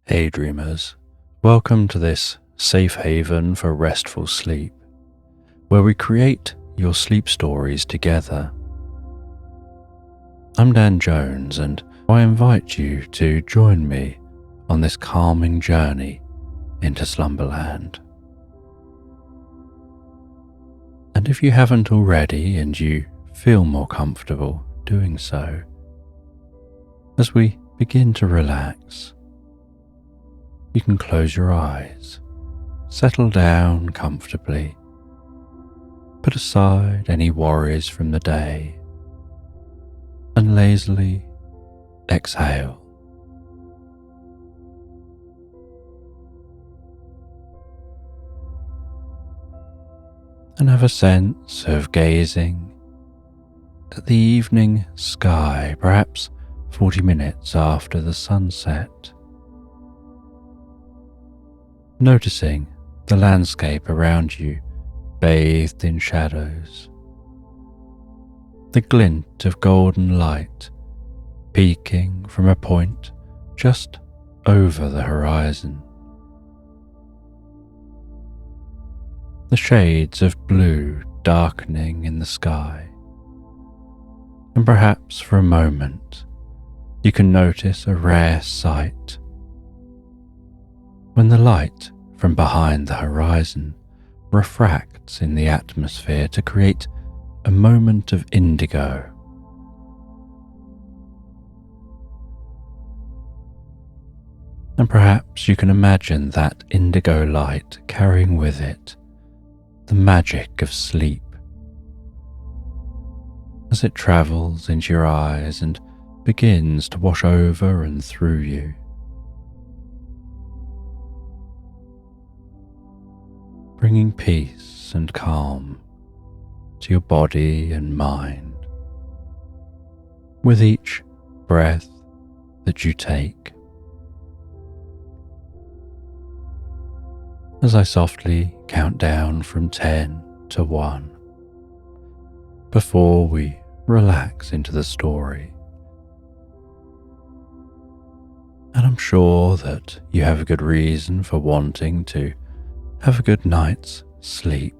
Hey dreamers, welcome to this safe haven for restful sleep, where we create your sleep stories together. I'm Dan Jones, and I invite you to join me on this calming journey into Slumberland. And if you haven't already and you feel more comfortable doing so, as we begin to relax, you can close your eyes, settle down comfortably, put aside any worries from the day, and lazily exhale. And have a sense of gazing at the evening sky, perhaps 40 minutes after the sunset. Noticing the landscape around you bathed in shadows, the glint of golden light peeking from a point just over the horizon, the shades of blue darkening in the sky, and perhaps for a moment you can notice a rare sight. When the light from behind the horizon refracts in the atmosphere to create a moment of indigo. And perhaps you can imagine that indigo light carrying with it the magic of sleep as it travels into your eyes and begins to wash over and through you. Bringing peace and calm to your body and mind with each breath that you take. As I softly count down from 10 to 1 before we relax into the story. And I'm sure that you have a good reason for wanting to have a good night's sleep.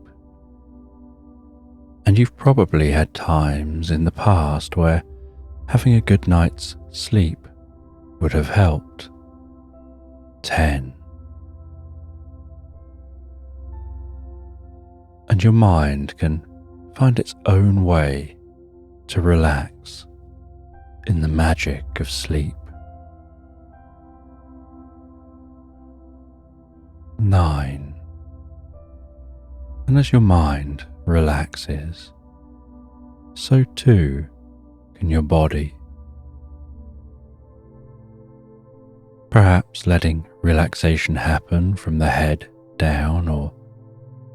And you've probably had times in the past where having a good night's sleep would have helped. 10. And your mind can find its own way to relax in the magic of sleep. 9. And as your mind relaxes, so too can your body. Perhaps letting relaxation happen from the head down or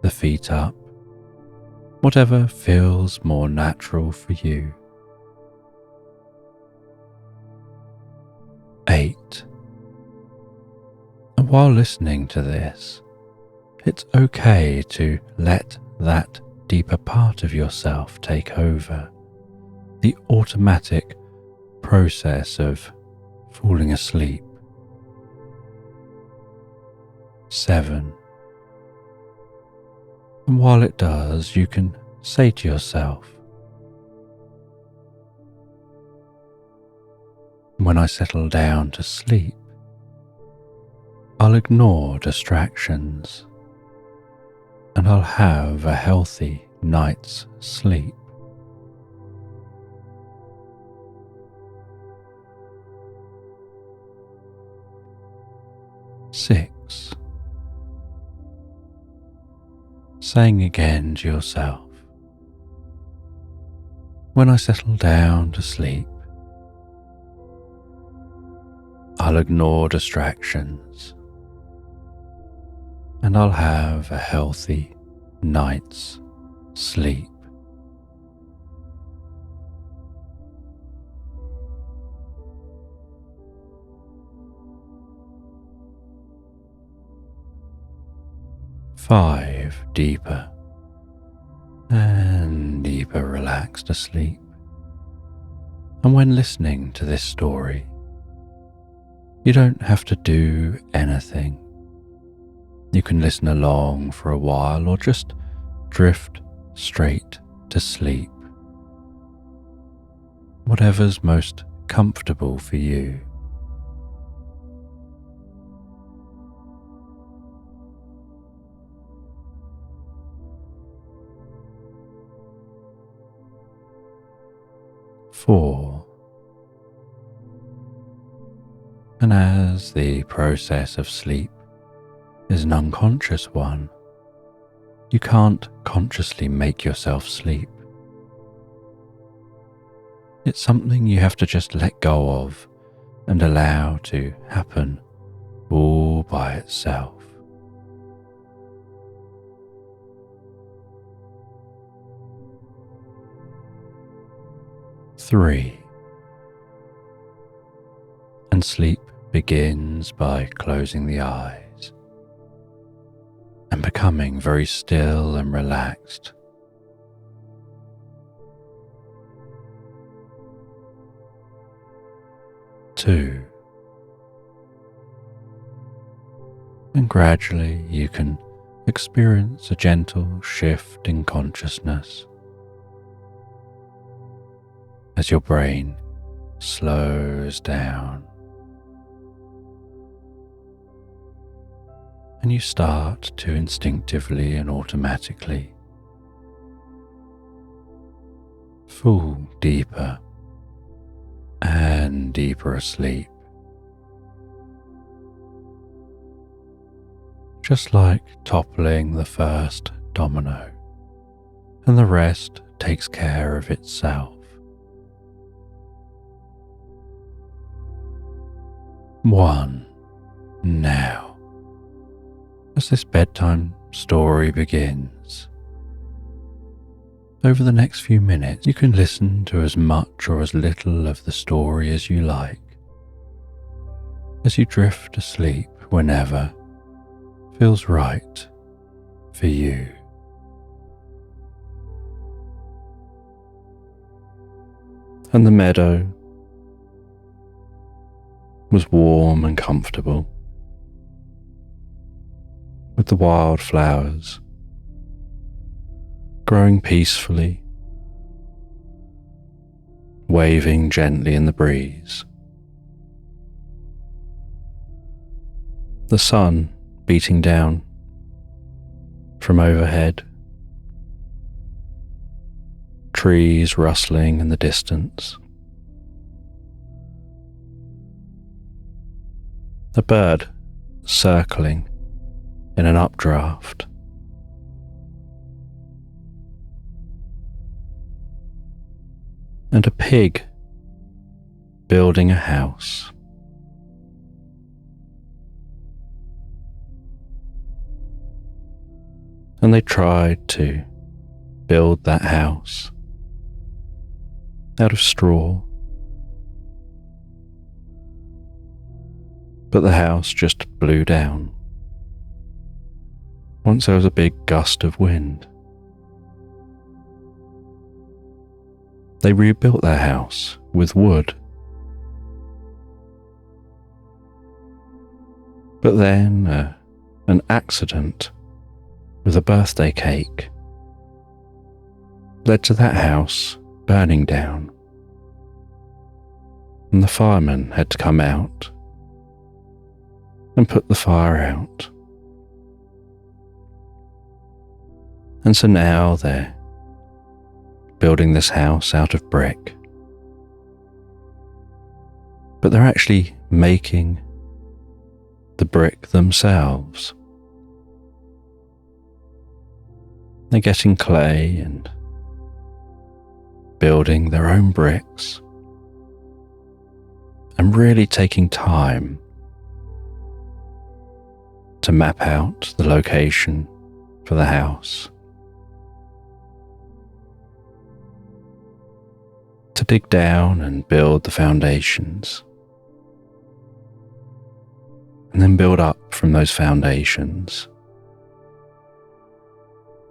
the feet up, whatever feels more natural for you. 8. And while listening to this, it's okay to let that deeper part of yourself take over, the automatic process of falling asleep. 7. And while it does, you can say to yourself, when I settle down to sleep, I'll ignore distractions and I'll have a healthy night's sleep. 6. Saying again to yourself, when I settle down to sleep, I'll ignore distractions and I'll have a healthy night's sleep. 5 deeper and deeper relaxed asleep. And when listening to this story, You don't have to do anything. You can listen along for a while or just drift straight to sleep. Whatever's most comfortable for you. Four. And as the process of sleep is an unconscious one, you can't consciously make yourself sleep. It's something you have to just let go of and allow to happen all by itself. Three. And sleep begins by closing the eyes and becoming very still and relaxed. Two. And gradually you can experience a gentle shift in consciousness as your brain slows down and you start to instinctively and automatically fall deeper and deeper asleep, just like toppling the first domino, and the rest takes care of itself. One. Now, as this bedtime story begins, over the next few minutes you can listen to as much or as little of the story as you like, as you drift asleep whenever feels right for you. And the meadow was warm and comfortable, with the wildflowers growing peacefully, waving gently in the breeze. The sun beating down from overhead, trees rustling in the distance. A bird circling in an updraft. And a pig building a house. And they tried to build that house out of straw, but the house just blew down once there was a big gust of wind. They rebuilt their house with wood, but then an accident with a birthday cake led to that house burning down, and the firemen had to come out and put the fire out. And so now they're building this house out of brick, but they're actually making the brick themselves. They're getting clay and building their own bricks and really taking time to map out the location for the house, to dig down and build the foundations, and then build up from those foundations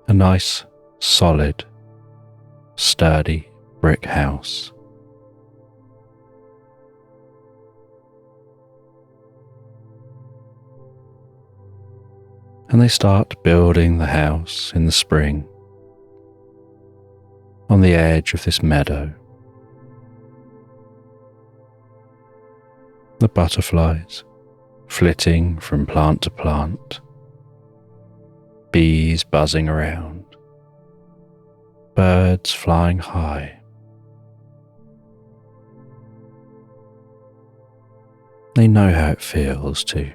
a nice, solid, sturdy brick house. and they start building the house in the spring on the edge of this meadow. The butterflies flitting from plant to plant, bees buzzing around, birds flying high. They know how it feels to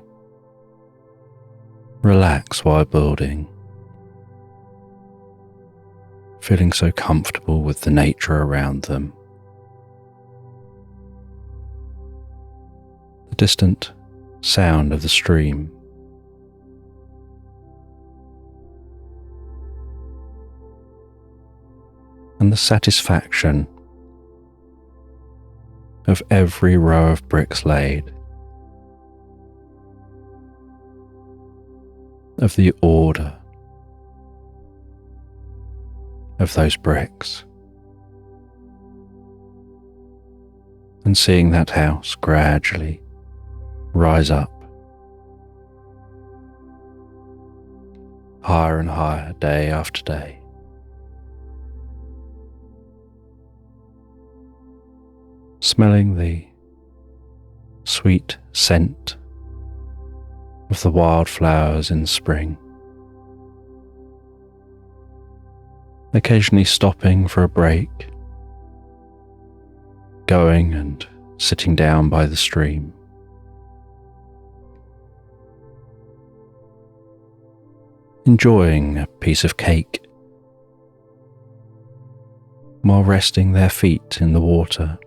relax while building, feeling so comfortable with the nature around them. The distant sound of the stream, and the satisfaction of every row of bricks laid, of the order of those bricks, and seeing that house gradually rise up higher and higher day after day. Smelling the sweet scent of the wildflowers in spring, occasionally stopping for a break, going and sitting down by the stream, enjoying a piece of cake while resting their feet in the water,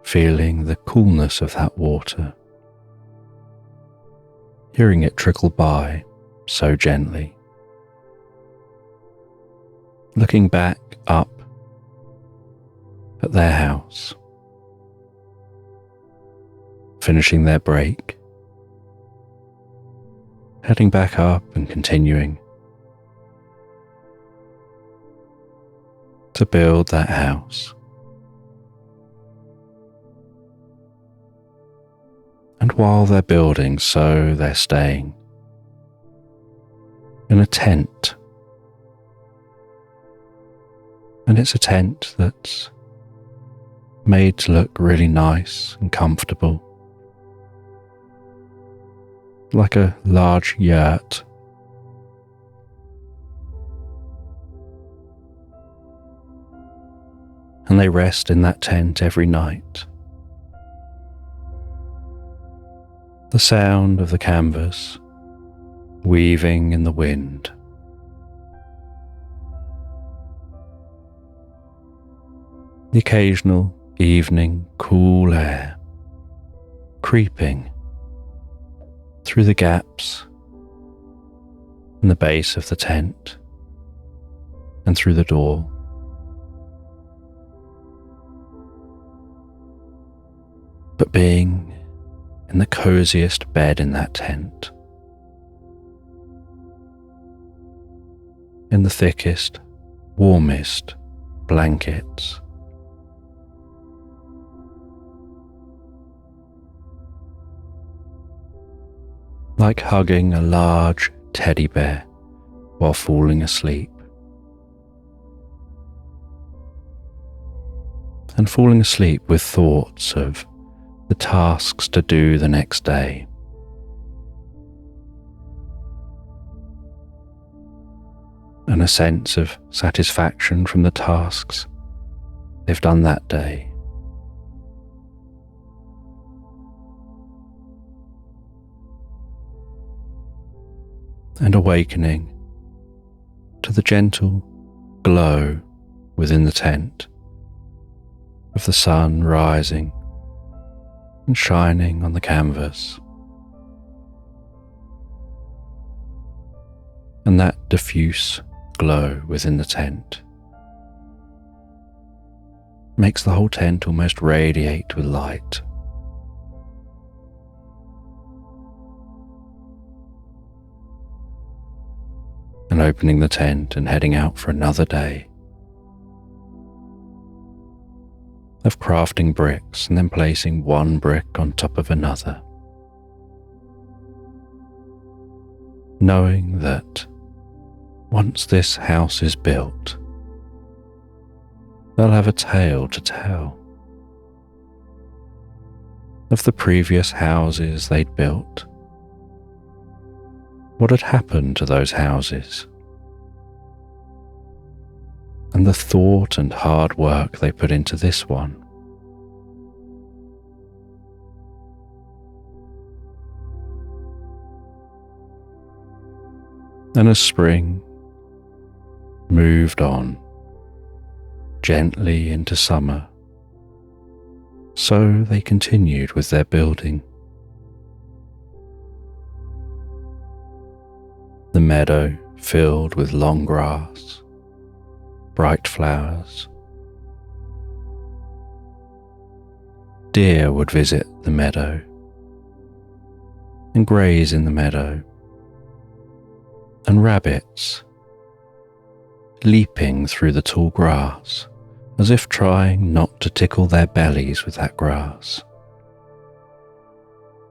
feeling the coolness of that water, hearing it trickle by so gently, looking back up at their house, finishing their break, heading back up and continuing to build that house. And while they're building, so they're staying in a tent. And it's a tent that's made to look really nice and comfortable, like a large yurt. And they rest in that tent every night. The sound of the canvas weaving in the wind, the occasional evening cool air creeping through the gaps in the base of the tent and through the door. But being in the coziest bed in that tent, in the thickest, warmest blankets, like hugging a large teddy bear while falling asleep, and falling asleep with thoughts of the tasks to do the next day. And a sense of satisfaction from the tasks they've done that day. And awakening to the gentle glow within the tent of the sun rising and shining on the canvas, and that diffuse glow within the tent makes the whole tent almost radiate with light. And opening the tent and heading out for another day of crafting bricks and then placing one brick on top of another, knowing that once this house is built, they'll have a tale to tell of the previous houses they'd built. What had happened to those houses? And the thought and hard work they put into this one. And as spring moved on gently into summer, so they continued with their building. The meadow filled with long grass, bright flowers. Deer would visit the meadow and graze in the meadow, and rabbits leaping through the tall grass as if trying not to tickle their bellies with that grass,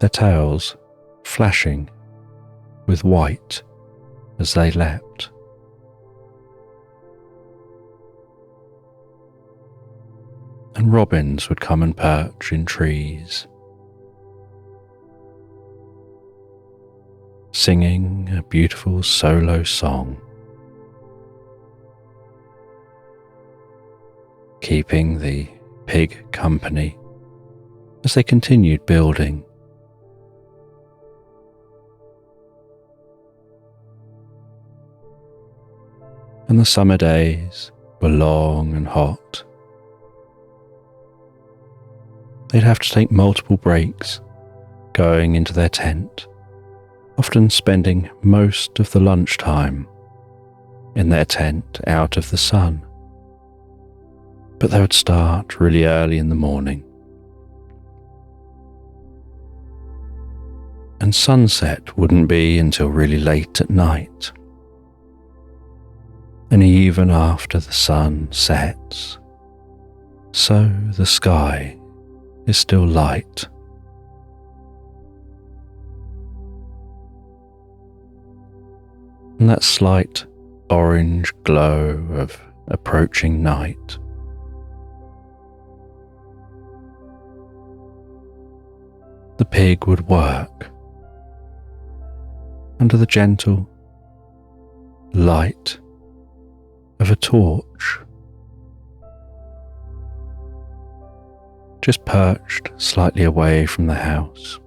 their tails flashing with white as they leapt. And robins would come and perch in trees, singing a beautiful solo song, keeping the pig company as they continued building. And the summer days were long and hot. They'd have to take multiple breaks going into their tent, often spending most of the lunchtime in their tent out of the sun. But they would start really early in the morning. And sunset wouldn't be until really late at night. And even after the sun sets, so the sky is still light. And that slight orange glow of approaching night the pig would work under the gentle light of a torch, just perched slightly away from the house,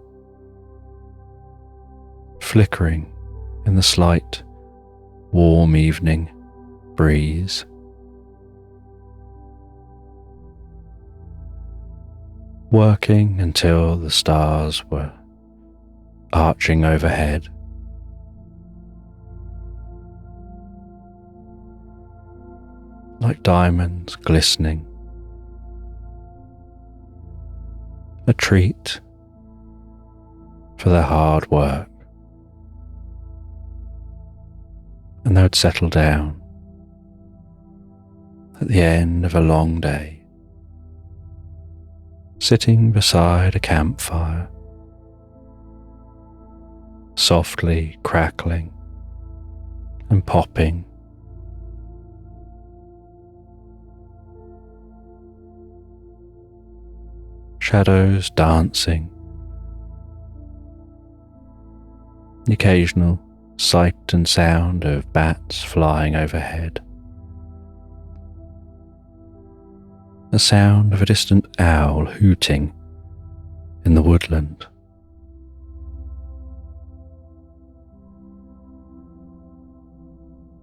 flickering in the slight, warm evening breeze. Working until the stars were arching overhead. Like diamonds glistening. A treat for their hard work. And they would settle down at the end of a long day, sitting beside a campfire, softly crackling and popping. Shadows dancing, the occasional sight and sound of bats flying overhead, the sound of a distant owl hooting in the woodland.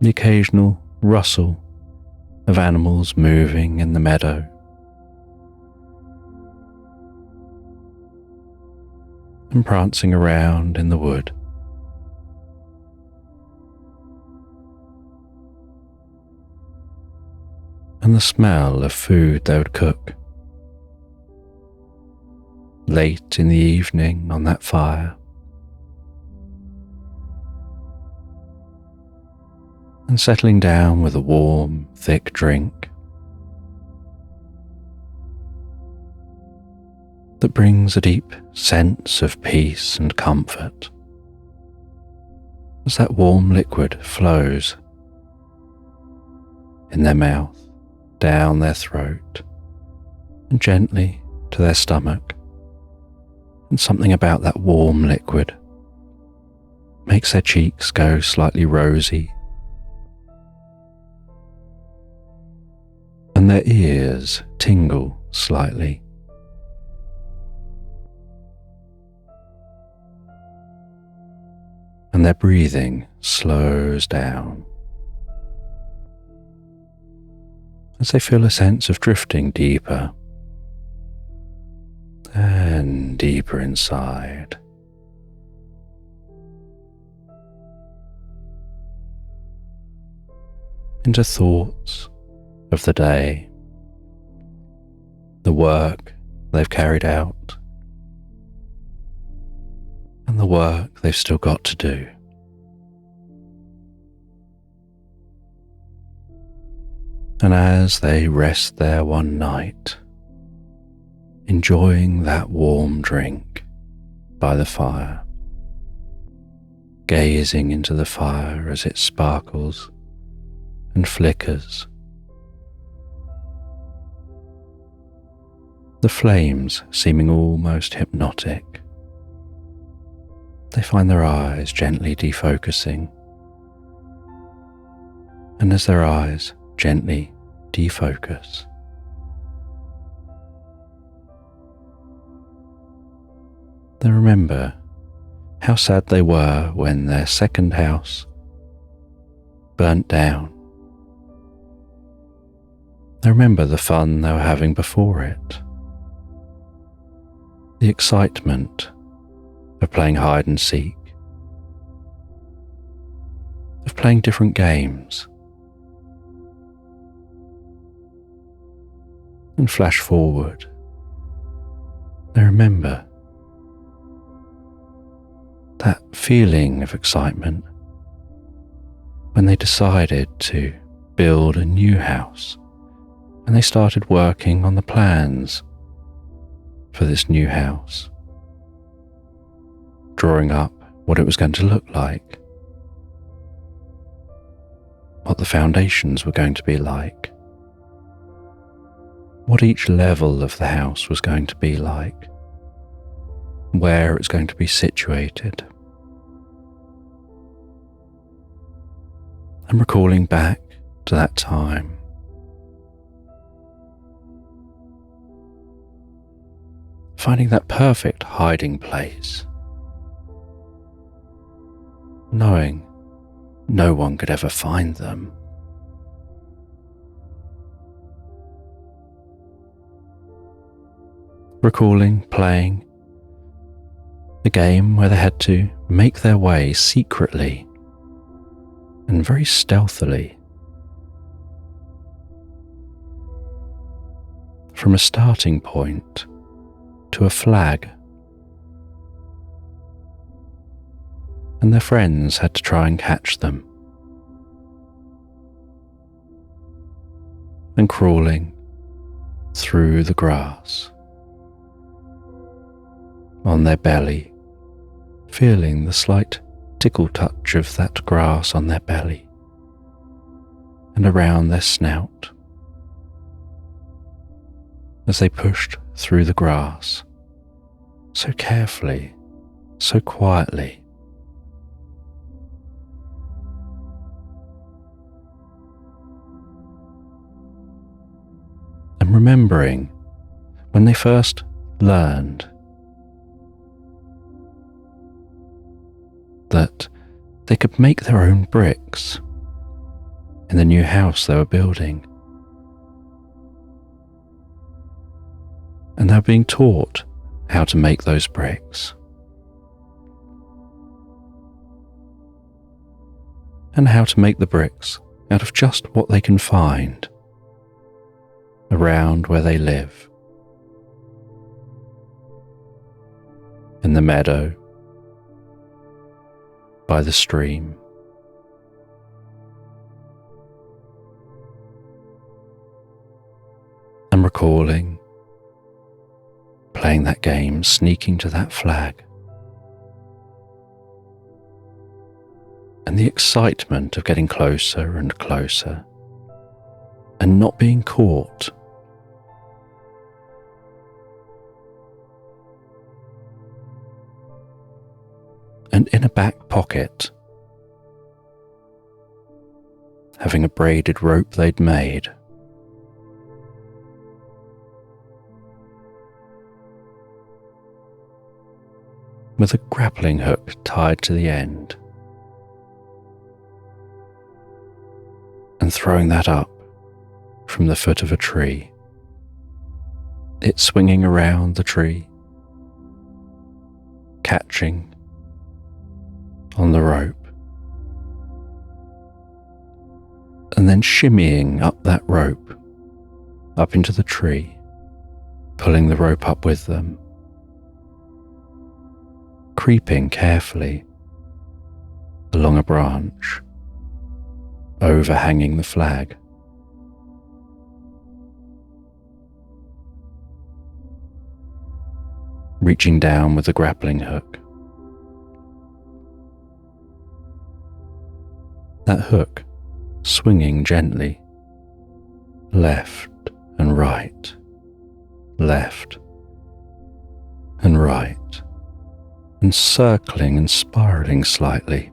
The occasional rustle of animals moving in the meadow. And prancing around in the wood. And the smell of food they would cook late in the evening on that fire. And settling down with a warm, thick drink that brings a deep sense of peace and comfort as that warm liquid flows in their mouth, down their throat, and gently to their stomach. And something about that warm liquid makes their cheeks go slightly rosy, and their ears tingle slightly. And their breathing slows down as they feel a sense of drifting deeper and deeper inside. Into thoughts of the day, the work they've carried out, and the work they've still got to do. And as they rest there one night, enjoying that warm drink by the fire, gazing into the fire as it sparkles and flickers, the flames seeming almost hypnotic, they find their eyes gently defocusing, and as their eyes gently defocus, they remember how sad they were when their second house burnt down. They remember the fun they were having before it, the excitement of playing hide and seek, of playing different games, and flash forward. They remember that feeling of excitement when they decided to build a new house and they started working on the plans for this new house, drawing up what it was going to look like, what the foundations were going to be like, what each level of the house was going to be like, where it's going to be situated. And recalling back to that time, finding that perfect hiding place, knowing no one could ever find them. Recalling playing a game where they had to make their way secretly and very stealthily from a starting point to a flag, and their friends had to try and catch them, and crawling through the grass on their belly, feeling the slight tickle touch of that grass on their belly and around their snout as they pushed through the grass so carefully, so quietly. And remembering when they first learned that they could make their own bricks in the new house they were building. And they were being taught how to make those bricks. And how to make the bricks out of just what they can find around where they live. In the meadow, by the stream, and recalling playing that game, sneaking to that flag, and the excitement of getting closer and closer and not being caught. And in a back pocket, having a braided rope they'd made, with a grappling hook tied to the end, and throwing that up from the foot of a tree, it swinging around the tree, catching on the rope, and then shimmying up that rope, up into the tree, pulling the rope up with them, creeping carefully along a branch, overhanging the flag. Reaching down with the grappling hook. That hook swinging gently, left and right, left and right, and circling and spiraling slightly,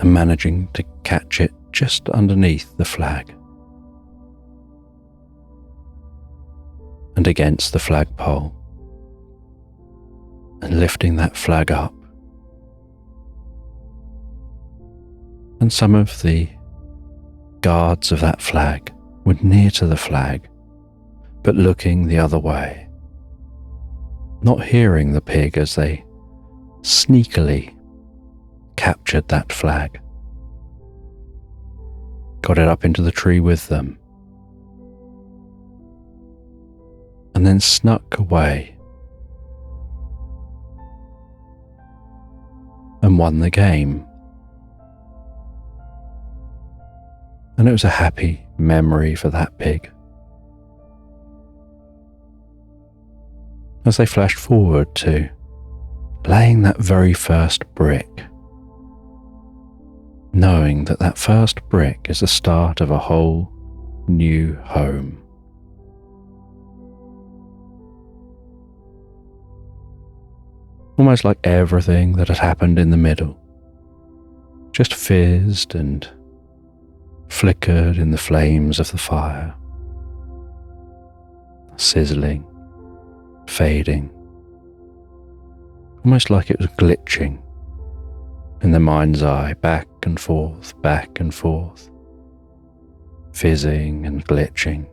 and managing to catch it just underneath the flag and against the flagpole, and lifting that flag up. And some of the guards of that flag were near to the flag, but looking the other way, not hearing the pig as they sneakily captured that flag, got it up into the tree with them, and then snuck away and won the game. And it was a happy memory for that pig. As they flashed forward to laying that very first brick, knowing that that first brick is the start of a whole new home. Almost like everything that had happened in the middle just fizzed and flickered in the flames of the fire, sizzling, fading, almost like it was glitching in the mind's eye, back and forth, fizzing and glitching,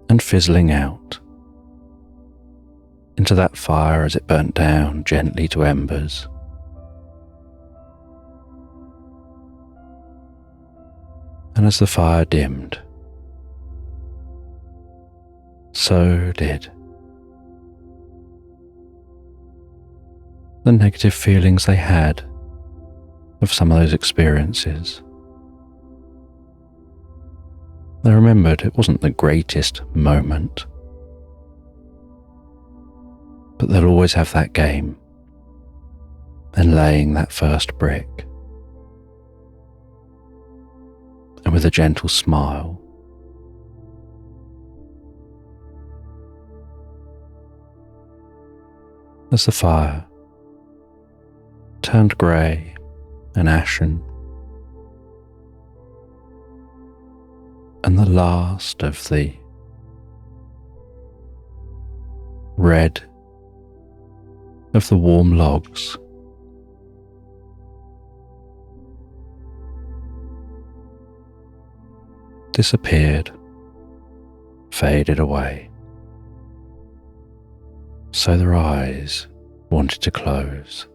and fizzling out into that fire as it burnt down gently to embers. And as the fire dimmed, so did the negative feelings they had of some of those experiences. They remembered it wasn't the greatest moment, but they'll always have that game and laying that first brick. And with a gentle smile, as the fire turned grey and ashen, and the last of the red of the warm logs disappeared, faded away, so their eyes wanted to close,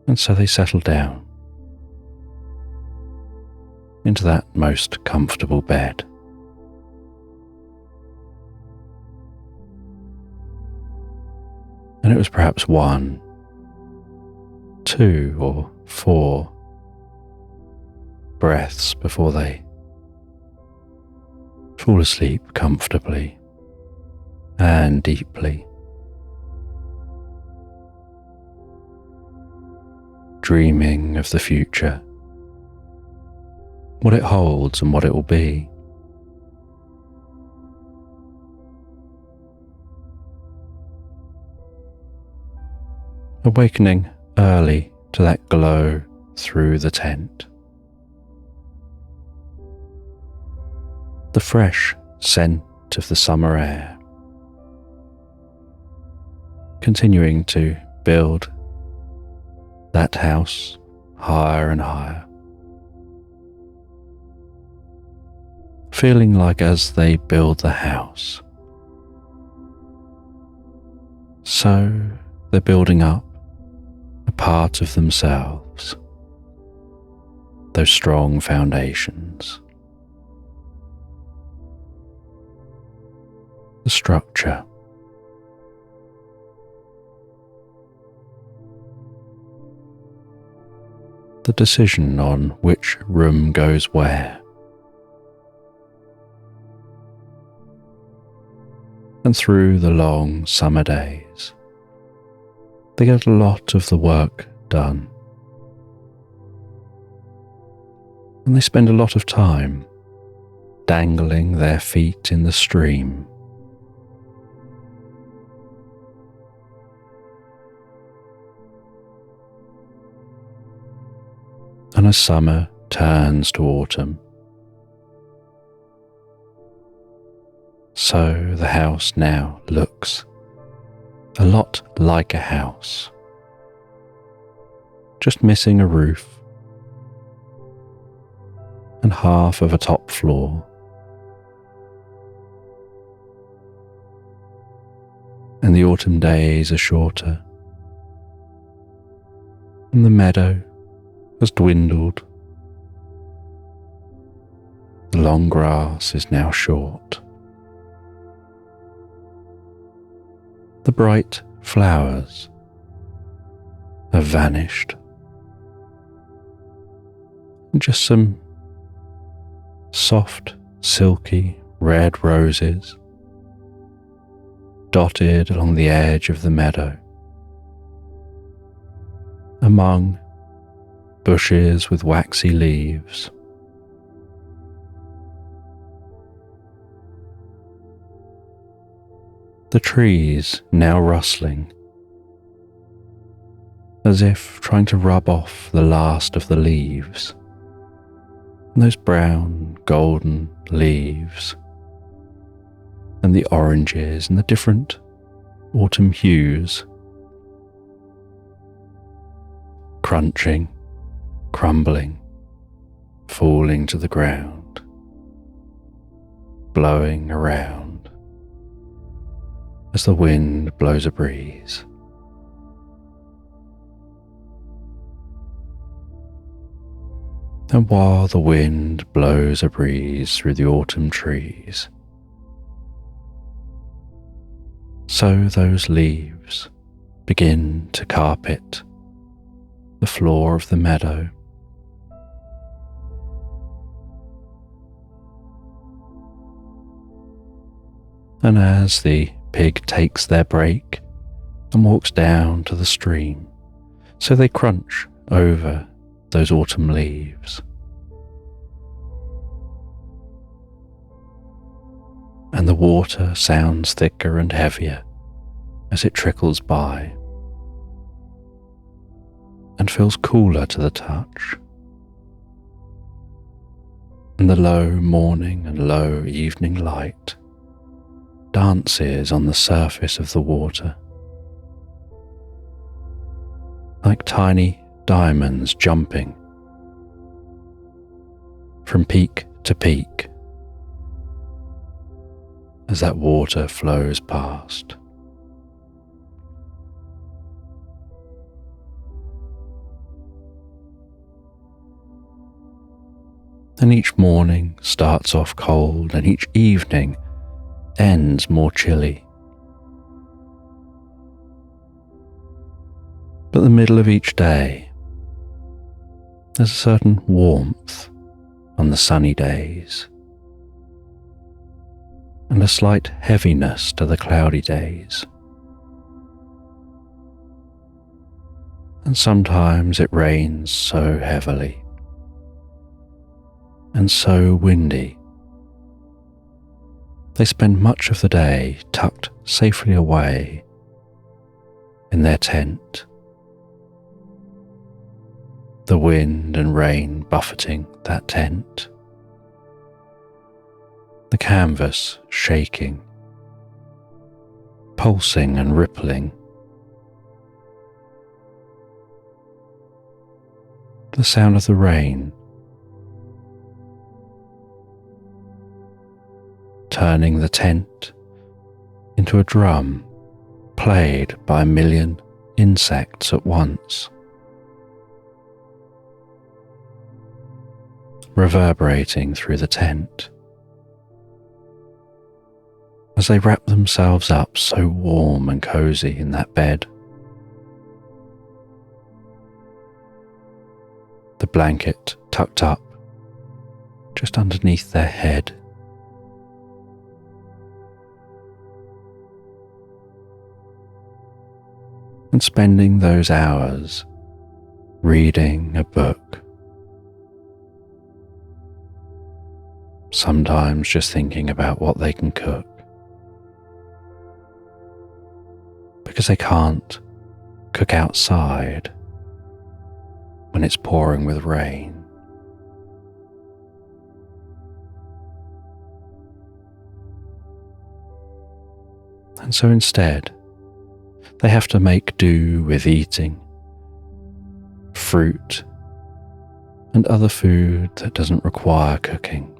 and so they settled down into that most comfortable bed. And it was perhaps 1, 2, or 4 breaths before they fall asleep comfortably and deeply, dreaming of the future, what it holds and what it will be. Awakening early to that glow through the tent. The fresh scent of the summer air, continuing to build that house higher and higher. Feeling like as they build the house, so they're building up a part of themselves, those strong foundations, the structure, the decision on which room goes where, and through the long summer days, they get a lot of the work done. And they spend a lot of time dangling their feet in the stream, and as summer turns to autumn, so the house now looks a lot like a house, just missing a roof and half of a top floor. And the autumn days are shorter, and the meadow has dwindled. The long grass is now short. The bright flowers have vanished, and just some soft, silky red roses dotted along the edge of the meadow, among bushes with waxy leaves. The trees now rustling, as if trying to rub off the last of the leaves, and those brown, golden leaves, and the oranges and the different autumn hues, crunching, crumbling, falling to the ground, blowing around as the wind blows a breeze. And while the wind blows a breeze through the autumn trees, so those leaves begin to carpet the floor of the meadow. And as the pig takes their break and walks down to the stream, so they crunch over those autumn leaves. And the water sounds thicker and heavier as it trickles by, and feels cooler to the touch. And the low morning and low evening light dances on the surface of the water, like tiny diamonds jumping from peak to peak as that water flows past. And each morning starts off cold, and each evening ends more chilly. But the middle of each day, there's a certain warmth on the sunny days. and a slight heaviness to the cloudy days. And sometimes it rains so heavily and so windy. They spend much of the day tucked safely away in their tent, the wind and rain buffeting that tent, the canvas shaking, pulsing and rippling, the sound of the rain turning the tent into a drum played by a million insects at once, reverberating through the tent as they wrap themselves up so warm and cozy in that bed. The blanket tucked up just underneath their head. And spending those hours reading a book, sometimes just thinking about what they can cook, because they can't cook outside when it's pouring with rain. And so instead, they have to make do with eating fruit and other food that doesn't require cooking.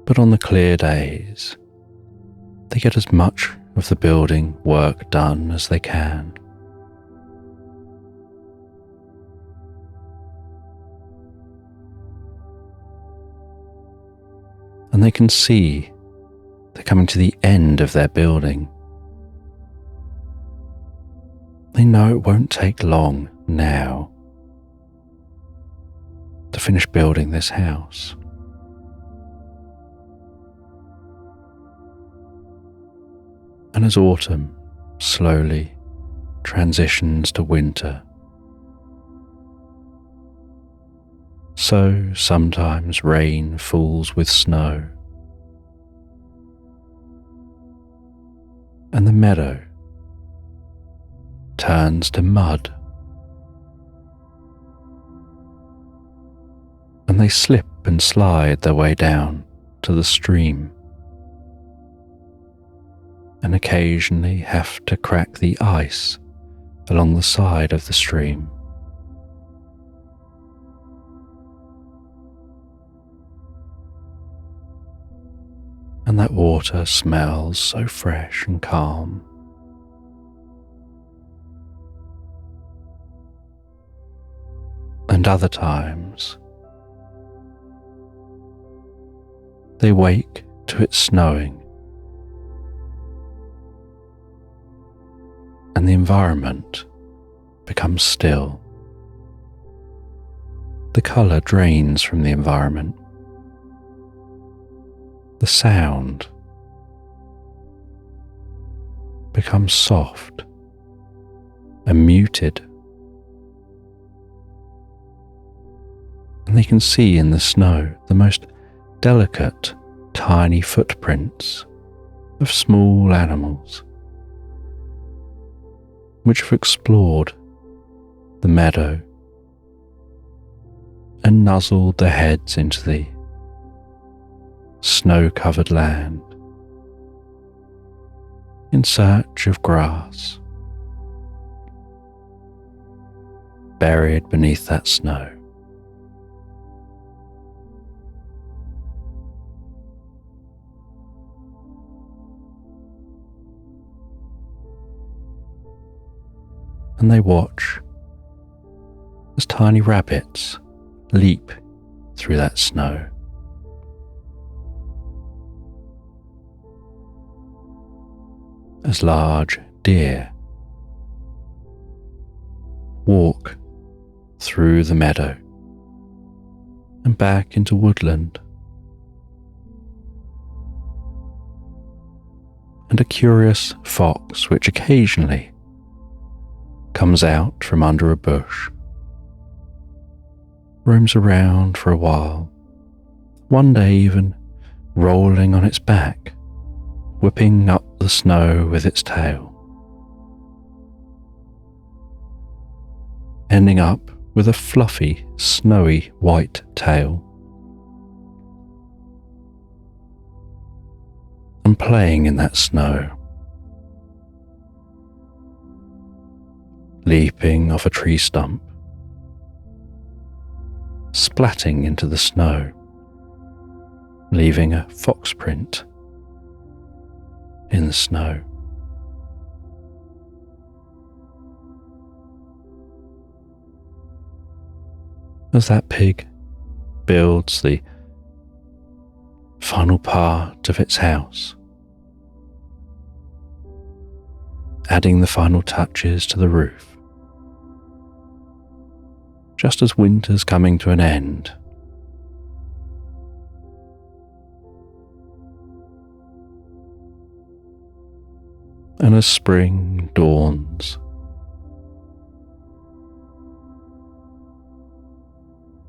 But on the clear days, they get as much of the building work done as they can. And they can see they're coming to the end of their building. They know it won't take long now to finish building this house. And as autumn slowly transitions to winter, so sometimes rain falls with snow, and the meadow turns to mud, and they slip and slide their way down to the stream, and occasionally have to crack the ice along the side of the stream. And that water smells so fresh and calm. And other times, they wake to it snowing, and the environment becomes still. The colour drains from the environment. The sound becomes soft and muted, and they can see in the snow the most delicate, tiny footprints of small animals which have explored the meadow and nuzzled their heads into the snow-covered land in search of grass buried beneath that snow. And they watch as tiny rabbits leap through that snow. As large deer walk through the meadow and back into woodland. And a curious fox which occasionally comes out from under a bush, roams around for a while, one day even rolling on its back, whipping up the snow with its tail, ending up with a fluffy, snowy white tail, and playing in that snow, leaping off a tree stump, splatting into the snow, leaving a fox print in the snow. As that pig builds the final part of its house, adding the final touches to the roof, just as winter's coming to an end, and as spring dawns,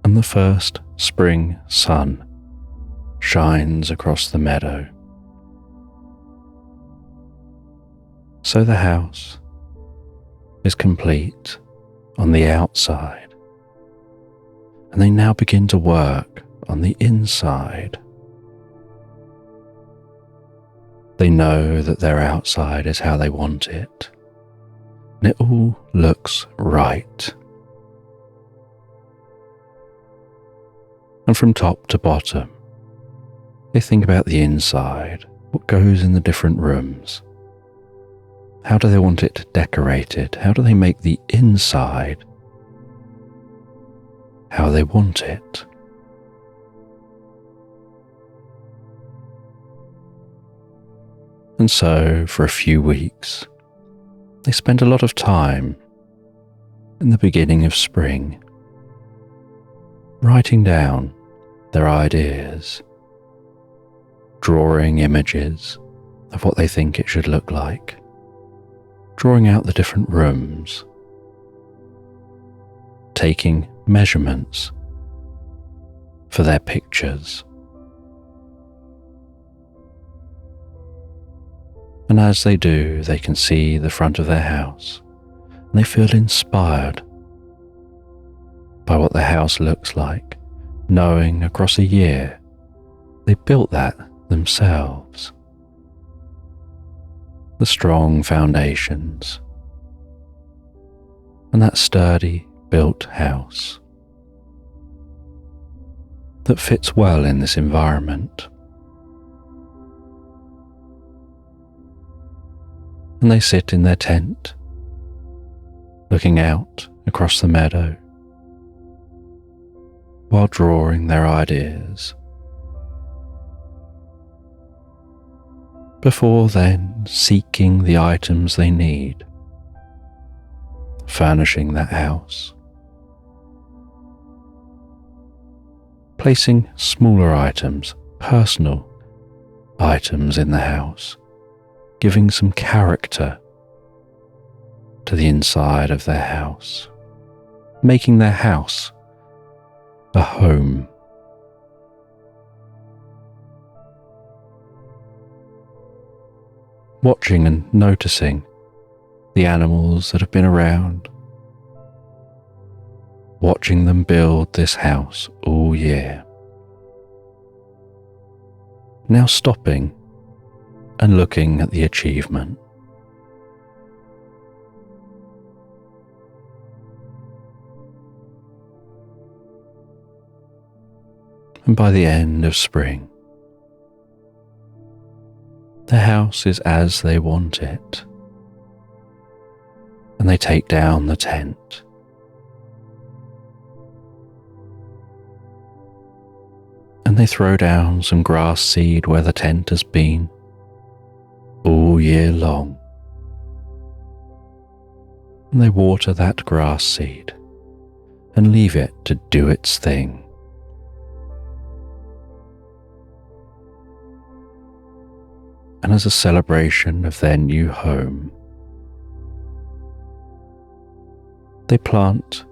and the first spring sun shines across the meadow. So the house is complete on the outside, and they now begin to work on the inside. They know that their outside is how they want it, and it all looks right. And from top to bottom, they think about the inside, what goes in the different rooms. How do they want it decorated? How do they make the inside how they want it? And so, for a few weeks, they spend a lot of time in the beginning of spring writing down their ideas, drawing images of what they think it should look like, drawing out the different rooms, taking measurements for their pictures. And as they do, they can see the front of their house, and they feel inspired by what their house looks like, knowing across a year they built that themselves. The strong foundations, and that sturdy built house that fits well in this environment. And they sit in their tent, looking out across the meadow, while drawing their ideas. Before then, seeking the items they need, furnishing that house, placing smaller items, personal items in the house, giving some character to the inside of their house, making their house a home. Watching and noticing the animals that have been around, watching them build this house all year. Now stopping and looking at the achievement. And by the end of spring, the house is as they want it, and they take down the tent. And they throw down some grass seed where the tent has been all year long. And they water that grass seed and leave it to do its thing. And as a celebration of their new home, they plant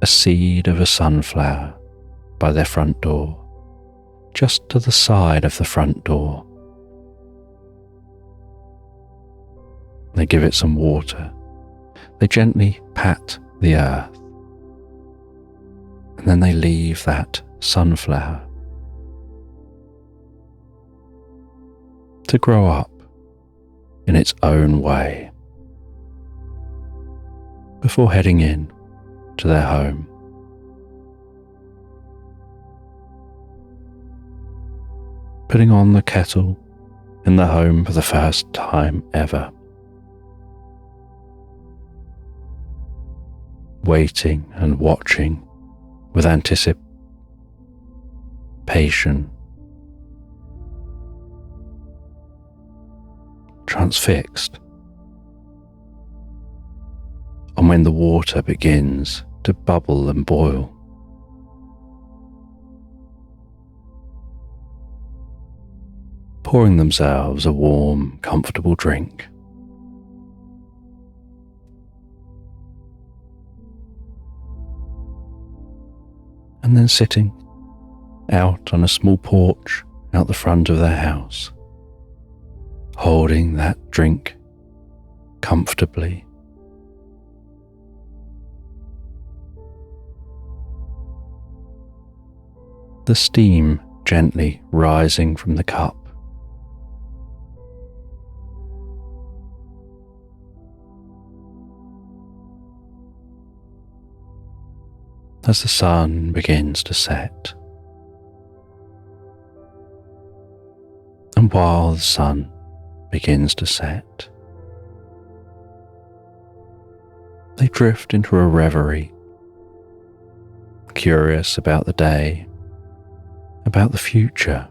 a seed of a sunflower by their front door, just to the side of the front door. They give it some water. They gently pat the earth, and then they leave that sunflower to grow up in its own way before heading in to their home. Putting on the kettle in the home for the first time ever. Waiting and watching with anticipation, transfixed on when the water begins to bubble and boil. Pouring themselves a warm, comfortable drink. And then sitting out on a small porch out the front of their house, holding that drink comfortably. The steam gently rising from the cup. As the sun begins to set. And while the sun begins to set, they drift into a reverie, curious about the day, about the future.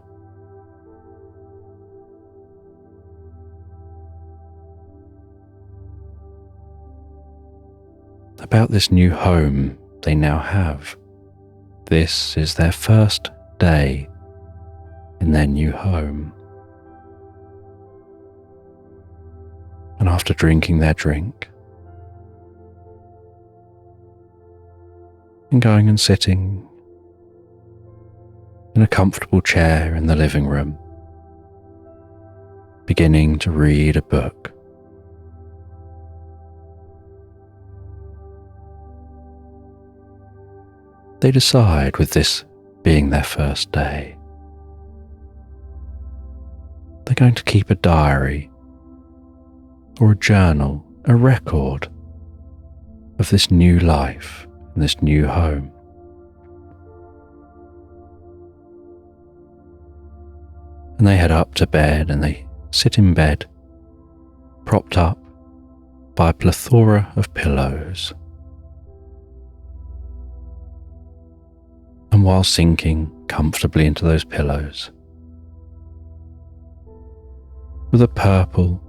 About this new home they now have. This is their first day in their new home. And after drinking their drink, and going and sitting in a comfortable chair in the living room, beginning to read a book, they decide, with this being their first day, they're going to keep a diary or a journal, a record of this new life and this new home. And they head up to bed and they sit in bed, propped up by a plethora of pillows. And while sinking comfortably into those pillows, with a purple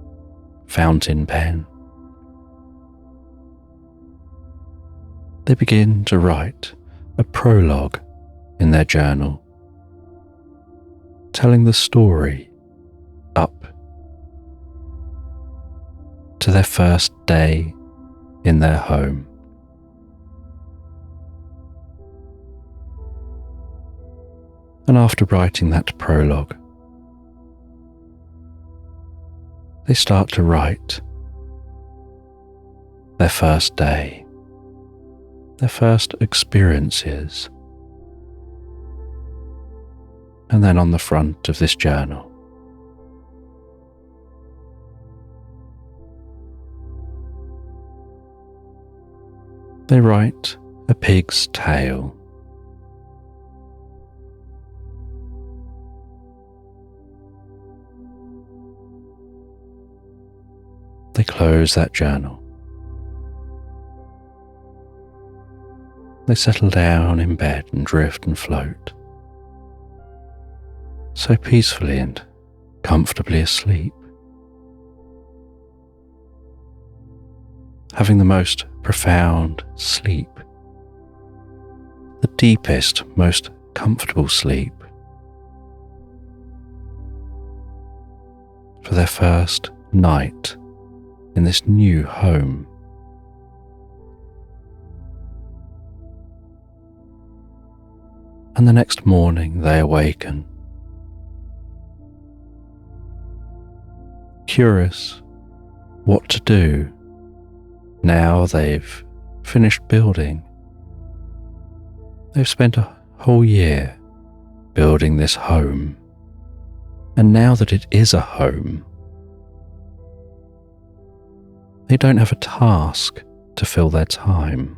fountain pen, they begin to write a prologue in their journal, telling the story up to their first day in their home. And after writing that prologue, they start to write their first day, their first experiences. And then on the front of this journal, they write a pig's tale. They close that journal. They settle down in bed and drift and float, so peacefully and comfortably asleep, having the most profound sleep, the deepest, most comfortable sleep, for their first night in this new home. And the next morning they awaken, curious what to do now they've finished building. They've spent a whole year building this home, and now that it is a home, they don't have a task to fill their time.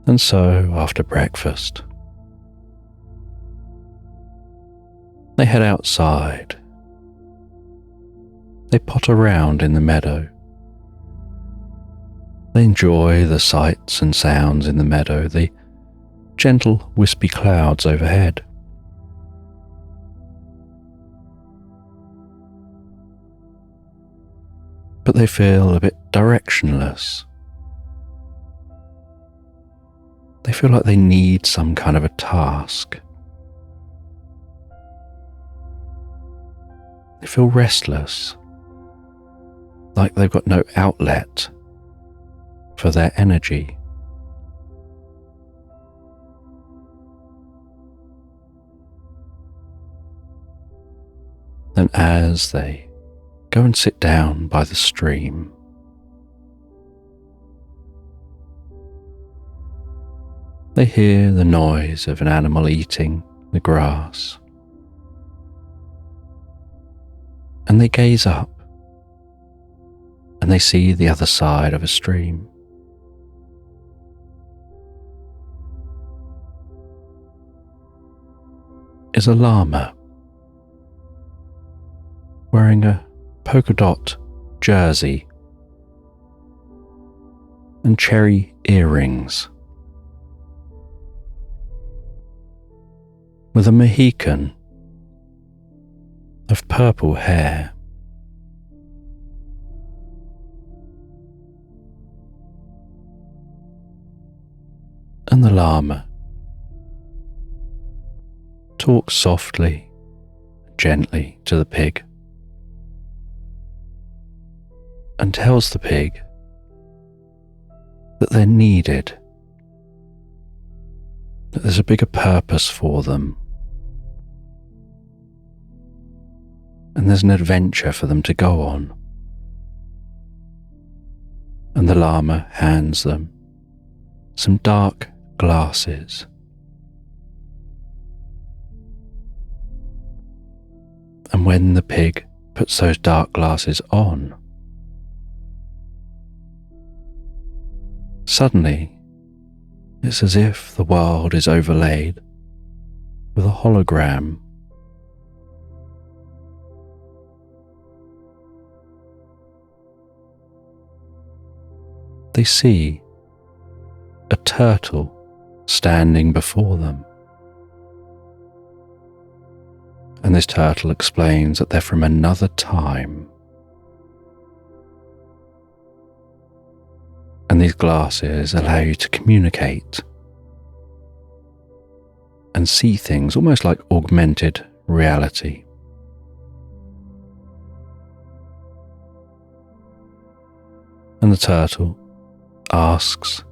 And so, after breakfast, they head outside. They potter around in the meadow. They enjoy the sights and sounds in the meadow, the gentle wispy clouds overhead. But they feel a bit directionless. They feel like they need some kind of a task. They feel restless, like they've got no outlet for their energy. Then as they go and sit down by the stream, they hear the noise of an animal eating the grass. And they gaze up, and they see the other side of a stream. Is a llama wearing a polka dot jersey and cherry earrings, with a Mohican of purple hair. And the llama talks softly, gently to the pig, and tells the pig that they're needed, that there's a bigger purpose for them, and there's an adventure for them to go on. And the llama hands them some dark glasses. And when the pig puts those dark glasses on, suddenly it's as if the world is overlaid with a hologram. They see a turtle standing before them. And this turtle explains that they're from another time. And these glasses allow you to communicate and see things almost like augmented reality. And the turtle asks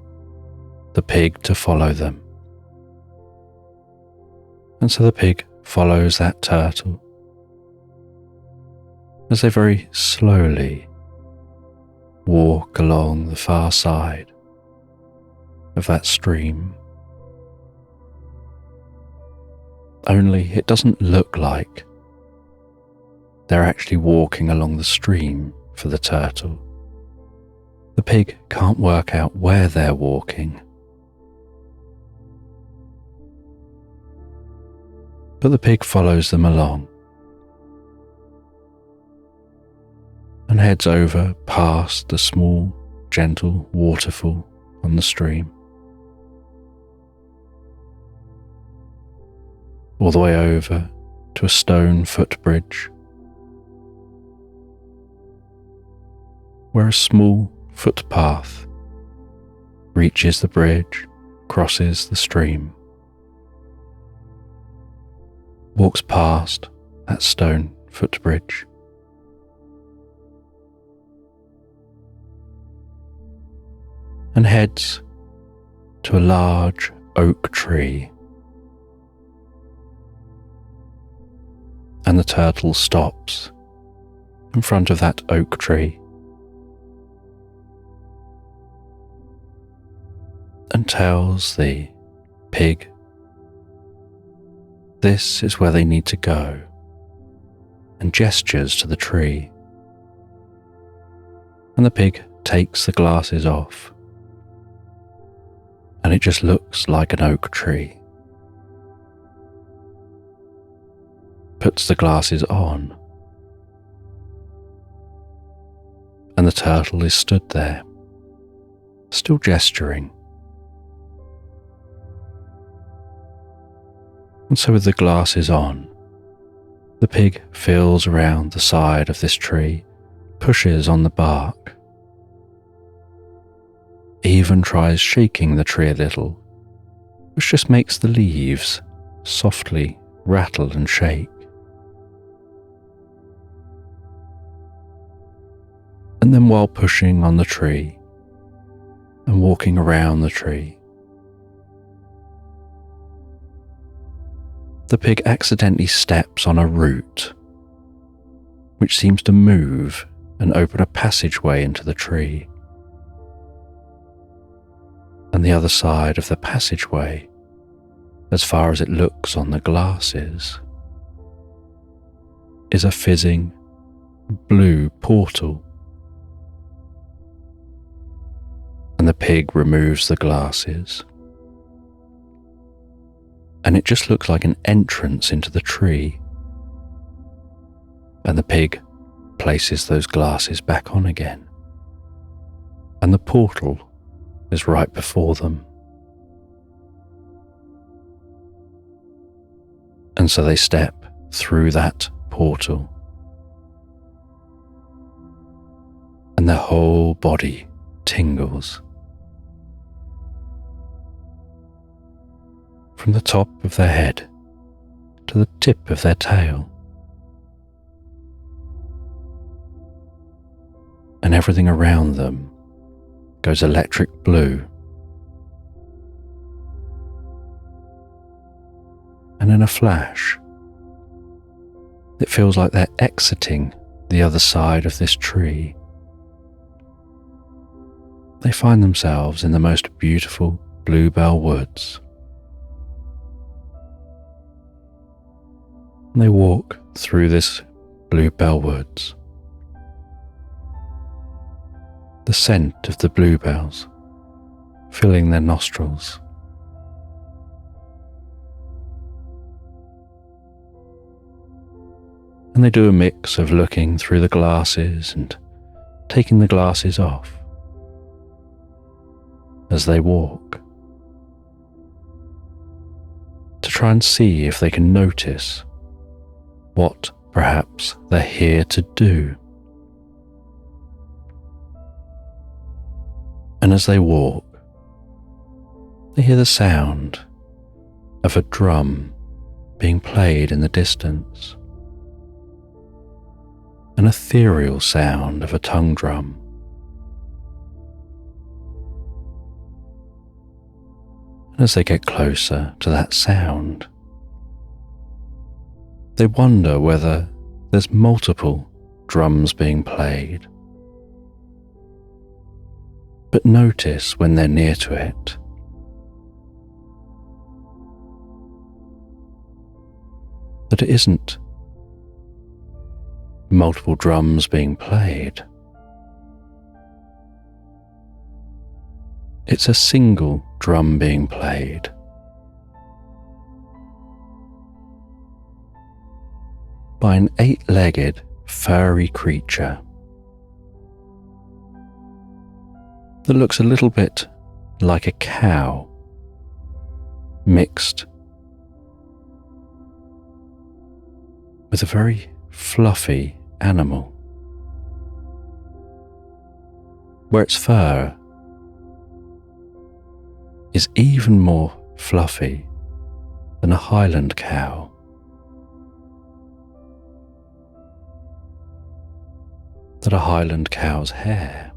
the pig to follow them. And so the pig follows that turtle as they very slowly walk along the far side of that stream. Only it doesn't look like they're actually walking along the stream for the turtle. The pig can't work out where they're walking. But the pig follows them along and heads over past the small, gentle waterfall on the stream, all the way over to a stone footbridge where a small footpath reaches the bridge, crosses the stream, walks past that stone footbridge, and heads to a large oak tree. And the turtle stops in front of that oak tree and tells the pig this is where they need to go, and gestures to the tree. And the pig takes the glasses off, and it just looks like an oak tree. Puts the glasses on, and the turtle is stood there, still gesturing. And so with the glasses on, the pig feels around the side of this tree, pushes on the bark, even tries shaking the tree a little, which just makes the leaves softly rattle and shake. And then while pushing on the tree and walking around the tree, the pig accidentally steps on a root which seems to move and open a passageway into the tree. And the other side of the passageway, as far as it looks on the glasses, is a fizzing blue portal. And the pig removes the glasses, and it just looks like an entrance into the tree. And the pig places those glasses back on again, and the portal is right before them. And so they step through that portal, and their whole body tingles. From the top of their head to the tip of their tail. And everything around them goes electric blue. And in a flash, it feels like they're exiting the other side of this tree. They find themselves in the most beautiful bluebell woods. They walk through this bluebell woods. The scent of the bluebells filling their nostrils. And they do a mix of looking through the glasses and taking the glasses off as they walk, to try and see if they can notice what perhaps they're here to do. And as they walk, they hear the sound of a drum being played in the distance, an ethereal sound of a tongue drum. And as they get closer to that sound, they wonder whether there's multiple drums being played. But notice when they're near to it, that it isn't multiple drums being played. It's a single drum being played. By an 8-legged furry creature that looks a little bit like a cow mixed with a very fluffy animal. where its fur is even more fluffy than a Highland cow. That a Highland cow's hair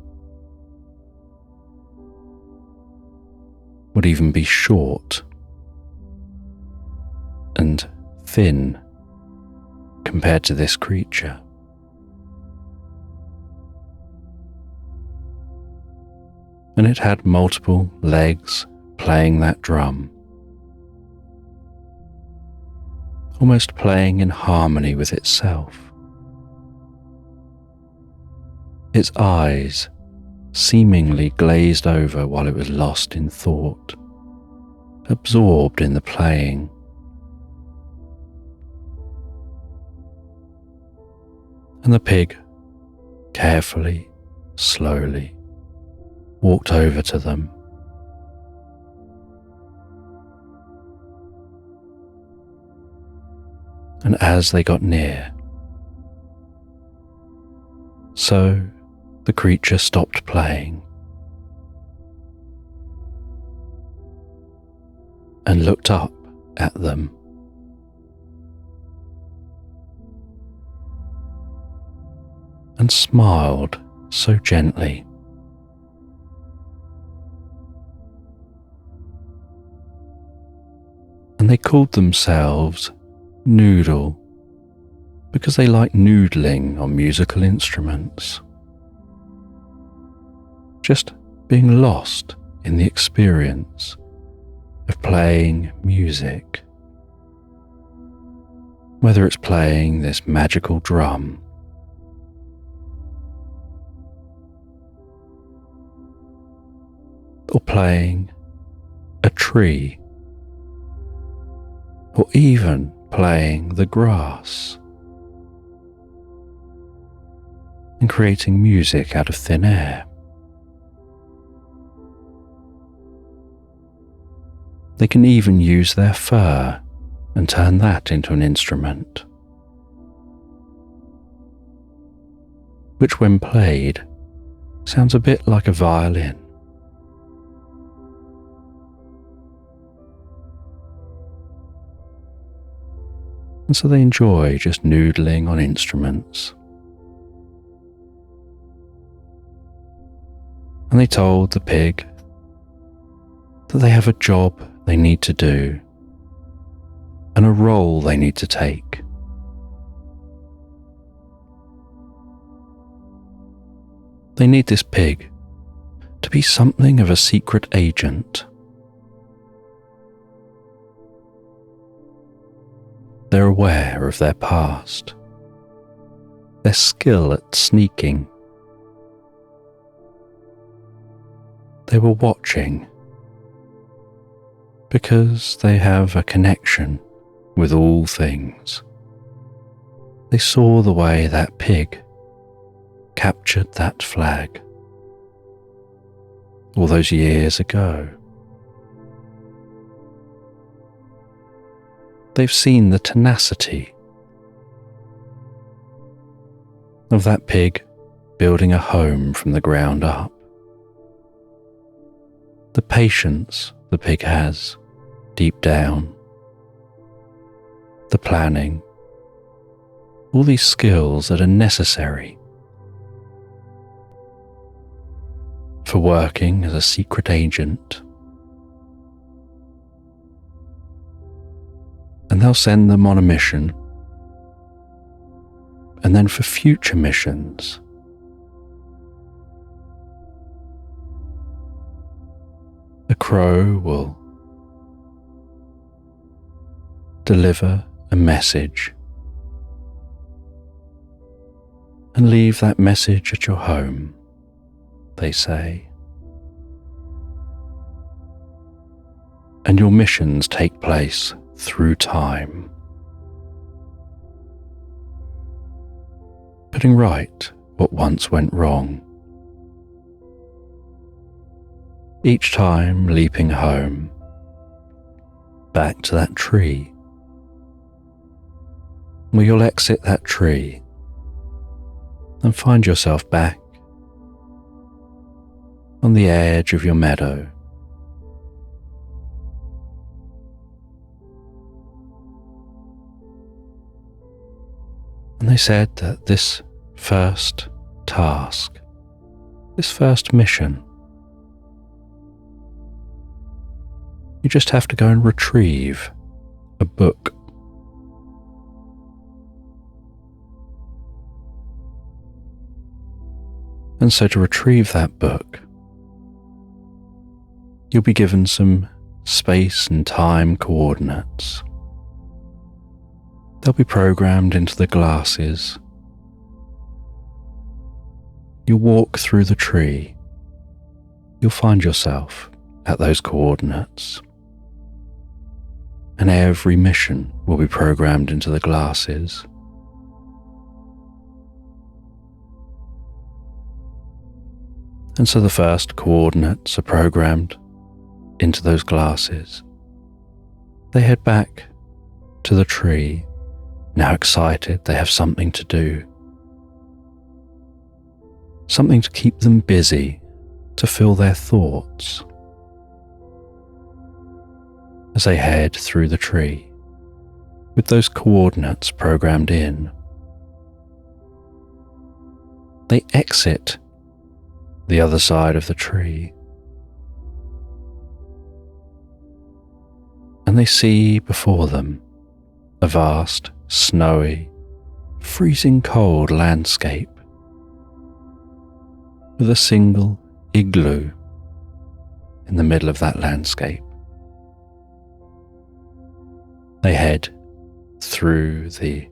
would even be short and thin compared to this creature. And it had multiple legs playing that drum, almost playing in harmony with itself. Its eyes seemingly glazed over while it was lost in thought, absorbed in the playing. And the pig carefully, slowly walked over to them. And as they got near, so the creature stopped playing and looked up at them. And smiled so gently. And they called themselves Noodle because they like noodling on musical instruments. Just being lost in the experience of playing music. Whether it's playing this magical drum or playing a tree, or even playing the grass and creating music out of thin air. They can even use their fur and turn that into an instrument, which when played sounds a bit like a violin. And so they enjoy just noodling on instruments. And they told the pig that they have a job they need to do and a role they need to take. They need this pig to be something of a secret agent. They're aware of their past, their skill at sneaking. They were watching because they have a connection with all things. They saw the way that pig captured that flag all those years ago. They've seen the tenacity of that pig building a home from the ground up. The patience the pig has deep down. The planning. All these skills that are necessary for working as a secret agent. And they'll send them on a mission, and then for future missions. The crow will deliver a message and leave that message at your home, they say. And your missions take place through time, putting right what once went wrong. Each time leaping home, back to that tree, where you'll exit that tree and find yourself back on the edge of your meadow. And they said that this first task, this first mission, you just have to go and retrieve a book. And so to retrieve that book, you'll be given some space and time coordinates. They'll be programmed into the glasses. You'll walk through the tree. You'll find yourself at those coordinates. And every mission will be programmed into the glasses. And so the first coordinates are programmed into those glasses. They head back to the tree. Now excited, they have something to do. Something to keep them busy, to fill their thoughts. As they head through the tree, with those coordinates programmed in, they exit the other side of the tree. And they see before them a vast, snowy, freezing cold landscape with a single igloo in the middle of that landscape. They head through the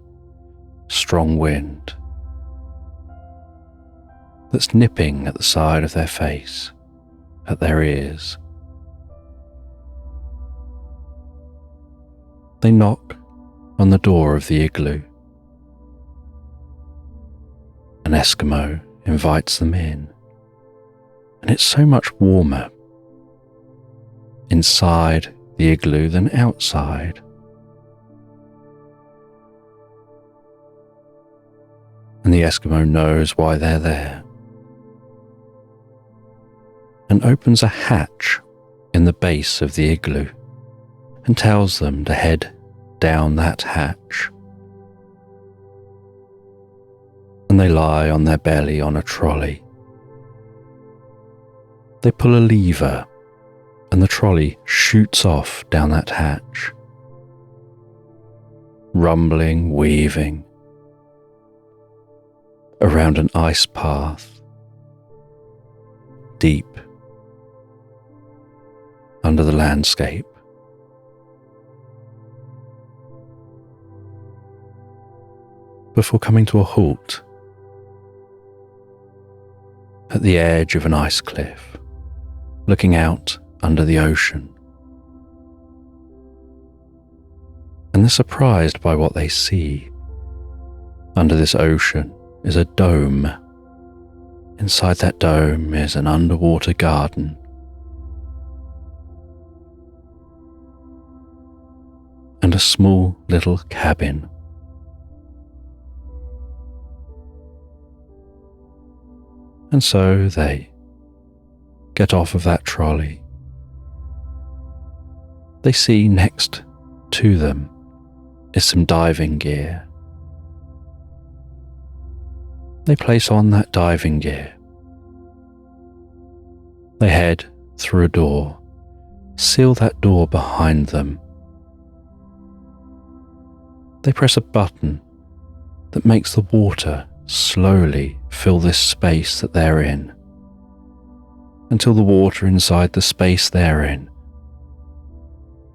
strong wind that's nipping at the side of their face, at their ears. They knock on the door of the igloo. An Eskimo invites them in, and it's so much warmer inside the igloo than outside. And the Eskimo knows why they're there and opens a hatch in the base of the igloo and tells them to head down that hatch. And they lie on their belly on a trolley. They pull a lever and the trolley shoots off down that hatch, rumbling, weaving around an ice path, deep under the landscape. Before coming to a halt at the edge of an ice cliff, looking out under the ocean. And they're surprised by what they see. Under this ocean is a dome. Inside that dome is an underwater garden. And a small little cabin. And so they get off of that trolley. They see next to them is some diving gear. They place on that diving gear. They head through a door, seal that door behind them. They press a button that makes the water slowly fill this space that they're in, until the water inside the space they're in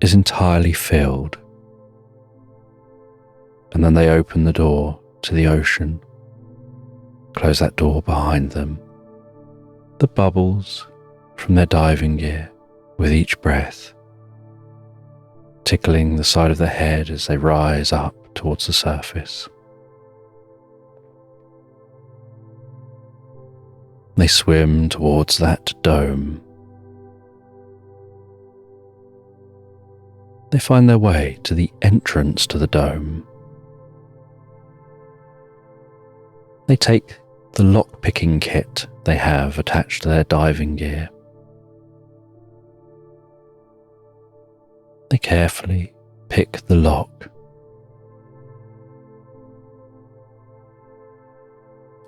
is entirely filled. And then they open the door to the ocean, close that door behind them. The bubbles from their diving gear with each breath, tickling the side of their head as they rise up towards the surface. They swim towards that dome. They find their way to the entrance to the dome. They take the lock-picking kit they have attached to their diving gear. They carefully pick the lock.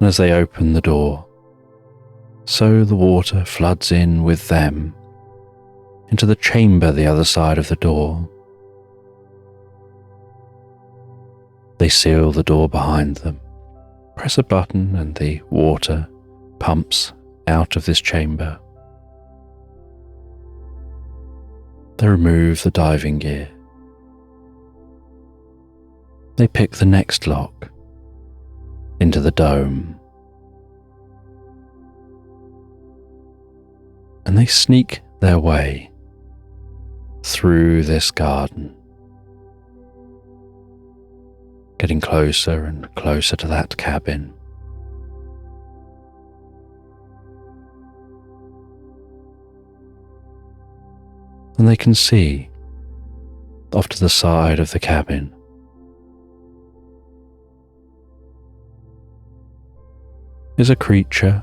And as they open the door, so the water floods in with them into the chamber the other side of the door. They seal the door behind them, press a button, and the water pumps out of this chamber. They remove the diving gear. They pick the next lock into the dome. And they sneak their way through this garden, getting closer and closer to that cabin. And they can see, off to the side of the cabin, is a creature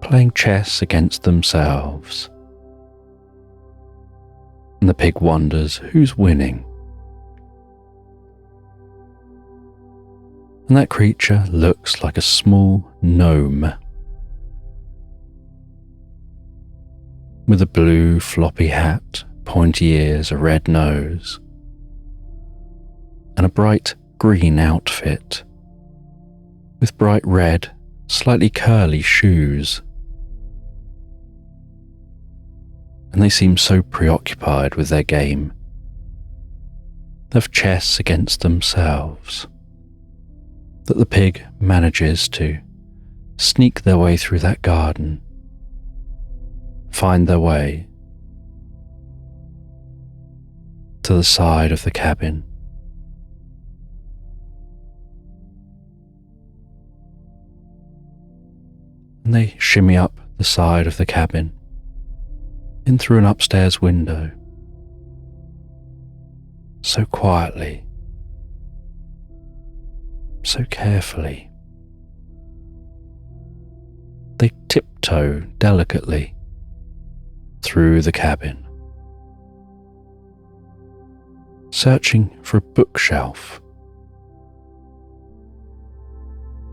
playing chess against themselves. And the pig wonders who's winning. And that creature looks like a small gnome with a blue floppy hat, pointy ears, a red nose, and a bright green outfit with bright red, slightly curly shoes. And they seem so preoccupied with their game of chess against themselves that the pig manages to sneak their way through that garden, find their way to the side of the cabin. And they shimmy up the side of the cabin, in through an upstairs window, so quietly, so carefully. They tiptoe delicately through the cabin, searching for a bookshelf.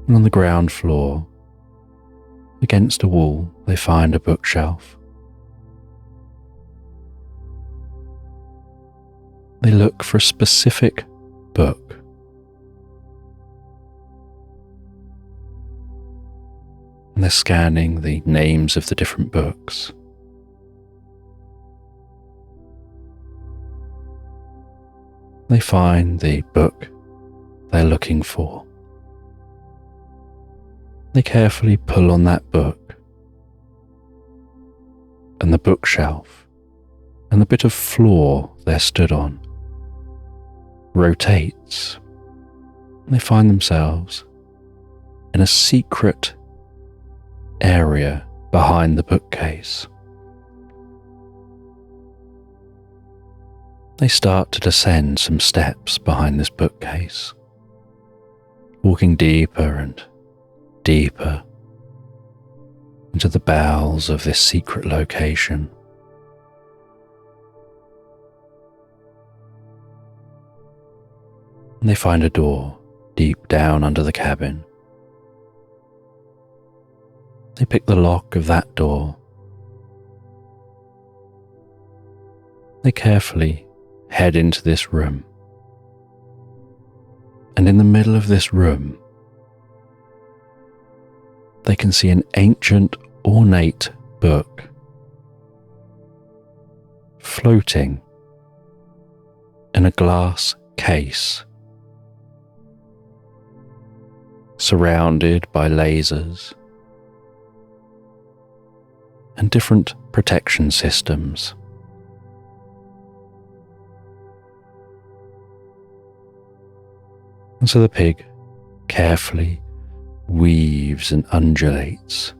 And on the ground floor, against a wall, they find a bookshelf. They look for a specific book. And they're scanning the names of the different books. They find the book they're looking for. They carefully pull on that book, and the bookshelf and the bit of floor they're stood on rotates, and they find themselves in a secret area behind the bookcase. They start to descend some steps behind this bookcase, walking deeper and deeper into the bowels of this secret location. And they find a door deep down under the cabin. They pick the lock of that door. They carefully head into this room. And in the middle of this room, they can see an ancient, ornate book floating in a glass case, surrounded by lasers and different protection systems. And so the pig carefully weaves and undulates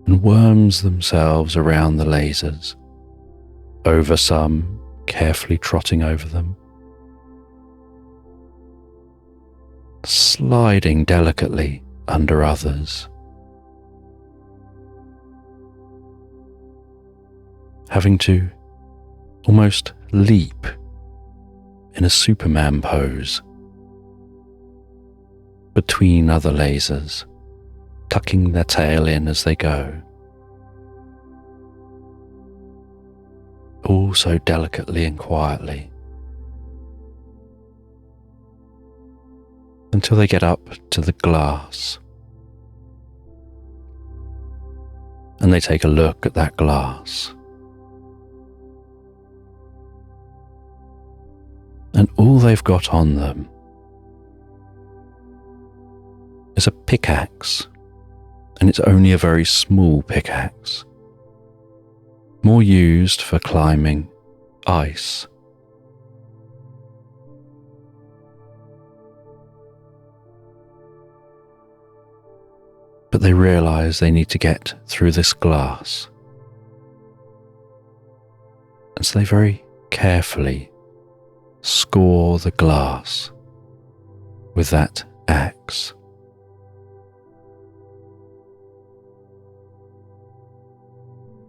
and worms themselves around the lasers, over some, carefully trotting over them, sliding delicately under others, having to almost leap in a Superman pose between other lasers, tucking their tail in as they go, all so delicately and quietly, until they get up to the glass and they take a look at that glass. And all they've got on them is a pickaxe, and it's only a very small pickaxe, more used for climbing ice. But they realise they need to get through this glass, and so they very carefully score the glass with that axe.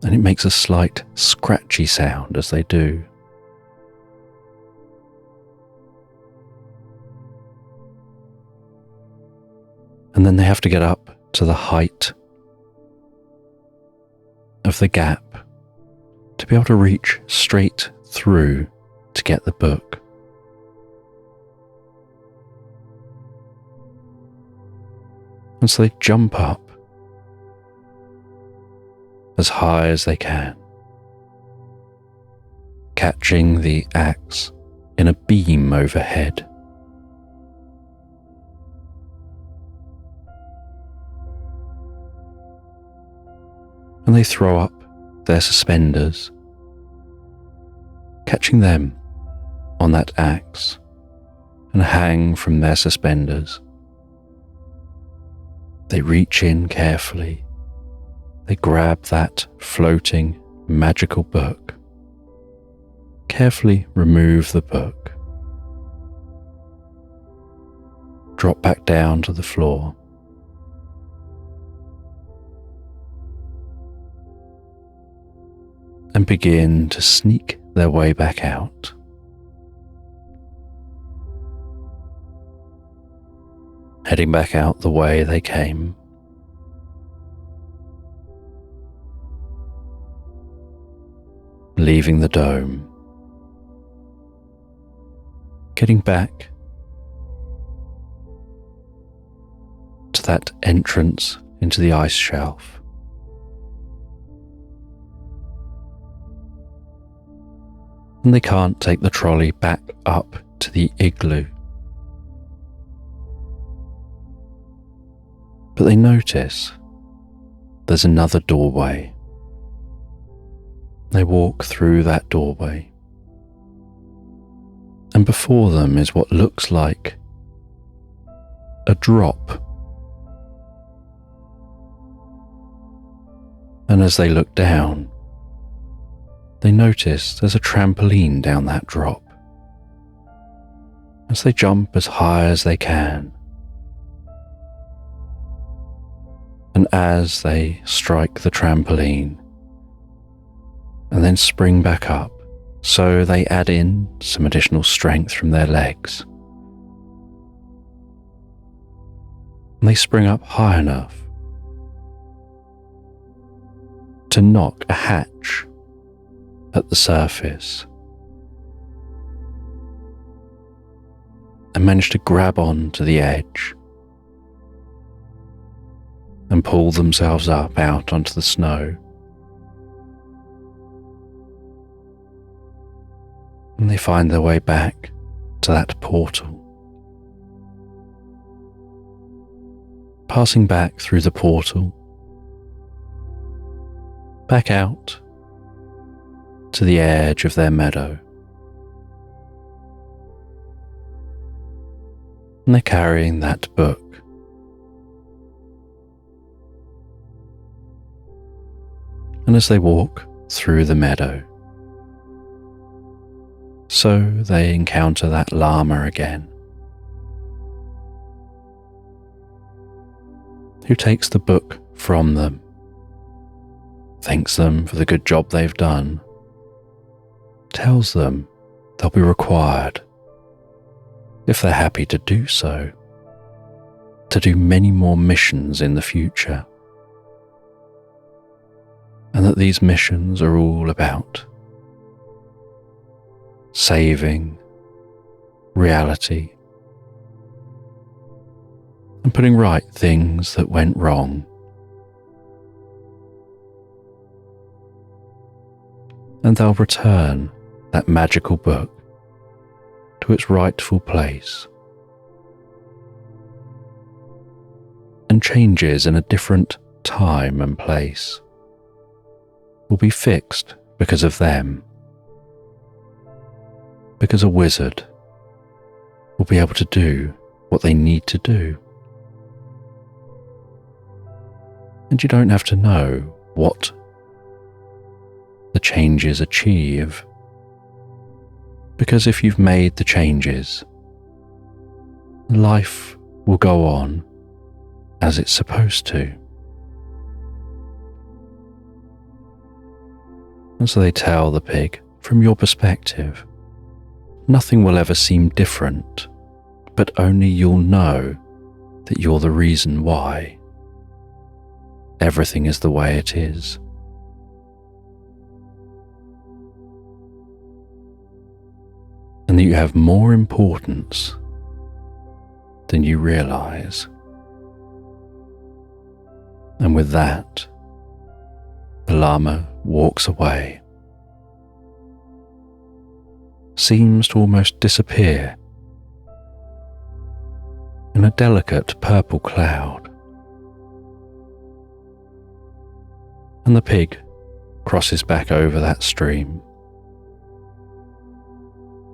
And it makes a slight scratchy sound as they do. And then they have to get up to the height of the gap to be able to reach straight through to get the book. And so they jump up as high as they can, catching the axe in a beam overhead. And they throw up their suspenders, catching them on that axe, and hang from their suspenders. They reach in carefully. They grab that floating magical book, carefully remove the book, drop back down to the floor, and begin to sneak their way back out. Heading back out the way they came. Leaving the dome. Getting back to that entrance into the ice shelf. And they can't take the trolley back up to the igloo. But they notice there's another doorway. They walk through that doorway, and before them is what looks like a drop. And as they look down, they notice there's a trampoline down that drop. As they jump as high as they can, and as they strike the trampoline and then spring back up, so they add in some additional strength from their legs. And they spring up high enough to knock a hatch at the surface and manage to grab on to the edge and pull themselves up out onto the snow. And they find their way back to that portal. Passing back through the portal, back out to the edge of their meadow. And they're carrying that book. And as they walk through the meadow, so they encounter that llama again, who takes the book from them, thanks them for the good job they've done, tells them they'll be required, if they're happy to do so, to do many more missions in the future, and that these missions are all about saving reality and putting right things that went wrong. And they'll return that magical book to its rightful place, and changes in a different time and place will be fixed because of them, because a wizard will be able to do what they need to do. And you don't have to know what the changes achieve, because if you've made the changes, life will go on as it's supposed to. And so they tell the pig, from your perspective, nothing will ever seem different, but only you'll know that you're the reason why everything is the way it is. And that you have more importance than you realize. And with that, the llama walks away, seems to almost disappear in a delicate purple cloud. And the pig crosses back over that stream,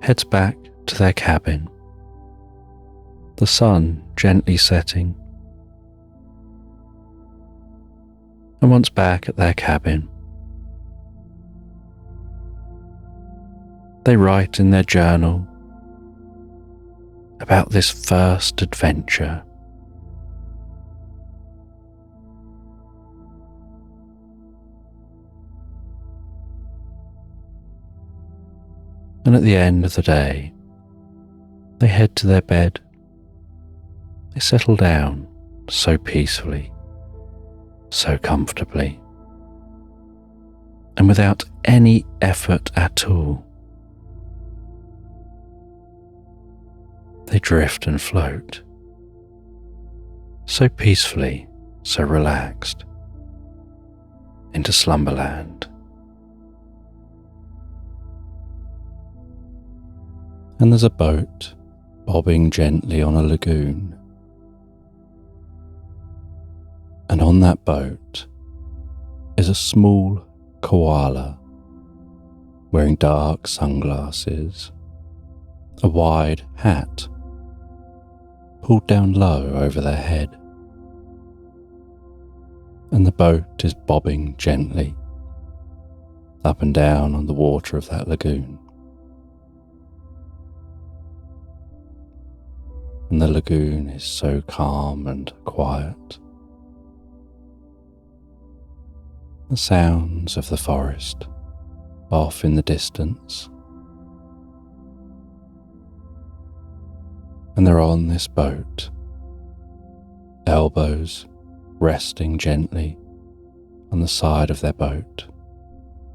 heads back to their cabin, the sun gently setting. And once back at their cabin, they write in their journal about this first adventure. And at the end of the day, they head to their bed. They settle down so peacefully, so comfortably, and without any effort at all. They drift and float, so peacefully, so relaxed, into Slumberland. And there's a boat bobbing gently on a lagoon. And on that boat is a small koala wearing dark sunglasses, a wide hat pulled down low over their head. And the boat is bobbing gently up and down on the water of that lagoon. And the lagoon is so calm and quiet. The sounds of the forest off in the distance. And they're on this boat, elbows resting gently on the side of their boat,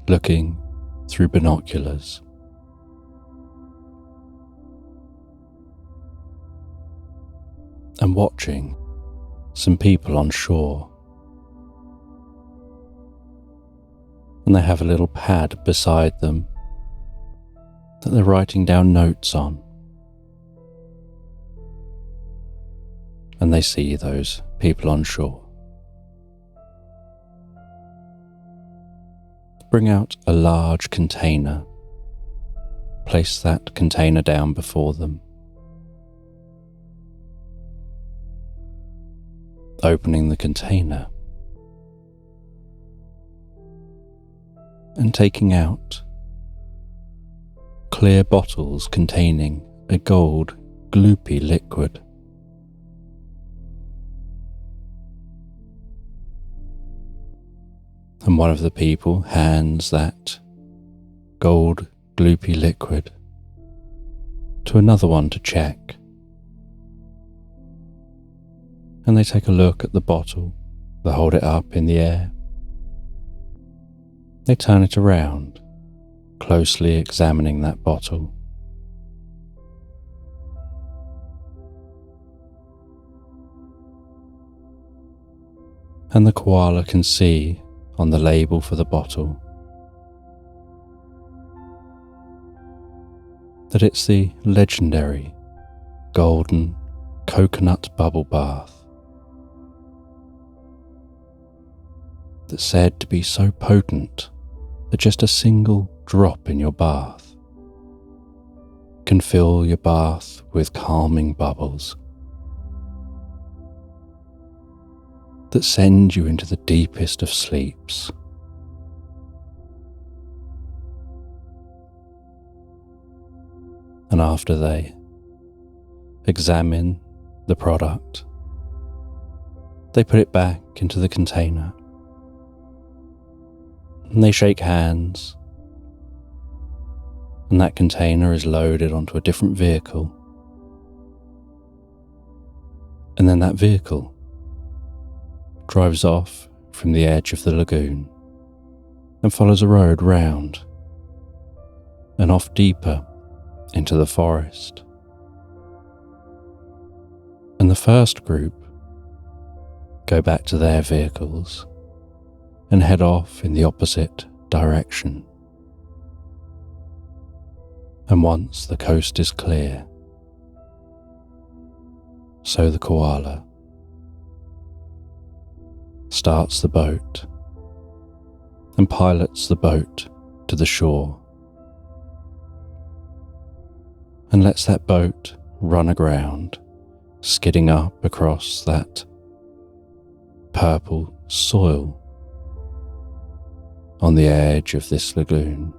looking through binoculars. And watching some people on shore. And they have a little pad beside them that they're writing down notes on. And they see those people on shore. Bring out a large container. Place that container down before them. Opening the container and taking out clear bottles containing a gold gloopy liquid. And one of the people hands that gold gloopy liquid to another one to check. And they take a look at the bottle, they hold it up in the air. They turn it around, closely examining that bottle. And the koala can see on the label for the bottle that it's the legendary golden coconut bubble bath that's said to be so potent that just a single drop in your bath can fill your bath with calming bubbles that send you into the deepest of sleeps. And after they examine the product, they put it back into the container and they shake hands, and that container is loaded onto a different vehicle, and then that vehicle drives off from the edge of the lagoon and follows a road round and off deeper into the forest. And the first group go back to their vehicles and head off in the opposite direction. And once the coast is clear, so the koala starts the boat and pilots the boat to the shore and lets that boat run aground, skidding up across that purple soil on the edge of this lagoon.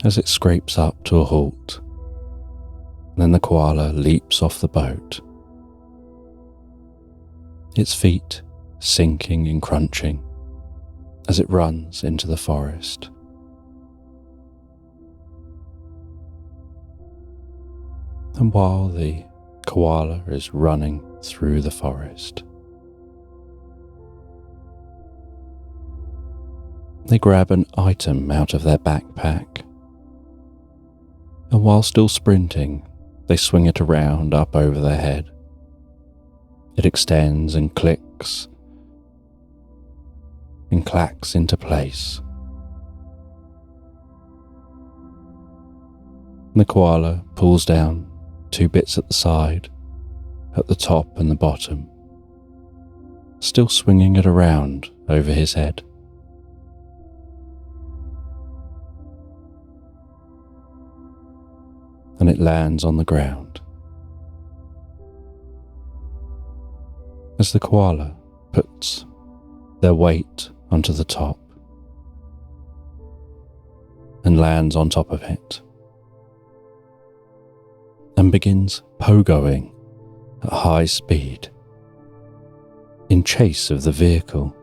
As it scrapes up to a halt, then the koala leaps off the boat, its feet sinking and crunching as it runs into the forest. And while the koala is running through the forest, they grab an item out of their backpack, and while still sprinting, they swing it around up over their head. It extends and clicks and clacks into place. The koala pulls down 2 bits at the side, at the top and the bottom, still swinging it around over his head. And it lands on the ground. As the koala puts their weight onto the top and lands on top of it and begins pogoing at high speed in chase of the vehicle.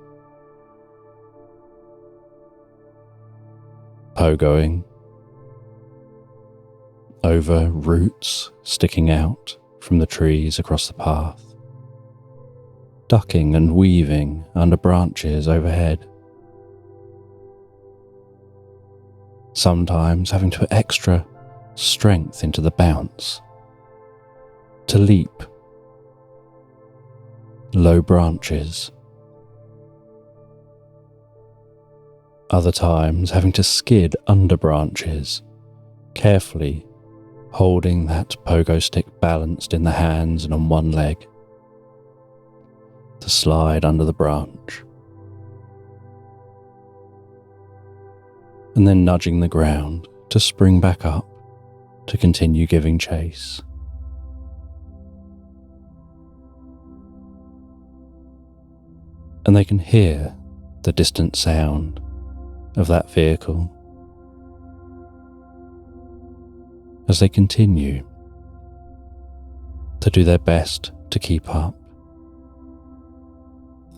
Pogoing over roots sticking out from the trees across the path, ducking and weaving under branches overhead, sometimes having to put extra strength into the bounce to leap low branches, other times having to skid under branches, carefully holding that pogo stick balanced in the hands and on one leg to slide under the branch, and then nudging the ground to spring back up to continue giving chase. And they can hear the distant sound of that vehicle as they continue to do their best to keep up,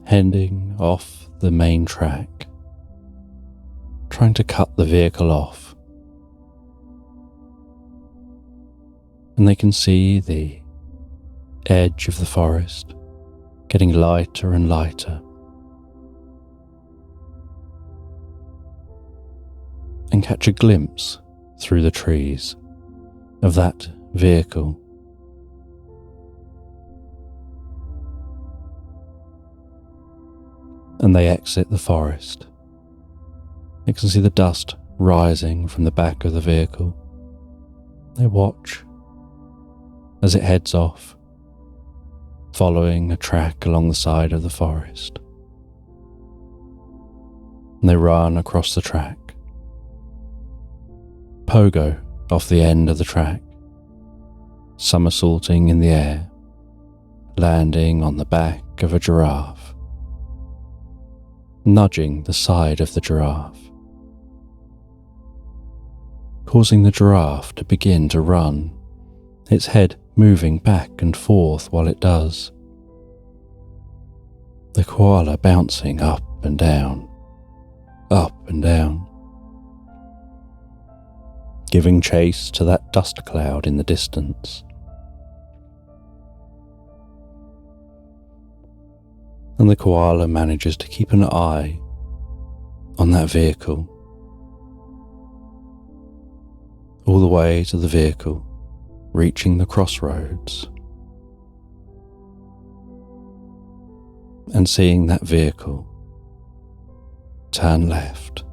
heading off the main track, trying to cut the vehicle off. And they can see the edge of the forest getting lighter and lighter. And catch a glimpse through the trees of that vehicle. And they exit the forest. You can see the dust rising from the back of the vehicle. They watch as it heads off, following a track along the side of the forest. And they run across the track. Pogo off the end of the track, somersaulting in the air, landing on the back of a giraffe, nudging the side of the giraffe, causing the giraffe to begin to run, its head moving back and forth while it does. The koala bouncing up and down, giving chase to that dust cloud in the distance. And the koala manages to keep an eye on that vehicle, all the way to the vehicle reaching the crossroads, and seeing that vehicle turn left.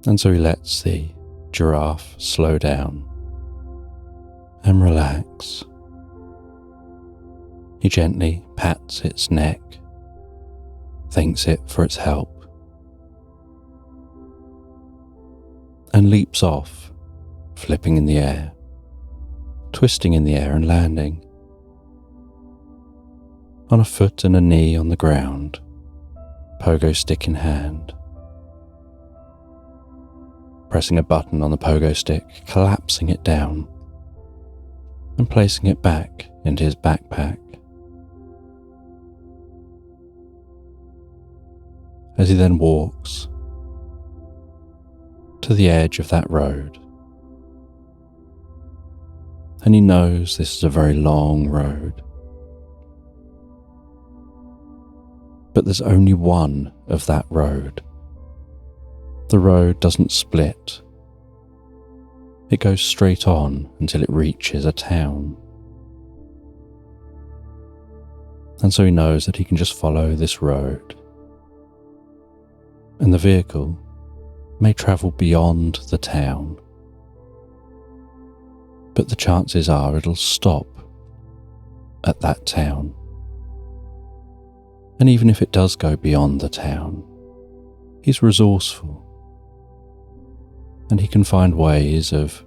And so he lets the giraffe slow down and relax. He gently pats its neck, thanks it for its help, and leaps off, flipping in the air, twisting in the air and landing on a foot and a knee on the ground, pogo stick in hand, pressing a button on the pogo stick, collapsing it down and placing it back into his backpack. As he then walks to the edge of that road, and he knows this is a very long road, but there's only one of that road. The road doesn't split. It goes straight on until it reaches a town. And so he knows that he can just follow this road. And the vehicle may travel beyond the town, but the chances are it'll stop at that town. And even if it does go beyond the town, he's resourceful, and he can find ways of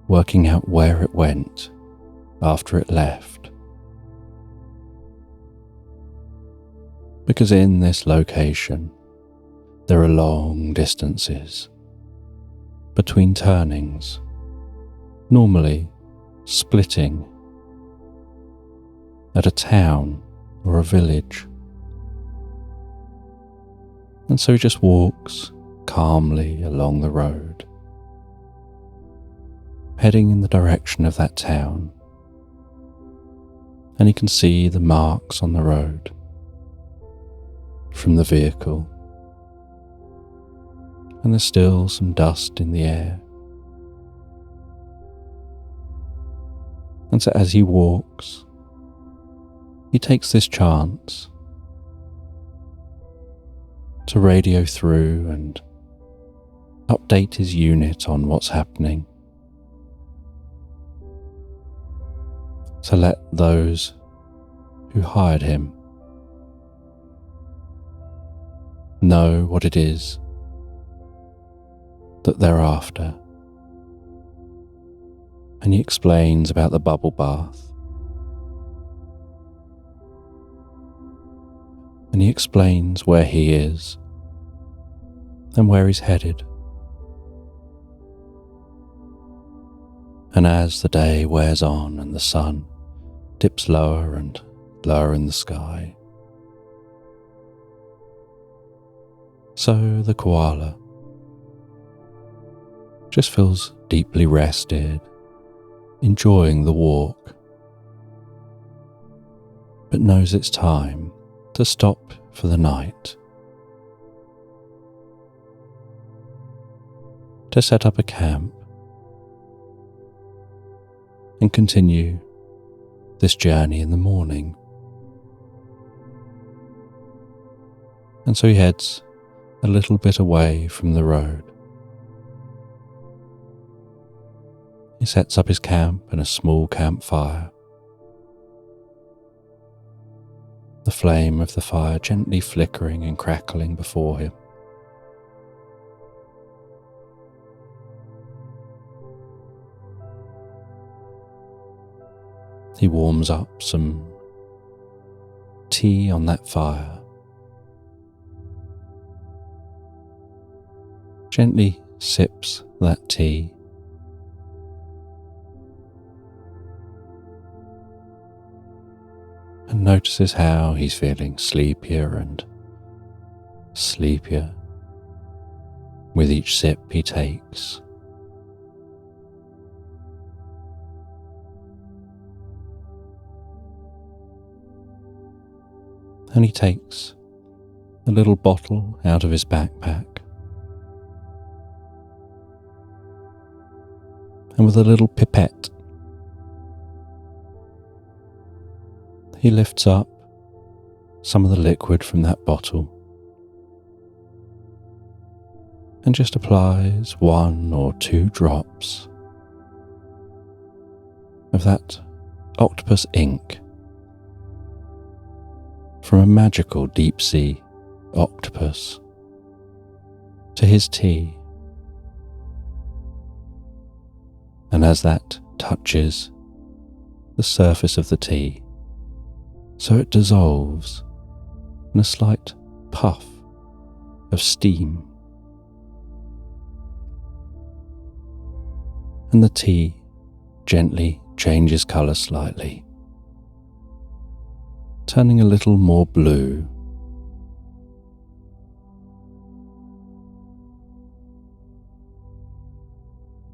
working out where it went after it left. Because in this location, there are long distances between turnings, normally splitting at a town or a village. And so he just walks calmly along the road, heading in the direction of that town, and he can see the marks on the road from the vehicle, and there's still some dust in the air. And so as he walks, he takes this chance to radio through and update his unit on what's happening, to let those who hired him know what it is that they're after. And he explains about the bubble bath, and he explains where he is and where he's headed. And as the day wears on and the sun dips lower and lower in the sky, So the koala just feels deeply rested, enjoying the walk, but knows it's time to stop for the night, to set up a camp and continue this journey in the morning. And so he heads a little bit away from the road. He sets up his camp in a small campfire. The flame of the fire gently flickering and crackling before him. He warms up some tea on that fire, gently sips that tea, and notices how he's feeling sleepier and sleepier with each sip he takes. And he takes a little bottle out of his backpack, and with a little pipette, he lifts up some of the liquid from that bottle and just applies 1 or 2 drops of that octopus ink from a magical deep-sea octopus to his tea. And as that touches the surface of the tea, so it dissolves in a slight puff of steam. And the tea gently changes colour slightly, turning a little more blue.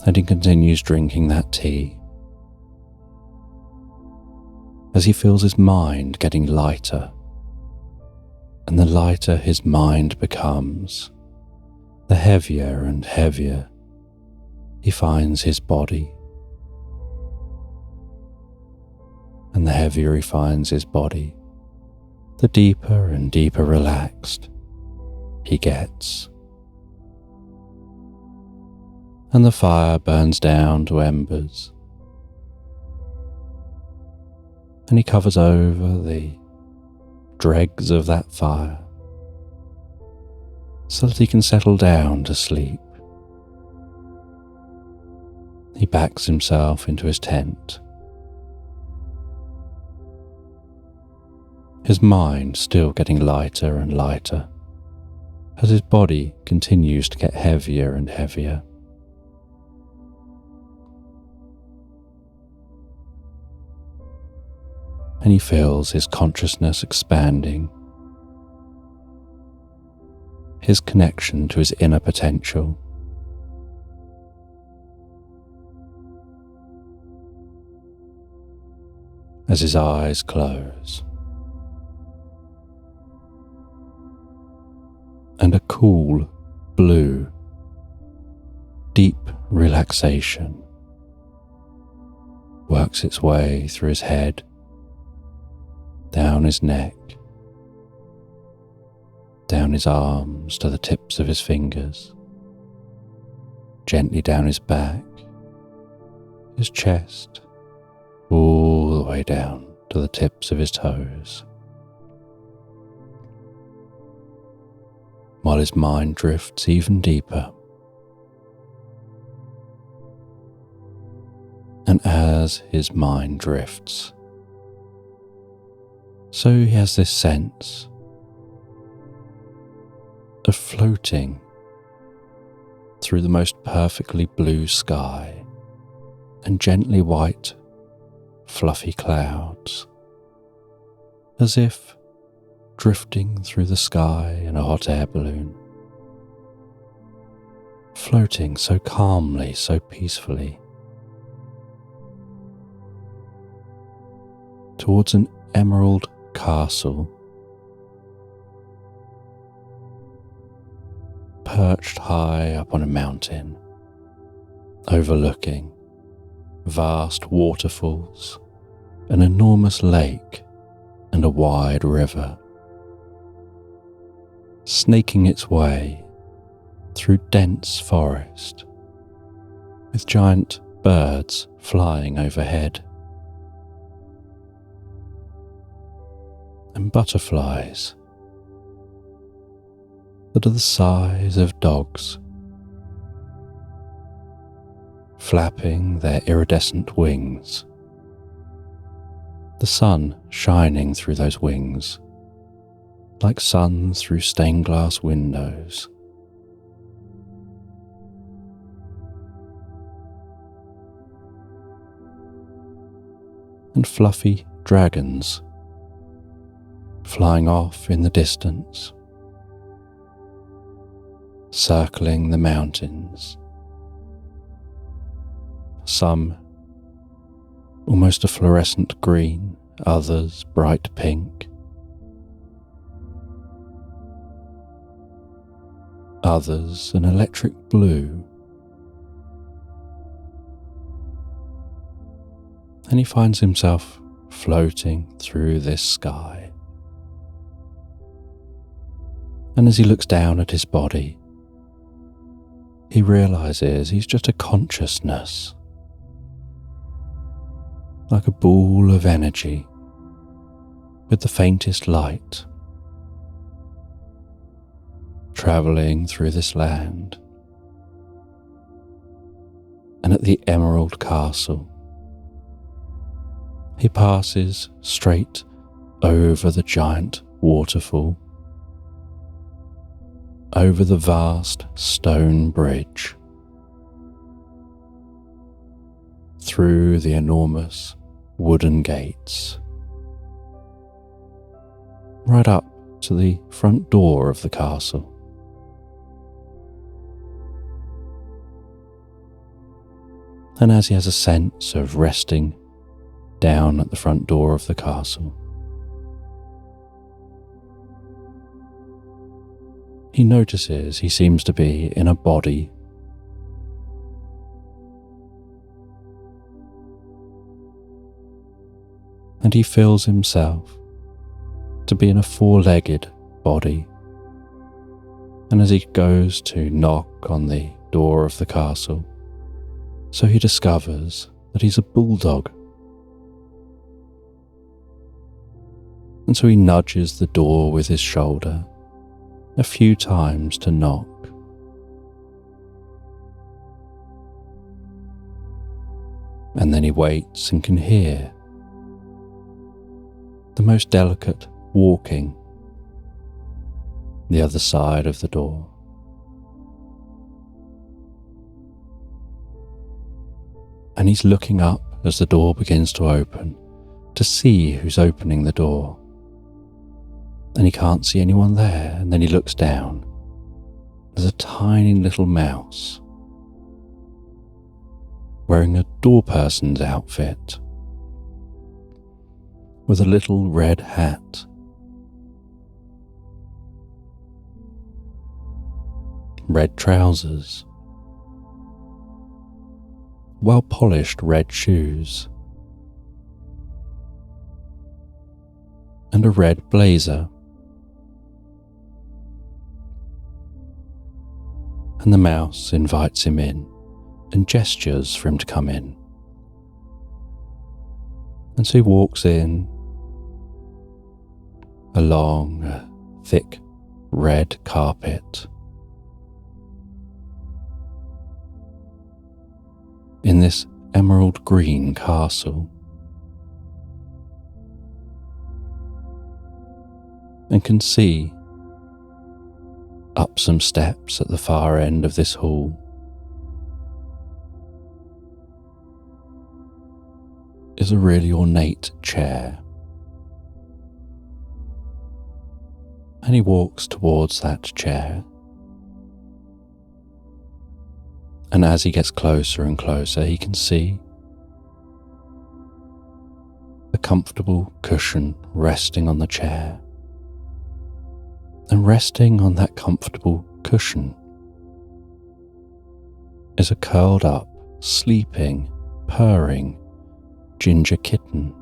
And he continues drinking that tea as he feels his mind getting lighter, and the lighter his mind becomes, the heavier and heavier he finds his body, and the heavier he finds his body, the deeper and deeper relaxed he gets. And the fire burns down to embers, and he covers over the dregs of that fire so that he can settle down to sleep. He backs himself into his tent, his mind still getting lighter and lighter as his body continues to get heavier and heavier. And he feels his consciousness expanding, his connection to his inner potential. As his eyes close, and a cool, blue, deep relaxation works its way through his head, down his neck, down his arms to the tips of his fingers, gently down his back, his chest, all the way down to the tips of his toes, while his mind drifts even deeper. And as his mind drifts, so he has this sense of floating through the most perfectly blue sky and gently white, fluffy clouds, as if drifting through the sky in a hot air balloon, floating so calmly, so peacefully, towards an emerald castle perched high up on a mountain, overlooking vast waterfalls, an enormous lake and a wide river, snaking its way through dense forest, with giant birds flying overhead, and butterflies that are the size of dogs, flapping their iridescent wings, the sun shining through those wings like sun through stained glass windows. And fluffy dragons flying off in the distance, circling the mountains, some almost a fluorescent green, others bright pink, others an electric blue. And he finds himself floating through this sky. And as he looks down at his body, he realizes he's just a consciousness, like a ball of energy with the faintest light, travelling through this land. And at the Emerald Castle, he passes straight over the giant waterfall, over the vast stone bridge, through the enormous wooden gates, right up to the front door of the castle. And as he has a sense of resting down at the front door of the castle, he notices he seems to be in a body. And he feels himself to be in a four-legged body. And as he goes to knock on the door of the castle, so he discovers that he's a bulldog. And so he nudges the door with his shoulder a few times to knock. And then he waits and can hear the most delicate walking the other side of the door. And he's looking up as the door begins to open to see who's opening the door. And he can't see anyone there, and then he looks down. There's a tiny little mouse wearing a door person's outfit with a little red hat, red trousers, well-polished red shoes, and a red blazer. And the mouse invites him in and gestures for him to come in. And so he walks in along a thick red carpet in this emerald green castle, and can see up some steps at the far end of this hall is a really ornate chair. And he walks towards that chair And as he gets closer and closer, he can see a comfortable cushion resting on the chair. And resting on that comfortable cushion is a curled up, sleeping, purring ginger kitten.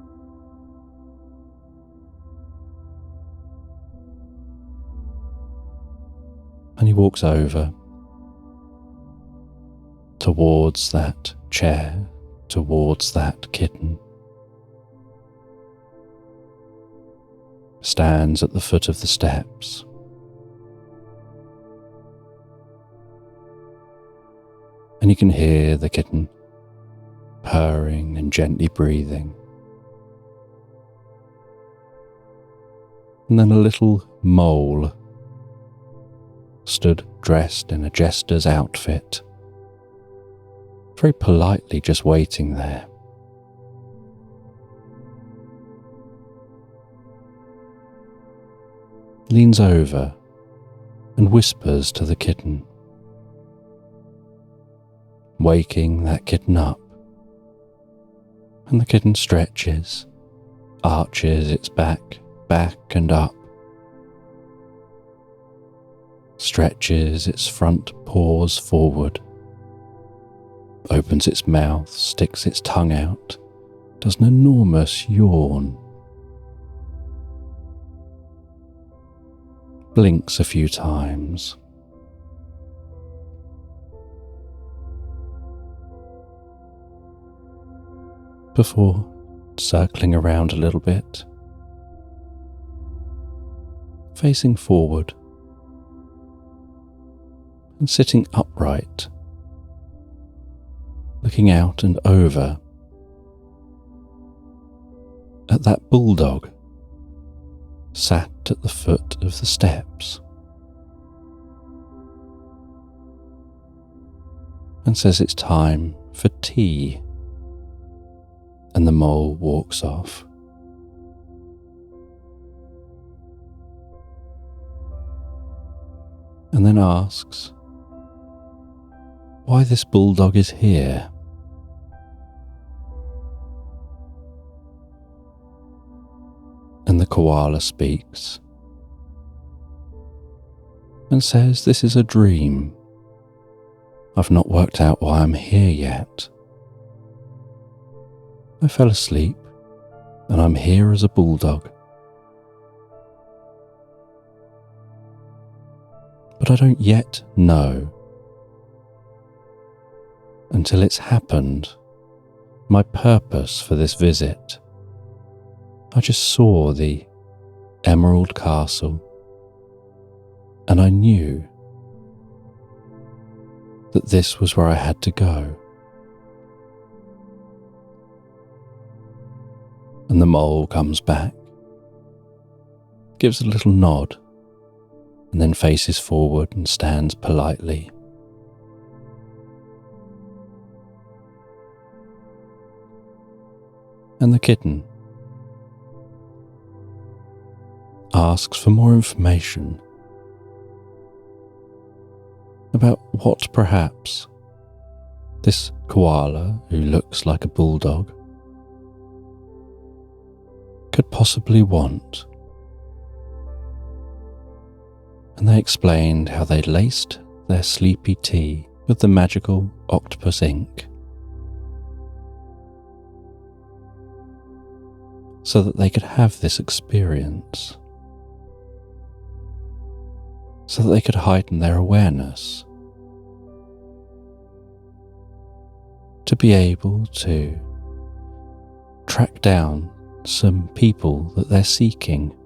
And he walks over towards that chair, towards that kitten, stands at the foot of the steps, and you can hear the kitten purring and gently breathing. And then a little mole stood dressed in a jester's outfit, very politely just waiting there. Leans over and whispers to the kitten, waking that kitten up. And the kitten stretches, arches its back and up, stretches its front paws forward, opens its mouth, sticks its tongue out, does an enormous yawn, blinks a few times, before circling around a little bit, facing forward and sitting upright, looking out and over at that bulldog sat at the foot of the steps, and says it's time for tea. And the mole walks off. And then asks why this bulldog is here. And the koala speaks and says this is a dream. I've not worked out why I'm here yet. I fell asleep, and I'm here as a bulldog. But I don't yet know, until it's happened, my purpose for this visit. I just saw the Emerald Castle, and I knew that this was where I had to go. And the mole comes back, gives a little nod, and then faces forward and stands politely. And the kitten asks for more information about what perhaps this koala, who looks like a bulldog, could possibly want. And they explained how they'd laced their sleepy tea with the magical octopus ink, so that they could have this experience, so that they could heighten their awareness, to be able to track down some people that they're seeking,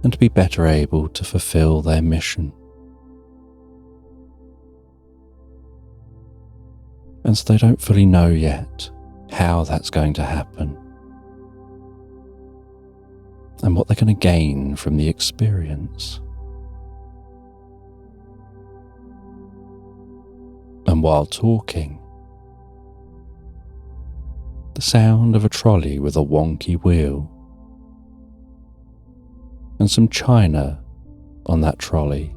and to be better able to fulfill their mission. And so they don't fully know yet how that's going to happen, and what they're going to gain from the experience. And while talking, the sound of a trolley with a wonky wheel, and some china on that trolley,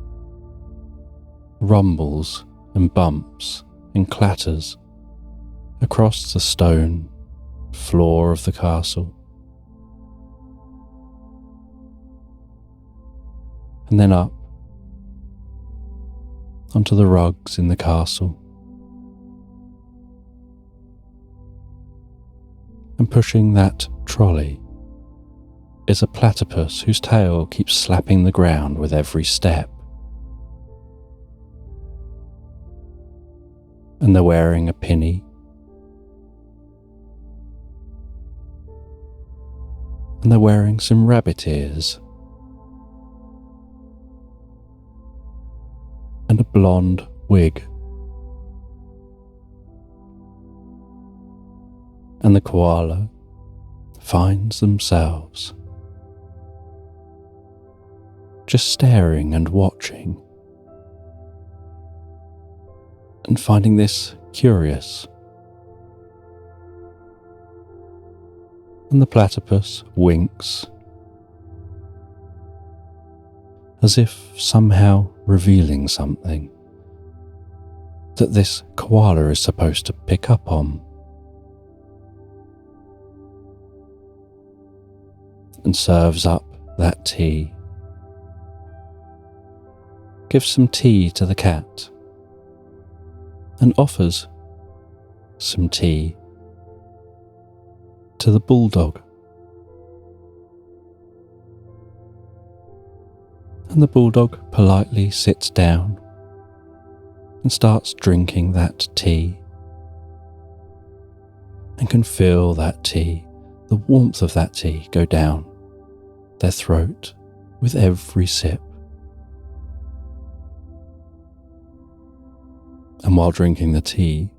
rumbles and bumps and clatters across the stone floor of the castle. And then up onto the rugs in the castle, and pushing that trolley is a platypus whose tail keeps slapping the ground with every step. And they're wearing a pinny, and they're wearing some rabbit ears and a blonde wig. And the koala finds themselves just staring and watching, and finding this curious. And the platypus winks, as if somehow revealing something that this koala is supposed to pick up on, and serves up that tea. Gives some tea to the cat, and offers some tea to the bulldog. And the bulldog politely sits down and starts drinking that tea, and can feel that tea, the warmth of that tea, go down their throat with every sip. And while drinking the tea,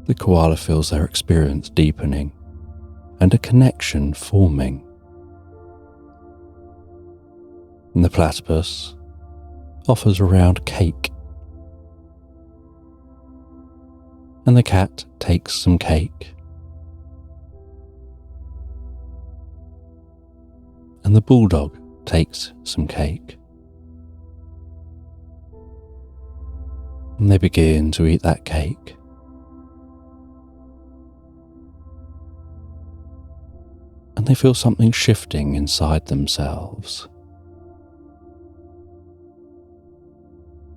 the koala feels their experience deepening and a connection forming. And the platypus offers a round cake, and the cat takes some cake, and the bulldog takes some cake. And they begin to eat that cake. And they feel something shifting inside themselves.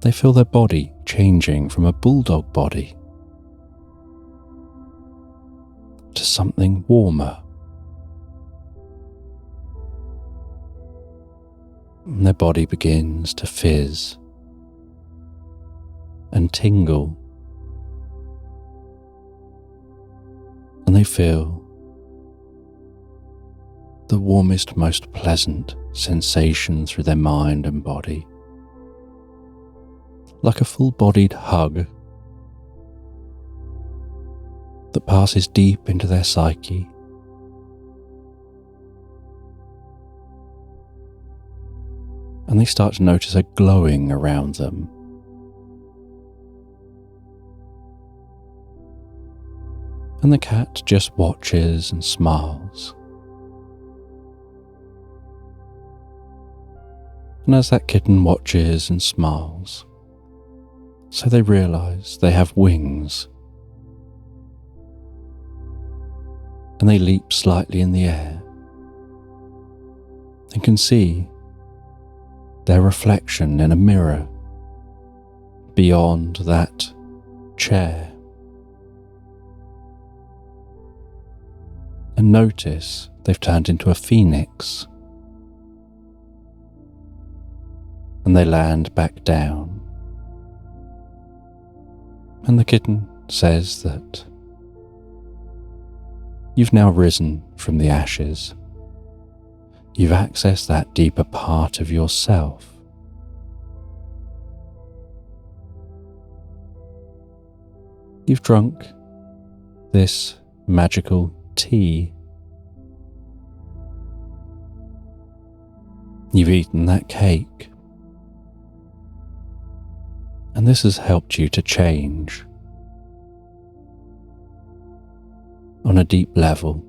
They feel their body changing from a bulldog body to something warmer. And their body begins to fizz and tingle, and they feel the warmest, most pleasant sensation through their mind and body, like a full-bodied hug that passes deep into their psyche. And they start to notice a glowing around them. And the cat just watches and smiles. And as that kitten watches and smiles, so they realize they have wings. And they leap slightly in the air and can see their reflection in a mirror beyond that chair. And notice they've turned into a phoenix. And they land back down. And the kitten says that you've now risen from the ashes. You've accessed that deeper part of yourself. You've drunk this magical tea. You've eaten that cake. And this has helped you to change on a deep level,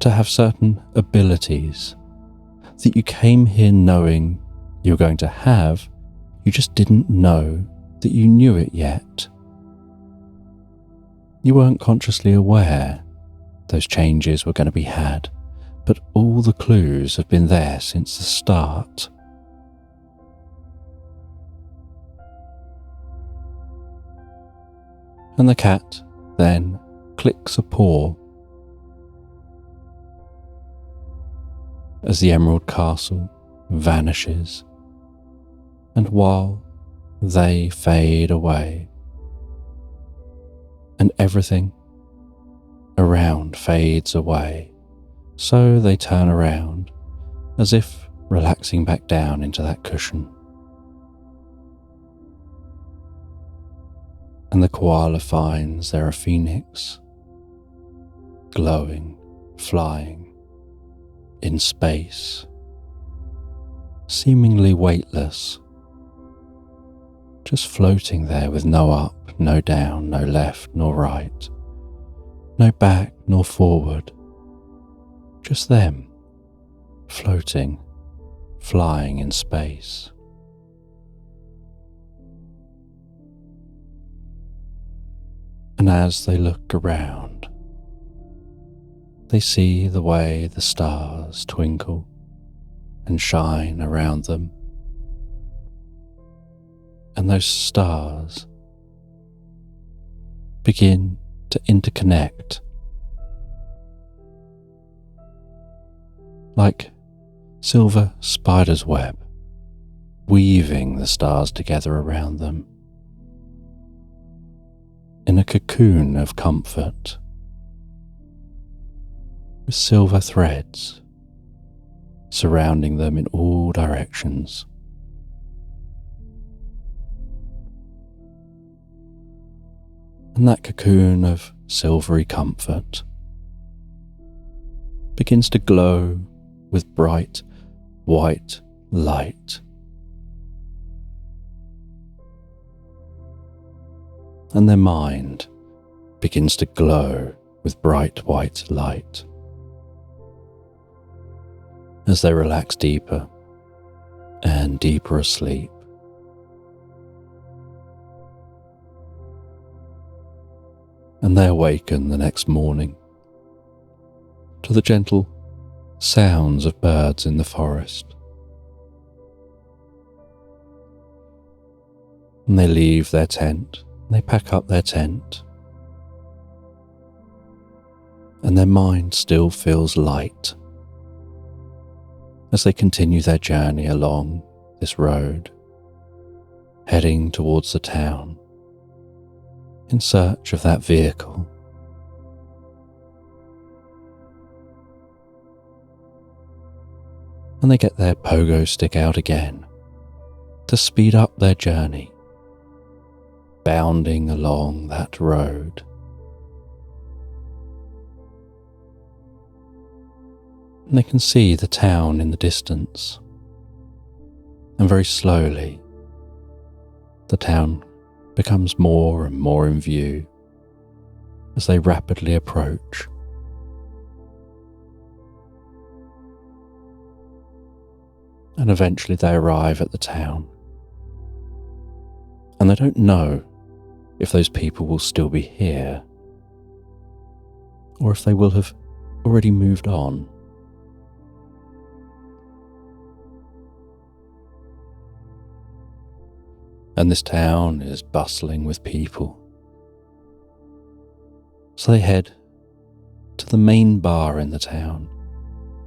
to have certain abilities that you came here knowing you're going to have, you just didn't know that you knew it yet. You weren't consciously aware those changes were going to be had, but all the clues have been there since the start. And the cat then clicks a paw as the Emerald Castle vanishes, and while they fade away and everything around fades away, so they turn around as if relaxing back down into that cushion. And the koala finds there a phoenix, glowing, flying in space, seemingly weightless, just floating there with no up, no down, no left nor right, no back nor forward, just them, floating, flying in space. And as they look around, they see the way the stars twinkle and shine around them. And those stars begin to interconnect like silver spider's web, weaving the stars together around them in a cocoon of comfort, with silver threads surrounding them in all directions. And that cocoon of silvery comfort begins to glow with bright white light. And their mind begins to glow with bright white light as they relax deeper and deeper asleep. And they awaken the next morning to the gentle sounds of birds in the forest. And they leave their tent. They pack up their tent, and their mind still feels light as they continue their journey along this road, heading towards the town in search of that vehicle. And they get their pogo stick out again to speed up their journey, bounding along that road. And they can see the town in the distance, and very slowly the town becomes more and more in view as they rapidly approach. And eventually they arrive at the town, and they don't know if those people will still be here, or if they will have already moved on. And this town is bustling with people. So they head to the main bar in the town.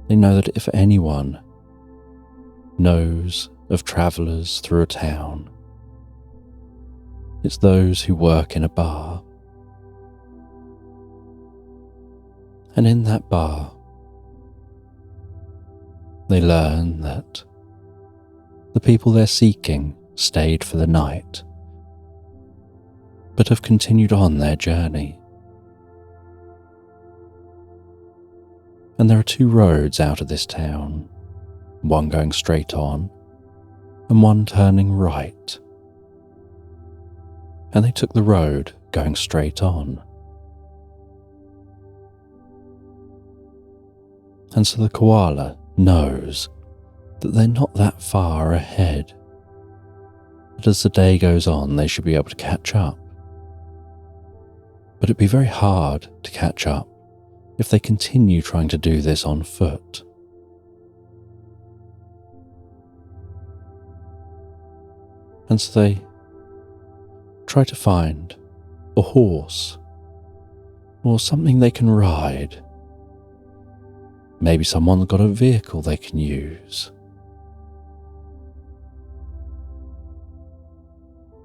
They know that if anyone knows of travellers through a town, it's those who work in a bar. And in that bar, they learn that the people they're seeking stayed for the night, but have continued on their journey. And there are two roads out of this town, one going straight on and one turning right. And they took the road going straight on. And so the koala knows that they're not that far ahead, that as the day goes on they should be able to catch up. But it'd be very hard to catch up if they continue trying to do this on foot. And so they try to find a horse or something they can ride. Maybe someone's got a vehicle they can use.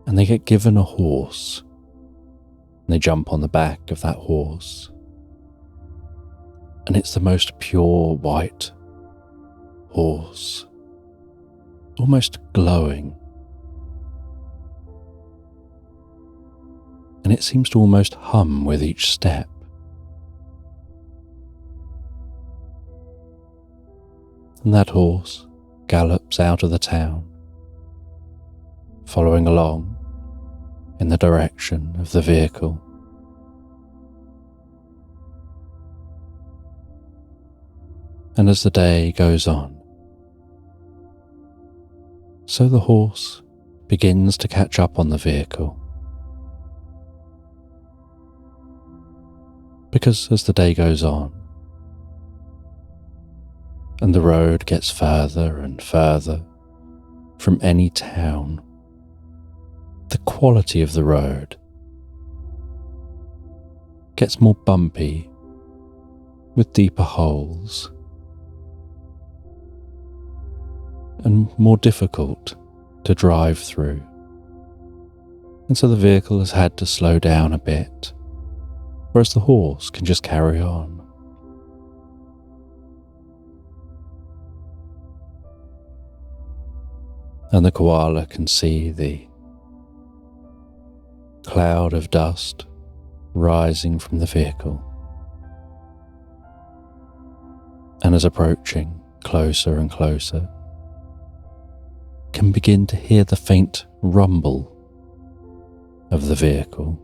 And they get given a horse. And they jump on the back of that horse. And it's the most pure white horse, almost glowing. And it seems to almost hum with each step. And that horse gallops out of the town, following along in the direction of the vehicle. And as the day goes on, so the horse begins to catch up on the vehicle. Because as the day goes on, and the road gets further and further from any town, the quality of the road gets more bumpy with deeper holes and more difficult to drive through. And so the vehicle has had to slow down a bit, whereas the horse can just carry on. And the koala can see the cloud of dust rising from the vehicle, and as approaching closer and closer, can begin to hear the faint rumble of the vehicle.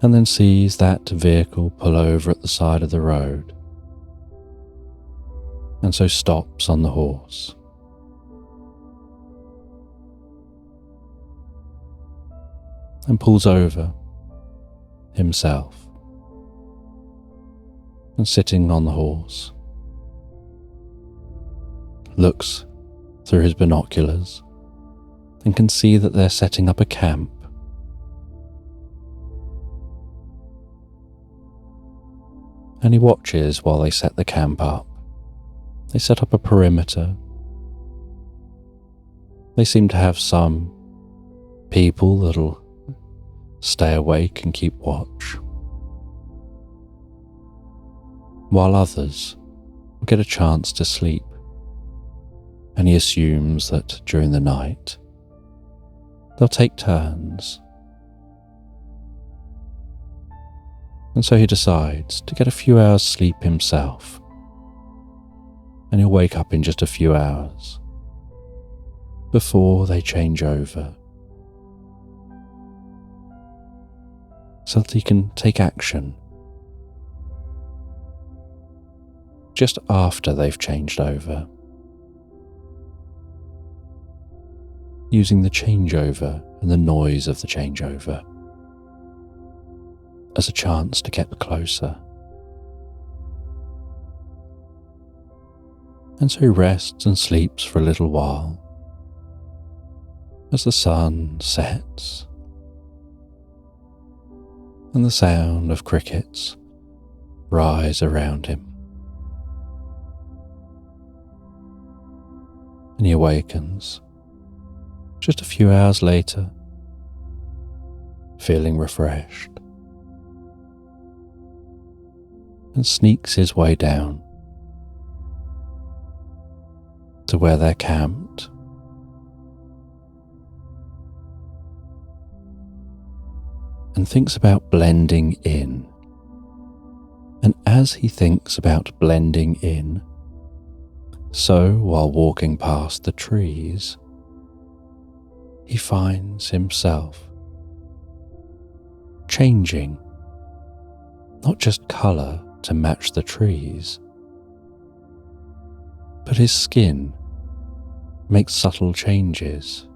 And then sees that vehicle pull over at the side of the road, and so stops on the horse. And pulls over himself, and sitting on the horse, looks through his binoculars and can see that they're setting up a camp. And he watches while they set the camp up. They set up a perimeter. They seem to have some people that'll stay awake and keep watch, while others will get a chance to sleep. And he assumes that during the night they'll take turns. And so he decides to get a few hours sleep himself, and he'll wake up in just a few hours before they change over, so that he can take action just after they've changed over, using the changeover and the noise of the changeover as a chance to get closer. And so he rests and sleeps for a little while as the sun sets and the sound of crickets rise around him. And he awakens just a few hours later, feeling refreshed, and sneaks his way down to where they're camped. And thinks about blending in. And as he thinks about blending in, so while walking past the trees, he finds himself changing, not just colour, to match the trees, but his skin makes subtle changes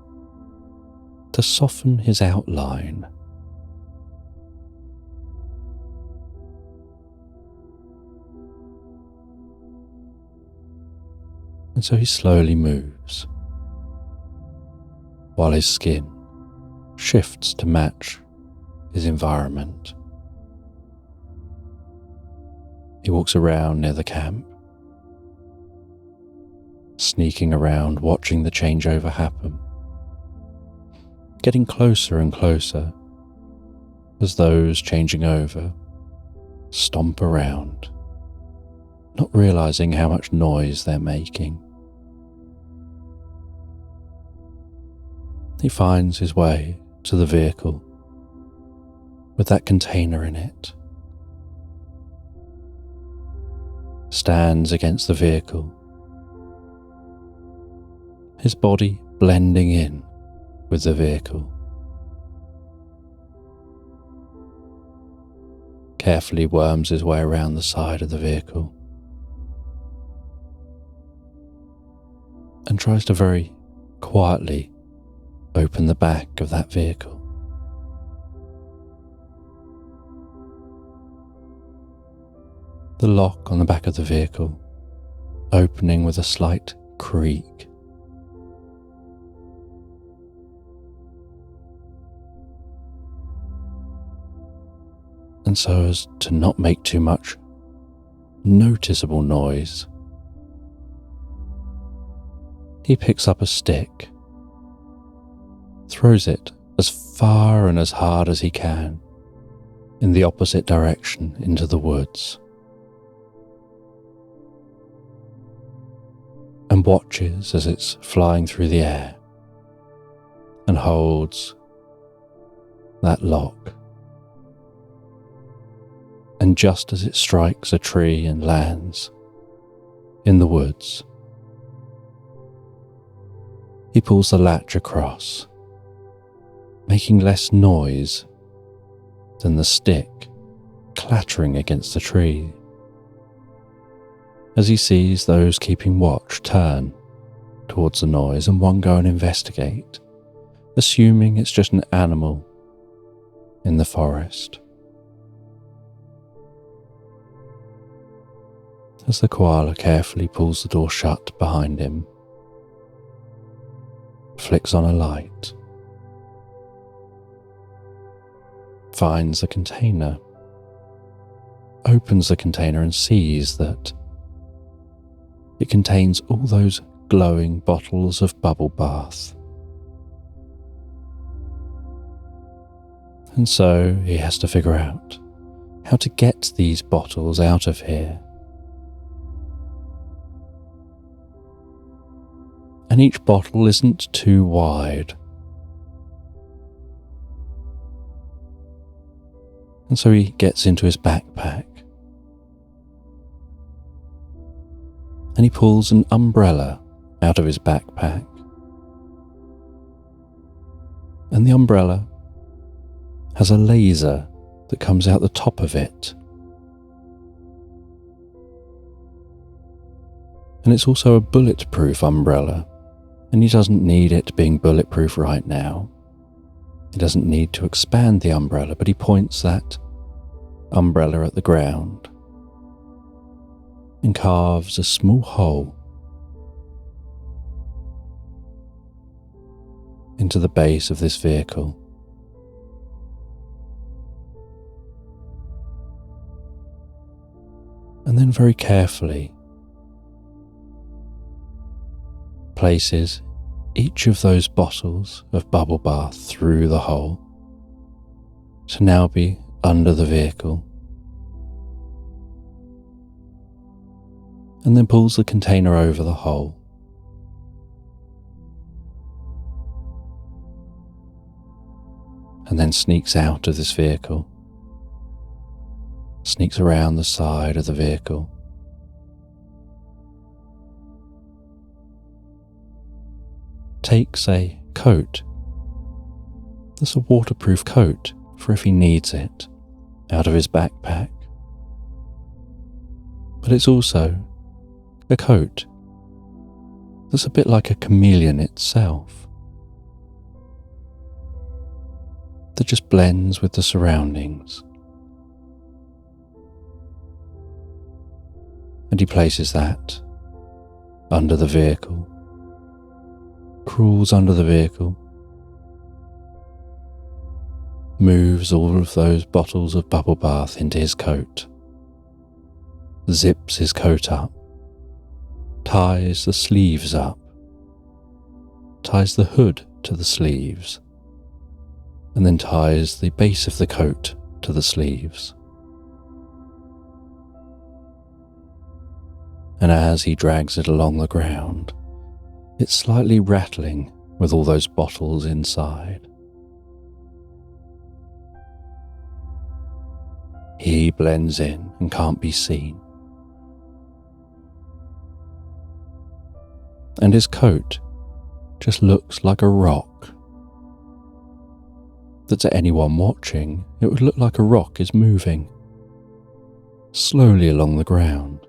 to soften his outline. And so he slowly moves, while his skin shifts to match his environment. He walks around near the camp, sneaking around, watching the changeover happen, getting closer and closer as those changing over stomp around, not realizing how much noise they're making. He finds his way to the vehicle with that container in it, stands against the vehicle, his body blending in with the vehicle. Carefully worms his way around the side of the vehicle and tries to very quietly open the back of that vehicle. The lock on the back of the vehicle opening with a slight creak. And so as to not make too much noticeable noise, he picks up a stick, throws it as far and as hard as he can in the opposite direction into the woods, and watches as it's flying through the air and holds that lock. And just as it strikes a tree and lands in the woods, he pulls the latch across, making less noise than the stick clattering against the tree, as he sees those keeping watch turn towards the noise and one go and investigate, assuming it's just an animal in the forest. As the koala carefully pulls the door shut behind him, flicks on a light, finds the container, opens the container and sees that it contains all those glowing bottles of bubble bath. And so he has to figure out how to get these bottles out of here. And each bottle isn't too wide. And so he gets into his backpack and he pulls an umbrella out of his backpack. And the umbrella has a laser that comes out the top of it. And it's also a bulletproof umbrella, and he doesn't need it being bulletproof right now. He doesn't need to expand the umbrella, but he points that umbrella at the ground and carves a small hole into the base of this vehicle. And then very carefully places each of those bottles of bubble bath through the hole to now be under the vehicle, and then pulls the container over the hole. And then sneaks out of this vehicle, sneaks around the side of the vehicle, takes a coat, that's a waterproof coat for if he needs it, out of his backpack, but it's also a coat that's a bit like a chameleon itself, that just blends with the surroundings. And he places that under the vehicle, crawls under the vehicle, moves all of those bottles of bubble bath into his coat, zips his coat up, ties the sleeves up, ties the hood to the sleeves, and then ties the base of the coat to the sleeves. And as he drags it along the ground, it's slightly rattling with all those bottles inside. He blends in and can't be seen. And his coat just looks like a rock. That to anyone watching, it would look like a rock is moving slowly along the ground.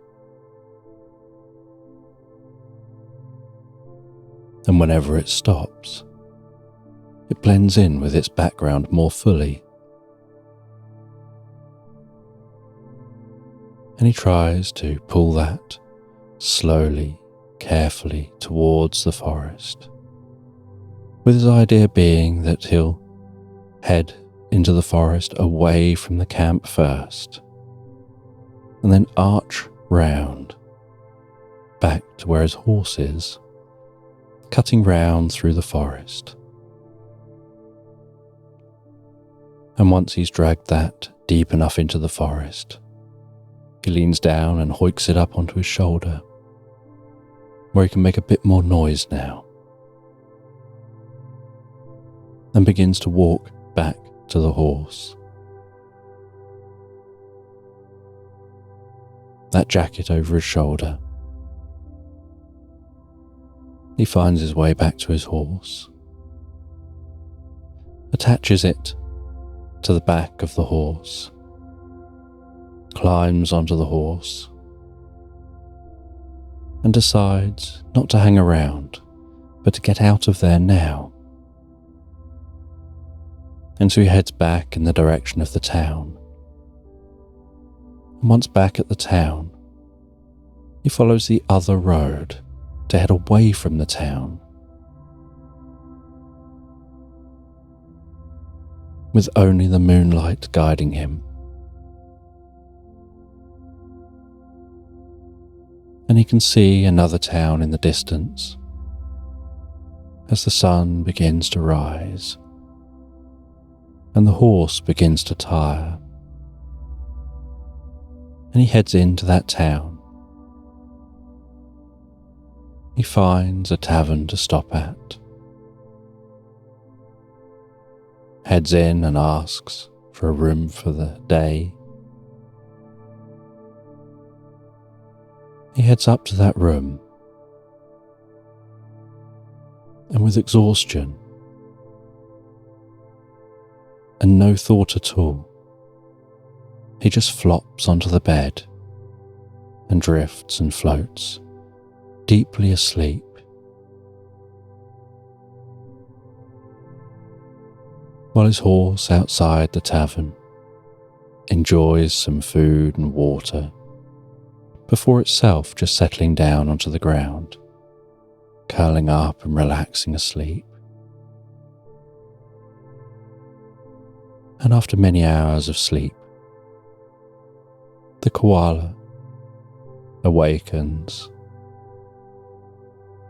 And whenever it stops, it blends in with its background more fully. And he tries to pull that slowly, carefully towards the forest, with his idea being that he'll head into the forest away from the camp first, and then arch round, back to where his horse is, cutting round through the forest. And once he's dragged that deep enough into the forest, he leans down and hoiks it up onto his shoulder, where he can make a bit more noise now, and begins to walk back to the horse. That jacket over his shoulder. He finds his way back to his horse, attaches it to the back of the horse, climbs onto the horse, and decides not to hang around, but to get out of there now. And so he heads back in the direction of the town. And once back at the town, he follows the other road to head away from the town, with only the moonlight guiding him. And he can see another town in the distance as the sun begins to rise and the horse begins to tire. And he heads into that town. He finds a tavern to stop at, heads in and asks for a room for the day. He heads up to that room, and with exhaustion and no thought at all, he just flops onto the bed and drifts and floats, deeply asleep. While his horse outside the tavern enjoys some food and water, before itself just settling down onto the ground, curling up and relaxing asleep. And after many hours of sleep, the koala awakens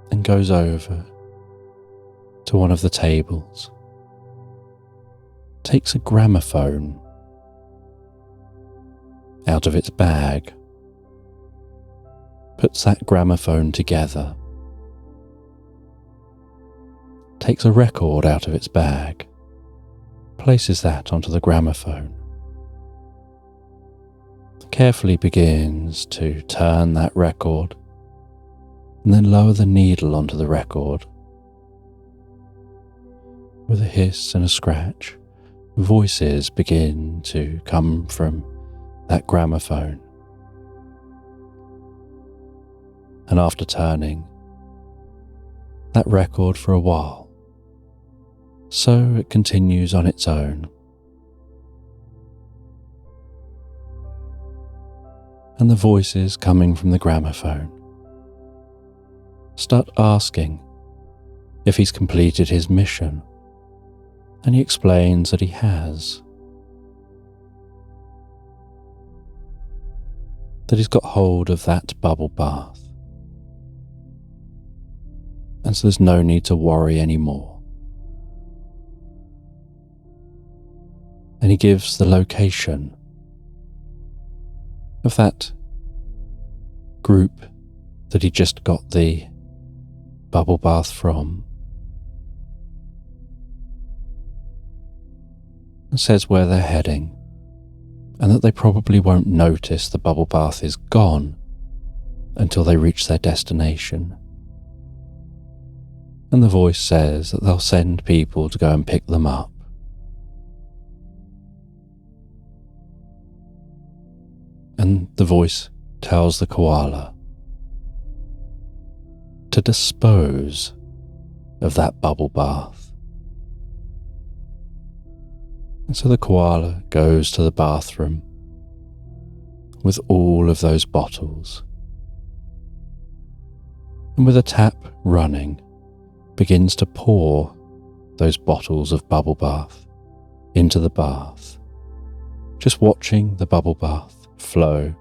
and goes over to one of the tables, takes a gramophone out of its bag, puts that gramophone together, takes a record out of its bag, places that onto the gramophone, carefully begins to turn that record and then lower the needle onto the record. With a hiss and a scratch, voices begin to come from that gramophone. And after turning that record for a while, so it continues on its own. And the voices coming from the gramophone start asking if he's completed his mission, and he explains that he has. That he's got hold of that bubble bath, and so there's no need to worry anymore. And he gives the location of that group that he just got the bubble bath from, and says where they're heading, and that they probably won't notice the bubble bath is gone until they reach their destination. And the voice says that they'll send people to go and pick them up. And the voice tells the koala to dispose of that bubble bath. And so the koala goes to the bathroom with all of those bottles, and with a tap running, begins to pour those bottles of bubble bath into the bath, just watching the bubble bath flow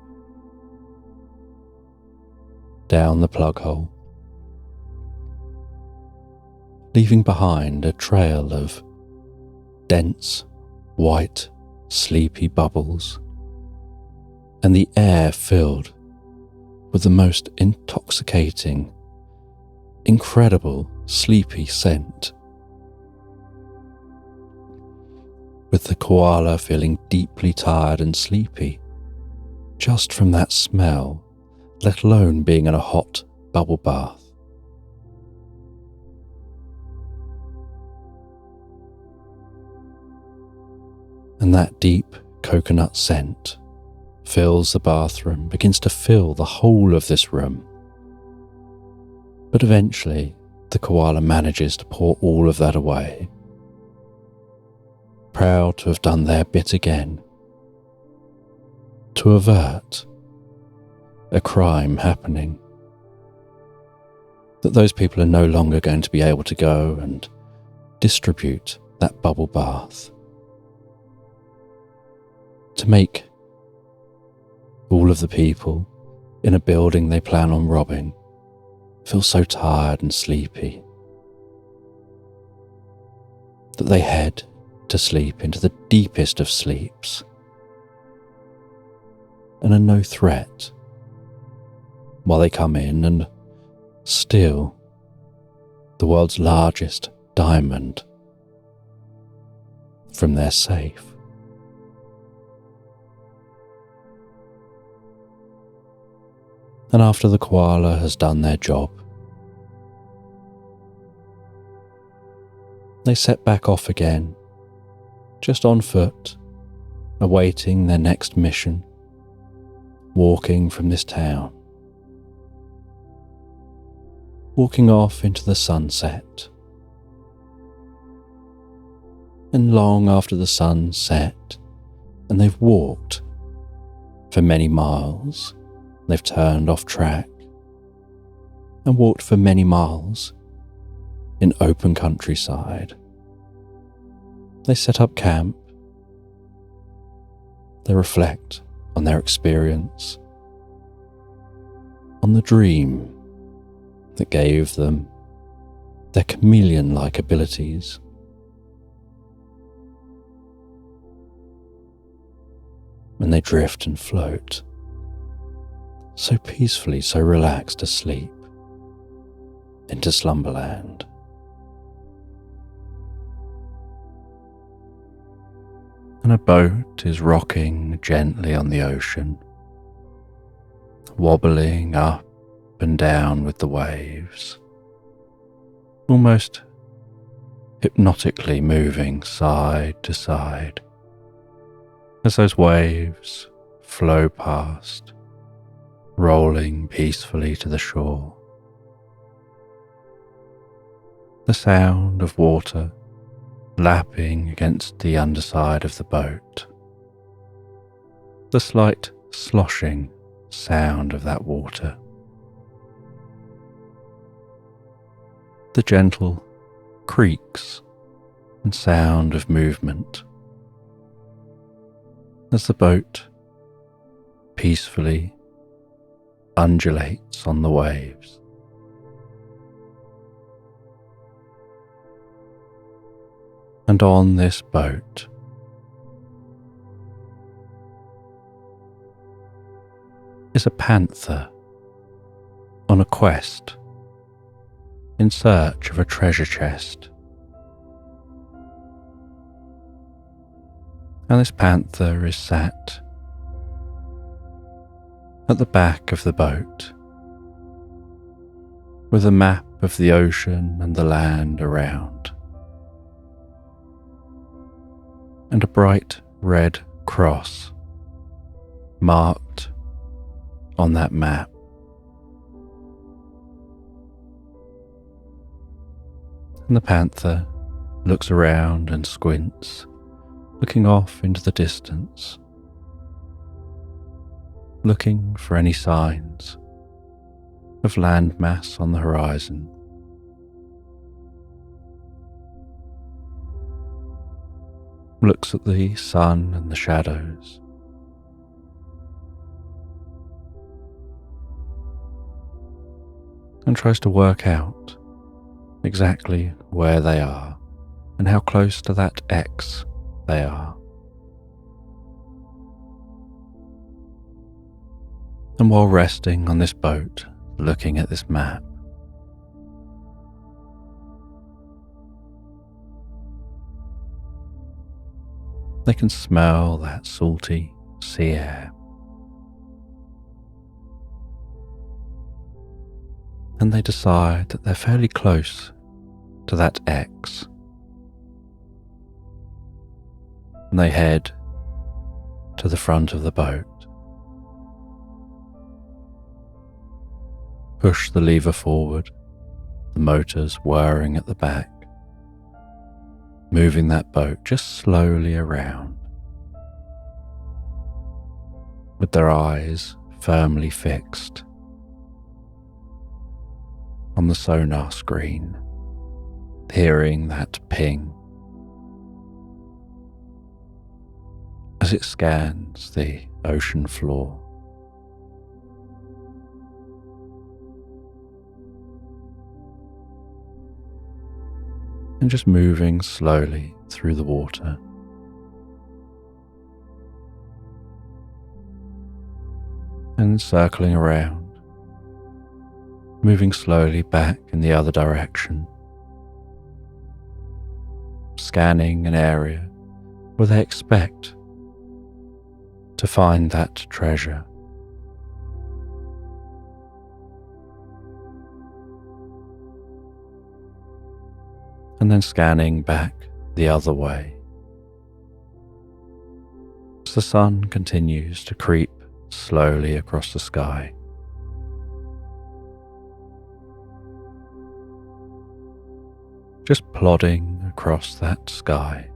down the plug hole, leaving behind a trail of dense, white, sleepy bubbles, and the air filled with the most intoxicating, incredible, sleepy scent, with the koala feeling deeply tired and sleepy just from that smell, let alone being in a hot bubble bath. And that deep coconut scent fills the bathroom, begins to fill the whole of this room. But eventually, the koala manages to pour all of that away, proud to have done their bit again, to avert a crime happening, that those people are no longer going to be able to go and distribute that bubble bath, to make all of the people in a building they plan on robbing feel so tired and sleepy that they head to sleep into the deepest of sleeps and are no threat while they come in and steal the world's largest diamond from their safe. And after the koala has done their job, they set back off again, just on foot, awaiting their next mission, walking from this town, walking off into the sunset. And long after the sun set, and they've walked for many miles, they've turned off track and walked for many miles in open countryside. They set up camp. They reflect on their experience, on the dream that gave them their chameleon-like abilities. And they drift and float, so peacefully, so relaxed asleep, into Slumberland. And a boat is rocking gently on the ocean, wobbling up and down with the waves, almost hypnotically moving side to side as those waves flow past rolling peacefully to the shore. The sound of water lapping against the underside of the boat. The slight sloshing sound of that water. The gentle creaks and sound of movement as the boat peacefully undulates on the waves. And on this boat, is a panther on a quest in search of a treasure chest. And this panther is sat at the back of the boat with a map of the ocean and the land around, and a bright red cross marked on that map. And the panther looks around and squints, looking off into the distance, looking for any signs of landmass on the horizon. Looks at the sun and the shadows. And tries to work out exactly where they are and how close to that X they are. And while resting on this boat, looking at this map, they can smell that salty sea air. And they decide that they're fairly close to that X. And they head to the front of the boat, push the lever forward, the motors whirring at the back, moving that boat just slowly around, with their eyes firmly fixed on the sonar screen, hearing that ping as it scans the ocean floor. And just moving slowly through the water. And circling around, moving slowly back in the other direction, scanning an area where they expect to find that treasure. And then scanning back the other way as the sun continues to creep slowly across the sky. Just plodding across that sky.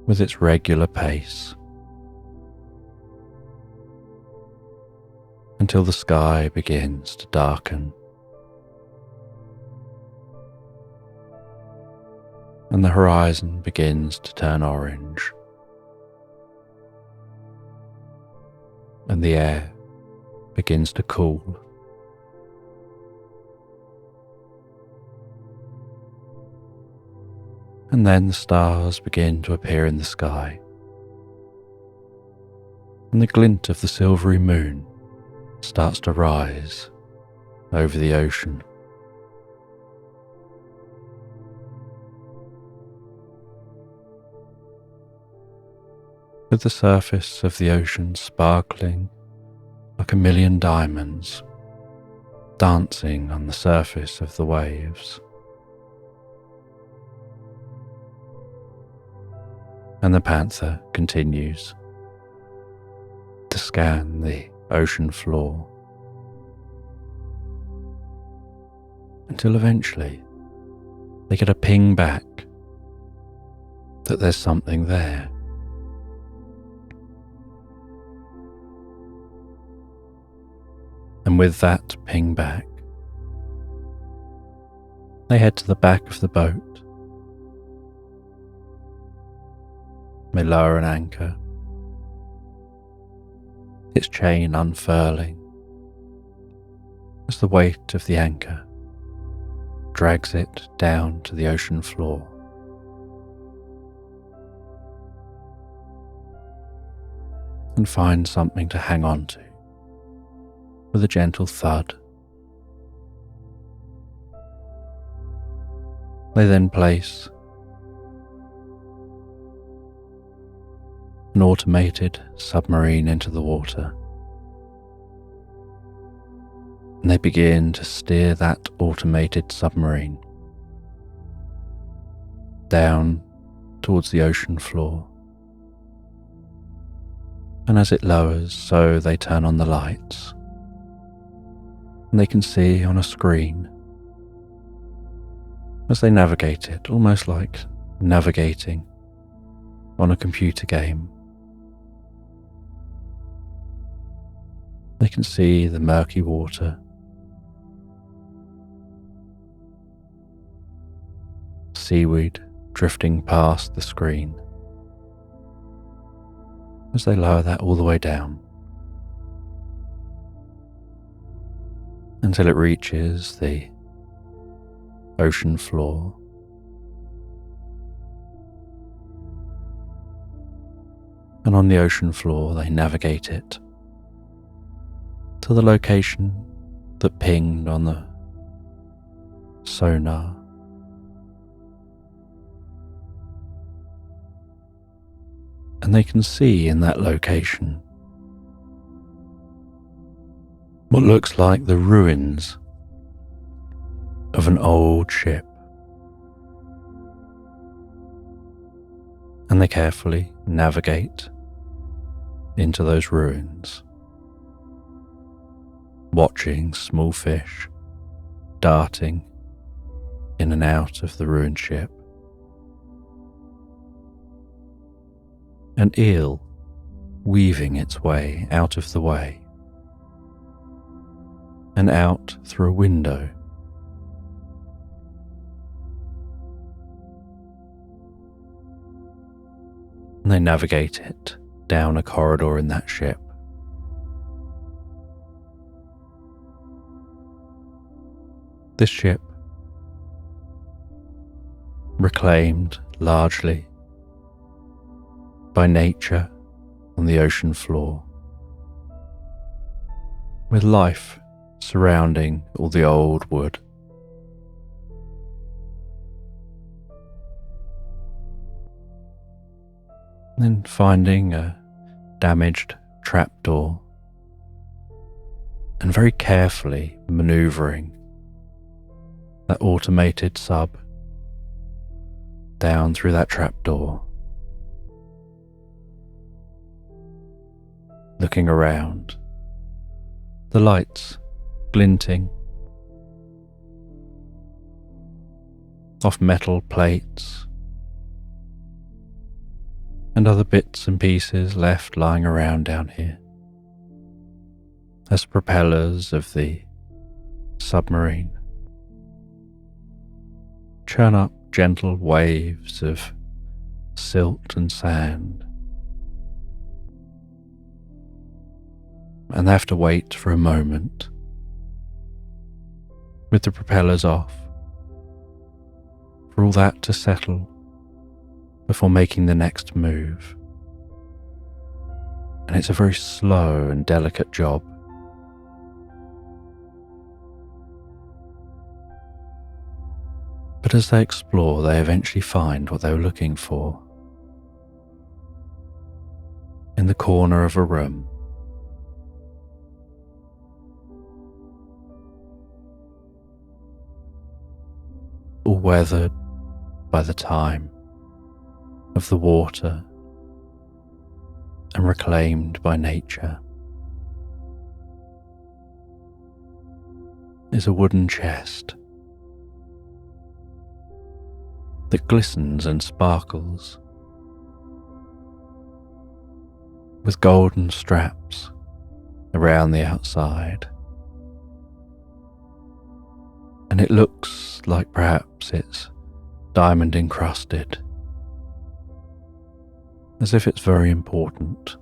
With its regular pace, until the sky begins to darken and the horizon begins to turn orange and the air begins to cool. And then the stars begin to appear in the sky, and the glint of the silvery moon starts to rise over the ocean. With the surface of the ocean sparkling like a million diamonds dancing on the surface of the waves. And the panther continues scan the ocean floor until eventually they get a ping back that there's something there. And with that ping back, they head to the back of the boat. They lower an anchor, its chain unfurling as the weight of the anchor drags it down to the ocean floor. And find something to hang on to with a gentle thud. They then place an automated submarine into the water, and they begin to steer that automated submarine down towards the ocean floor. And as it lowers, so they turn on the lights, and they can see on a screen as they navigate it, almost like navigating on a computer game. They can see the murky water, seaweed drifting past the screen as they lower that all the way down until it reaches the ocean floor. And on the ocean floor they navigate it to the location that pinged on the sonar. And they can see in that location what looks like the ruins of an old ship. And they carefully navigate into those ruins, watching small fish darting in and out of the ruined ship. An eel weaving its way out of the way and out through a window. And they navigate it down a corridor in that ship. This ship, reclaimed largely by nature on the ocean floor, with life surrounding all the old wood. Then finding a damaged trapdoor and very carefully manoeuvring that automated sub down through that trapdoor, looking around, the lights glinting off metal plates and other bits and pieces left lying around down here as propellers of the submarine churn up gentle waves of silt and sand. And they have to wait for a moment with the propellers off for all that to settle before making the next move. And it's a very slow and delicate job. But as they explore, they eventually find what they were looking for. In the corner of a room, all weathered by the time of the water and reclaimed by nature, is a wooden chest that glistens and sparkles with golden straps around the outside, and it looks like perhaps it's diamond encrusted, as if it's very important.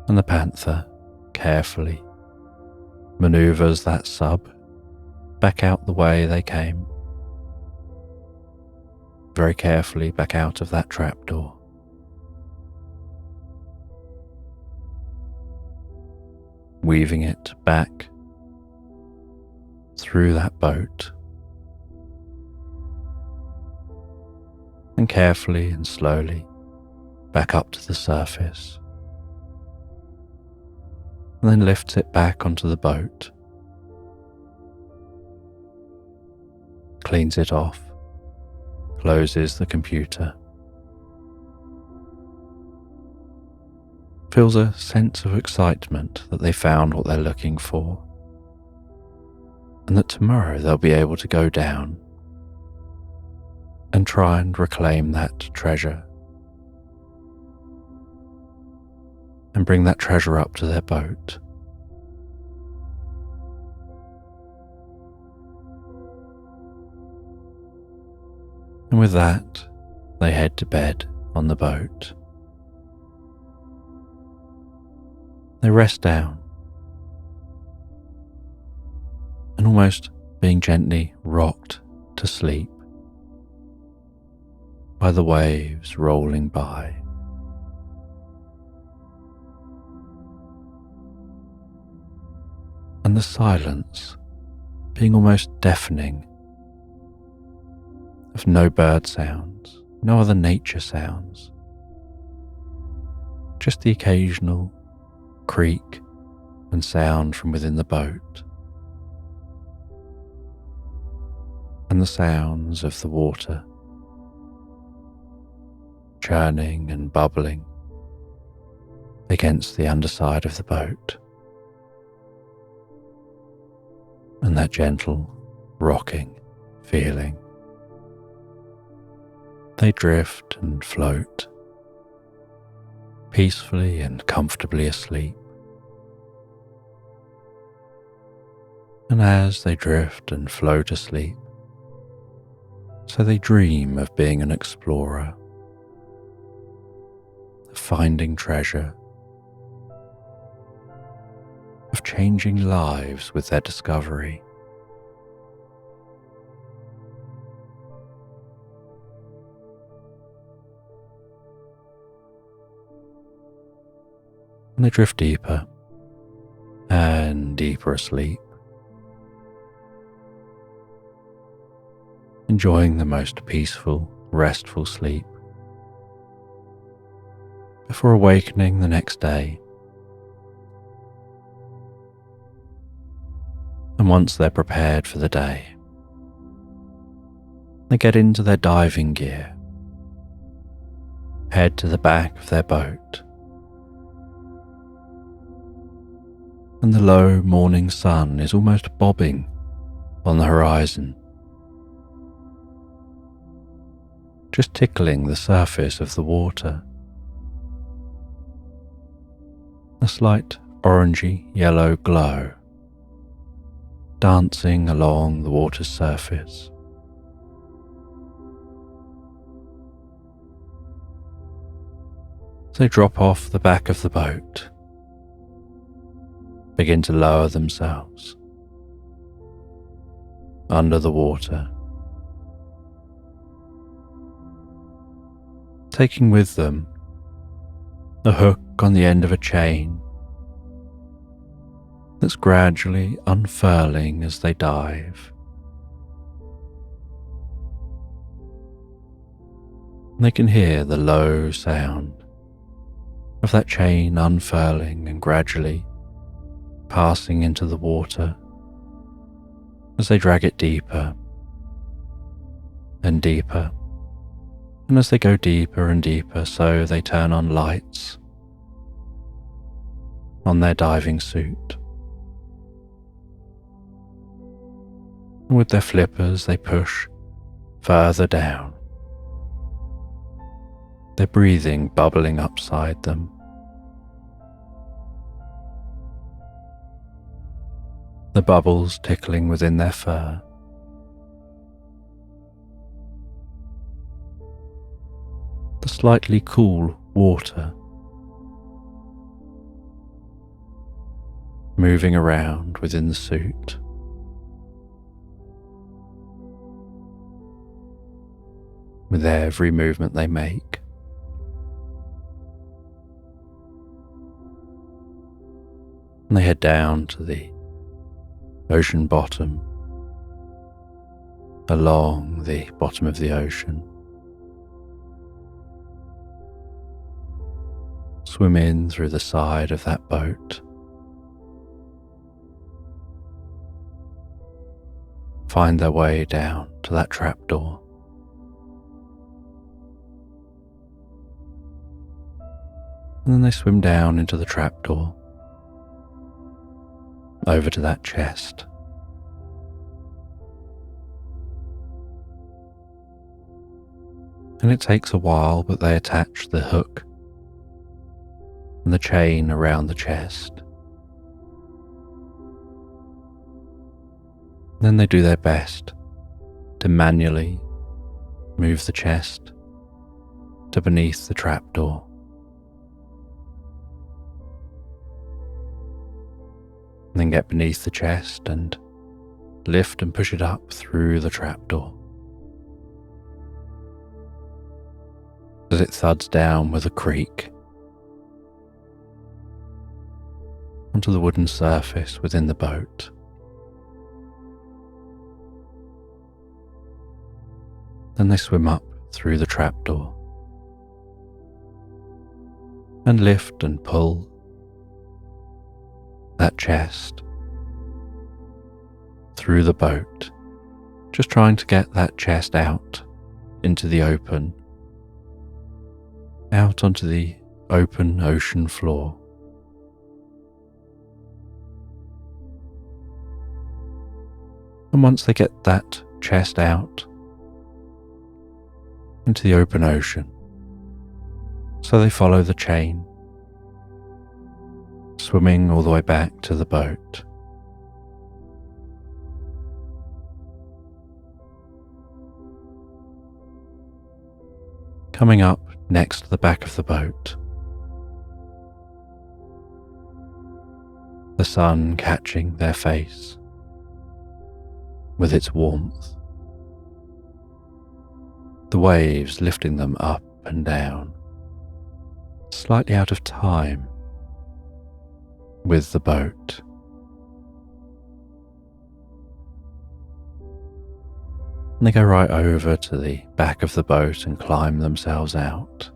And the panther carefully maneuvers that sub back out the way they came, very carefully back out of that trapdoor. Weaving it back through that boat, and carefully and slowly back up to the surface, and then lifts it back onto the boat, cleans it off, closes the computer, feels a sense of excitement that they found what they're looking for, and that tomorrow they'll be able to go down and try and reclaim that treasure and bring that treasure up to their boat. And with that, they head to bed on the boat. They rest down, and almost being gently rocked to sleep by the waves rolling by. And the silence being almost deafening, of no bird sounds, no other nature sounds, just the occasional creak and sound from within the boat, and the sounds of the water churning and bubbling against the underside of the boat, and that gentle rocking feeling. They drift and float, peacefully and comfortably asleep. And as they drift and float asleep, so they dream of being an explorer, of finding treasure, of changing lives with their discovery. And they drift deeper and deeper asleep, enjoying the most peaceful, restful sleep, before awakening the next day. And once they're prepared for the day, they get into their diving gear, head to the back of their boat, and the low morning sun is almost bobbing on the horizon, just tickling the surface of the water. A slight orangey yellow glow dancing along the water's surface. They drop off the back of the boat, begin to lower themselves under the water, taking with them the hook on the end of a chain that's gradually unfurling as they dive. And they can hear the low sound of that chain unfurling and gradually passing into the water as they drag it deeper and deeper. And as they go deeper and deeper, so they turn on lights on their diving suit. And with their flippers, they push further down, their breathing bubbling upside them. The bubbles tickling within their fur. The slightly cool water moving around within the suit. With every movement they make. And they head down to the ocean bottom, along the bottom of the ocean. Swim in through the side of that boat. Find their way down to that trapdoor. And then they swim down into the trapdoor, over to that chest. And it takes a while, but they attach the hook and the chain around the chest. Then they do their best to manually move the chest to beneath the trapdoor. And then get beneath the chest and lift and push it up through the trapdoor. As it thuds down with a creak onto the wooden surface within the boat. Then they swim up through the trapdoor and lift and pull that chest through the boat, just trying to get that chest out into the open, out onto the open ocean floor. And once they get that chest out into the open ocean, so they follow the chain, swimming all the way back to the boat. Coming up next to the back of the boat, the sun catching their face with its warmth, the waves lifting them up and down, slightly out of time with the boat. And they go right over to the back of the boat and climb themselves out.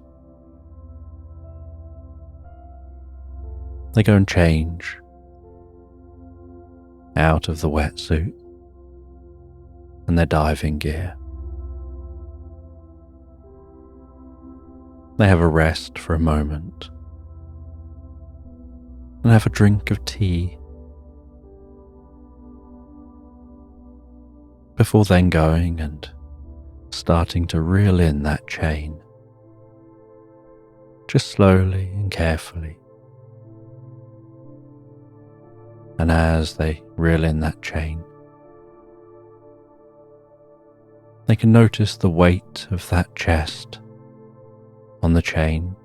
They go and change out of the wetsuit and their diving gear. They have a rest for a moment and have a drink of tea before then going and starting to reel in that chain, just slowly and carefully. And as they reel in that chain, they can notice the weight of that chest on the chain.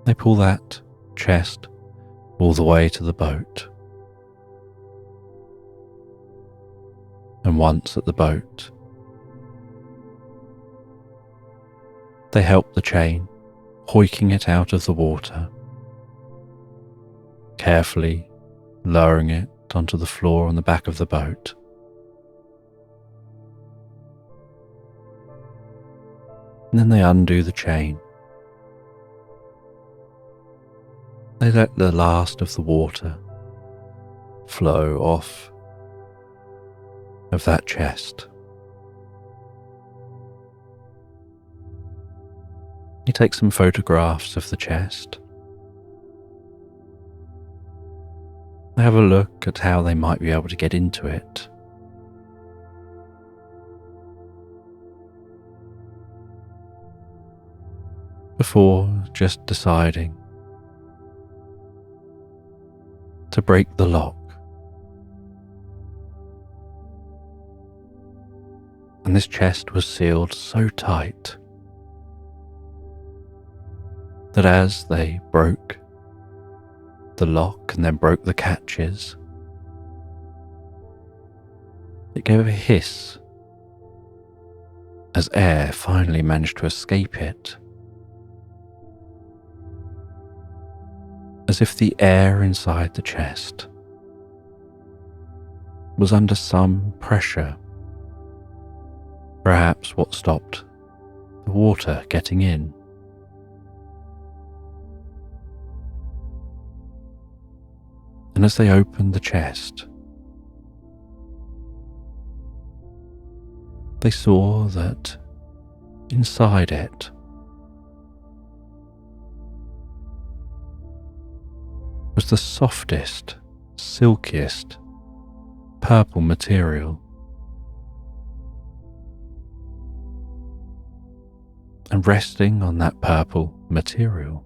They pull that chest all the way to the boat. And once at the boat, they help the chain, hoiking it out of the water, carefully lowering it onto the floor on the back of the boat. And then they undo the chain. They let the last of the water flow off of that chest. You take some photographs of the chest. Have a look at how they might be able to get into it. Before just deciding to break the lock. And this chest was sealed so tight that as they broke the lock and then broke the catches, it gave a hiss as air finally managed to escape it, as if the air inside the chest was under some pressure, perhaps what stopped the water getting in. And as they opened the chest, they saw that inside it was the softest, silkiest purple material. And resting on that purple material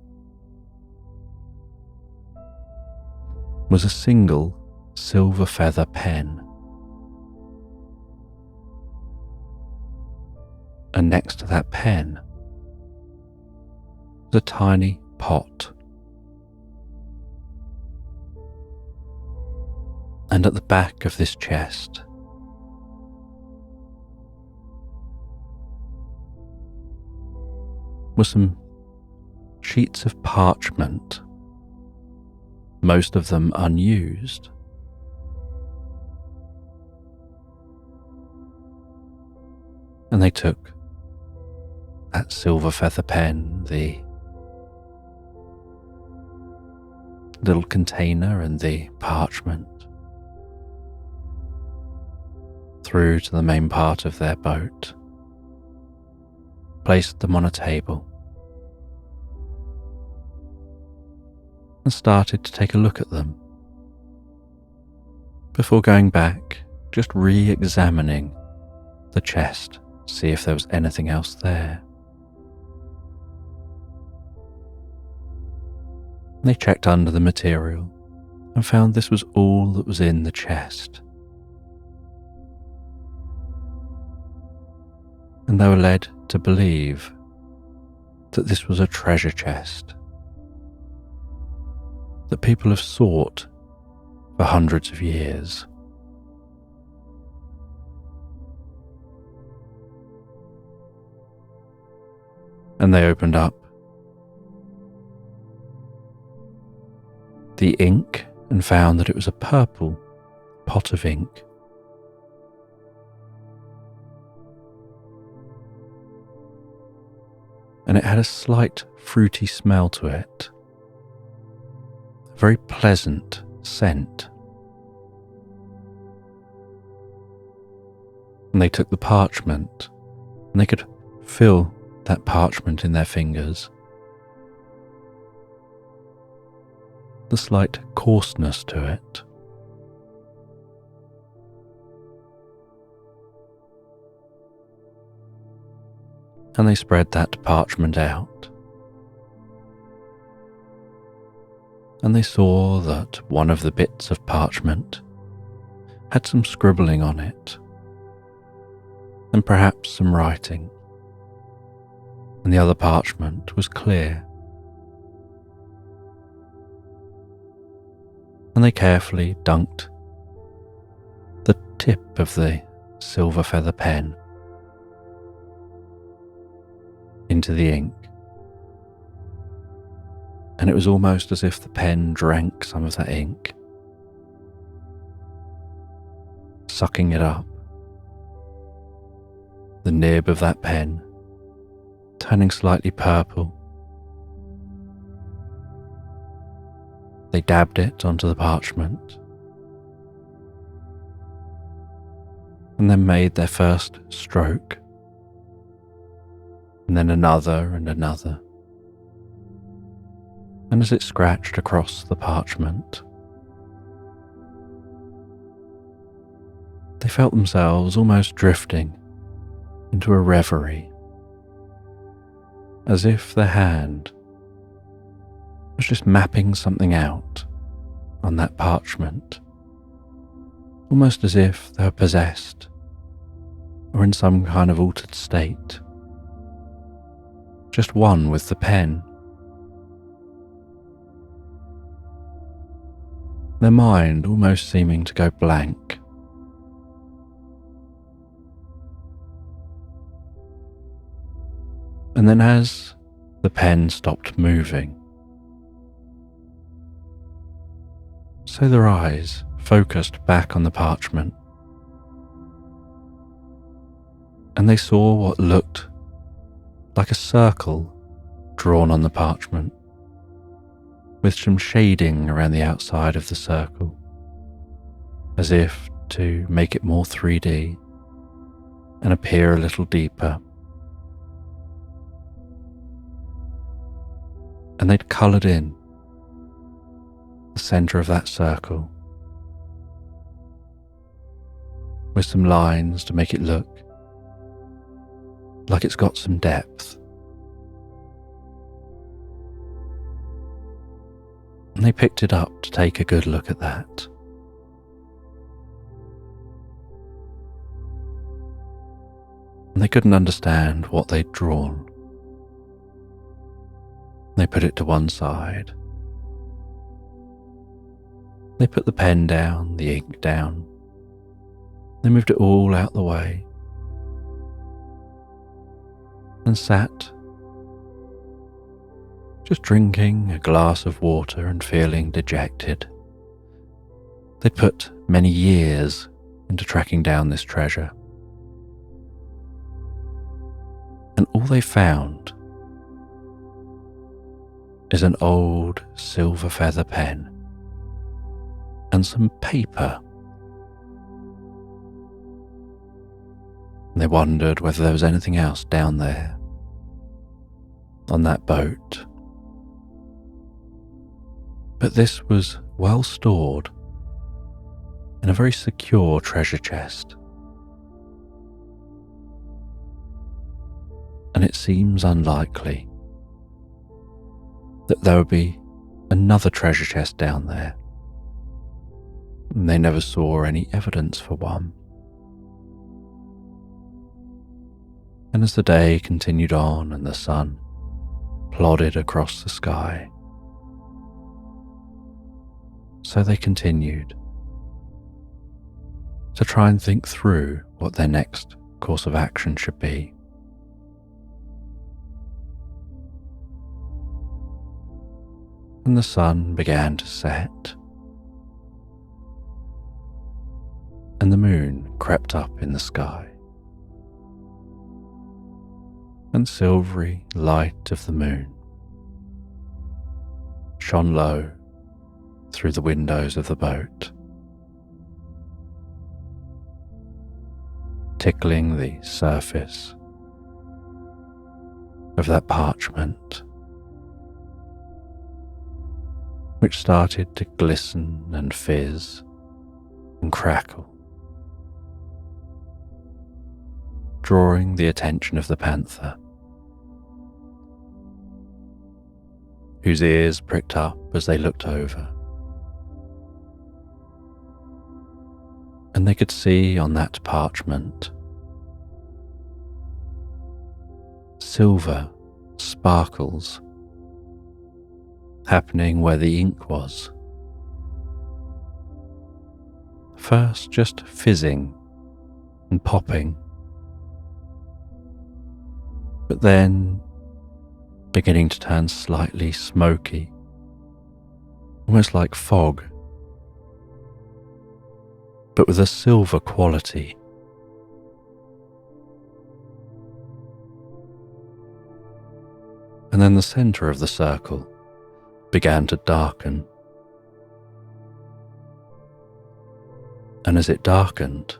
was a single silver feather pen. And next to that pen was a tiny pot. And at the back of this chest were some sheets of parchment, most of them unused. And they took that silver feather pen, the little container and the parchment, through to the main part of their boat, placed them on a table, and started to take a look at them before going back, just re-examining the chest, see if there was anything else there. They checked under the material and found this was all that was in the chest. And they were led to believe that this was a treasure chest that people have sought for hundreds of years. And they opened up the ink and found that it was a purple pot of ink. And it had a slight fruity smell to it, a very pleasant scent. And they took the parchment, and they could feel that parchment in their fingers, the slight coarseness to it. And they spread that parchment out, and they saw that one of the bits of parchment had some scribbling on it, and perhaps some writing, and the other parchment was clear. And they carefully dunked the tip of the silver feather pen into the ink, and it was almost as if the pen drank some of that ink, sucking it up, the nib of that pen turning slightly purple. They dabbed it onto the parchment and then made their first stroke, and then another and another. And as it scratched across the parchment, they felt themselves almost drifting into a reverie, as if their hand was just mapping something out on that parchment, almost as if they were possessed or in some kind of altered state, just one with the pen. Their mind almost seeming to go blank. And then as the pen stopped moving, so their eyes focused back on the parchment, and they saw what looked like a circle drawn on the parchment, with some shading around the outside of the circle, as if to make it more 3D and appear a little deeper. And they'd coloured in the centre of that circle with some lines to make it look like it's got some depth. And they picked it up to take a good look at that. And they couldn't understand what they'd drawn. They put it to one side. They put the pen down, the ink down. They moved it all out the way and sat just drinking a glass of water and feeling dejected. They'd put many years into tracking down this treasure. And all they found is an old silver feather pen and some paper. They wondered whether there was anything else down there on that boat. But this was well stored in a very secure treasure chest. And it seems unlikely that there would be another treasure chest down there. And they never saw any evidence for one. And as the day continued on and the sun plodded across the sky, so they continued to try and think through what their next course of action should be. And the sun began to set, and the moon crept up in the sky, and silvery light of the moon shone low through the windows of the boat, tickling the surface of that parchment, which started to glisten and fizz and crackle, drawing the attention of the panther, whose ears pricked up as they looked over. And they could see on that parchment silver sparkles happening where the ink was. First just fizzing and popping, but then beginning to turn slightly smoky, almost like fog, but with a silver quality. And then the centre of the circle began to darken. And as it darkened,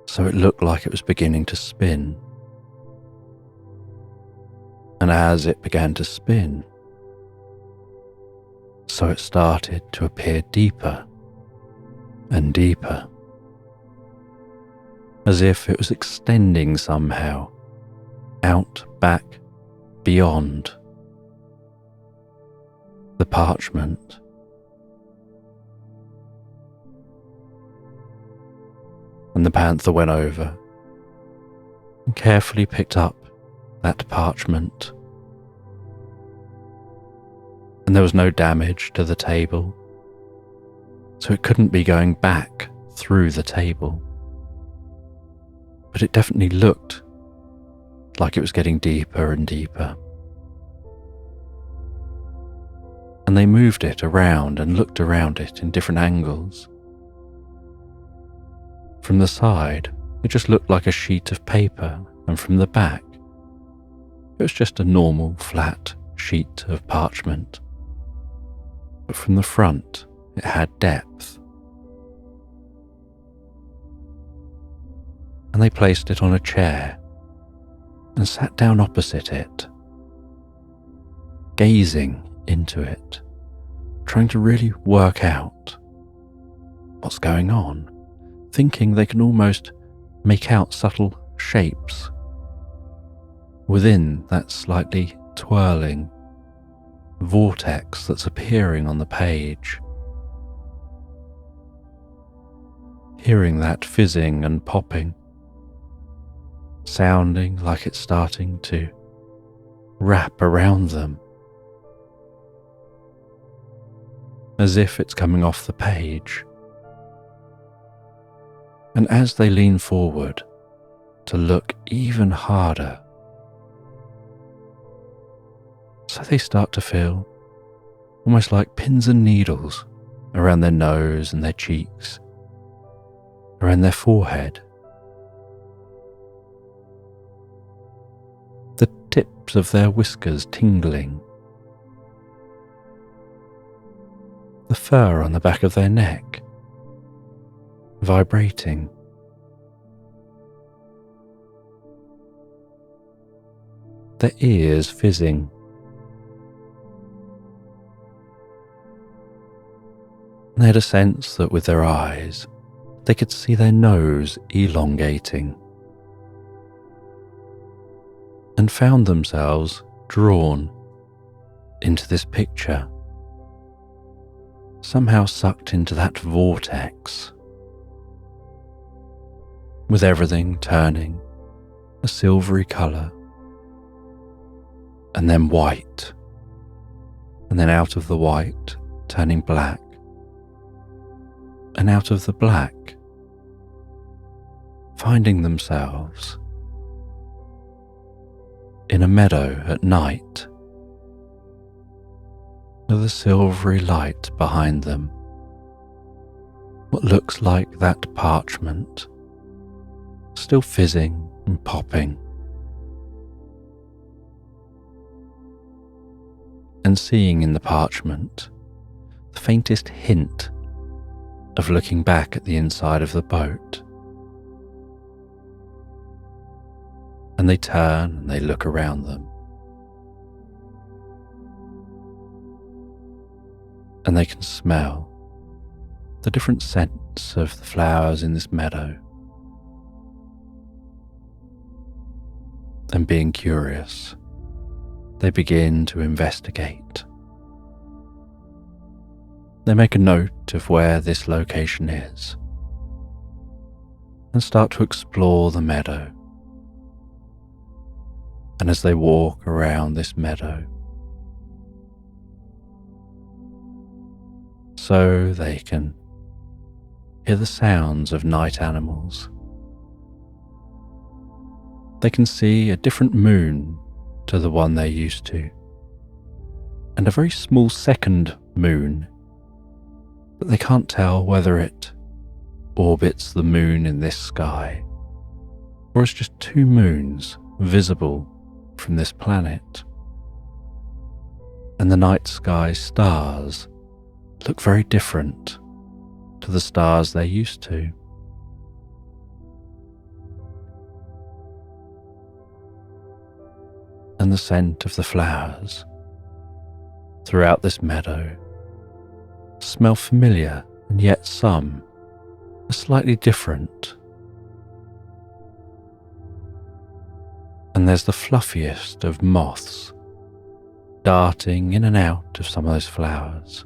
so it looked like it was beginning to spin. and as it began to spin, so it started to appear deeper and deeper, as if it was extending somehow out, back, beyond the parchment. And the panther went over and carefully picked up that parchment. And there was no damage to the table, so it couldn't be going back through the table. But it definitely looked like it was getting deeper and deeper. And they moved it around and looked around it in different angles. From the side, it just looked like a sheet of paper, and from the back, it was just a normal flat sheet of parchment. But from the front, it had depth. And they placed it on a chair and sat down opposite it, gazing into it, trying to really work out what's going on, thinking they can almost make out subtle shapes within that slightly twirling vortex that's appearing on the page. Hearing that fizzing and popping, sounding like it's starting to wrap around them, as if it's coming off the page. And as they lean forward to look even harder, so they start to feel almost like pins and needles around their nose and their cheeks, around their forehead. The tips of their whiskers tingling, the fur on the back of their neck vibrating. Their ears fizzing. They had a sense that with their eyes, they could see their nose elongating, and found themselves drawn into this picture, somehow sucked into that vortex, with everything turning a silvery colour, and then white, and then out of the white turning black, and out of the black finding themselves in a meadow at night, with a silvery light behind them, what looks like that parchment still fizzing and popping, and seeing in the parchment the faintest hint of looking back at the inside of the boat. And they turn and they look around them, and they can smell the different scents of the flowers in this meadow. And being curious, they begin to investigate. They make a note of where this location is and start to explore the meadow. And as they walk around this meadow, so they can hear the sounds of night animals. They can see a different moon to the one they're used to, and a very small second moon, but they can't tell whether it orbits the moon in this sky, or it's just two moons visible from this planet. And the night sky stars look very different to the stars they're used to. And the scent of the flowers throughout this meadow smell familiar, and yet some are slightly different. And there's the fluffiest of moths darting in and out of some of those flowers,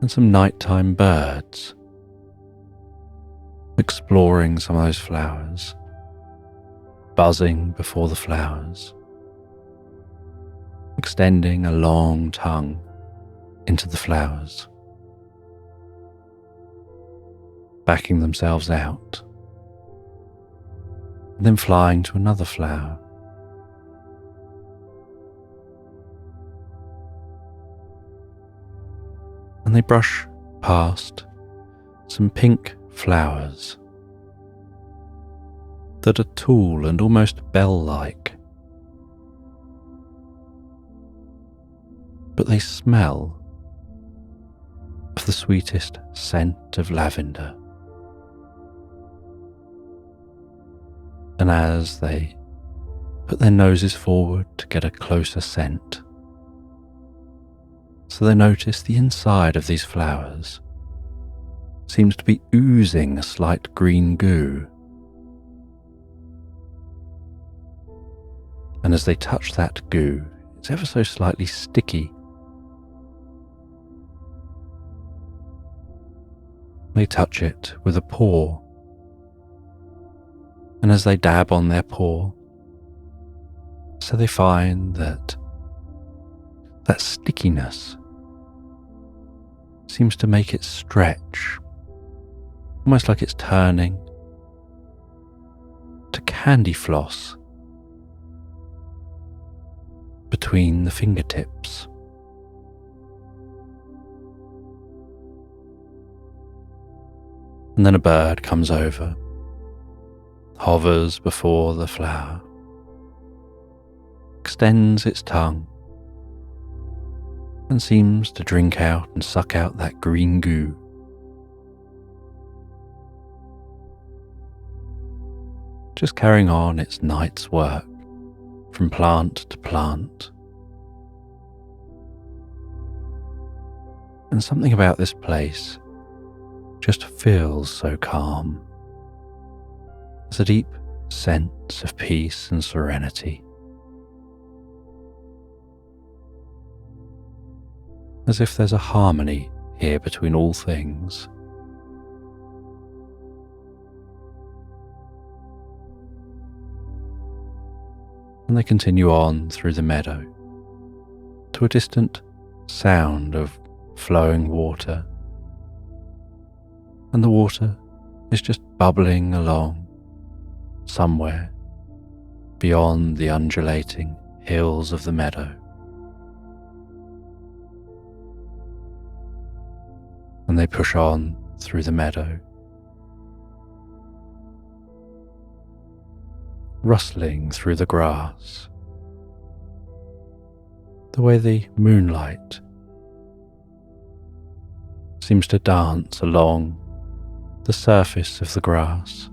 and some nighttime birds exploring some of those flowers, buzzing before the flowers, extending a long tongue into the flowers, backing themselves out, and then flying to another flower. And they brush past some pink flowers that are tall and almost bell-like, but they smell of the sweetest scent of lavender. And as they put their noses forward to get a closer scent, so they notice the inside of these flowers seems to be oozing a slight green goo. And as they touch that goo, it's ever so slightly sticky. They touch it with a paw, and as they dab on their paw, so they find that stickiness seems to make it stretch, almost like it's turning to candy floss between the fingertips. And then a bird comes over, hovers before the flower, extends its tongue, and seems to drink out and suck out that green goo. Just carrying on its night's work from plant to plant. And something about this place just feels so calm. There's a deep sense of peace and serenity, as if there's a harmony here between all things. And they continue on through the meadow to a distant sound of flowing water, and the water is just bubbling along somewhere beyond the undulating hills of the meadow. And they push on through the meadow, rustling through the grass, the way the moonlight seems to dance along the surface of the grass,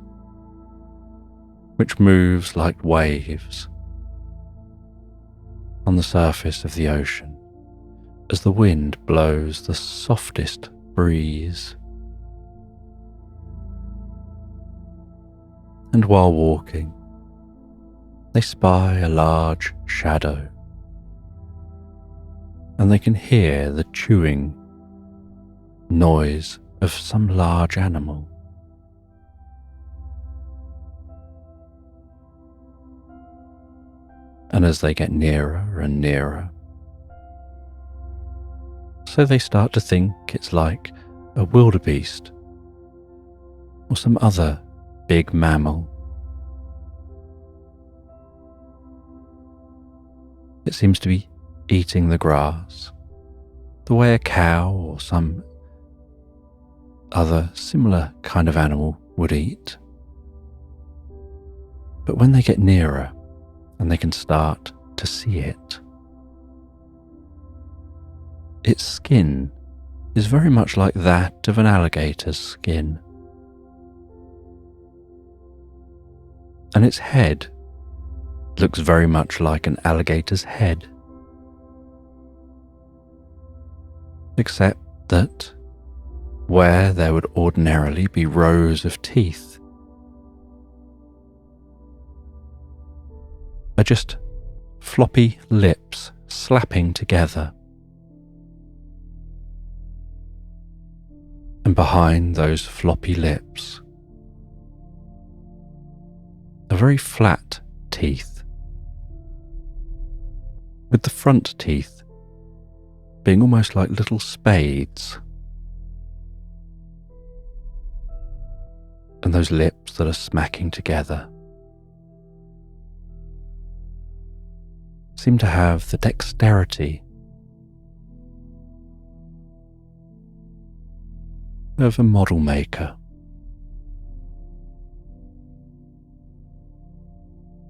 which moves like waves on the surface of the ocean as the wind blows the softest breeze. And while walking, they spy a large shadow, and they can hear the chewing noise of some large animal. And as they get nearer and nearer, so they start to think it's like a wildebeest or some other big mammal. It seems to be eating the grass the way a cow or some other similar kind of animal would eat. But when they get nearer and they can start to see it, its skin is very much like that of an alligator's skin. and its head looks very much like an alligator's head, except that where there would ordinarily be rows of teeth are just floppy lips slapping together. And behind those floppy lips are very flat teeth, with the front teeth being almost like little spades, and those lips that are smacking together seem to have the dexterity of a model maker,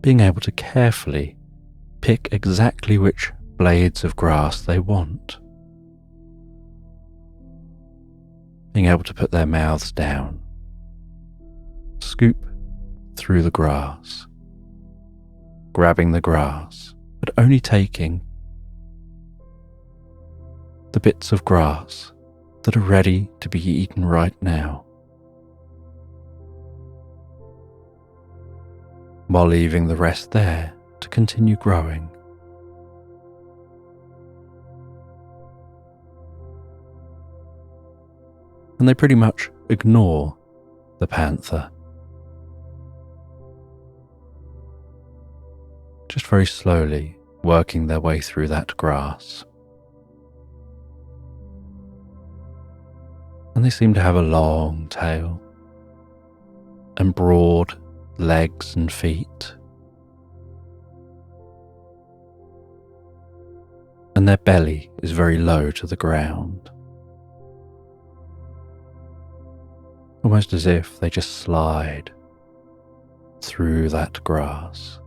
being able to carefully pick exactly which blades of grass they want, being able to put their mouths down, scoop through the grass, grabbing the grass, but only taking the bits of grass that are ready to be eaten right now, while leaving the rest there to continue growing. And they pretty much ignore the panther, just very slowly working their way through that grass. And they seem to have a long tail and broad legs and feet, and their belly is very low to the ground, almost as if they just slide through that grass,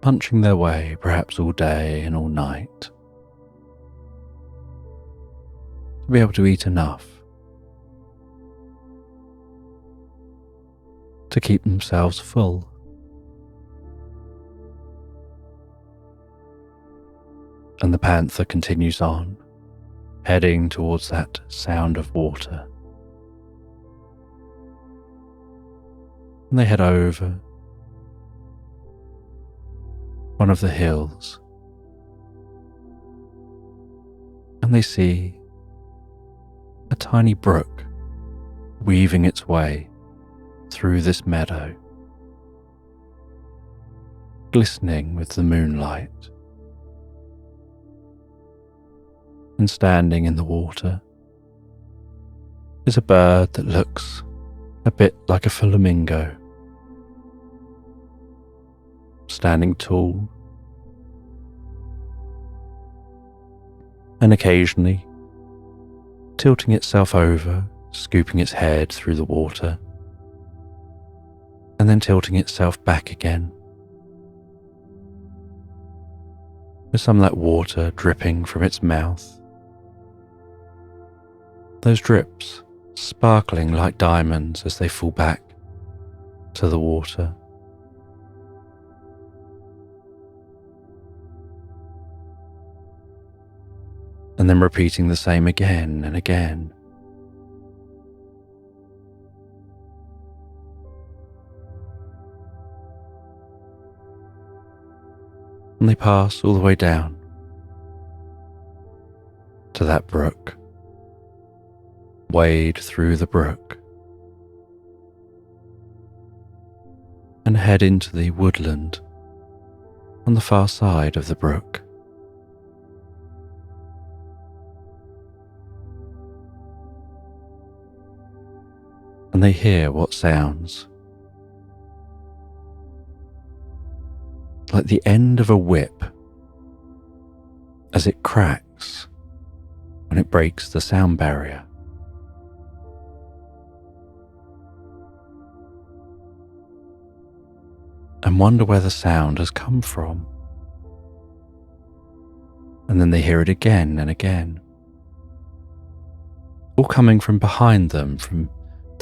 punching their way perhaps all day and all night to be able to eat enough to keep themselves full. And the panther continues on, heading towards that sound of water. And they head over one of the hills, and they see a tiny brook weaving its way through this meadow, glistening with the moonlight. And standing in the water is a bird that looks a bit like a flamingo, standing tall and occasionally tilting itself over, scooping its head through the water, and then tilting itself back again, with some of that water dripping from its mouth, those drips sparkling like diamonds as they fall back to the water. And then repeating the same again and again. And they pass all the way down to that brook, wade through the brook, and head into the woodland on the far side of the brook. And they hear what sounds like the end of a whip as it cracks when it breaks the sound barrier. And wonder where the sound has come from. And then they hear it again and again, all coming from behind them, from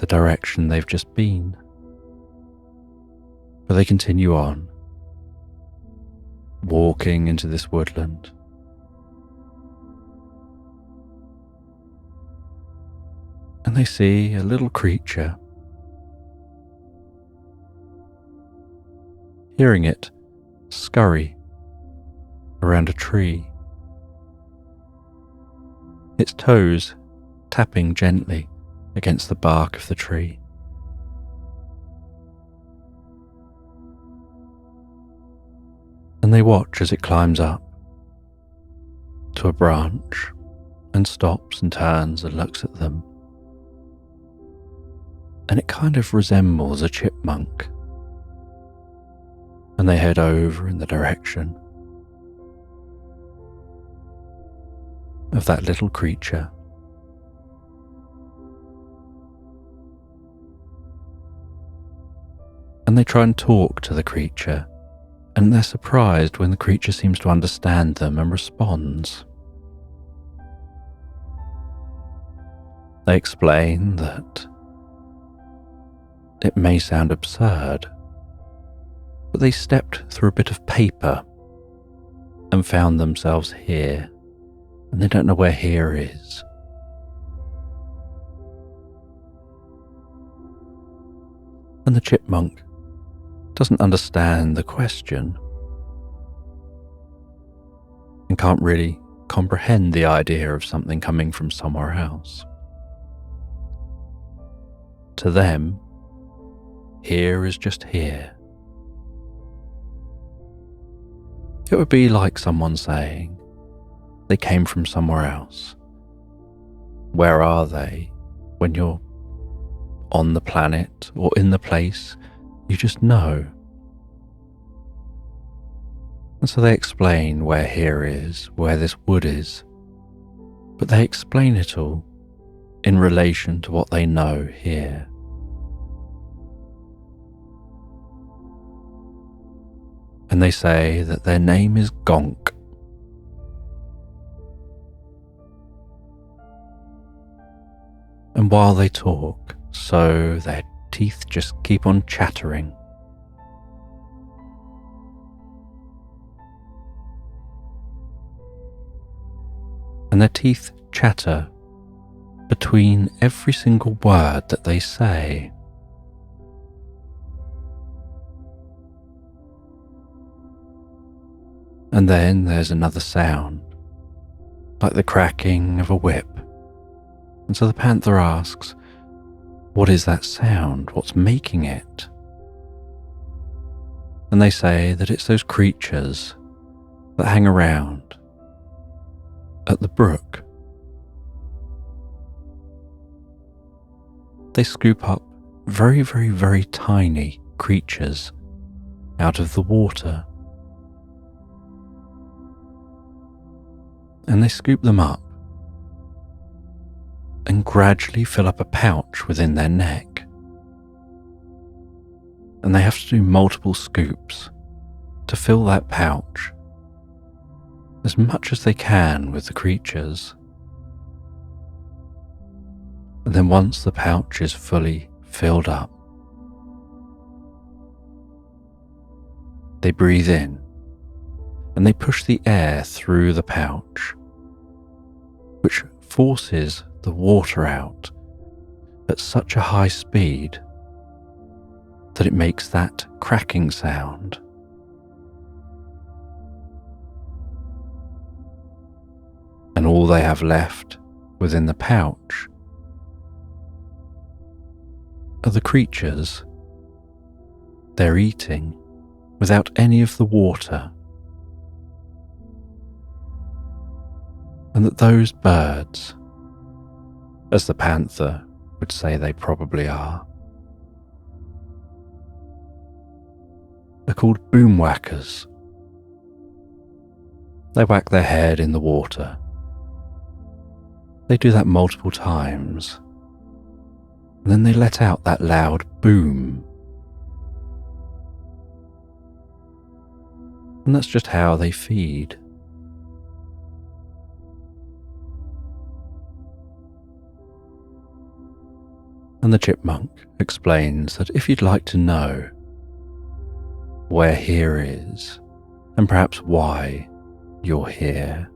the direction they've just been. But they continue on, walking into this woodland. And they see a little creature. Hearing it scurry around a tree, its toes tapping gently against the bark of the tree. And they watch as it climbs up to a branch and stops and turns and looks at them. And it kind of resembles a chipmunk. And they head over in the direction of that little creature. And they try and talk to the creature, and they're surprised when the creature seems to understand them and responds. They explain that it may sound absurd, but they stepped through a bit of paper and found themselves here, and they don't know where here is. And the chipmunk doesn't understand the question and can't really comprehend the idea of something coming from somewhere else. To them, here is just here. It would be like someone saying they came from somewhere else. Where are they when you're on the planet or in the place you just know? And so they explain where here is, where this wood is, but they explain it all in relation to what they know here. And they say that their name is Gonk. And while they talk, so their teeth just keep on chattering. And their teeth chatter between every single word that they say. And then there's another sound, like the cracking of a whip. And so the panther asks, "What is that sound? What's making it?" And they say that it's those creatures that hang around at the brook. They scoop up very, very, very tiny creatures out of the water. And they scoop them up and gradually fill up a pouch within their neck. And they have to do multiple scoops to fill that pouch as much as they can with the creatures. And then once the pouch is fully filled up, they breathe in and they push the air through the pouch, which forces the water out at such a high speed that it makes that cracking sound. And all they have left within the pouch are the creatures they're eating without any of the water. And that those birds, as the panther would say they probably are called boomwhackers. They whack their head in the water. They do that multiple times, and then they let out that loud boom. And that's just how they feed. And And the chipmunk explains that if you'd like to know where here is, and perhaps why you're here,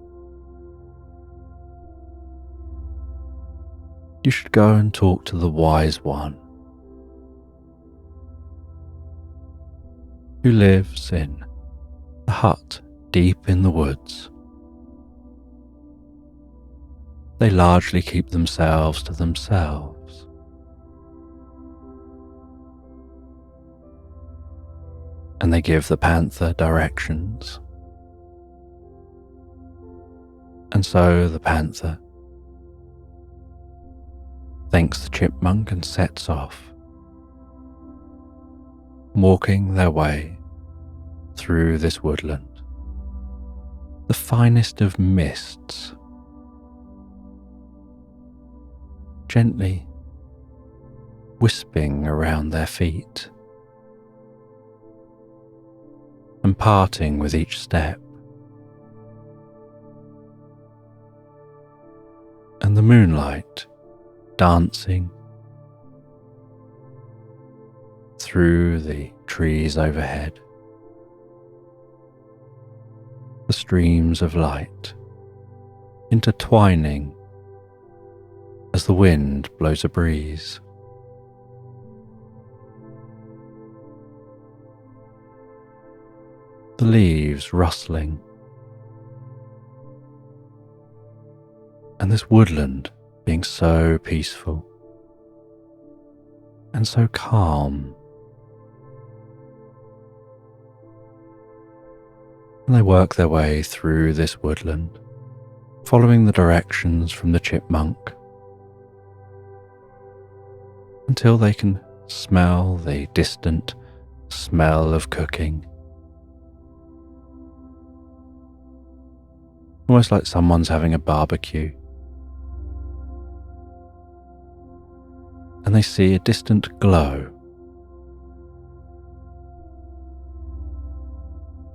you should go and talk to the wise one who lives in the hut deep in the woods. They largely keep themselves to themselves. And they give the panther directions. And so the panther thanks the chipmunk and sets off, walking their way through this woodland, the finest of mists, gently wisping around their feet and parting with each step. And the moonlight dancing through the trees overhead, the streams of light intertwining as the wind blows a breeze. The leaves rustling, and this woodland being so peaceful and so calm. And they work their way through this woodland, following the directions from the chipmunk, until they can smell the distant smell of cooking. Almost like someone's having a barbecue. And they see a distant glow.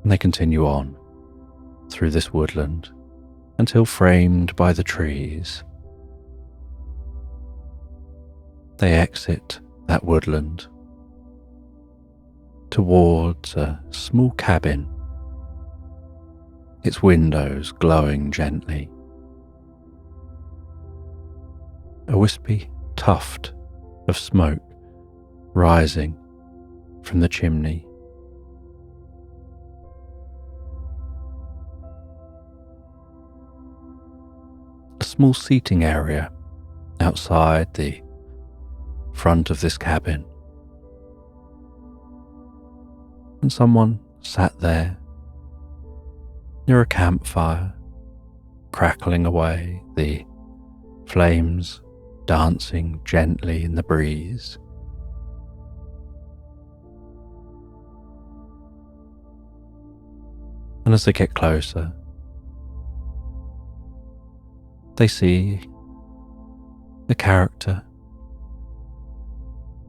And they continue on through this woodland until, framed by the trees, they exit that woodland towards a small cabin, its windows glowing gently. A wispy tuft of smoke rising from the chimney. A small seating area outside the front of this cabin, and someone sat there near a campfire, crackling away, the flames dancing gently in the breeze. And as they get closer, they see the character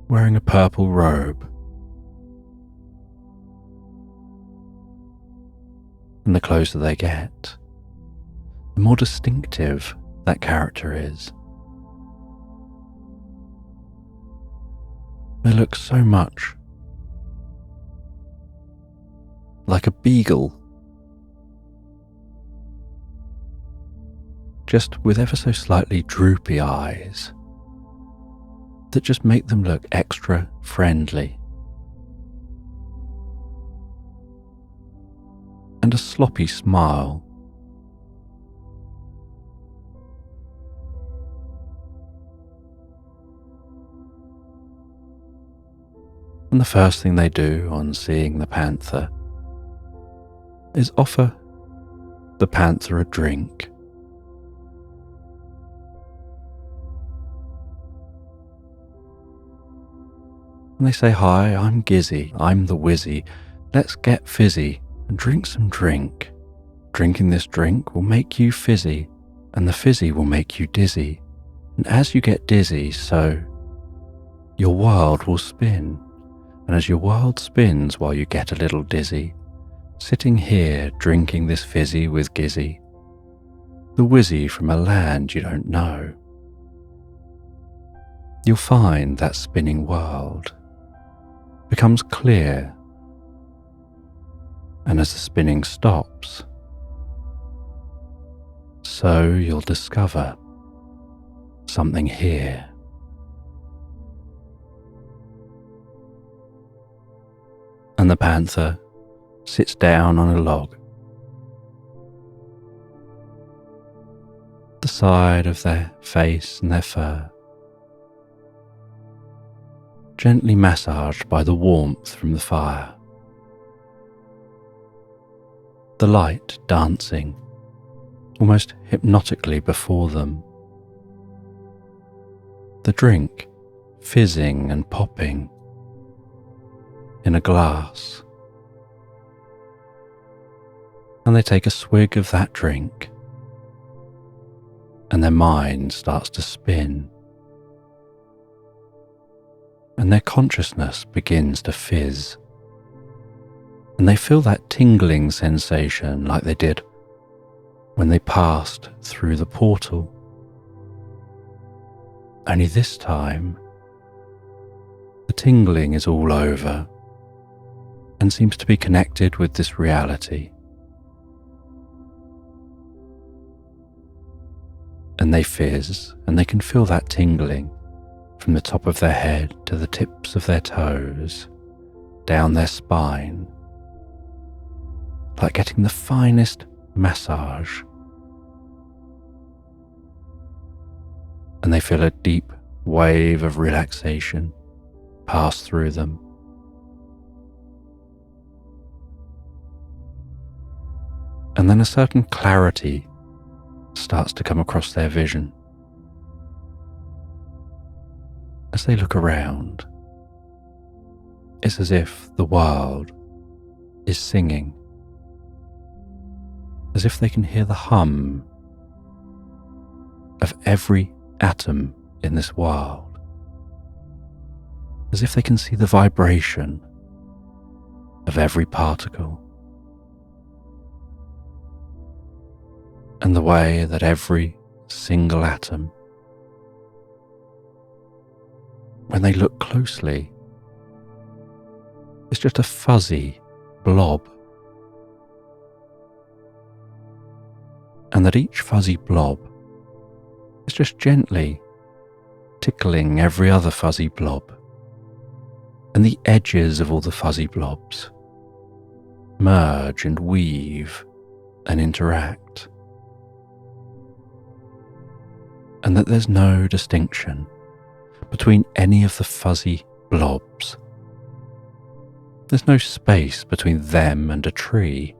wearing a purple robe. And the closer they get, the more distinctive that character is. They look so much like a beagle, just with ever so slightly droopy eyes that just make them look extra friendly, and a sloppy smile. And the first thing they do on seeing the panther is offer the panther a drink. And they say, "Hi, I'm Gizzy, I'm the Wizzy. Let's get fizzy and drink some drink. Drinking this drink will make you fizzy, and the fizzy will make you dizzy. And as you get dizzy, so your world will spin. And as your world spins while you get a little dizzy, sitting here drinking this fizzy with Gizzy, the Wizzy from a land you don't know, you'll find that spinning world becomes clear, and as the spinning stops, so you'll discover something here. And the panther sits down on a log. The side of their face and their fur, gently massaged by the warmth from the fire. The light dancing almost hypnotically before them. The drink fizzing and popping in a glass. And they take a swig of that drink, and their mind starts to spin, and their consciousness begins to fizz, and they feel that tingling sensation like they did when they passed through the portal. Only this time, the tingling is all over and seems to be connected with this reality. And they fizz, and they can feel that tingling from the top of their head to the tips of their toes, down their spine, like getting the finest massage. And they feel a deep wave of relaxation pass through them. And then a certain clarity starts to come across their vision. As they look around, it's as if the world is singing, as if they can hear the hum of every atom in this world, as if they can see the vibration of every particle, and the way that every single atom, when they look closely, is just a fuzzy blob, and that each fuzzy blob is just gently tickling every other fuzzy blob, and the edges of all the fuzzy blobs merge and weave and interact, and that there's no distinction between any of the fuzzy blobs. There's no space between them and a tree.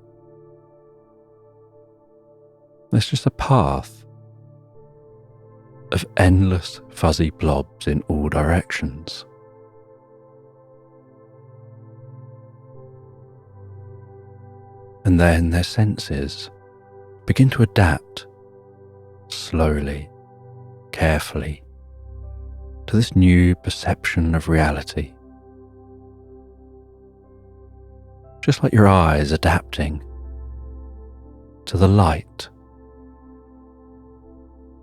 There's just a path of endless fuzzy blobs in all directions. And then their senses begin to adapt slowly, carefully, to this new perception of reality. Just like your eyes adapting to the light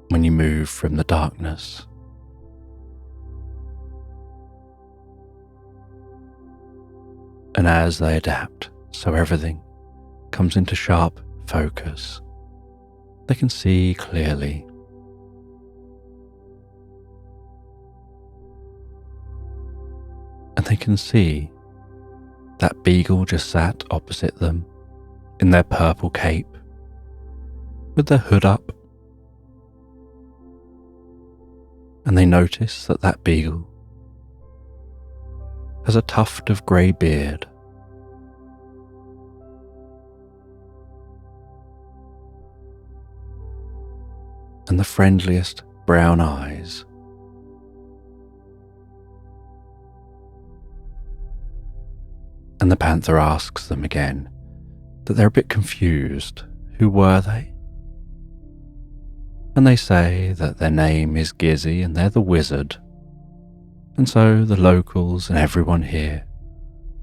when you move from the darkness. And as they adapt, so everything comes into sharp focus, they can see clearly. And they can see that beagle just sat opposite them in their purple cape, with their hood up. And they notice that that beagle has a tuft of grey beard, and the friendliest brown eyes. And the panther asks them again that they're a bit confused. Who were they? And they say that their name is Gizzy and they're the wizard. And so the locals and everyone here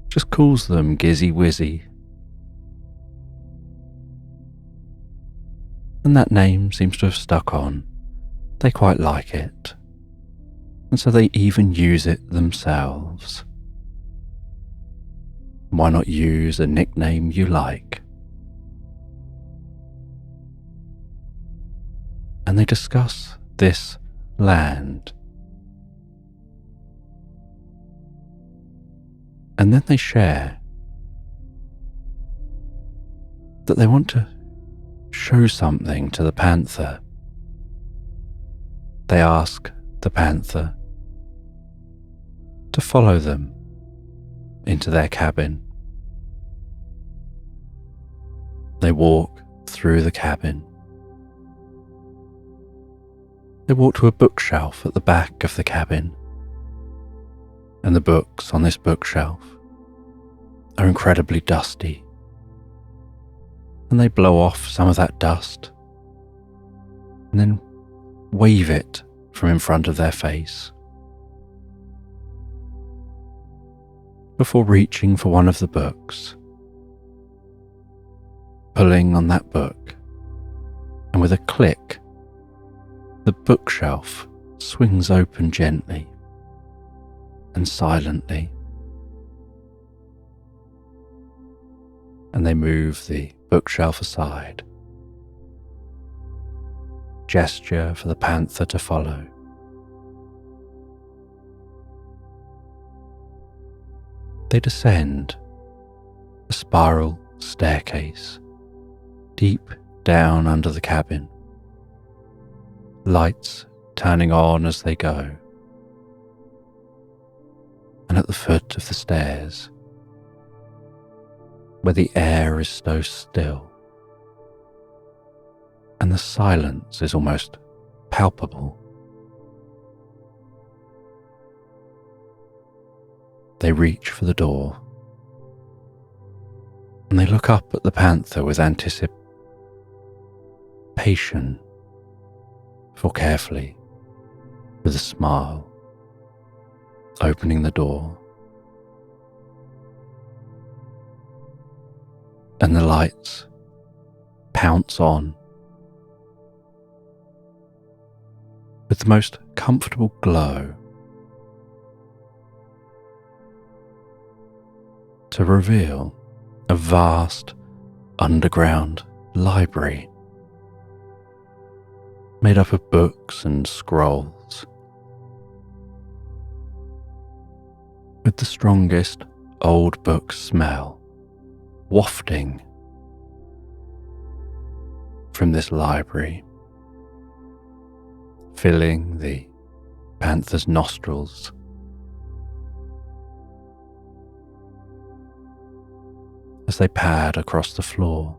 just calls them Gizzy Wizzy. And that name seems to have stuck on. They quite like it. and so they even use it themselves. Why not use a nickname you like? And they discuss this land. And then they share that they want to show something to the panther. They ask the panther to follow them into their cabin. They walk through the cabin. They walk to a bookshelf at the back of the cabin, and the books on this bookshelf are incredibly dusty, and they blow off some of that dust and then wave it from in front of their face before reaching for one of the books, pulling on that book, and with a click, the bookshelf swings open gently and silently, and they move the bookshelf aside, gesture for the panther to follow. They descend a spiral staircase deep down under the cabin, lights turning on as they go. And at the foot of the stairs, where the air is so still and the silence is almost palpable, they reach for the door and they look up at the panther with anticipation, for carefully, with a smile, opening the door, and the lights pounce on with the most comfortable glow to reveal a vast underground library made up of books and scrolls, with the strongest old book smell wafting from this library, filling the panther's nostrils. As they pad across the floor,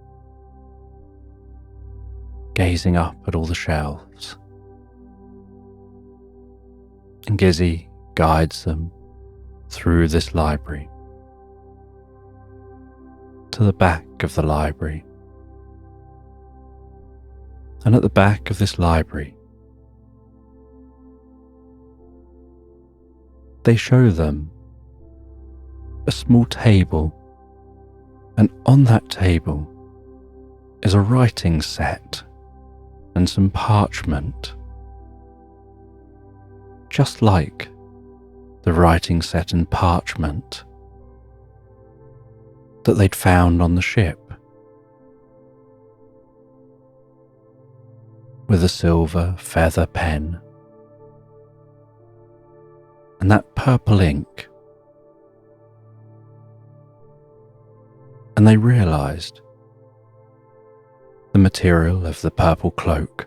gazing up at all the shelves, and Gizzy guides them through this library to the back of the library. And at the back of this library, they show them a small table, and on that table is a writing set and some parchment, just like the writing set and parchment that they'd found on the ship, with a silver feather pen and that purple ink. And they realized the material of the purple cloak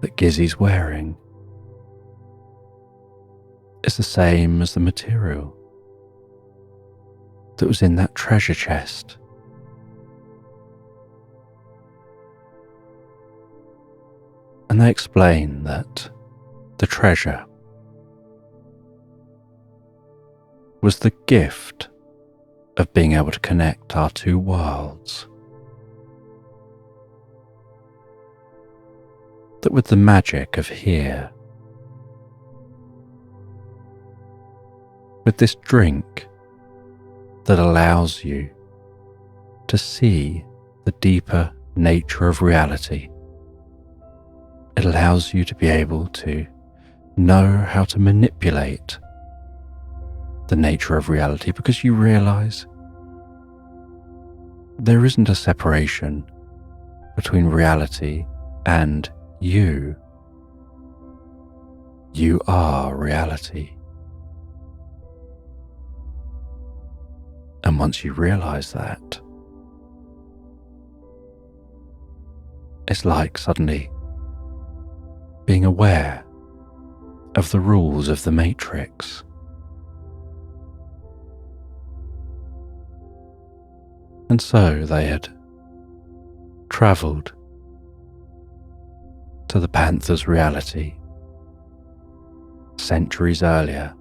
that Gizzy's wearing is the same as the material that was in that treasure chest. And they explain that the treasure was the gift of being able to connect our two worlds. That with the magic of here, with this drink that allows you to see the deeper nature of reality, it allows you to be able to know how to manipulate the nature of reality, because you realize there isn't a separation between reality and you. You are reality. And once you realize that, it's like suddenly being aware of the rules of the Matrix. And so they had travelled to the panther's reality centuries earlier,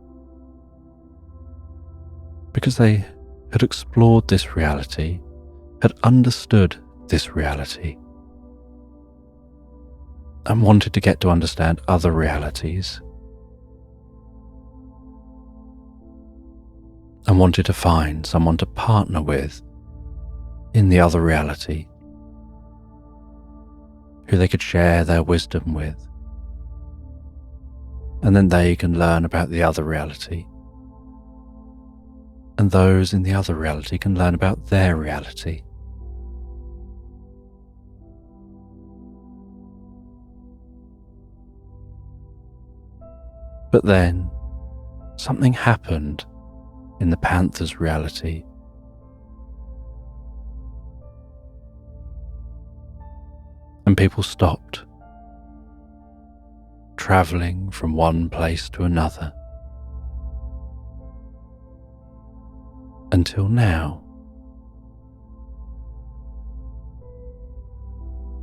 because they had explored this reality, had understood this reality, and wanted to get to understand other realities, and wanted to find someone to partner with in the other reality, who they could share their wisdom with, and then they can learn about the other reality, and those in the other reality can learn about their reality. But then something happened in the panther's reality. And people stopped travelling from one place to another until now.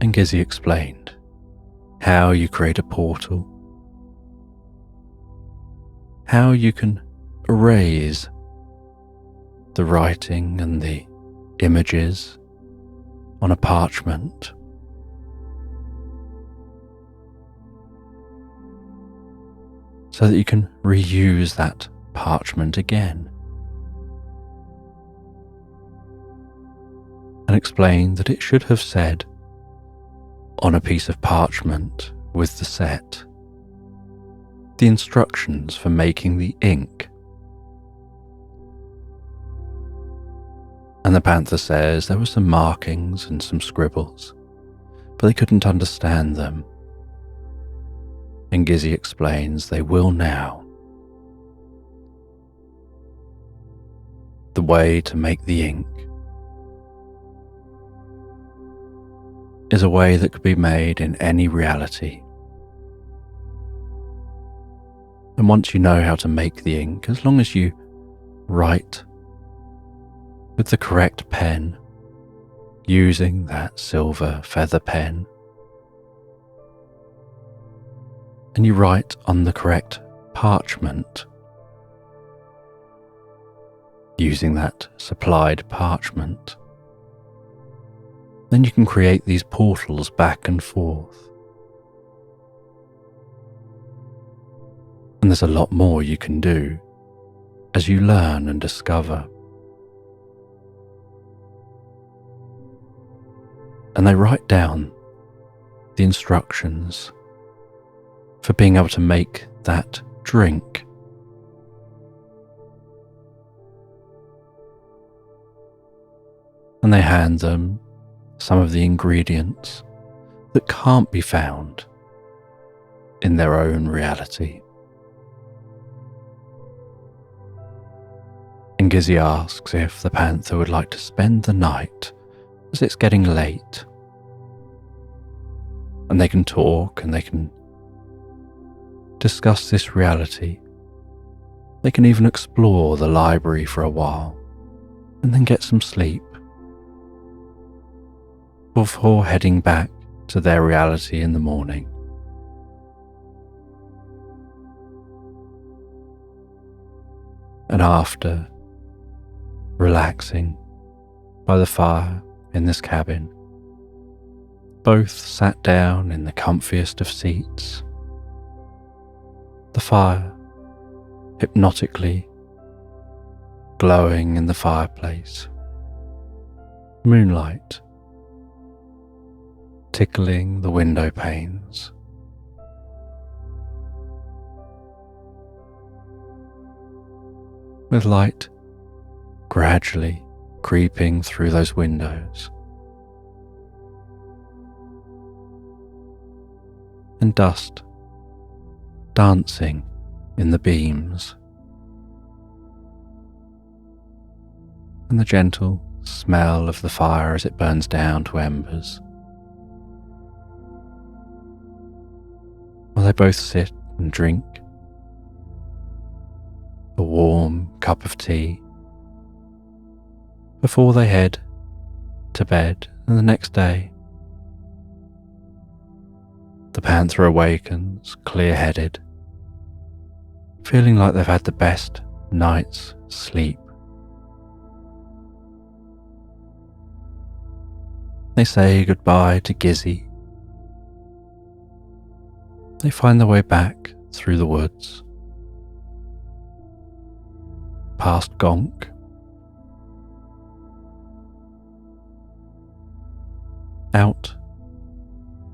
And Gizzy explained how you create a portal, how you can erase the writing and the images on a parchment, so that you can reuse that parchment again, and explain that it should have said on a piece of parchment with the set the instructions for making the ink. And the panther says there were some markings and some scribbles, but they couldn't understand them. And Gizzy explains they will now. The way to make the ink is a way that could be made in any reality. And once you know how to make the ink, as long as you write with the correct pen, using that silver feather pen, and you write on the correct parchment, using that supplied parchment, then you can create these portals back and forth. And there's a lot more you can do as you learn and discover. And they write down the instructions for being able to make that drink. And they hand them some of the ingredients that can't be found in their own reality. And Gizzy asks if the panther would like to spend the night, as it's getting late. And they can talk and they can discuss this reality. They can even explore the library for a while and then get some sleep before heading back to their reality in the morning. And after relaxing by the fire in this cabin, both sat down in the comfiest of seats, the fire hypnotically glowing in the fireplace, moonlight tickling the window panes, with light gradually creeping through those windows, and dust dancing in the beams, and the gentle smell of the fire as it burns down to embers. While they both sit and drink a warm cup of tea before they head to bed, and the next day the panther awakens clear-headed, feeling like they've had the best night's sleep. They say goodbye to Gizzy. They find their way back through the woods, past Gonk, out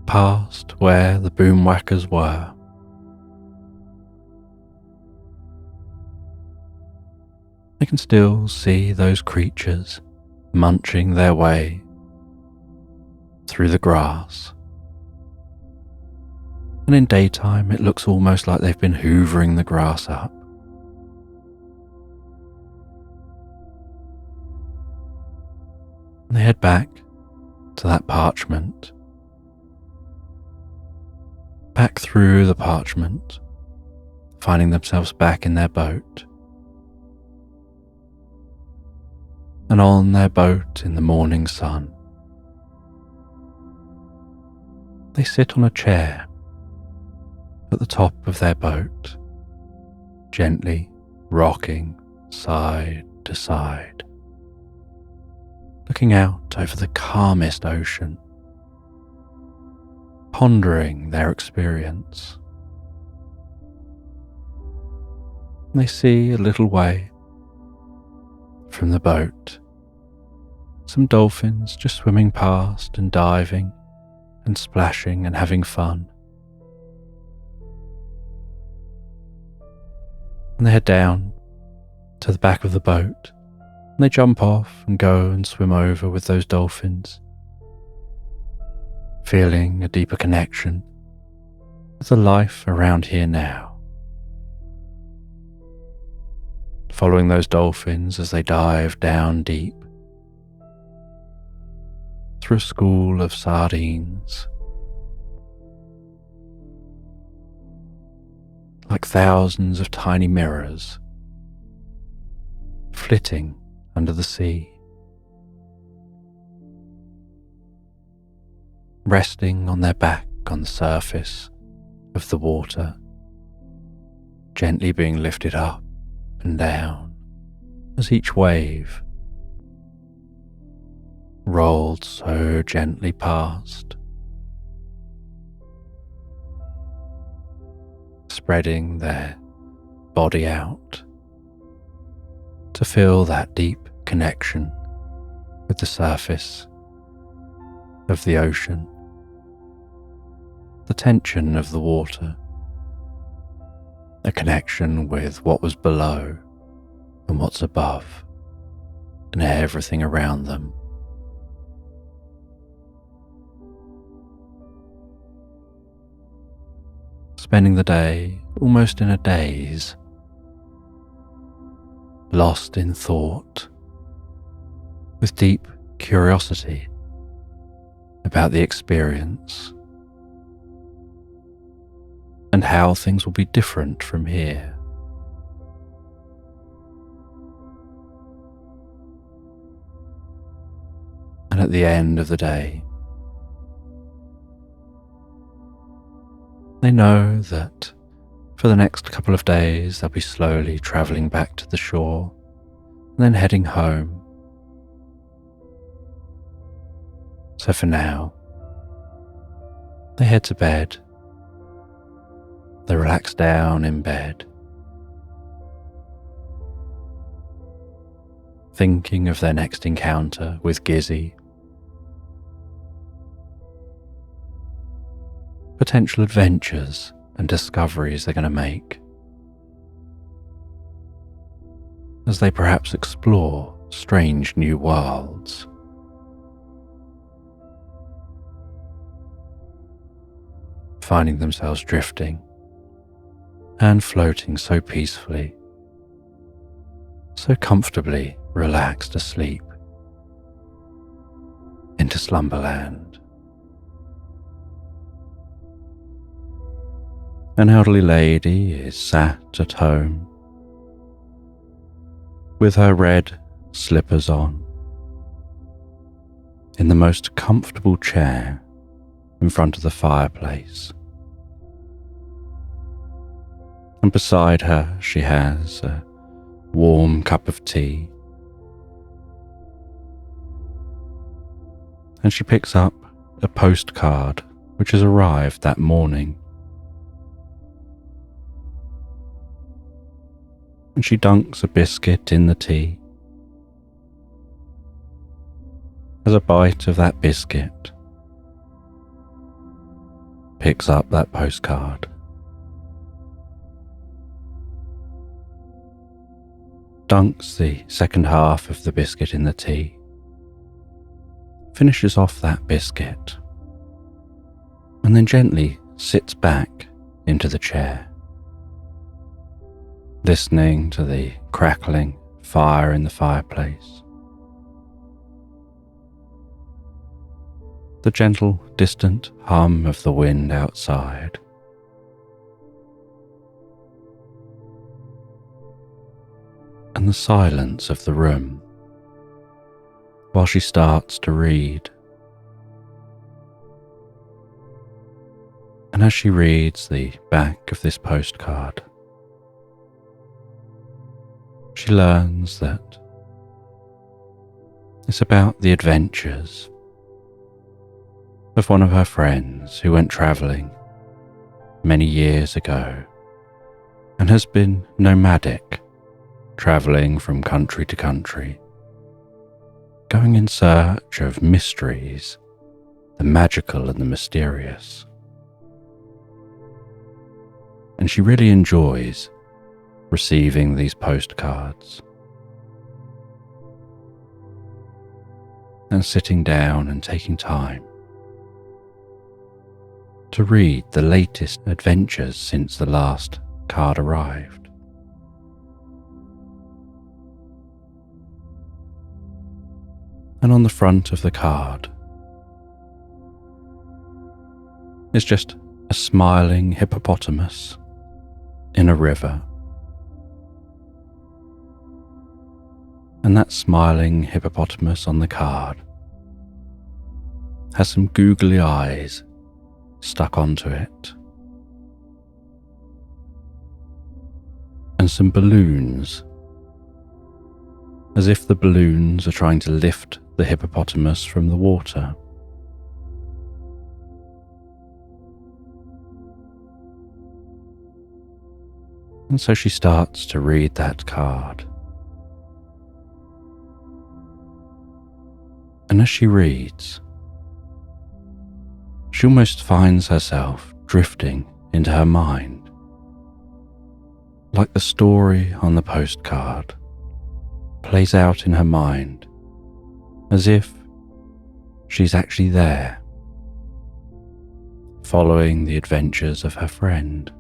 past where the boomwhackers were. They can still see those creatures munching their way through the grass, and in daytime it looks almost like they've been hoovering the grass up. And they head back to that parchment, back through the parchment, finding themselves back in their boat. And on their boat in the morning sun, they sit on a chair at the top of their boat, gently rocking side to side, looking out over the calmest ocean, pondering their experience. They see a little way from the boat some dolphins just swimming past and diving and splashing and having fun. And they head down to the back of the boat, and they jump off and go and swim over with those dolphins, feeling a deeper connection with the life around here now. Following those dolphins as they dive down deep through a school of sardines, like thousands of tiny mirrors flitting under the sea, resting on their back on the surface of the water, gently being lifted up and down as each wave rolled so gently past, spreading their body out to feel that deep connection with the surface of the ocean, the tension of the water, a connection with what was below and what's above and everything around them. Spending the day almost in a daze, lost in thought, with deep curiosity about the experience and how things will be different from here. And at the end of the day, they know that for the next couple of days they'll be slowly travelling back to the shore and then heading home. So for now, they head to bed. They relax down in bed, thinking of their next encounter with Gizzy, potential adventures and discoveries they're going to make, as they perhaps explore strange new worlds. Finding themselves drifting and floating so peacefully, so comfortably relaxed asleep into Slumberland. An elderly lady is sat at home with her red slippers on in the most comfortable chair in front of the fireplace. And beside her she has a warm cup of tea, and she picks up a postcard which has arrived that morning. And she dunks a biscuit in the tea, has a bite of that biscuit, picks up that postcard, dunks the second half of the biscuit in the tea, finishes off that biscuit, and then gently sits back into the chair, listening to the crackling fire in the fireplace, the gentle, distant hum of the wind outside, and the silence of the room while she starts to read. And as she reads the back of this postcard, she learns that it's about the adventures of one of her friends who went travelling many years ago and has been nomadic, travelling from country to country, going in search of mysteries, the magical and the mysterious. And she really enjoys receiving these postcards and sitting down and taking time to read the latest adventures since the last card arrived. And on the front of the card is just a smiling hippopotamus in a river. And that smiling hippopotamus on the card has some googly eyes stuck onto it, and some balloons, as if the balloons are trying to lift the hippopotamus from the water. And so she starts to read that card. And as she reads, she almost finds herself drifting into her mind, like the story on the postcard plays out in her mind, as if she's actually there, following the adventures of her friend.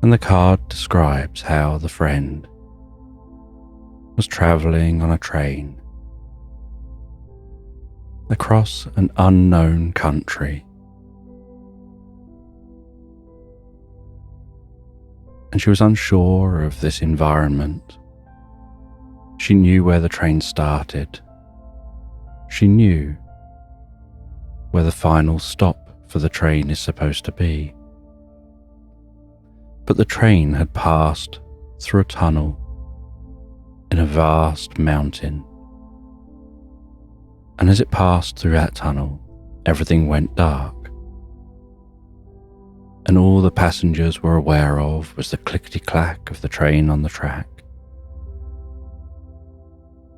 And the card describes how the friend was travelling on a train across an unknown country, and she was unsure of this environment. She knew where the train started. She knew where the final stop for the train is supposed to be. But the train had passed through a tunnel in a vast mountain. And as it passed through that tunnel, everything went dark. And all the passengers were aware of was the clickety-clack of the train on the track,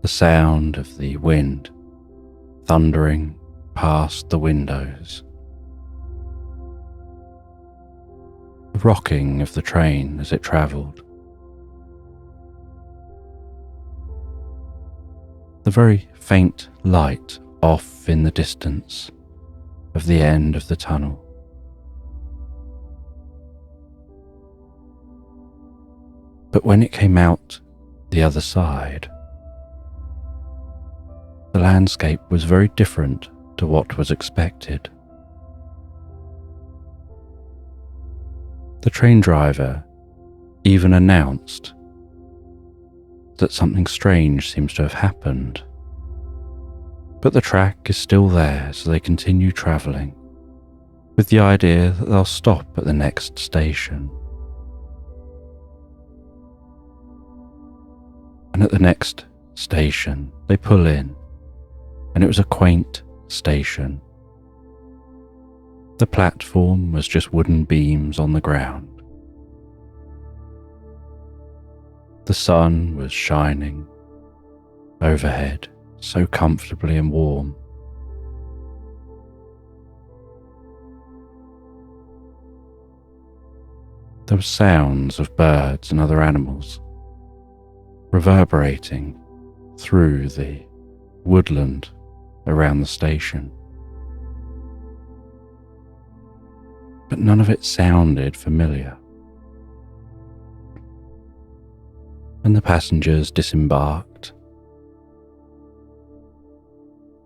the sound of the wind thundering past the windows, the rocking of the train as it travelled, the very faint light off in the distance of the end of the tunnel. But when it came out the other side, the landscape was very different to what was expected. The train driver even announced that something strange seems to have happened. But the track is still there, so they continue travelling, with the idea that they'll stop at the next station. And at the next station, they pull in, and it was a quaint station. The platform was just wooden beams on the ground. The sun was shining overhead, so comfortably and warm. There were sounds of birds and other animals reverberating through the woodland around the station. But none of it sounded familiar. And the passengers disembarked,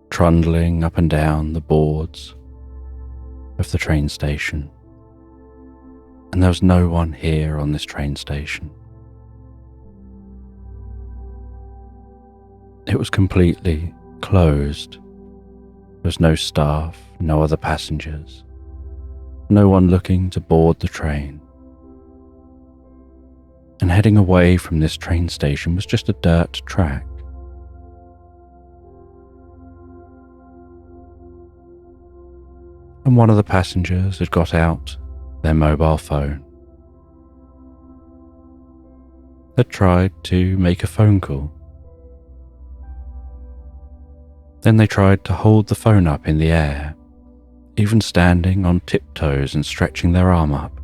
trundling up and down the boards of the train station. And there was no one here on this train station. It was completely closed. There was no staff, no other passengers, no one looking to board the train. And heading away from this train station was just a dirt track. And one of the passengers had got out their mobile phone. They tried to make a phone call. Then they tried to hold the phone up in the air, even standing on tiptoes and stretching their arm up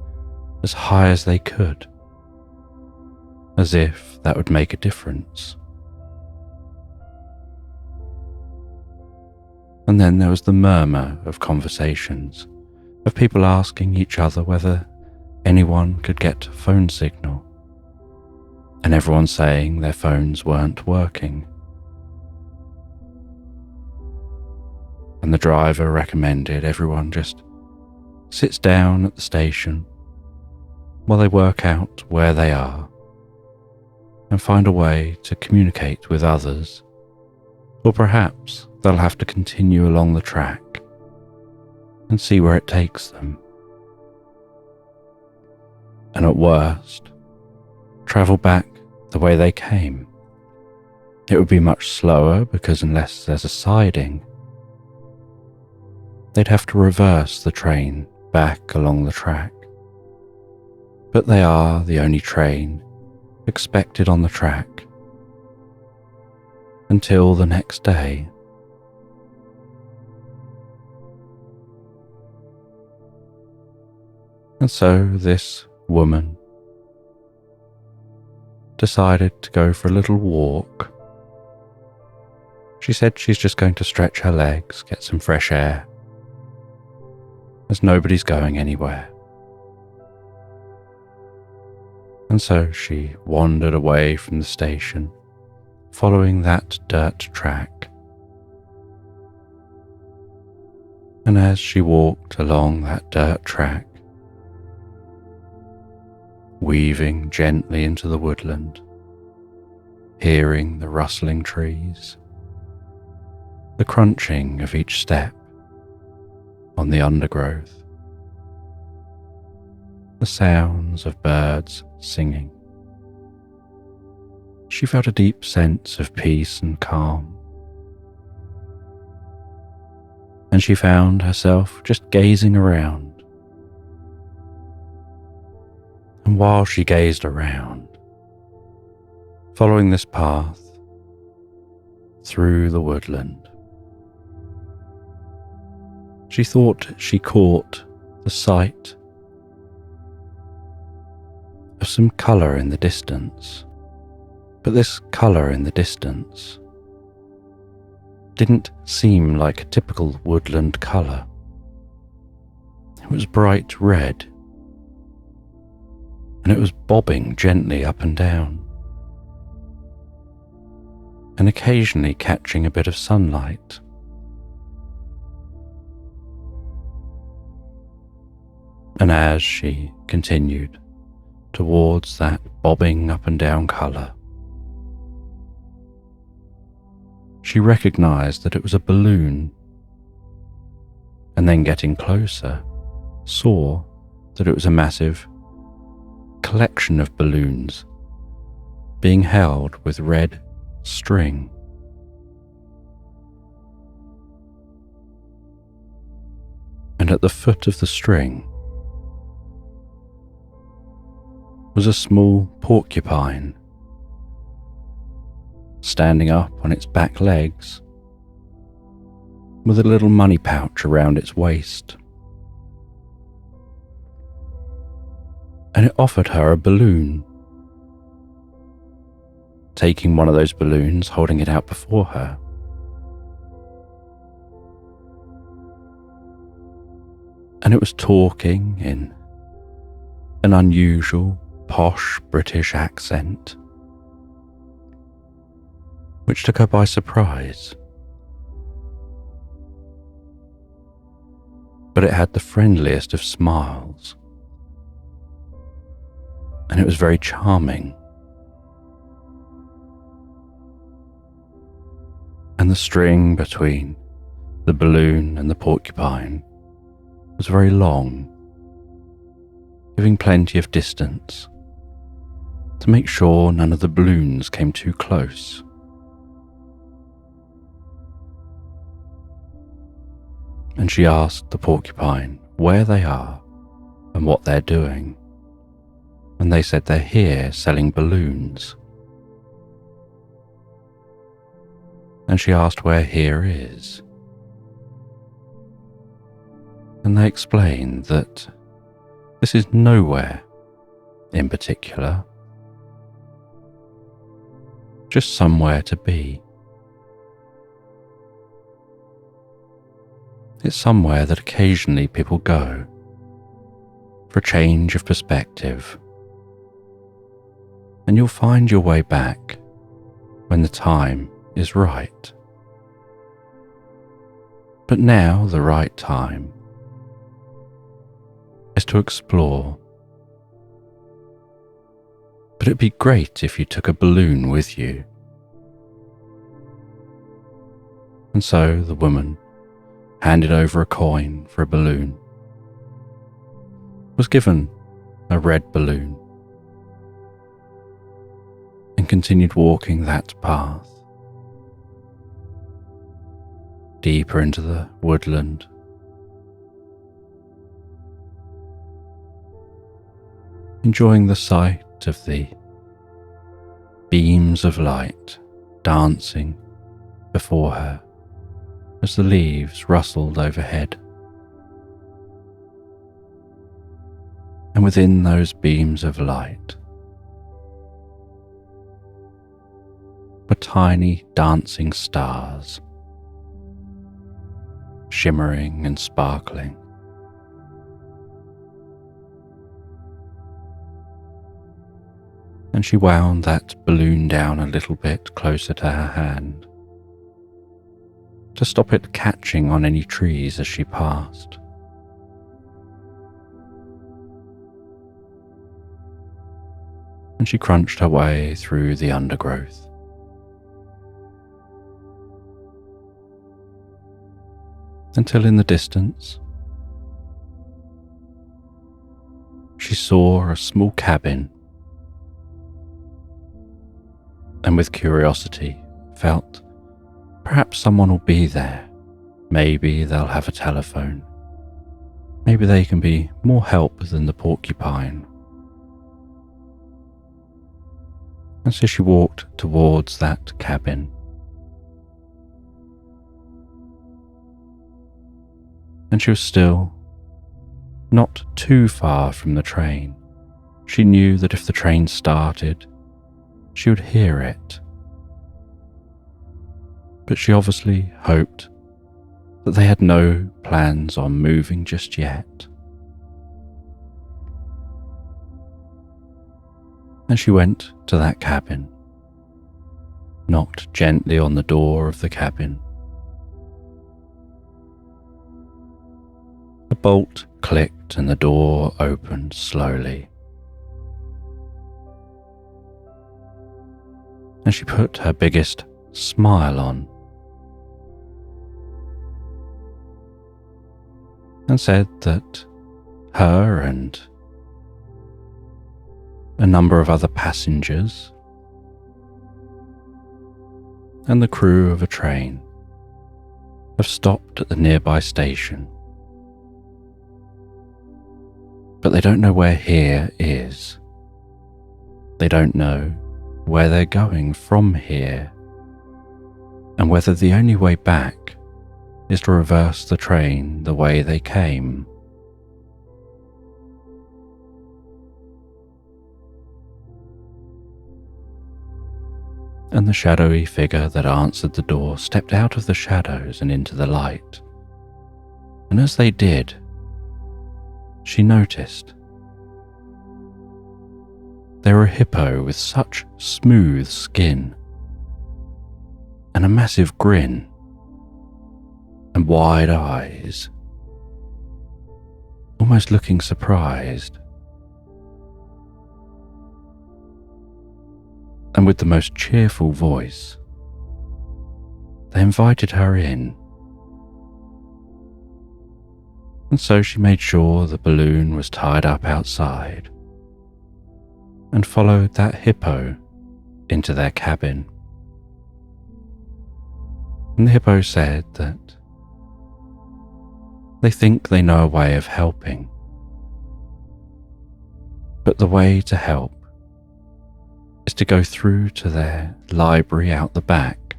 as high as they could, as if that would make a difference. And then there was the murmur of conversations, of people asking each other whether anyone could get phone signal, and everyone saying their phones weren't working. And the driver recommended everyone just sits down at the station while they work out where they are and find a way to communicate with others, or perhaps they'll have to continue along the track and see where it takes them. And at worst, travel back the way they came. It would be much slower because unless there's a siding, they'd have to reverse the train back along the track. But they are the only train expected on the track until the next day. And so this woman decided to go for a little walk. She said she's just going to stretch her legs, get some fresh air, as nobody's going anywhere. And so she wandered away from the station, following that dirt track. And as she walked along that dirt track, weaving gently into the woodland, hearing the rustling trees, the crunching of each step on the undergrowth, the sounds of birds singing, she felt a deep sense of peace and calm. And she found herself just gazing around. And while she gazed around, following this path through the woodland, she thought she caught the sight was some colour in the distance, but this colour in the distance didn't seem like a typical woodland colour. It was bright red, and it was bobbing gently up and down, and occasionally catching a bit of sunlight. And as she continued towards that bobbing up and down colour, she recognised that it was a balloon, and then getting closer, saw that it was a massive collection of balloons being held with red string. And at the foot of the string was a small porcupine, standing up on its back legs with a little money pouch around its waist. And it offered her a balloon. Taking one of those balloons, holding it out before her, and it was talking in an unusual, posh British accent, which took her by surprise. But it had the friendliest of smiles, and it was very charming. And the string between the balloon and the porcupine was very long, giving plenty of distance to make sure none of the balloons came too close. And she asked the porcupine where they are and what they're doing, and they said they're here selling balloons. And she asked where here is, and they explained that this is nowhere in particular, just somewhere to be. It's somewhere that occasionally people go for a change of perspective, and you'll find your way back when the time is right. But now the right time is to explore. But it'd be great if you took a balloon with you. And so the woman handed over a coin for a balloon, was given a red balloon, and continued walking that path deeper into the woodland. Enjoying the sight of the beams of light dancing before her as the leaves rustled overhead. And within those beams of light were tiny dancing stars, shimmering and sparkling. And she wound that balloon down a little bit closer to her hand to stop it catching on any trees as she passed. And she crunched her way through the undergrowth. Until in the distance, she saw a small cabin, and with curiosity felt perhaps someone will be there. Maybe they'll have a telephone. Maybe they can be more help than the porcupine. And so she walked towards that cabin. And she was still not too far from the train. She knew that if the train started, she would hear it. But she obviously hoped that they had no plans on moving just yet. And she went to that cabin, knocked gently on the door of the cabin. A bolt clicked and the door opened slowly. And she put her biggest smile on and said that her and a number of other passengers and the crew of a train have stopped at the nearby station. But they don't know where here is. They don't know where they're going from here, and whether the only way back is to reverse the train the way they came. And the shadowy figure that answered the door stepped out of the shadows and into the light. And as they did, she noticed they were a hippo with such smooth skin and a massive grin and wide eyes, almost looking surprised. And with the most cheerful voice, they invited her in. And so she made sure the balloon was tied up outside and followed that hippo into their cabin. And the hippo said that they think they know a way of helping, but the way to help is to go through to their library out the back.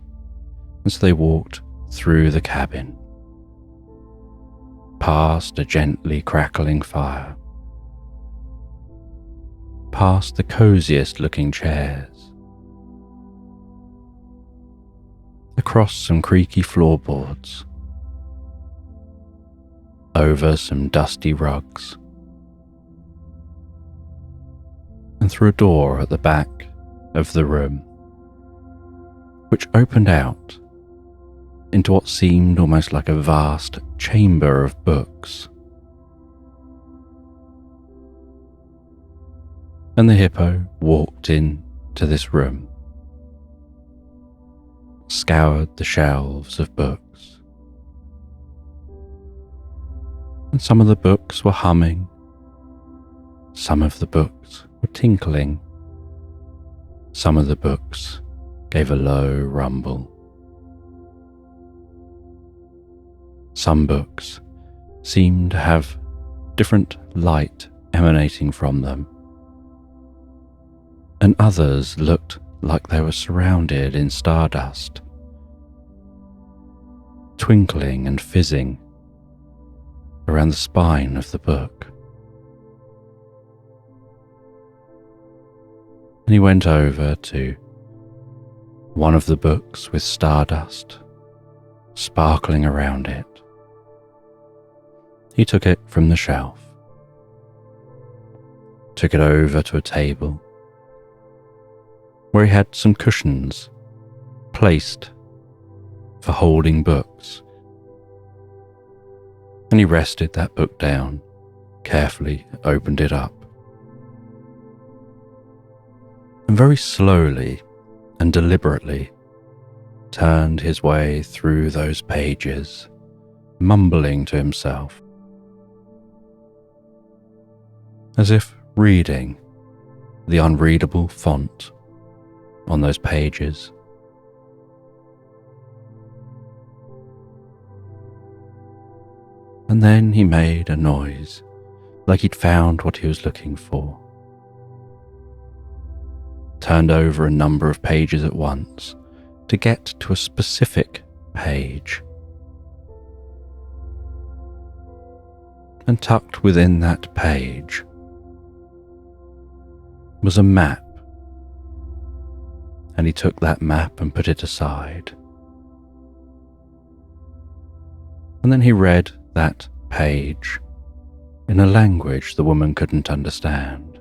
And so they walked through the cabin, past a gently crackling fire, past the coziest looking chairs, across some creaky floorboards, over some dusty rugs, and through a door at the back of the room, which opened out into what seemed almost like a vast chamber of books. And the hippo walked into this room, scoured the shelves of books, and some of the books were humming, some of the books were tinkling, some of the books gave a low rumble. Some books seemed to have different light emanating from them, and others looked like they were surrounded in stardust, twinkling and fizzing around the spine of the book. And he went over to one of the books with stardust sparkling around it. He took it from the shelf, took it over to a table where he had some cushions placed for holding books, and he rested that book down, carefully opened it up, and very slowly and deliberately turned his way through those pages, mumbling to himself, as if reading the unreadable font on those pages. And then he made a noise like he'd found what he was looking for, turned over a number of pages at once to get to a specific page, and tucked within that page was a map, and he took that map and put it aside. And then he read that page in a language the woman couldn't understand.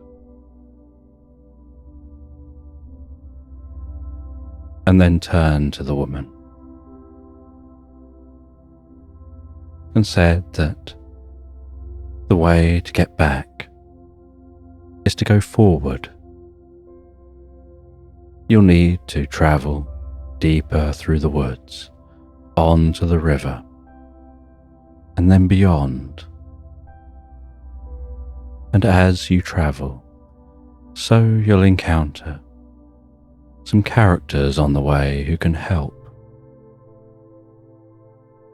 And then turned to the woman and said that the way to get back is to go forward. You'll need to travel deeper through the woods, on to the river, and then beyond. And as you travel, so you'll encounter some characters on the way who can help.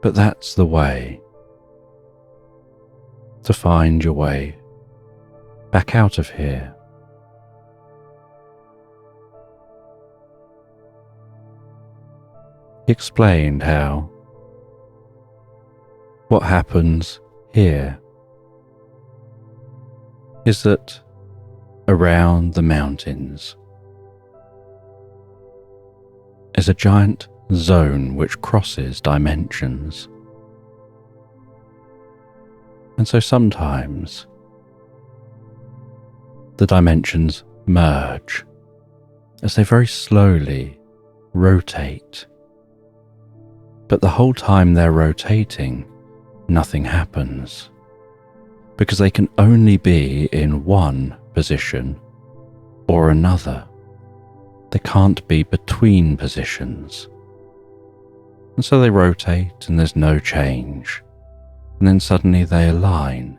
But that's the way to find your way back out of here. He explained how what happens here is that around the mountains is a giant zone which crosses dimensions. And so sometimes the dimensions merge as they very slowly rotate. But the whole time they're rotating, nothing happens, because they can only be in one position or another. They can't be between positions. And so they rotate and there's no change. And then suddenly they align.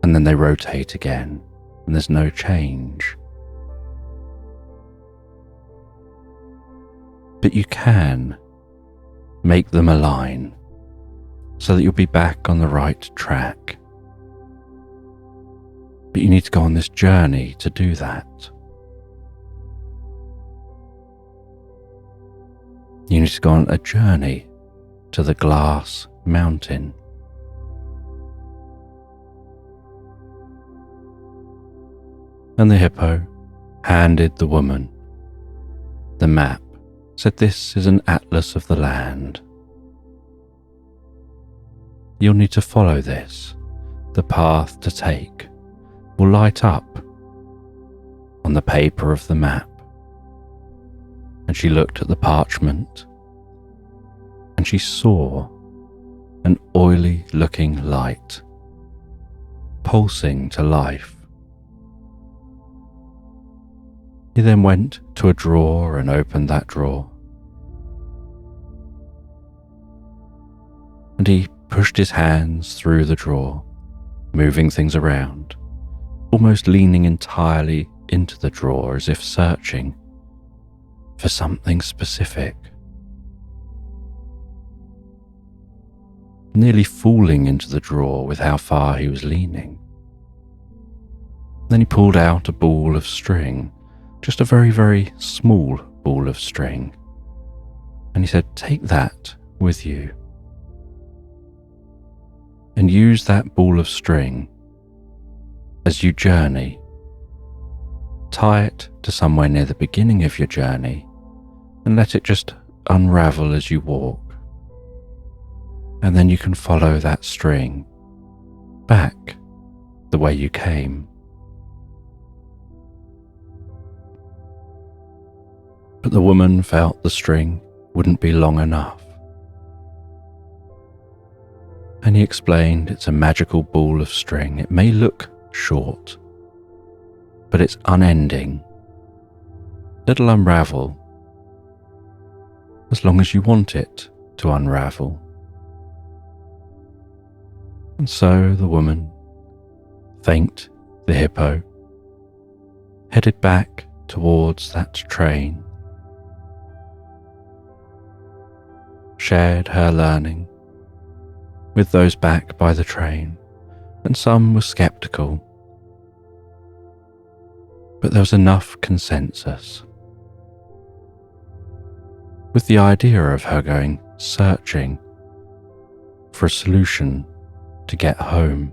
And then they rotate again and there's no change. But you can make them align so that you'll be back on the right track. But you need to go on this journey to do that. You need to go on a journey to the glass mountain. And the hippo handed the woman the map, said this is an atlas of the land. You'll need to follow this. The path to take will light up on the paper of the map. And she looked at the parchment and she saw an oily looking light pulsing to life. He then went to a drawer and opened that drawer. And he pushed his hands through the drawer, moving things around, almost leaning entirely into the drawer as if searching for something specific. Nearly falling into the drawer with how far he was leaning. Then he pulled out a ball of string, just a very, very small ball of string. And he said, take that with you. And use that ball of string as you journey. Tie it to somewhere near the beginning of your journey and let it just unravel as you walk. And then you can follow that string back the way you came. But the woman felt the string wouldn't be long enough. And he explained it's a magical ball of string. It may look short, but it's unending. It'll unravel as long as you want it to unravel. And so the woman thanked the hippo, headed back towards that train, shared her learning with those back by the train, and some were skeptical, but there was enough consensus with the idea of her going searching for a solution to get home.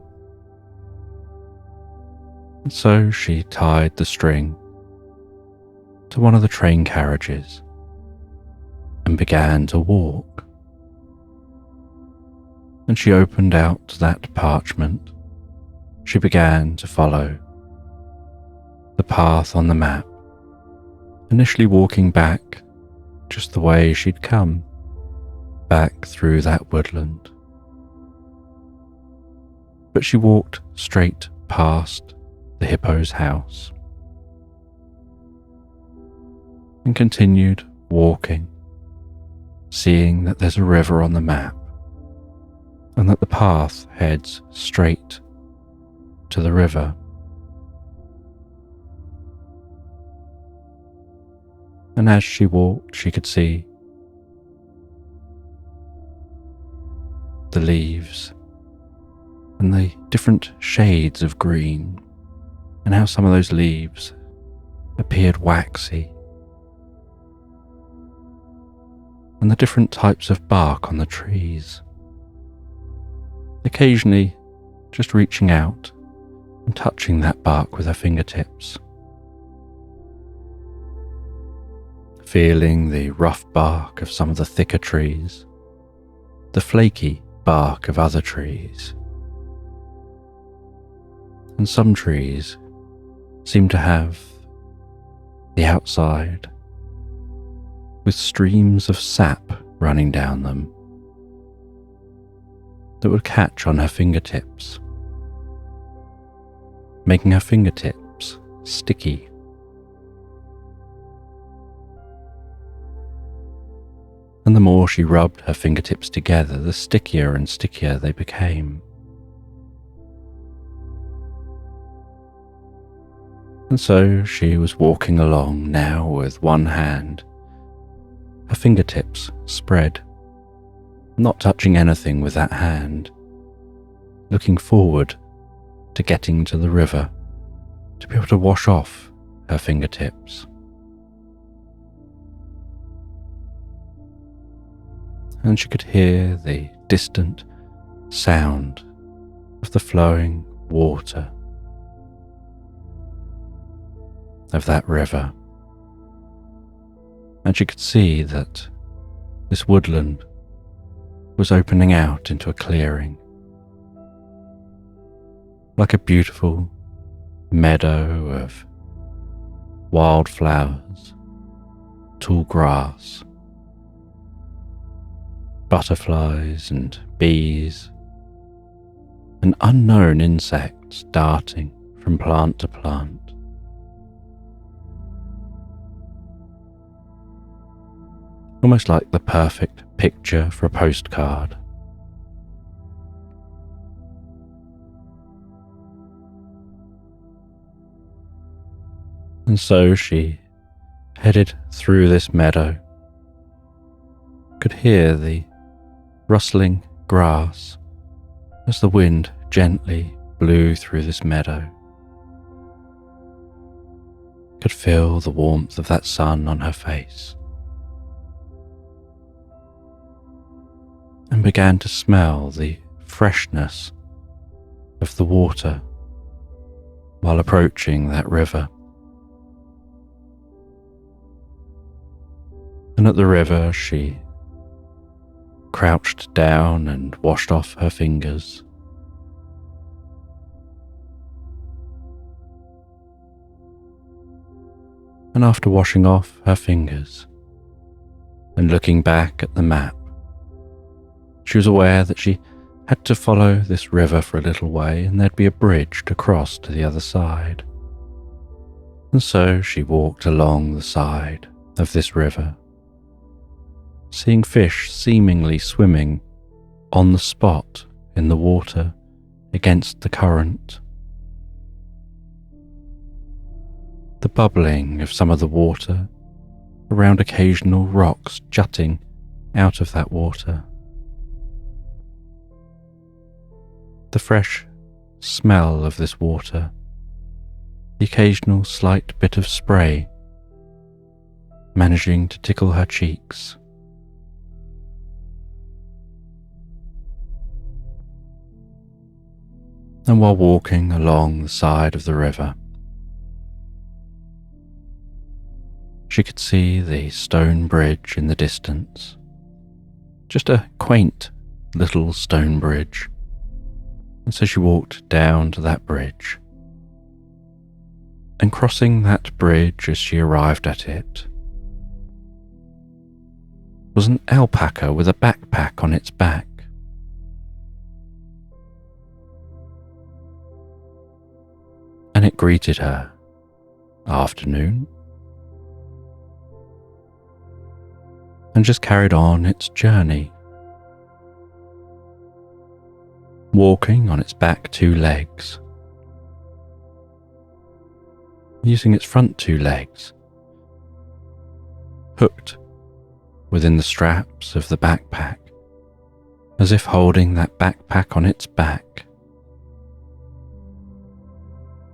And so she tied the string to one of the train carriages and began to walk. And she opened out that parchment. She began to follow the path on the map, initially walking back just the way she'd come, back through that woodland. But she walked straight past the hippo's house and continued walking, seeing that there's a river on the map and that the path heads straight to the river. And as she walked, she could see the leaves and the different shades of green, and how some of those leaves appeared waxy, and the different types of bark on the trees, occasionally just reaching out and touching that bark with her fingertips, feeling the rough bark of some of the thicker trees, the flaky bark of other trees. And some trees seem to have the outside with streams of sap running down them that would catch on her fingertips, making her fingertips sticky. And the more she rubbed her fingertips together, the stickier and stickier they became. And so she was walking along now with one hand, her fingertips spread, not touching anything with that hand, looking forward to getting to the river to be able to wash off her fingertips. And she could hear the distant sound of the flowing water of that river. And she could see that this woodland was opening out into a clearing, like a beautiful meadow of wildflowers, tall grass, butterflies and bees, and unknown insects darting from plant to plant. Almost like the perfect picture for a postcard. And so she headed through this meadow, could hear the rustling grass as the wind gently blew through this meadow, could feel the warmth of that sun on her face, and began to smell the freshness of the water while approaching that river. And at the river she crouched down and washed off her fingers. And after washing off her fingers and looking back at the map, she was aware that she had to follow this river for a little way and there'd be a bridge to cross to the other side. And so she walked along the side of this river, seeing fish seemingly swimming on the spot in the water against the current. The bubbling of some of the water around occasional rocks jutting out of that water. The fresh smell of this water, the occasional slight bit of spray managing to tickle her cheeks. And while walking along the side of the river, she could see the stone bridge in the distance. Just a quaint little stone bridge. And so she walked down to that bridge. And crossing that bridge as she arrived at it was an alpaca with a backpack on its back. And it greeted her, "Afternoon," and just carried on its journey, walking on its back 2 legs, using its front 2 legs hooked within the straps of the backpack, as if holding that backpack on its back,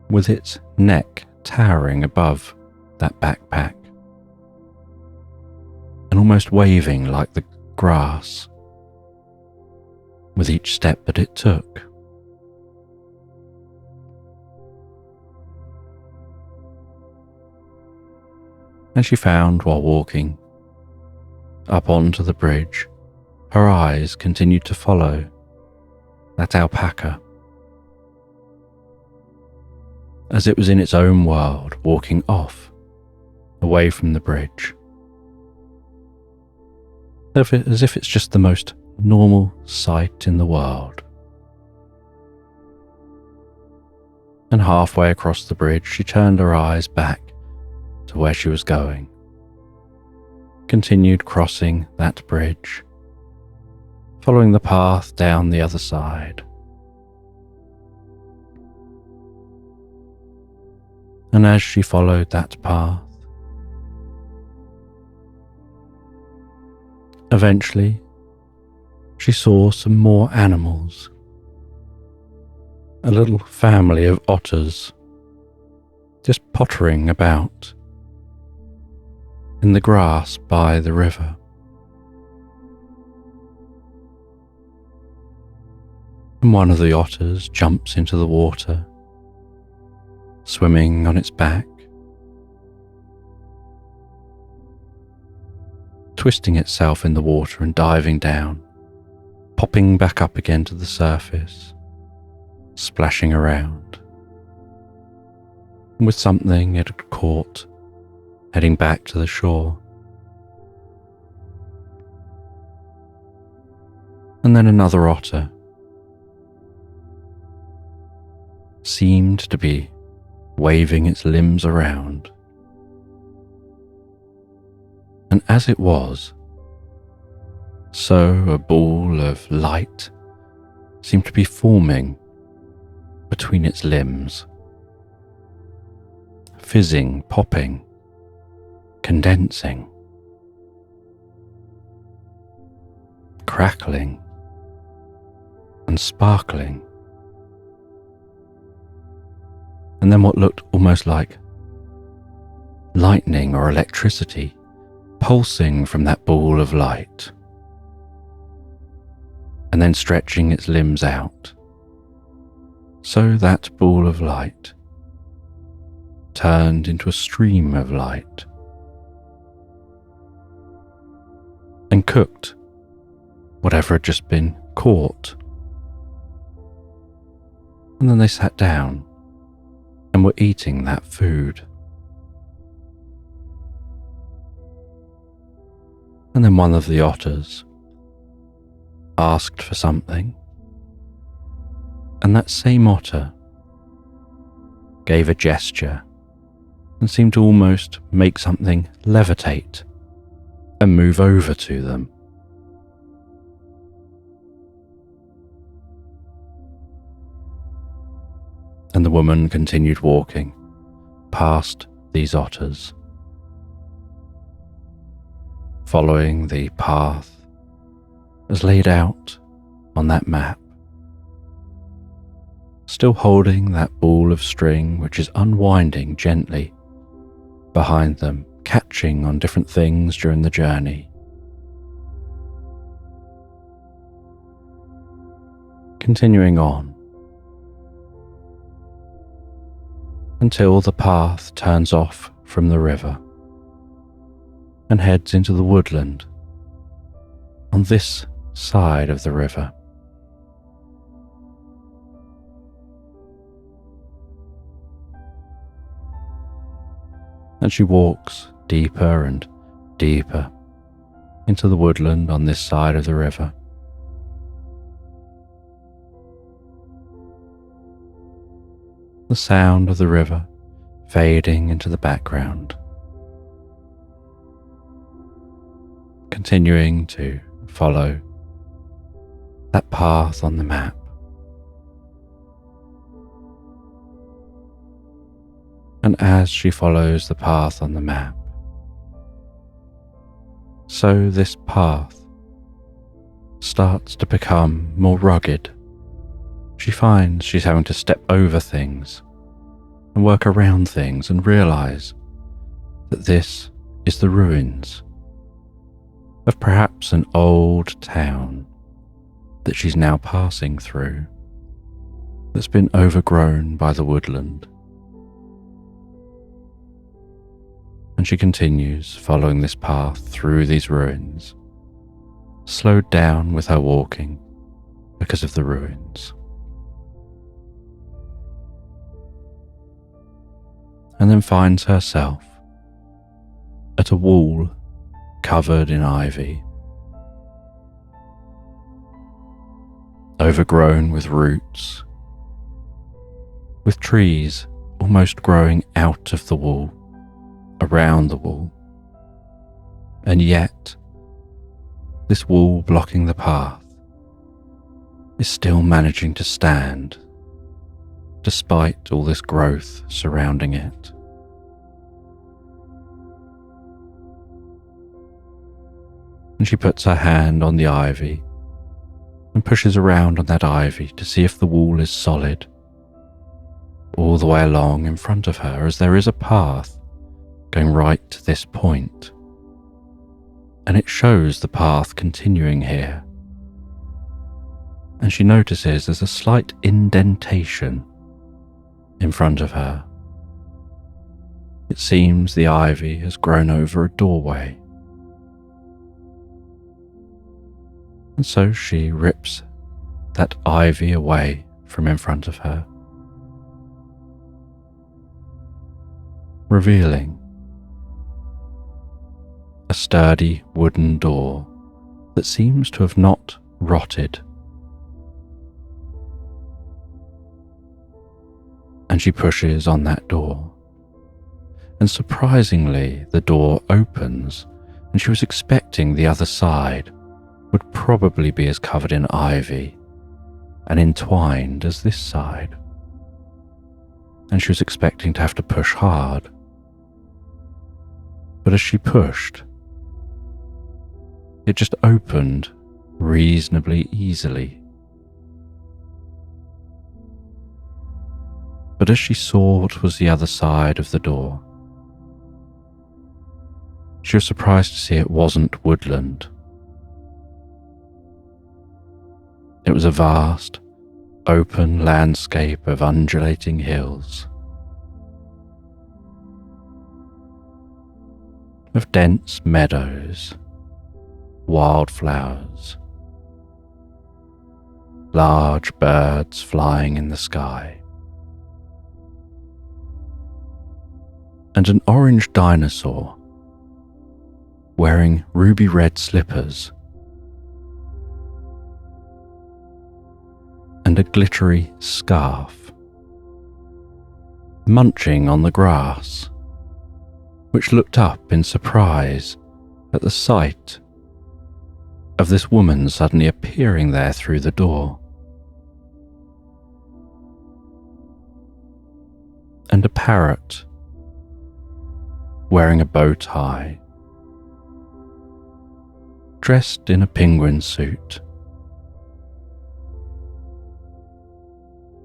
with its neck towering above that backpack, and almost waving like the grass with each step that it took. And she found, while walking up onto the bridge, her eyes continued to follow that alpaca, as it was in its own world, walking off, away from the bridge, as if it's just the most normal sight in the world. And halfway across the bridge, she turned her eyes back to where she was going, continued crossing that bridge, following the path down the other side. And as she followed that path, eventually she saw some more animals, a little family of otters just pottering about in the grass by the river. And one of the otters jumps into the water, swimming on its back, twisting itself in the water and diving down, popping back up again to the surface, splashing around, and with something it had caught, heading back to the shore. And then another otter seemed to be waving its limbs around. And as it was, so a ball of light seemed to be forming between its limbs, fizzing, popping, condensing, crackling, and sparkling. And then what looked almost like lightning or electricity pulsing from that ball of light, and then stretching its limbs out, so that ball of light turned into a stream of light and cooked whatever had just been caught. And then they sat down and were eating that food. And then one of the otters asked for something, and that same otter gave a gesture and seemed to almost make something levitate and move over to them. And the woman continued walking past these otters, following the path as laid out on that map, still holding that ball of string which is unwinding gently behind them, catching on different things during the journey. Continuing on, until the path turns off from the river and heads into the woodland on this side of the river. And she walks deeper and deeper into the woodland on this side of the river. The sound of the river fading into the background, continuing to follow that path on the map. And as she follows the path on the map, so this path starts to become more rugged. She finds she's having to step over things and work around things and realize that this is the ruins of perhaps an old town that she's now passing through, that's been overgrown by the woodland. And she continues following this path through these ruins, slowed down with her walking because of the ruins. And then finds herself at a wall covered in ivy, overgrown with roots, with trees almost growing out of the wall, around the wall, and yet this wall blocking the path is still managing to stand despite all this growth surrounding it. And she puts her hand on the ivy and pushes around on that ivy to see if the wall is solid all the way along in front of her, as there is a path going right to this point, and it shows the path continuing here. And she notices there's a slight indentation in front of her. It seems the ivy has grown over a doorway. And so she rips that ivy away from in front of her, revealing a sturdy wooden door that seems to have not rotted. And she pushes on that door, and surprisingly the door opens, and she was expecting the other side would probably be as covered in ivy and entwined as this side, and she was expecting to have to push hard. But as she pushed, it just opened reasonably easily. But as she saw what was the other side of the door, she was surprised to see it wasn't woodland. It was a vast, open landscape of undulating hills, of dense meadows, wildflowers, large birds flying in the sky, and an orange dinosaur wearing ruby red slippers and a glittery scarf, munching on the grass, which looked up in surprise at the sight of this woman suddenly appearing there through the door. And a parrot wearing a bow tie, dressed in a penguin suit,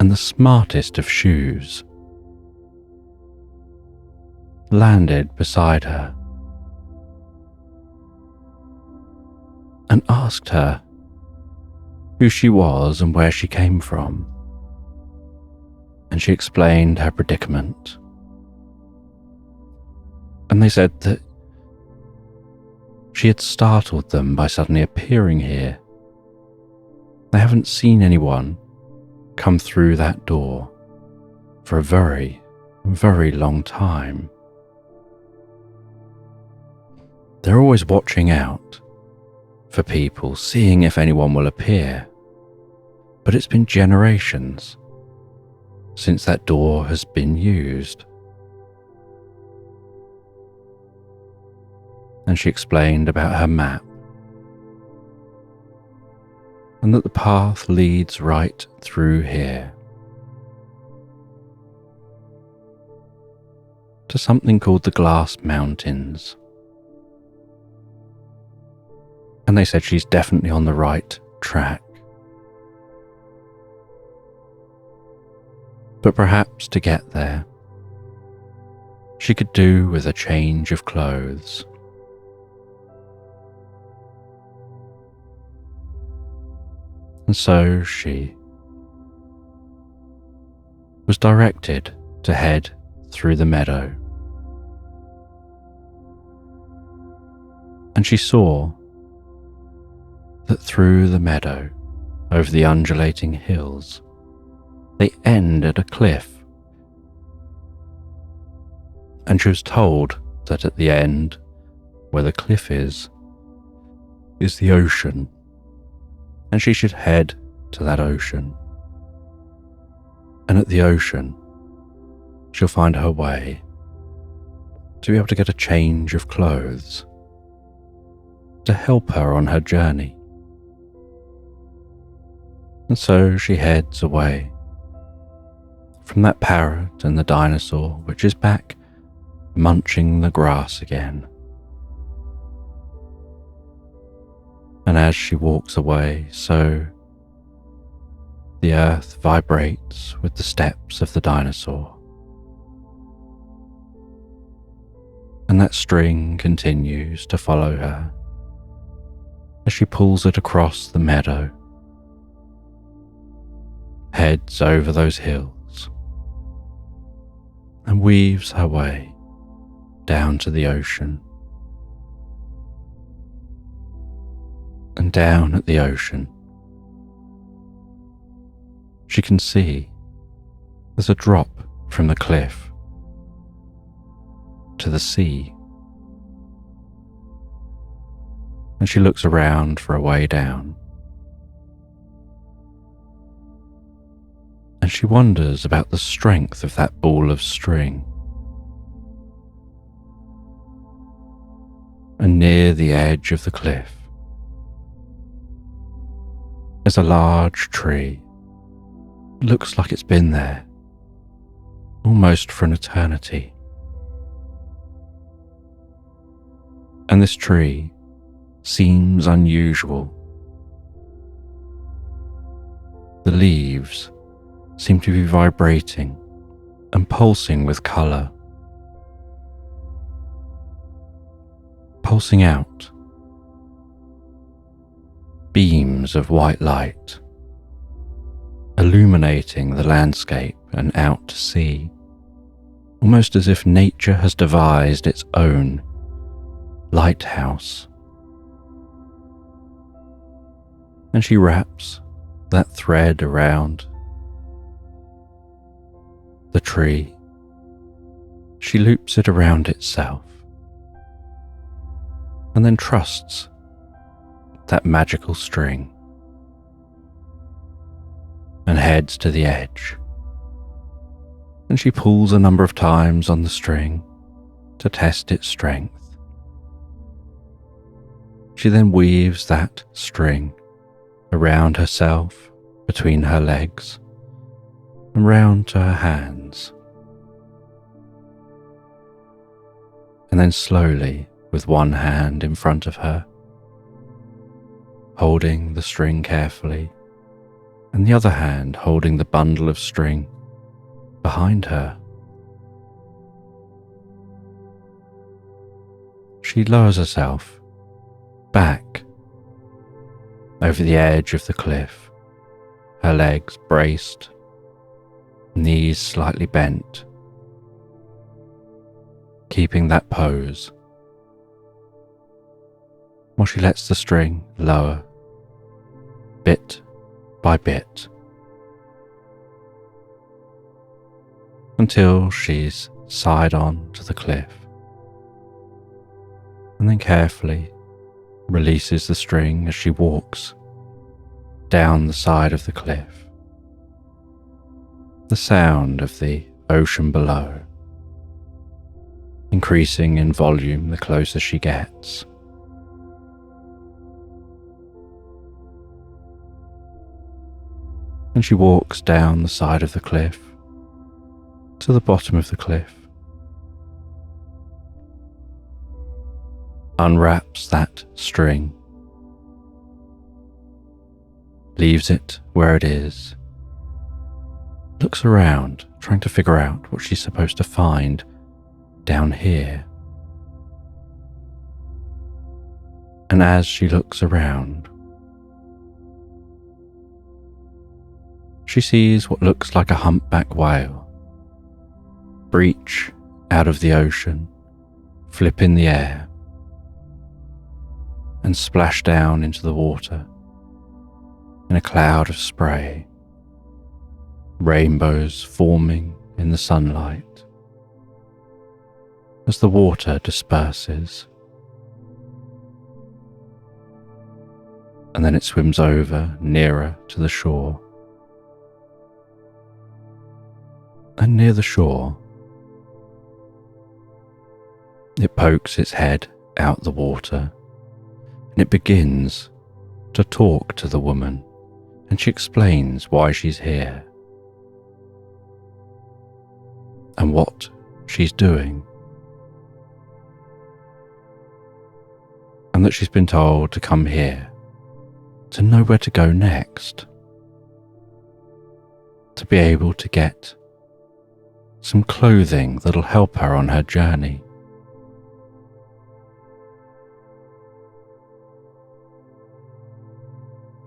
and the smartest of shoes, landed beside her and asked her who she was and where she came from. And she explained her predicament And they said that she had startled them by suddenly appearing here. They haven't seen anyone come through that door for a very, very long time. They're always watching out for people, seeing if anyone will appear. But it's been generations since that door has been used. And she explained about her map, and that the path leads right through here to something called the Glass Mountains. And they said she's definitely on the right track. But perhaps to get there, she could do with a change of clothes. And so she was directed to head through the meadow. And she saw that through the meadow, over the undulating hills, they end at a cliff. And she was told that at the end, where the cliff is the ocean, and she should head to that ocean. And at the ocean, she'll find her way to be able to get a change of clothes to help her on her journey. And so she heads away from that parrot and the dinosaur, which is back munching the grass again. And as she walks away, so the earth vibrates with the steps of the dinosaur. And that string continues to follow her as she pulls it across the meadow, heads over those hills, and weaves her way down to the ocean. And down at the ocean, she can see there's a drop from the cliff to the sea. And she looks around for a way down. And she wonders about the strength of that ball of string. And near the edge of the cliff is a large tree. It looks like it's been there almost for an eternity. And this tree seems unusual. The leaves seem to be vibrating and pulsing with colour, pulsing out beams of white light, illuminating the landscape and out to sea, almost as if nature has devised its own lighthouse. And she wraps that thread around the tree. She loops it around itself and then trusts that magical string and heads to the edge. And she pulls a number of times on the string to test its strength. She then weaves that string around herself, between her legs, and round to her hands. And then slowly, with one hand in front of her, holding the string carefully, and the other hand holding the bundle of string behind her, she lowers herself back over the edge of the cliff, her legs braced, knees slightly bent. keeping that pose while she lets the string lower bit by bit until she's side on to the cliff, and then carefully releases the string as she walks down the side of the cliff. The sound of the ocean below increasing in volume the closer she gets. And she walks down the side of the cliff to the bottom of the cliff, unwraps that string, leaves it where it is, looks around, trying to figure out what she's supposed to find down here. And as she looks around, she sees what looks like a humpback whale breach out of the ocean, flip in the air, and splash down into the water in a cloud of spray, rainbows forming in the sunlight as the water disperses. And then it swims over nearer to the shore. And near the shore, it pokes its head out the water, and it begins to talk to the woman, and she explains why she's here and what she's doing, and that she's been told to come here to know where to go next, to be able to get some clothing that'll help her on her journey.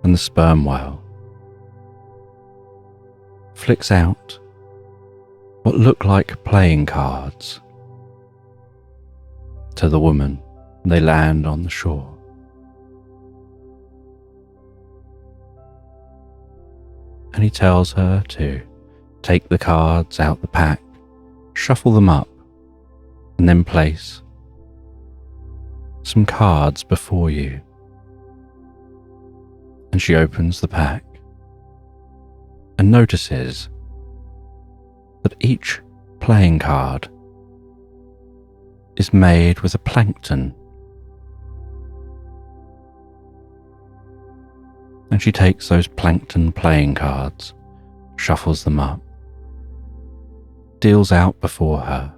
And the sperm whale flicks out what look like playing cards to the woman. They land on the shore. And he tells her to take the cards out the pack, shuffle them up, and then place some cards before you. And she opens the pack and notices that each playing card is made with a plankton. And she takes those plankton playing cards, shuffles them up, deals out before her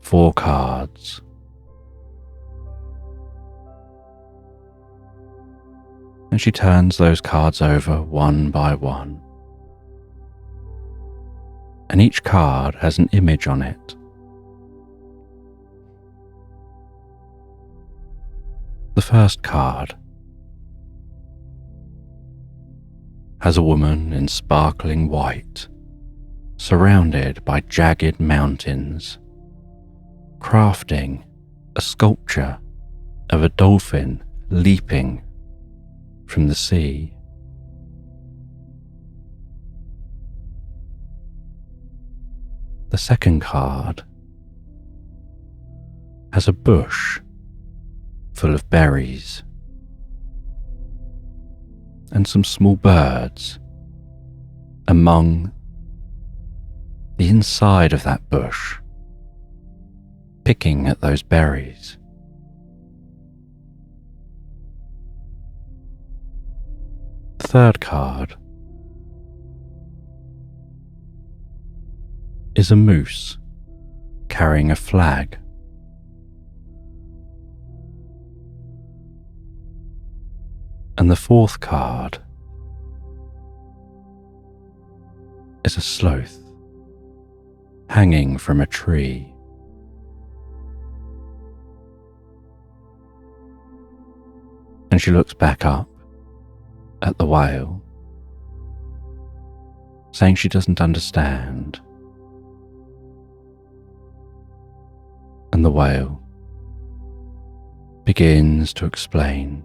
4 cards. And she turns those cards over one by one. And each card has an image on it. The first card has a woman in sparkling white, surrounded by jagged mountains, crafting a sculpture of a dolphin leaping from the sea. The second card has a bush full of berries and some small birds among the inside of that bush, picking at those berries. The third card is a moose carrying a flag. And the fourth card is a sloth hanging from a tree. And she looks back up at the whale, saying she doesn't understand. And the whale begins to explain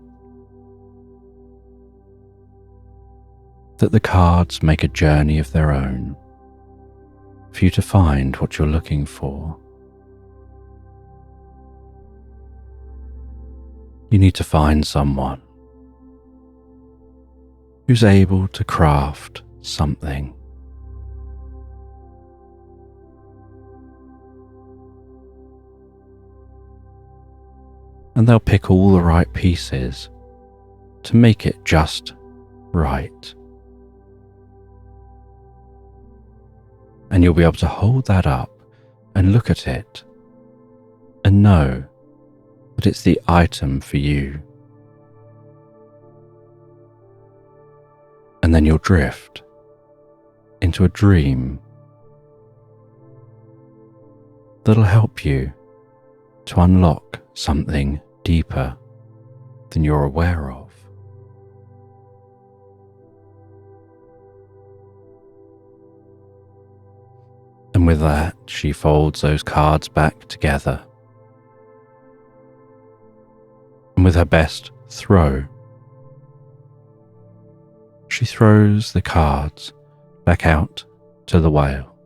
that the cards make a journey of their own for you to find what you're looking for. You need to find someone who's able to craft something. And they'll pick all the right pieces to make it just right. And you'll be able to hold that up and look at it and know that it's the item for you. And then you'll drift into a dream that'll help you to unlock something deeper than you're aware of. And with that, she folds those cards back together. And with her best throw, she throws the cards back out to the whale,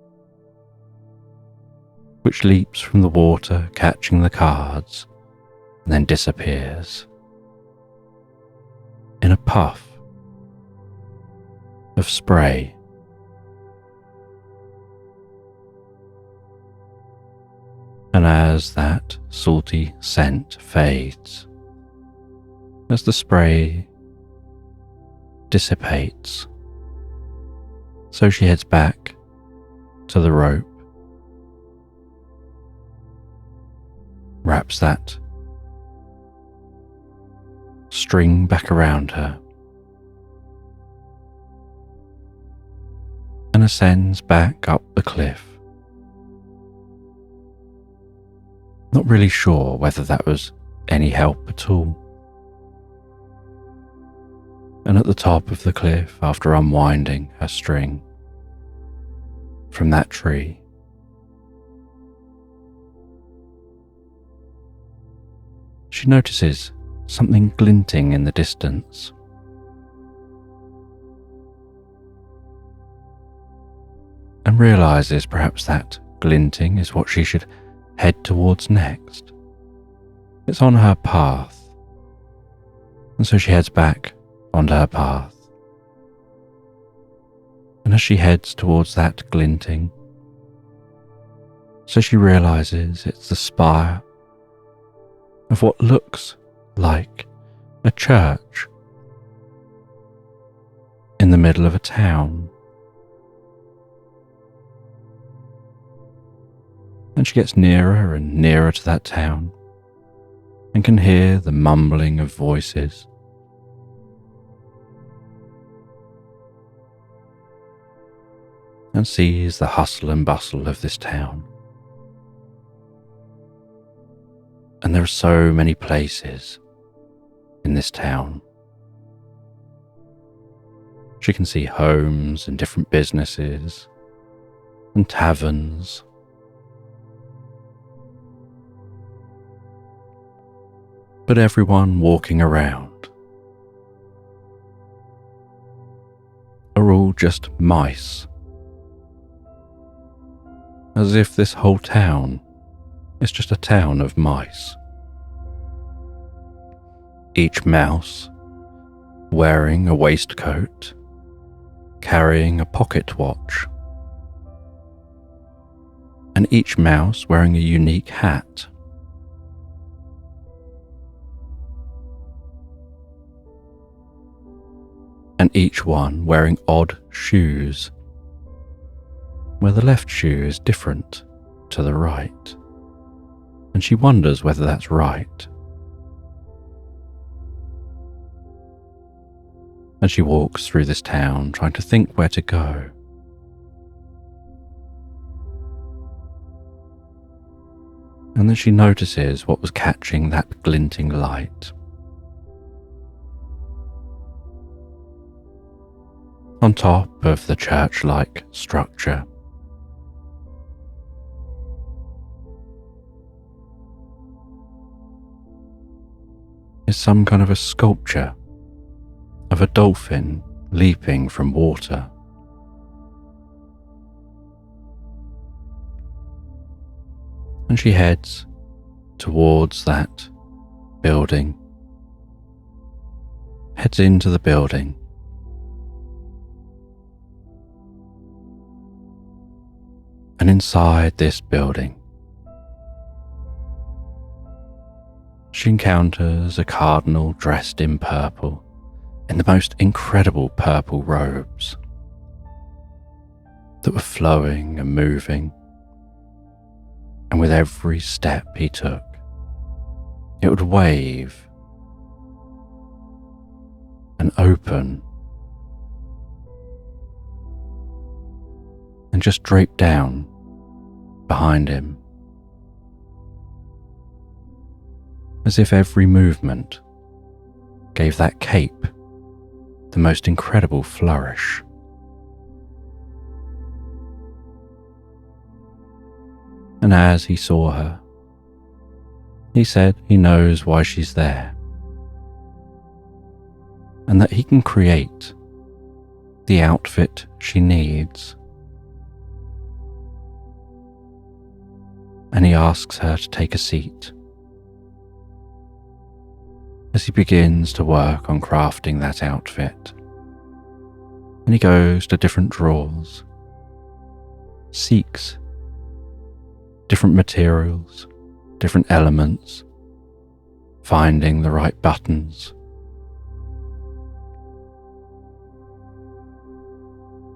which leaps from the water, catching the cards, and then disappears in a puff of spray. And as that salty scent fades, as the spray dissipates, so she heads back to the rope, wraps that string back around her, and ascends back up the cliff. Not really sure whether that was any help at all. And at the top of the cliff, after unwinding her string from that tree, she notices something glinting in the distance. And realizes perhaps that glinting is what she should head towards next. It's on her path, and so she heads back onto her path. And as she heads towards that glinting, so she realizes it's the spire of what looks like a church in the middle of a town. And she gets nearer and nearer to that town and can hear the mumbling of voices. And sees the hustle and bustle of this town. And there are so many places in this town. She can see homes and different businesses and taverns. But everyone walking around are all just mice. As if this whole town is just a town of mice. Each mouse wearing a waistcoat, carrying a pocket watch, and each mouse wearing a unique hat. And each one wearing odd shoes, where the left shoe is different to the right, and she wonders whether that's right. And she walks through this town trying to think where to go. And then she notices what was catching that glinting light. On top of the church-like structure, is some kind of a sculpture of a dolphin leaping from water. And she heads towards that building, heads into the building. And inside this building, she encounters a cardinal dressed in purple, in the most incredible purple robes that were flowing and moving. And with every step he took, it would wave and open and just drape down behind him, as if every movement gave that cape the most incredible flourish. And as he saw her, he said he knows why she's there, and that he can create the outfit she needs. And he asks her to take a seat as he begins to work on crafting that outfit. And he goes to different drawers, seeks different materials, different elements, finding the right buttons,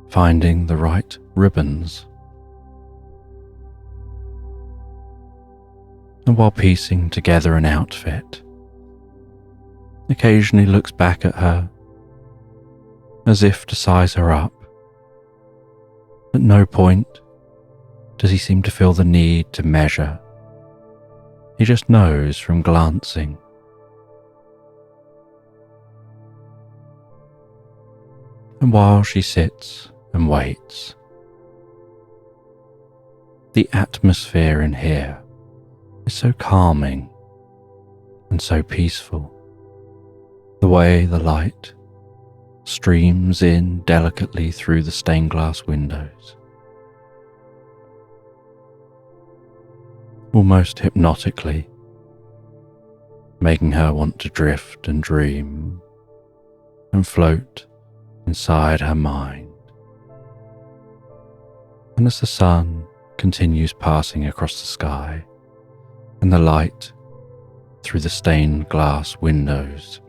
finding the right ribbons. And while piecing together an outfit, occasionally looks back at her as if to size her up. At no point does he seem to feel the need to measure. He just knows from glancing. And while she sits and waits, the atmosphere in here is so calming and so peaceful. The way the light streams in delicately through the stained glass windows, almost hypnotically, making her want to drift and dream and float inside her mind. And as the sun continues passing across the sky and the light through the stained glass windows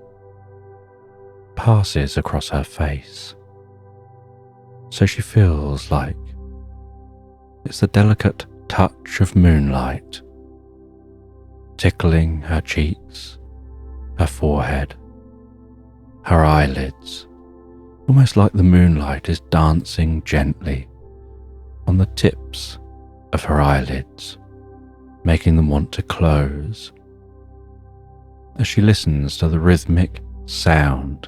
passes across her face, so she feels like it's the delicate touch of moonlight tickling her cheeks, her forehead, her eyelids, almost like the moonlight is dancing gently on the tips of her eyelids, making them want to close, as she listens to the rhythmic sound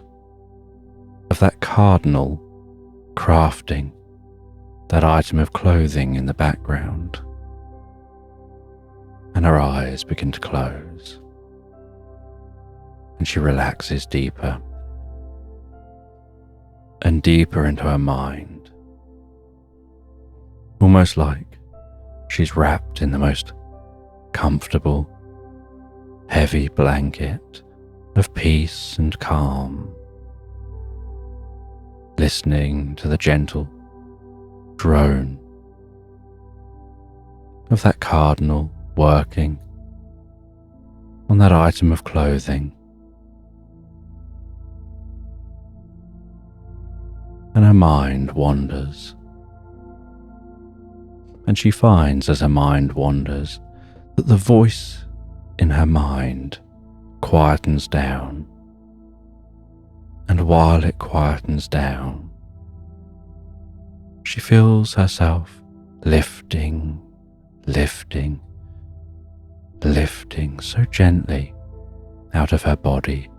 of that cardinal crafting that item of clothing in the background. And her eyes begin to close, and she relaxes deeper and deeper into her mind, almost like she's wrapped in the most comfortable, heavy blanket of peace and calm, listening to the gentle drone of that cardinal working on that item of clothing. And her mind wanders, and she finds as her mind wanders that the voice in her mind quietens down. And while it quietens down, she feels herself lifting so gently out of her body,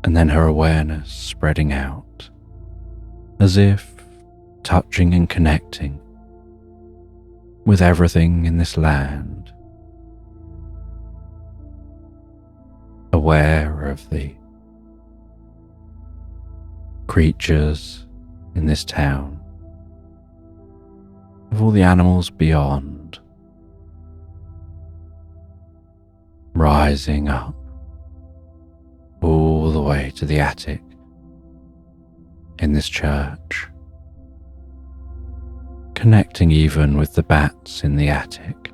and then her awareness spreading out, as if touching and connecting with everything in this land, aware of the creatures in this town, of all the animals beyond, rising up all the way to the attic in this church, connecting even with the bats in the attic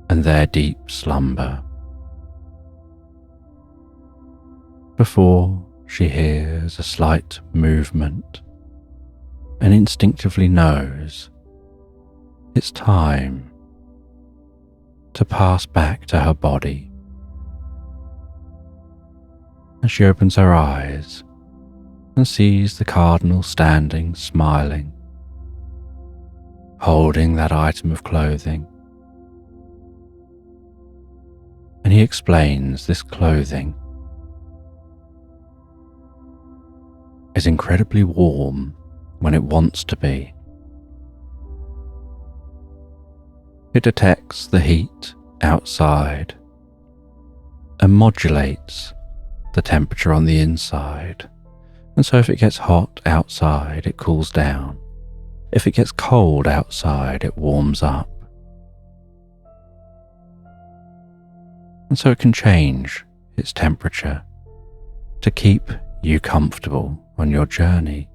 and their deep slumber, before she hears a slight movement and instinctively knows it's time to pass back to her body. And she opens her eyes and sees the cardinal standing smiling, holding that item of clothing. And he explains this clothing is incredibly warm when it wants to be. It detects the heat outside and modulates the temperature on the inside. And so if it gets hot outside, it cools down. If it gets cold outside, it warms up. And so it can change its temperature to keep you comfortable on your journey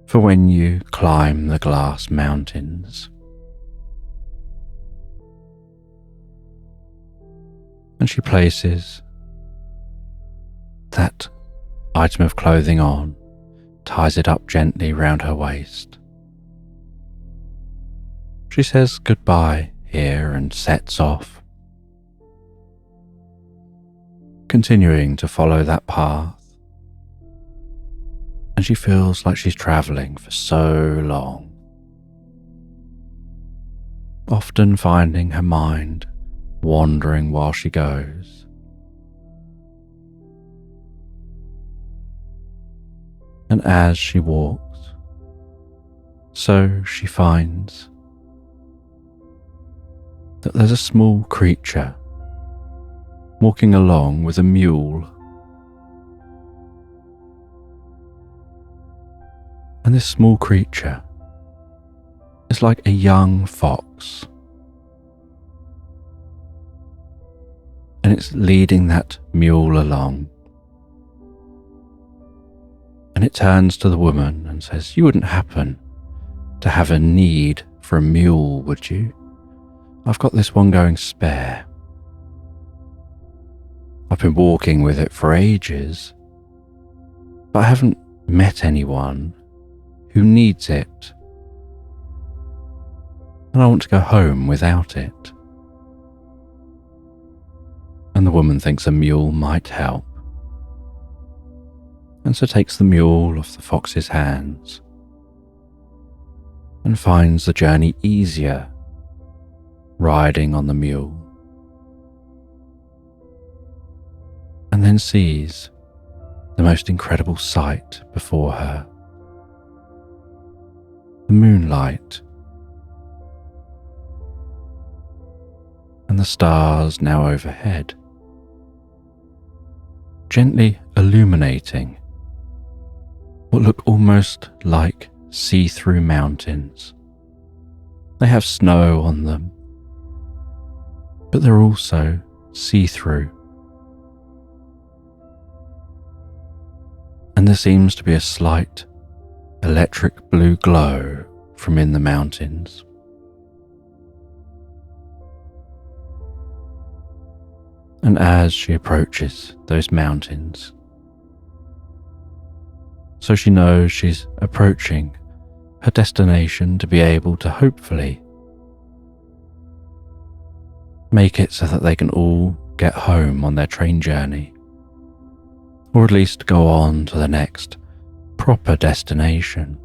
for when you climb the glass mountains. And she places that item of clothing on, ties it up gently round her waist. She says goodbye here and sets off, continuing to follow that path. And she feels like she's travelling for so long, often finding her mind wandering while she goes. And as she walks, so she finds that there's a small creature walking along with a mule. And this small creature is like a young fox. And it's leading that mule along. And it turns to the woman and says, "You wouldn't happen to have a need for a mule, would you? I've got this one going spare. I've been walking with it for ages, but I haven't met anyone who needs it. And I want to go home without it." And the woman thinks a mule might help, and so takes the mule off the fox's hands and finds the journey easier riding on the mule, and then sees the most incredible sight before her. The moonlight and the stars now overhead, gently illuminating what look almost like see-through mountains. They have snow on them, but they're also see-through. And there seems to be a slight electric blue glow from in the mountains. And as she approaches those mountains, so she knows she's approaching her destination to be able to hopefully make it so that they can all get home on their train journey, or at least go on to the next proper destination.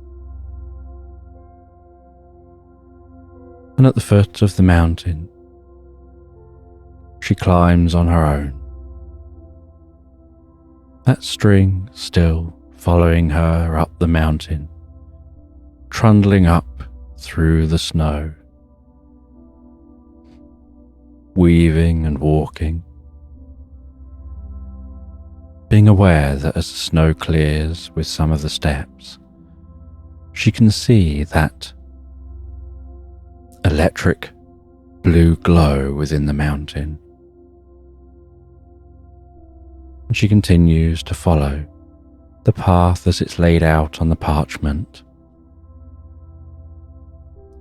And at the foot of the mountain, she climbs on her own, that string still following her up the mountain, trundling up through the snow. weaving and walking, being aware that as the snow clears with some of the steps, she can see that electric blue glow within the mountain. And she continues to follow the path as it's laid out on the parchment,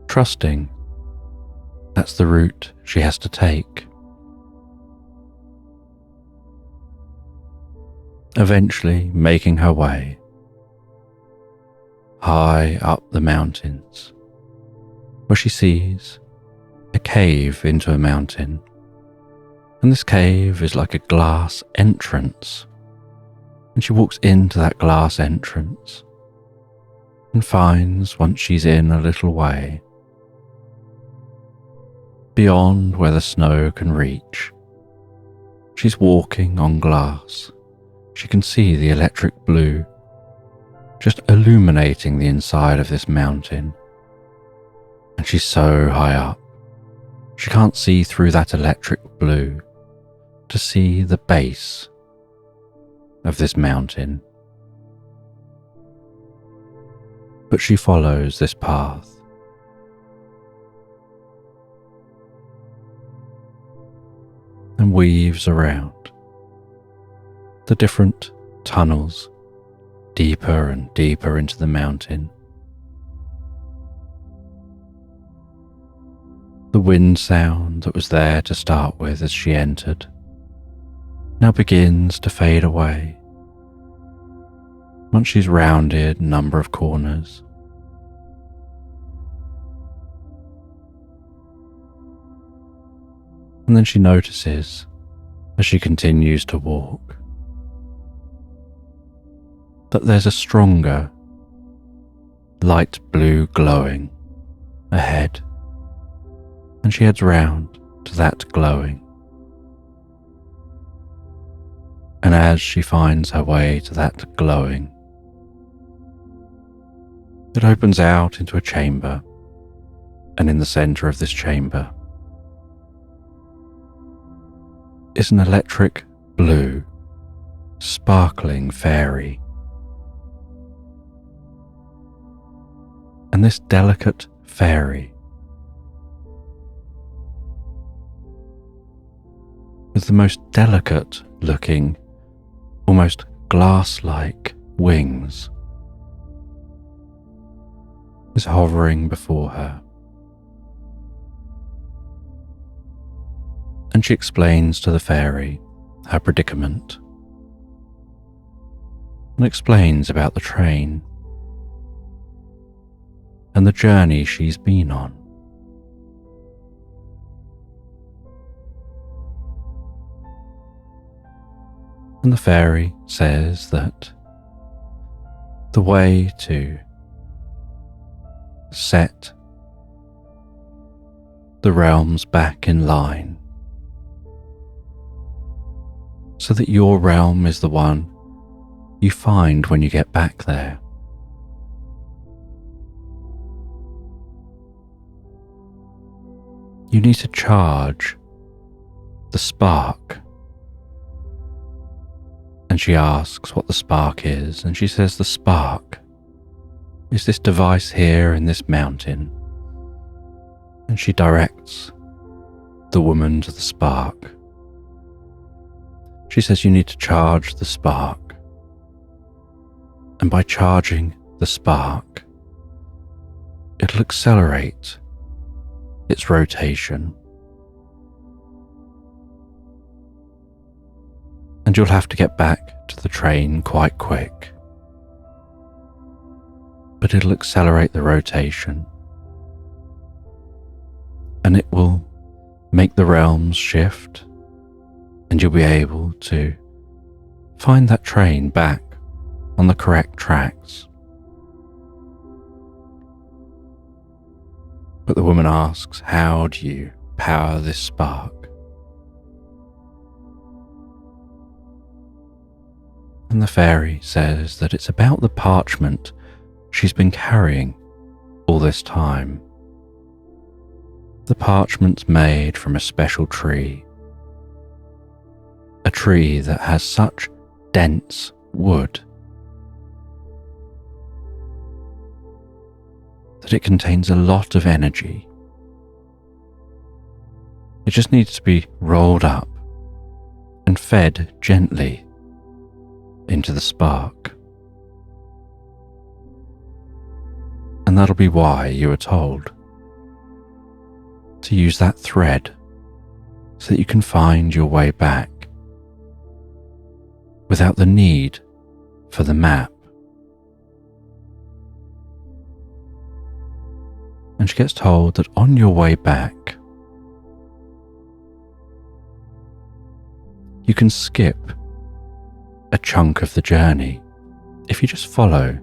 trusting that's the route she has to take. Eventually making her way high up the mountains, where she sees a cave into a mountain, and this cave is like a glass entrance, and she walks into that glass entrance and finds, once she's in a little way, beyond where the snow can reach, she's walking on glass. She can see the electric blue just illuminating the inside of this mountain, and she's so high up, she can't see through that electric blue to see the base of this mountain. But she follows this path. And weaves around the different tunnels deeper and deeper into the mountain. The wind sound that was there to start with as she entered now begins to fade away once she's rounded a number of corners. And then she notices, as she continues to walk, that there's a stronger light blue glowing ahead, and she heads round to that glowing. And as she finds her way to that glowing, it opens out into a chamber, and in the centre of this chamber is an electric blue, sparkling fairy. And this delicate fairy, with the most delicate looking, almost glass-like wings, is hovering before her. And she explains to the fairy her predicament, and explains about the train and the journey she's been on. And the fairy says that the way to set the realms back in line so that your realm is the one you find when you get back there, you need to charge the spark. And she asks what the spark is, and she says the spark is this device here in this mountain. And she directs the woman to the spark. She says you need to charge the spark, and by charging the spark, it'll accelerate its rotation. And you'll have to get back to the train quite quick, but it'll accelerate the rotation, and it will make the realms shift, and you'll be able to find that train back on the correct tracks. But the woman asks, how do you power this spark? And the fairy says that it's about the parchment she's been carrying all this time. The parchment's made from a special tree, a tree that has such dense wood that it contains a lot of energy. It just needs to be rolled up and fed gently into the spark. And that'll be why you are told to use that thread so that you can find your way back without the need for the map. And she gets told that on your way back, you can skip a chunk of the journey if you just follow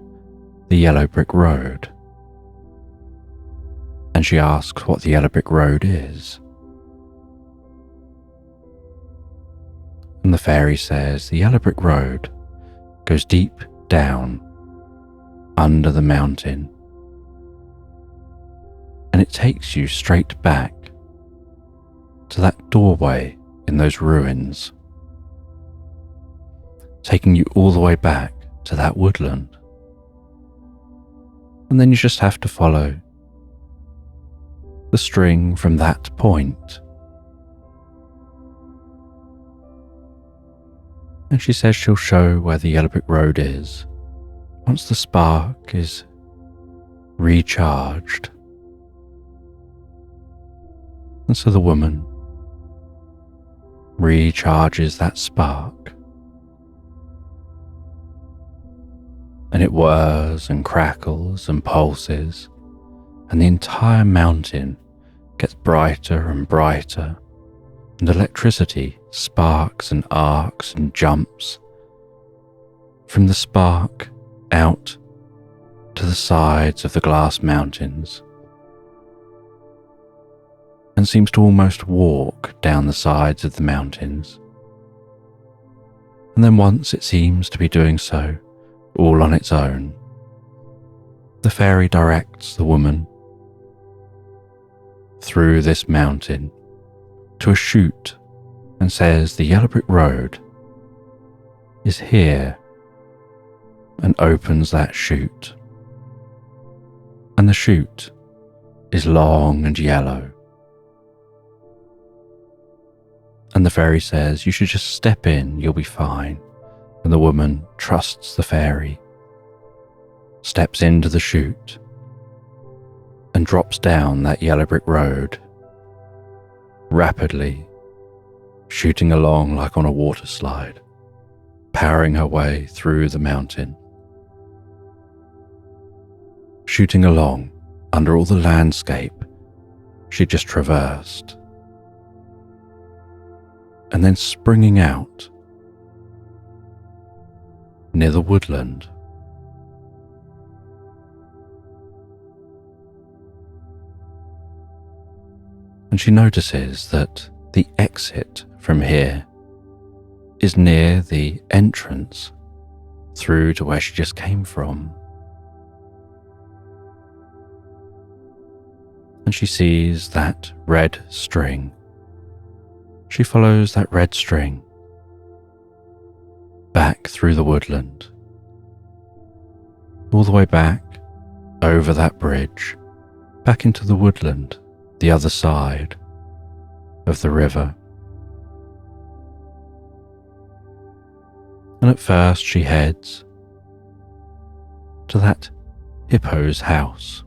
the yellow brick road. And she asks what the yellow brick road is. And the fairy says the yellow brick road goes deep down under the mountain, and it takes you straight back to that doorway in those ruins, taking you all the way back to that woodland. And then you just have to follow the string from that point. And she says she'll show where the yellow brick road is once the spark is recharged. And so the woman recharges that spark, and it whirs and crackles and pulses, and the entire mountain gets brighter and brighter, and electricity sparks and arcs and jumps from the spark out to the sides of the glass mountains, and seems to almost walk down the sides of the mountains. And then once it seems to be doing so all on its own, the fairy directs the woman through this mountain to a chute and says the yellow brick road is here, and opens that chute. And the chute is long and yellow. And the fairy says you should just step in, you'll be fine. And the woman trusts the fairy, steps into the chute, and drops down that yellow brick road, rapidly shooting along like on a water slide, powering her way through the mountain, shooting along under all the landscape she'd just traversed, and then springing out near the woodland. And she notices that the exit from here is near the entrance through to where she just came from. And she sees that red string. She follows that red string back through the woodland, all the way back over that bridge, back into the woodland, the other side of the river. And at first she heads to that hippo's house.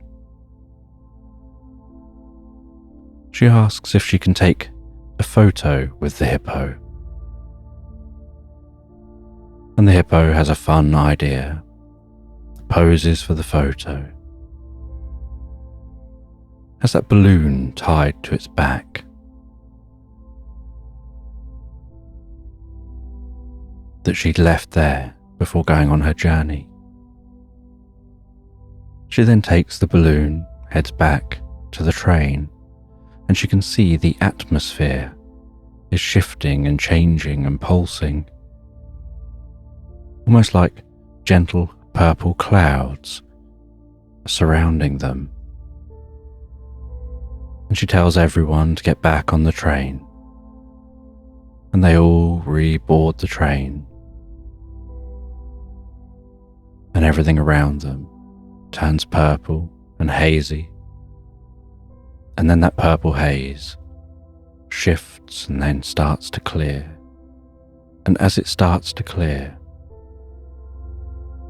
She asks if she can take a photo with the hippo. And the hippo has a fun idea, poses for the photo, has that balloon tied to its back, that she'd left there before going on her journey. She then takes the balloon, heads back to the train, and she can see the atmosphere is shifting and changing and pulsing, almost like gentle purple clouds surrounding them. and she tells everyone to get back on the train, and they all reboard the train, and everything around them turns purple and hazy, and then that purple haze shifts and then starts to clear, and as it starts to clear,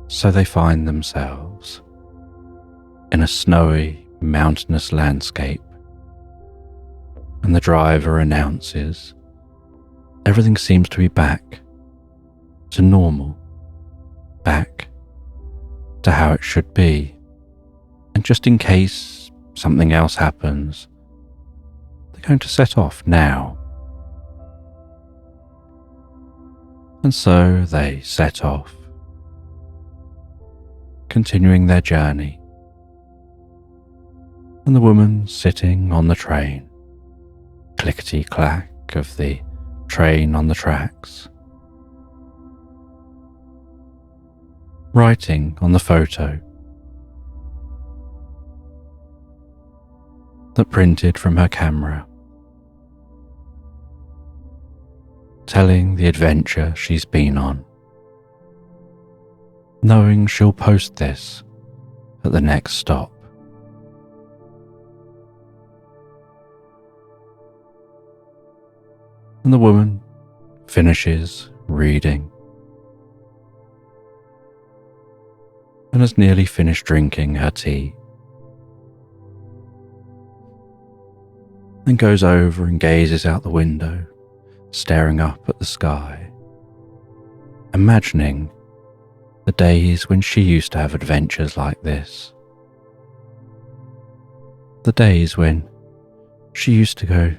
so they find themselves in a snowy, mountainous landscape, and the driver announces everything seems to be back to normal, back to how it should be, and just in case something else happens, they're going to set off now. And so they set off, continuing their journey, and the woman sitting on the train, clickety-clack of the train on the tracks, writing on the photo that printed from her camera, telling the adventure she's been on, knowing she'll post this at the next stop. And the woman finishes reading and has nearly finished drinking her tea, then goes over and gazes out the window, staring up at the sky, imagining the days when she used to have adventures like this, the days when she used to go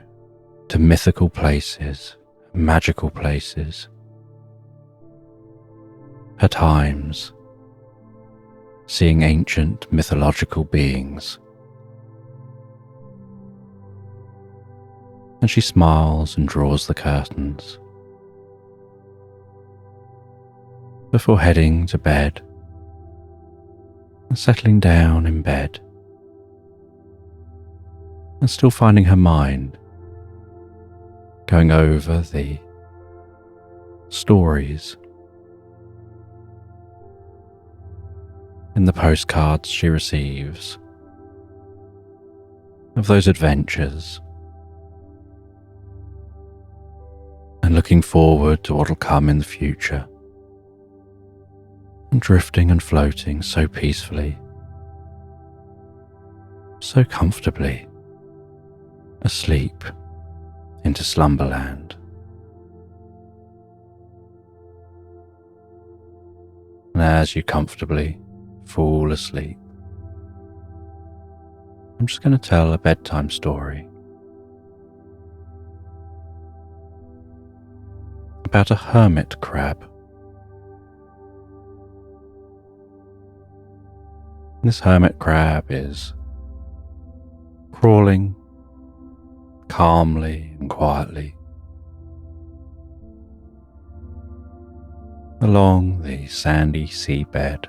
to mythical places, magical places, her times seeing ancient mythological beings. And she smiles and draws the curtains before heading to bed and settling down in bed, and still finding her mind going over the stories in the postcards she receives of those adventures, and looking forward to what'll come in the future, and drifting and floating so peacefully, so comfortably, asleep into Slumberland. And as you comfortably fall asleep, I'm just going to tell a bedtime story about a hermit crab. This hermit crab is crawling calmly and quietly along the sandy seabed.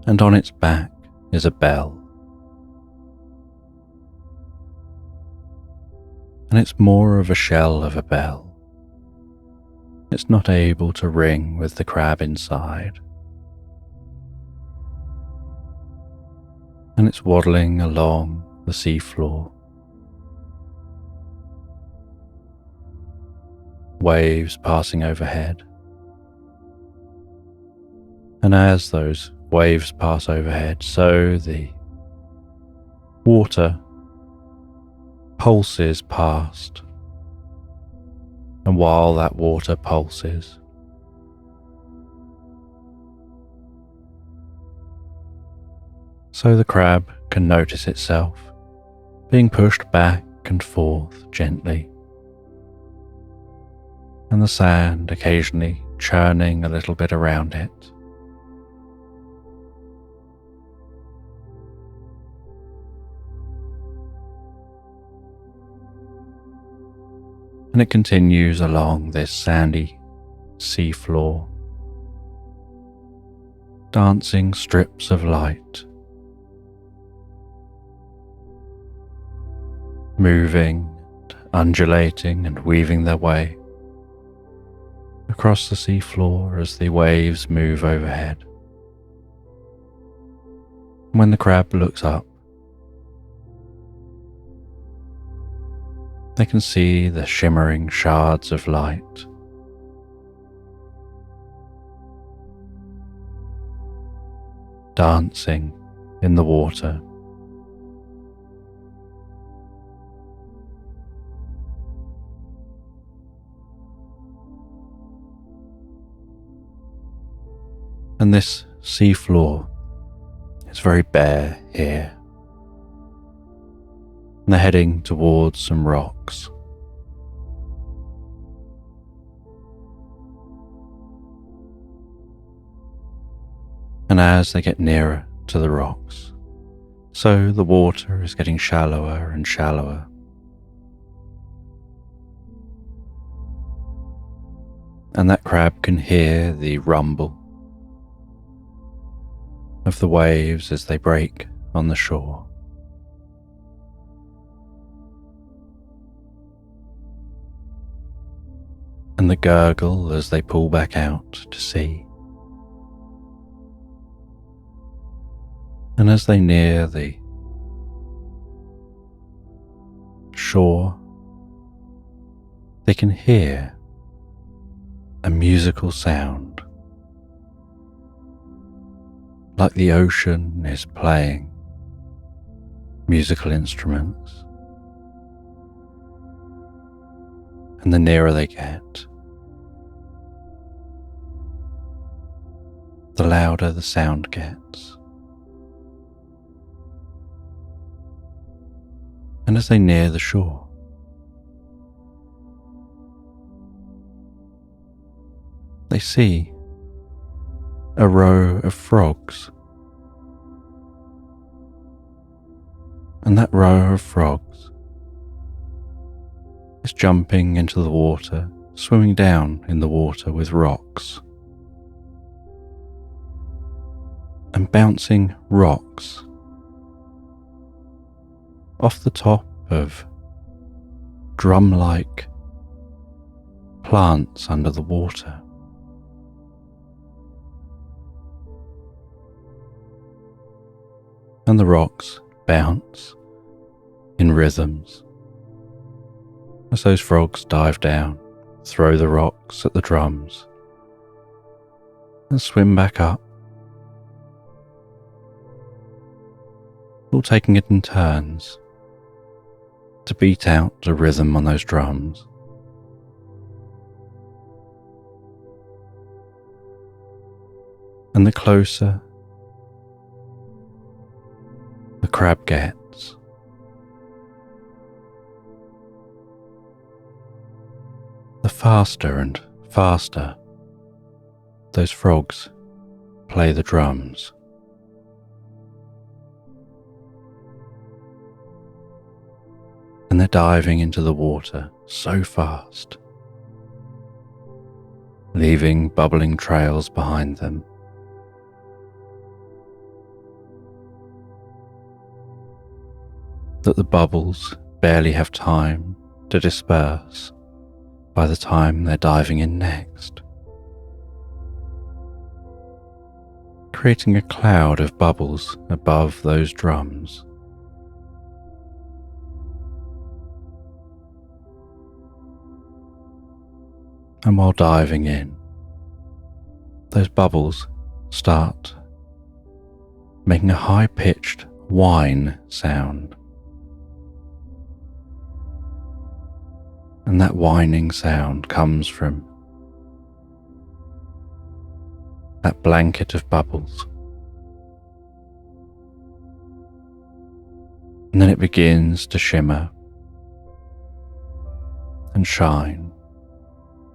And on its back is a bell. And it's more of a shell of a bell. It's not able to ring with the crab inside. And it's waddling along the seafloor. Waves passing overhead. And as those waves pass overhead, so the water pulses past. And while that water pulses, so the crab can notice itself being pushed back and forth gently, and the sand occasionally churning a little bit around it. And it continues along this sandy seafloor, dancing strips of light, moving, undulating and weaving their way across the seafloor as the waves move overhead. When the crab looks up, they can see the shimmering shards of light. Dancing in the water. And this seafloor is very bare here. And they're heading towards some rocks. And as they get nearer to the rocks, so the water is getting shallower and shallower. And that crab can hear the rumble of the waves as they break on the shore. And the gurgle as they pull back out to sea. And as they near the shore, they can hear a musical sound, like the ocean is playing musical instruments. And the nearer they get, the louder the sound gets. And as they near the shore, they see a row of frogs. And that row of frogs is jumping into the water, swimming down in the water with rocks, and bouncing rocks off the top of drum-like plants under the water. And the rocks bounce in rhythms as those frogs dive down, throw the rocks at the drums, and swim back up, all taking it in turns to beat out the rhythm on those drums. And the closer the crab gets, the faster and faster those frogs play the drums. And they're diving into the water so fast, leaving bubbling trails behind them. That the bubbles barely have time to disperse by the time they're diving in next, creating a cloud of bubbles above those drums. And while diving in, those bubbles start making a high-pitched whine sound. And that whining sound comes from that blanket of bubbles. And then it begins to shimmer and shine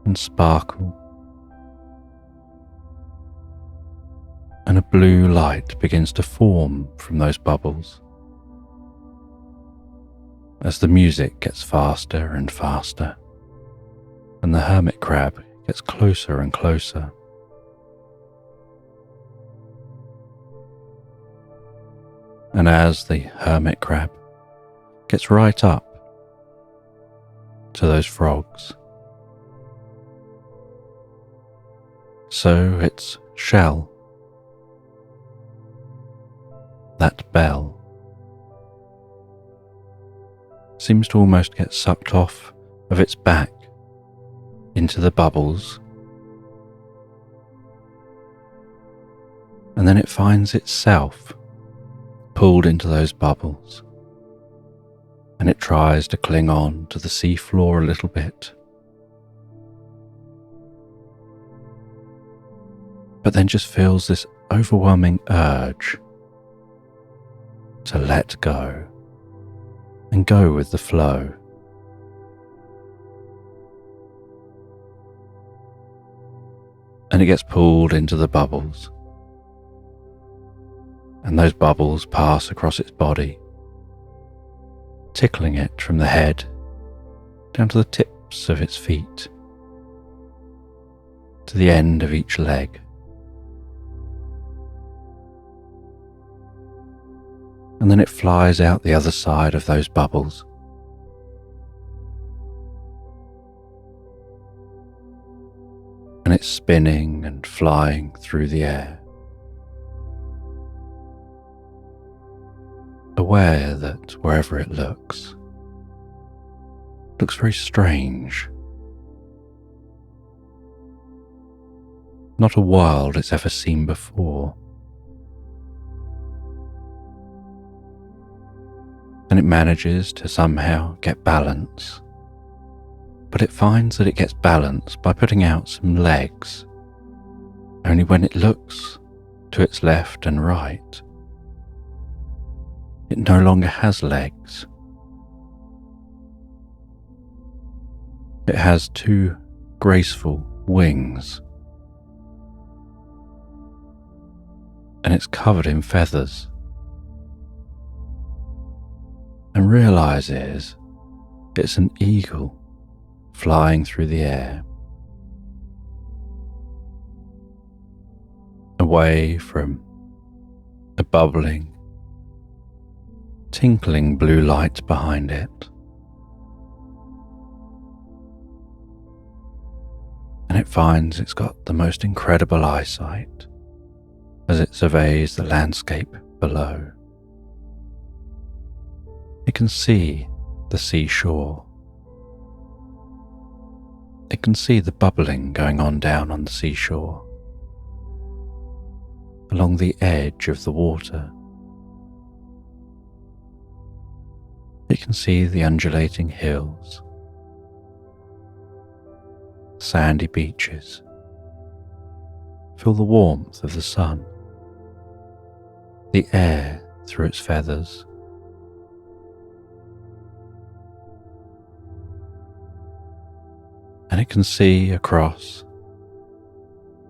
and sparkle. And a blue light begins to form from those bubbles as the music gets faster and faster, and the hermit crab gets closer and closer. And as the hermit crab gets right up to those frogs, so its shell, that bell, seems to almost get sucked off of its back into the bubbles, and then it finds itself pulled into those bubbles, and it tries to cling on to the seafloor a little bit, but then just feels this overwhelming urge to let go and go with the flow. And it gets pulled into the bubbles, and those bubbles pass across its body, tickling it from the head down to the tips of its feet, to the end of each leg. And then it flies out the other side of those bubbles, and it's spinning and flying through the air, aware that wherever it looks very strange, not a world it's ever seen before. And it manages to somehow get balance, but it finds that it gets balance by putting out some legs, only when it looks to its left and right, it no longer has legs. It has two graceful wings, and it's covered in feathers, and realizes it's an eagle flying through the air, away from the bubbling, tinkling blue light behind it. And it finds it's got the most incredible eyesight as it surveys the landscape below. It can see the seashore. It can see the bubbling going on down on the seashore, along the edge of the water. It can see the undulating hills, sandy beaches, feel the warmth of the sun, the air through its feathers. And it can see across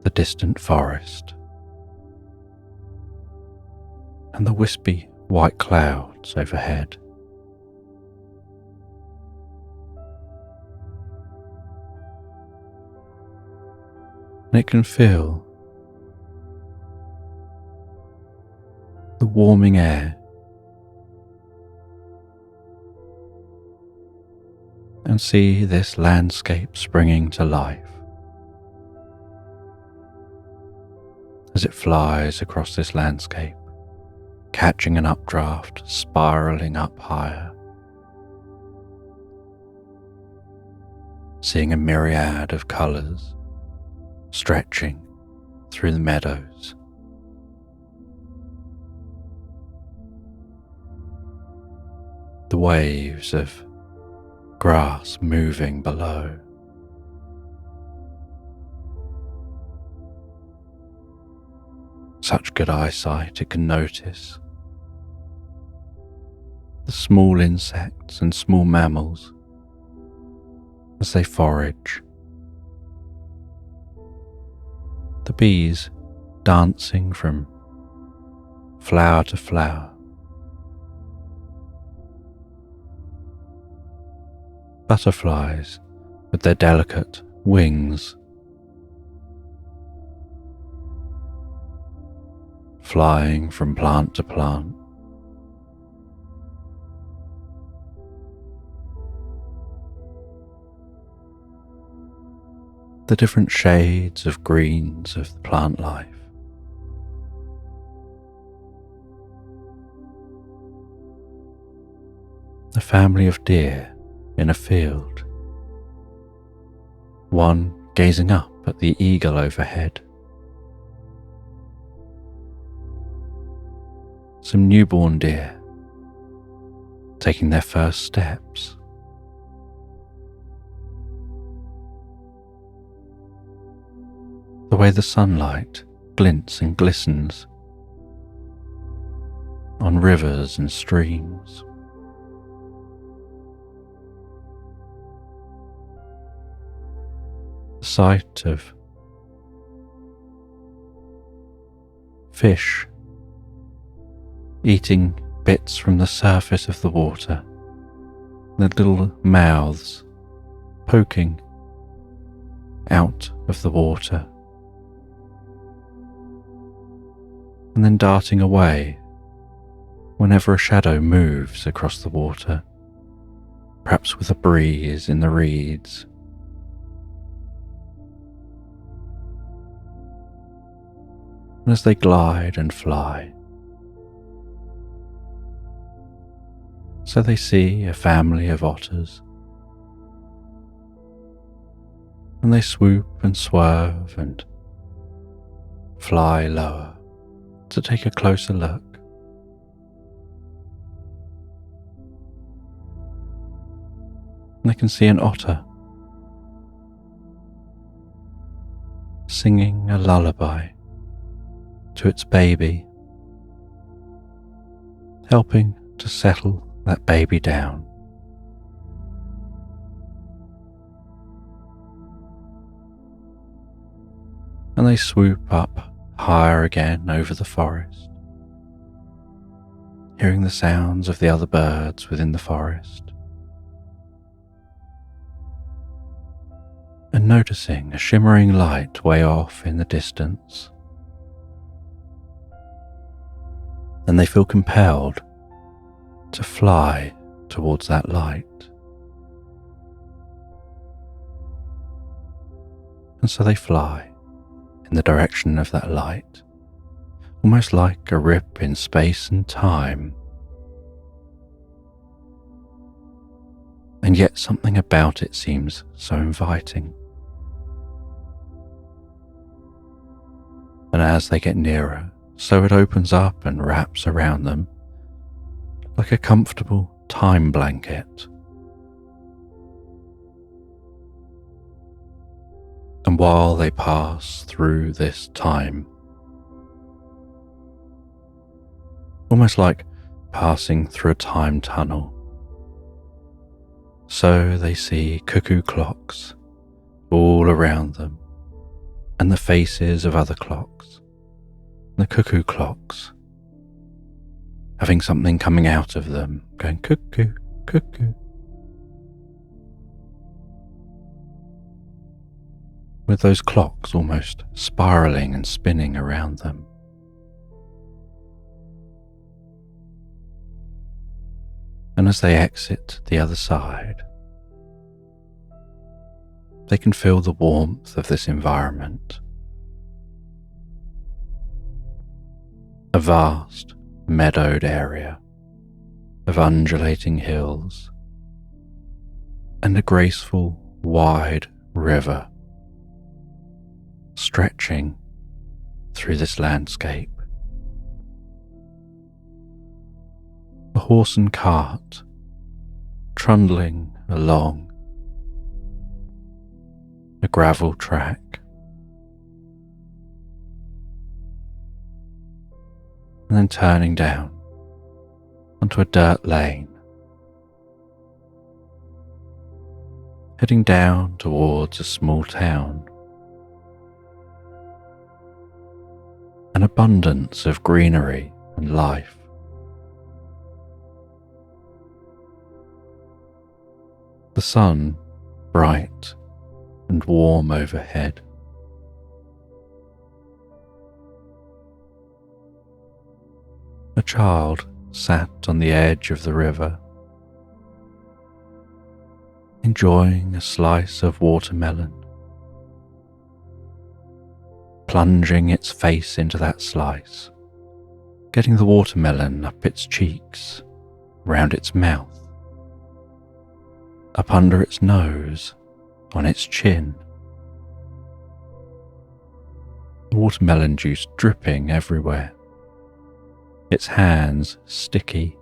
the distant forest and the wispy white clouds overhead. And it can feel the warming air and see this landscape springing to life as it flies across this landscape, catching an updraft, spiraling up higher, seeing a myriad of colours stretching through the meadows. The waves of grass moving below. Such good eyesight it can notice the small insects and small mammals as they forage, the bees dancing from flower to flower, butterflies with their delicate wings flying from plant to plant, the different shades of greens of the plant life. A family of deer in a field, one gazing up at the eagle overhead. Some newborn deer taking their first steps. The way the sunlight glints and glistens on rivers and streams. The sight of fish eating bits from the surface of the water, their little mouths poking out of the water, and then darting away whenever a shadow moves across the water, perhaps with a breeze in the reeds. And as they glide and fly, so they see a family of otters, and they swoop and swerve and fly lower to take a closer look. And they can see an otter singing a lullaby to its baby, helping to settle that baby down. And they swoop up higher again over the forest, hearing the sounds of the other birds within the forest, and noticing a shimmering light way off in the distance. And they feel compelled to fly towards that light. And so they fly in the direction of that light, almost like a rip in space and time. And yet something about it seems so inviting. And as they get nearer, so it opens up and wraps around them like a comfortable time blanket. And while they pass through this time, almost like passing through a time tunnel, so they see cuckoo clocks all around them, and the faces of other clocks. The cuckoo clocks having something coming out of them, going cuckoo, cuckoo. With those clocks almost spiraling and spinning around them. And as they exit the other side, they can feel the warmth of this environment. A vast, meadowed area of undulating hills and a graceful, wide river stretching through this landscape. A horse and cart trundling along a gravel track. And then turning down onto a dirt lane, heading down towards a small town. An abundance of greenery and life. The sun bright and warm overhead. A child sat on the edge of the river, enjoying a slice of watermelon plunging its face into that slice, getting the watermelon up its cheeks, round its mouth, up under its nose, on its chin. The watermelon juice dripping everywhere, its hands sticky.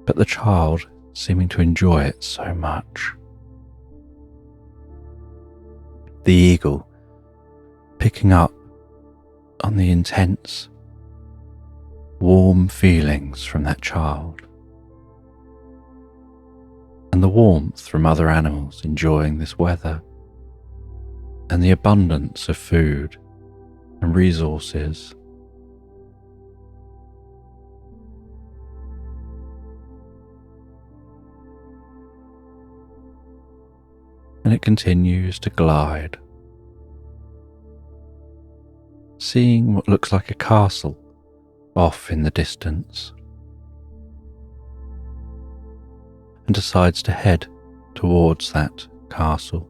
But the child seeming to enjoy it so much. The eagle picking up on the intense, warm feelings from that child, and the warmth from other animals enjoying this weather, and the abundance of food and resources. And it continues to glide, seeing what looks like a castle off in the distance, and decides to head towards that castle.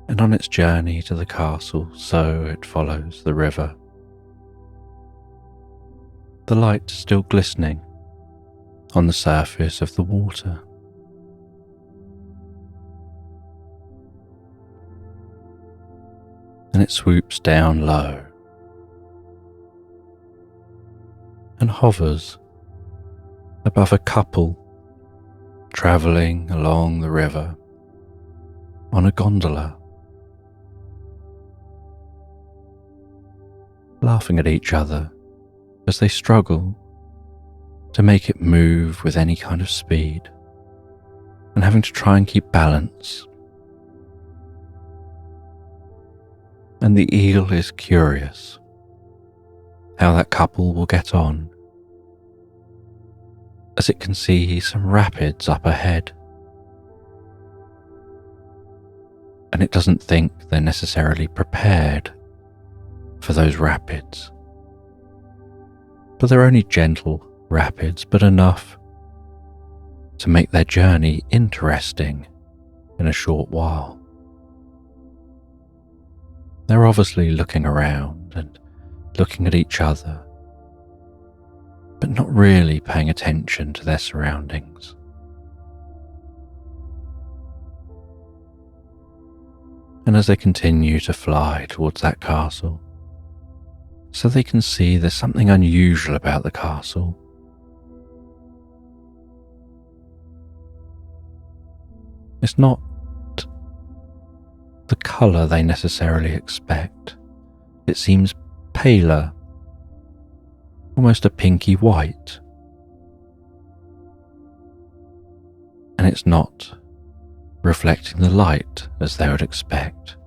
And on its journey to the castle, so it follows the river, the light still glistening on the surface of the water. And it swoops down low and hovers above a couple travelling along the river on a gondola, laughing at each other as they struggle to make it move with any kind of speed, and having to try and keep balance. And the eagle is curious how that couple will get on, as it can see some rapids up ahead, and it doesn't think they're necessarily prepared for those rapids. But they're only gentle rapids, but enough to make their journey interesting in a short while. They're obviously looking around and looking at each other, but not really paying attention to their surroundings. And as they continue to fly towards that castle, so they can see there's something unusual about the castle. It's not the colour they necessarily expect. It seems paler, almost a pinky white. And it's not reflecting the light as they would expect.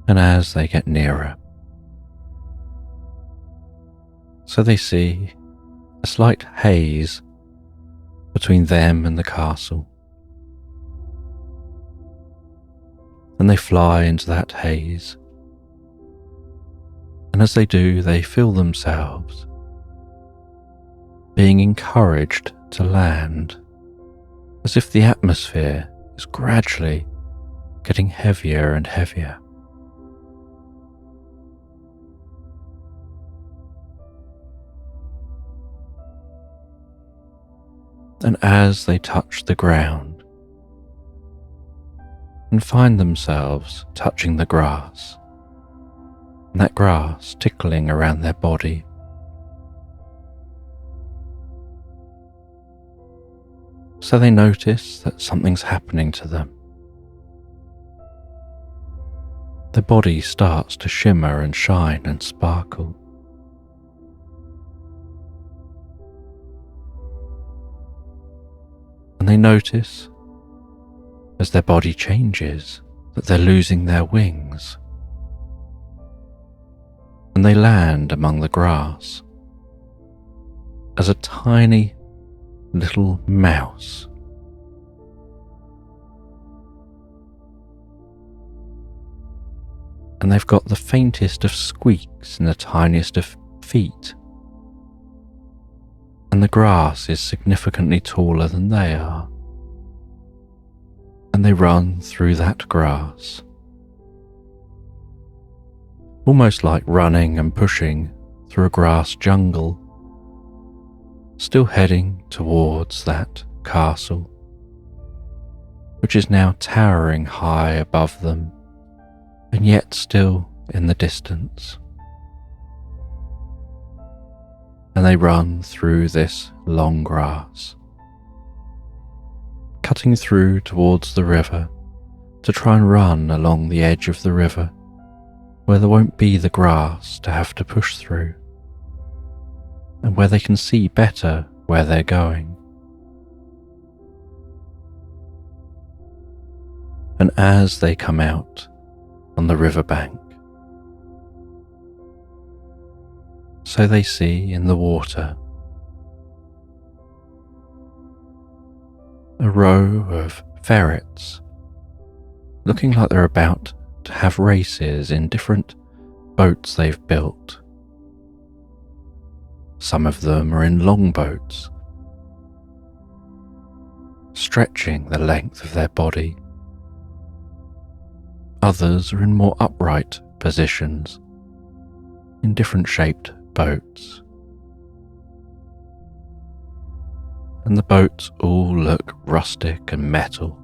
And as they get nearer, so they see a slight haze between them and the castle, and they fly into that haze, and as they do, they feel themselves being encouraged to land, as if the atmosphere is gradually getting heavier and heavier. And as they touch the ground and find themselves touching the grass, and that grass tickling around their body, so they notice that something's happening to them. Their body starts to shimmer and shine and sparkle. And they notice, as their body changes, that they're losing their wings. And they land among the grass as a tiny little mouse. And they've got the faintest of squeaks and the tiniest of feet. and the grass is significantly taller than they are. And they run through that grass, almost like running and pushing through a grass jungle, still heading towards that castle, which is now towering high above them, and yet still in the distance. And they run through this long grass, cutting through towards the river to try and run along the edge of the river where there won't be the grass to have to push through, and where they can see better where they're going. And as they come out on the riverbank, so they see in the water a row of ferrets looking like they're about to have races in different boats they've built. Some of them are in long boats, stretching the length of their body. Others are in more upright positions, in different shaped boats. And the boats all look rustic and metal,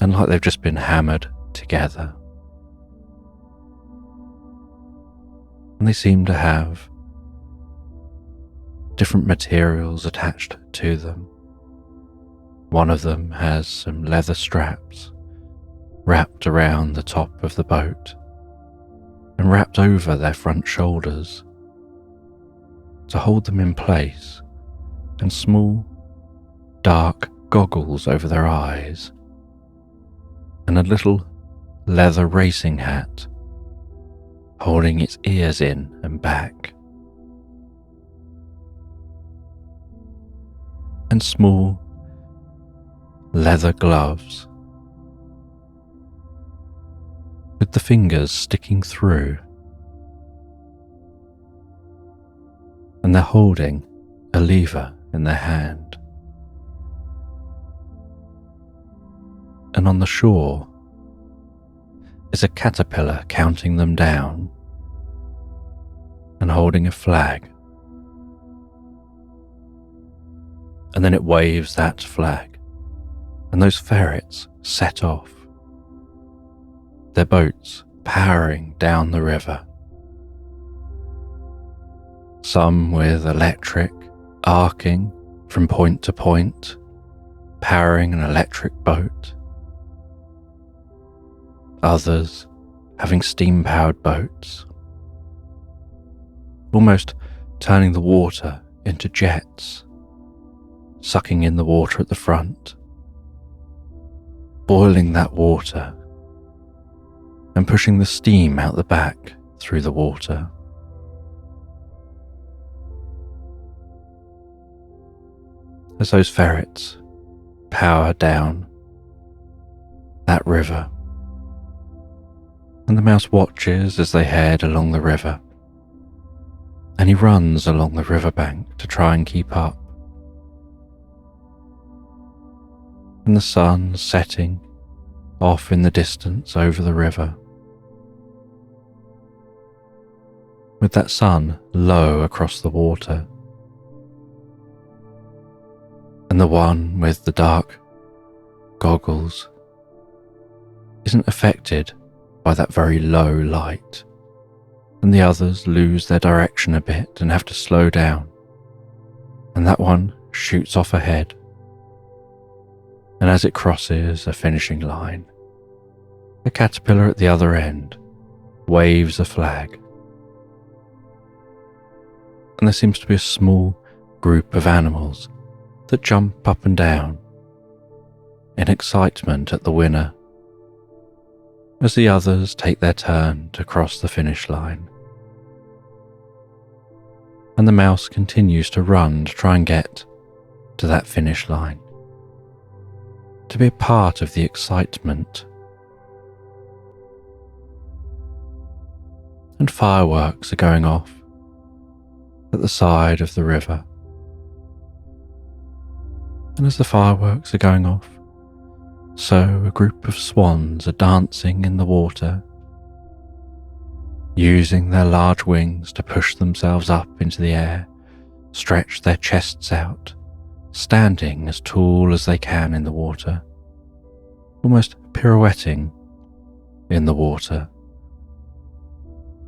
and like they've just been hammered together. And they seem to have different materials attached to them. One of them has some leather straps wrapped around the top of the boat and wrapped over their front shoulders to hold them in place, and small, dark goggles over their eyes, and a little leather racing hat holding its ears in and back, and small leather gloves with the fingers sticking through, and they're holding a lever in their hand. And on the shore is a caterpillar counting them down and holding a flag. And then it waves that flag, and those ferrets set off, their boats powering down the river. Some with electric arcing from point to point, powering an electric boat. Others having steam-powered boats, almost turning the water into jets, sucking in the water at the front, boiling that water and pushing the steam out the back through the water. As those ferrets power down that river, and the mouse watches as they head along the river, and he runs along the riverbank to try and keep up. And the sun setting off in the distance over the river, with that sun low across the water, and the one with the dark goggles isn't affected by that very low light, and the others lose their direction a bit and have to slow down, and that one shoots off ahead, and as it crosses a finishing line, the caterpillar at the other end waves a flag, and there seems to be a small group of animals that jump up and down in excitement at the winner, as the others take their turn to cross the finish line. And the mouse continues to run to try and get to that finish line, to be a part of the excitement. And fireworks are going off at the side of the river. And as the fireworks are going off, so a group of swans are dancing in the water, using their large wings to push themselves up into the air, stretch their chests out, standing as tall as they can in the water, almost pirouetting in the water,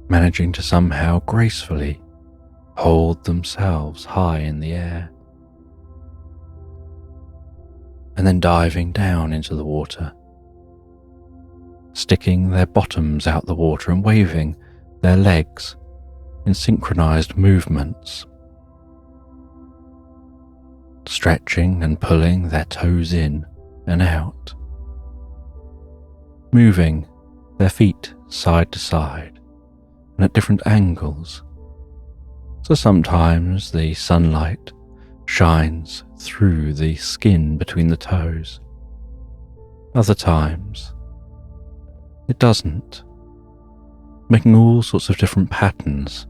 managing to somehow gracefully hold themselves high in the air, and then diving down into the water, sticking their bottoms out the water and waving their legs in synchronized movements, stretching and pulling their toes in and out, moving their feet side to side and at different angles, so sometimes the sunlight shines through the skin between the toes. Other times it doesn't, making all sorts of different patterns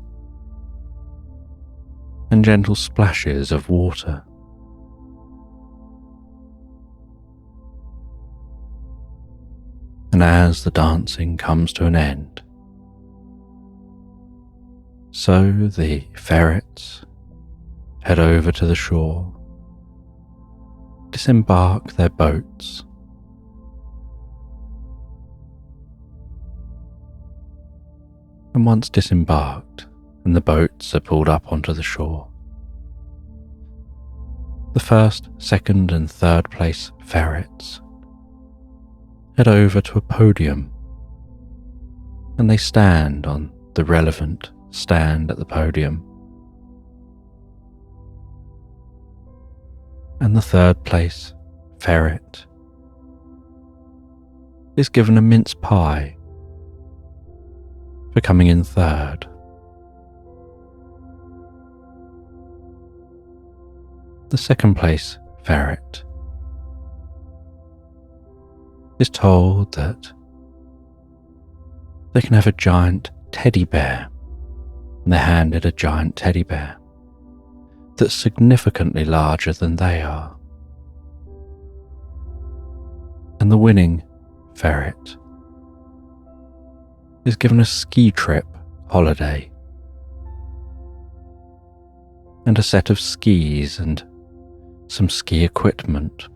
and gentle splashes of water. And as the dancing comes to an end, so the ferrets head over to the shore, disembark their boats, and once disembarked and the boats are pulled up onto the shore, the first, second and third place ferrets head over to a podium, and they stand on the relevant stand at the podium. And the third place ferret is given a mince pie for coming in third. The second place ferret is told that they can have a giant teddy bear, and they're handed a giant teddy bear that's significantly larger than they are. And the winning ferret is given a ski trip holiday and a set of skis and some ski equipment.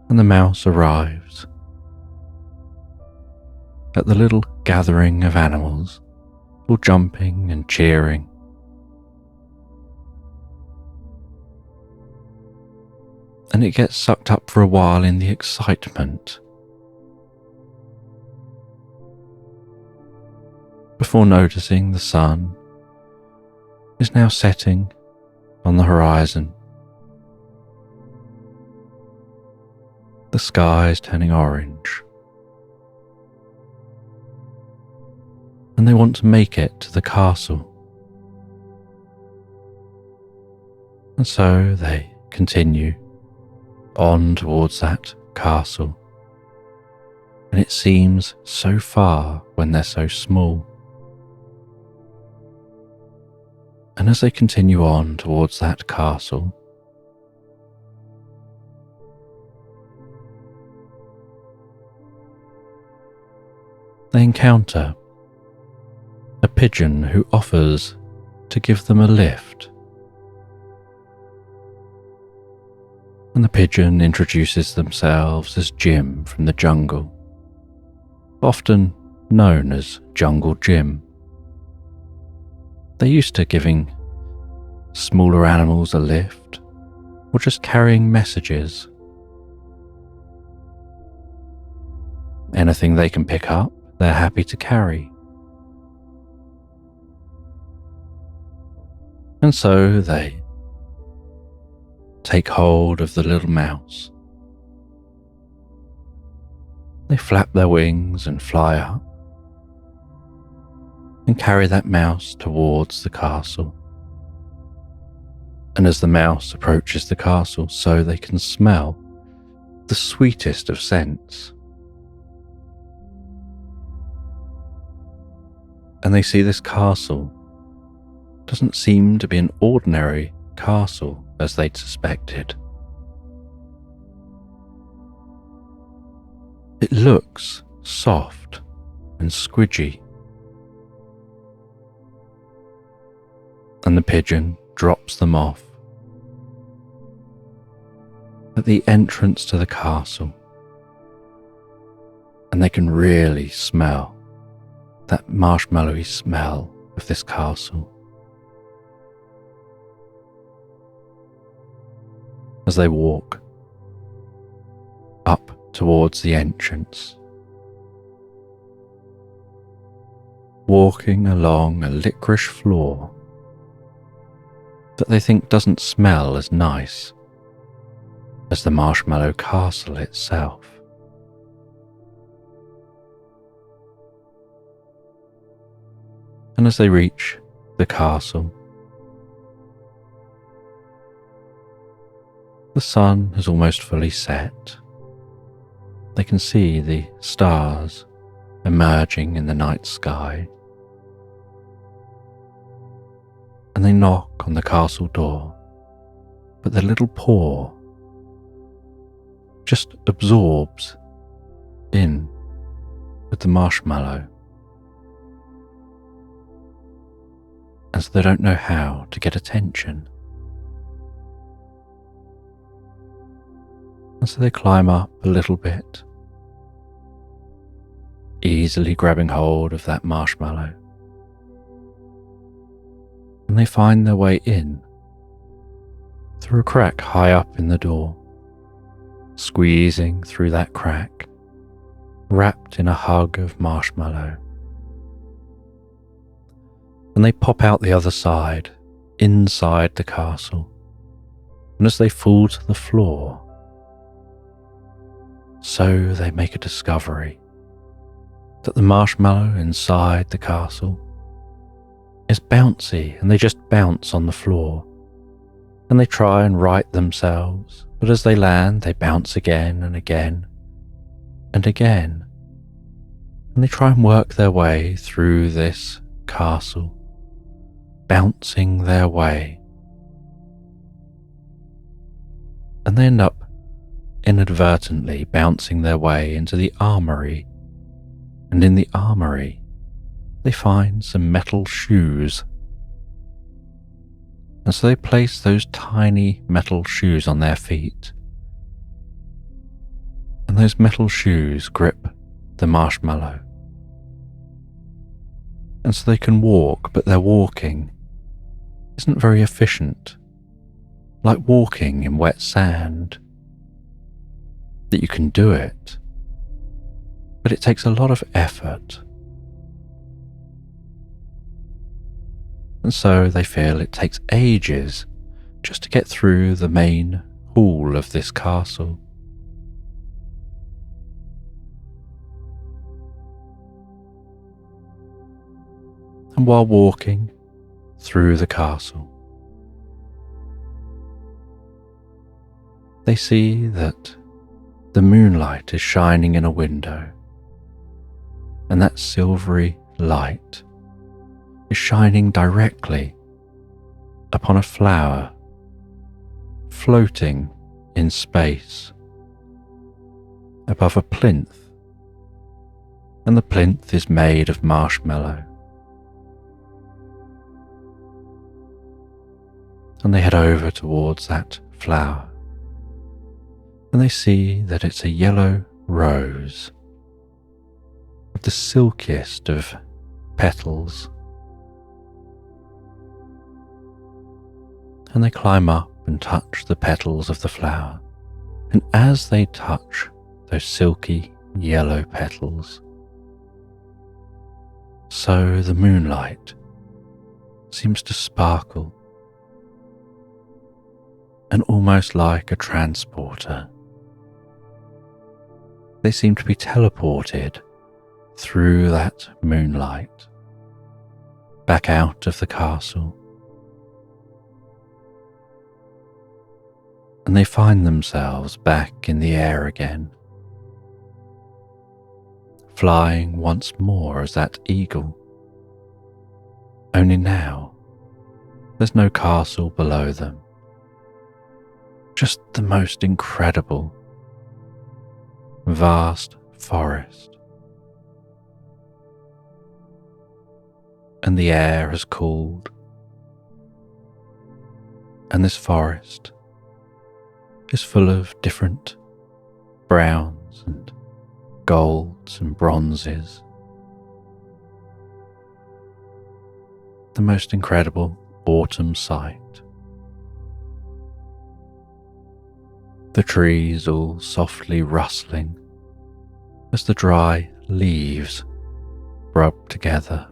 And the mouse arrives at the little gathering of animals, all jumping and cheering. And it gets sucked up for a while in the excitement, before noticing the sun is now setting on the horizon. The sky is turning orange, and they want to make it to the castle. And so they continue on towards that castle, and it seems so far when they're so small. And as they continue on towards that castle, they encounter a pigeon who offers to give them a lift. And the pigeon introduces themselves as Jim from the jungle, often known as Jungle Jim. They're used to giving smaller animals a lift or just carrying messages. Anything they can pick up, they're happy to carry. And so they take hold of the little mouse. They flap their wings and fly up and carry that mouse towards the castle. And as the mouse approaches the castle, so they can smell the sweetest of scents. and they see this castle. Doesn't seem to be an ordinary castle as they'd suspected. It looks soft and squidgy, and the pigeon drops them off at the entrance to the castle, and they can really smell that marshmallowy smell of this castle. As they walk up towards the entrance, walking along a licorice floor that they think doesn't smell as nice as the marshmallow castle itself. And as they reach the castle, the sun has almost fully set. They can see the stars emerging in the night sky. And they knock on the castle door, but their little paw just absorbs in with the marshmallow, and so they don't know how to get attention. And so they climb up a little bit, easily grabbing hold of that marshmallow, and they find their way in through a crack high up in the door, squeezing through that crack, wrapped in a hug of marshmallow. And they pop out the other side, inside the castle, and as they fall to the floor, so they make a discovery that the marshmallow inside the castle is bouncy, and they just bounce on the floor, and they try and right themselves, but as they land they bounce again and again and again, and they try and work their way through this castle, bouncing their way, and they end up inadvertently bouncing their way into the armory, and in the armory they find some metal shoes. And so they place those tiny metal shoes on their feet, and those metal shoes grip the marshmallow, and so they can walk, but their walking isn't very efficient, like walking in wet sand. That you can do it, but it takes a lot of effort. And so they feel it takes ages just to get through the main hall of this castle. And while walking through the castle, they see that the moonlight is shining in a window, and that silvery light is shining directly upon a flower floating in space above a plinth, and the plinth is made of marshmallow. And they head over towards that flower, and they see that it's a yellow rose with the silkiest of petals. And they climb up and touch the petals of the flower, and as they touch those silky yellow petals, so the moonlight seems to sparkle, and almost like a transporter, they seem to be teleported through that moonlight back out of the castle, and they find themselves back in the air again, flying once more as that eagle, Only now, there's no castle below them, just the most incredible, vast forest. And the air has cooled, and this forest is full of different browns and golds and bronzes. The most incredible autumn sight. The trees all softly rustling as the dry leaves rub together.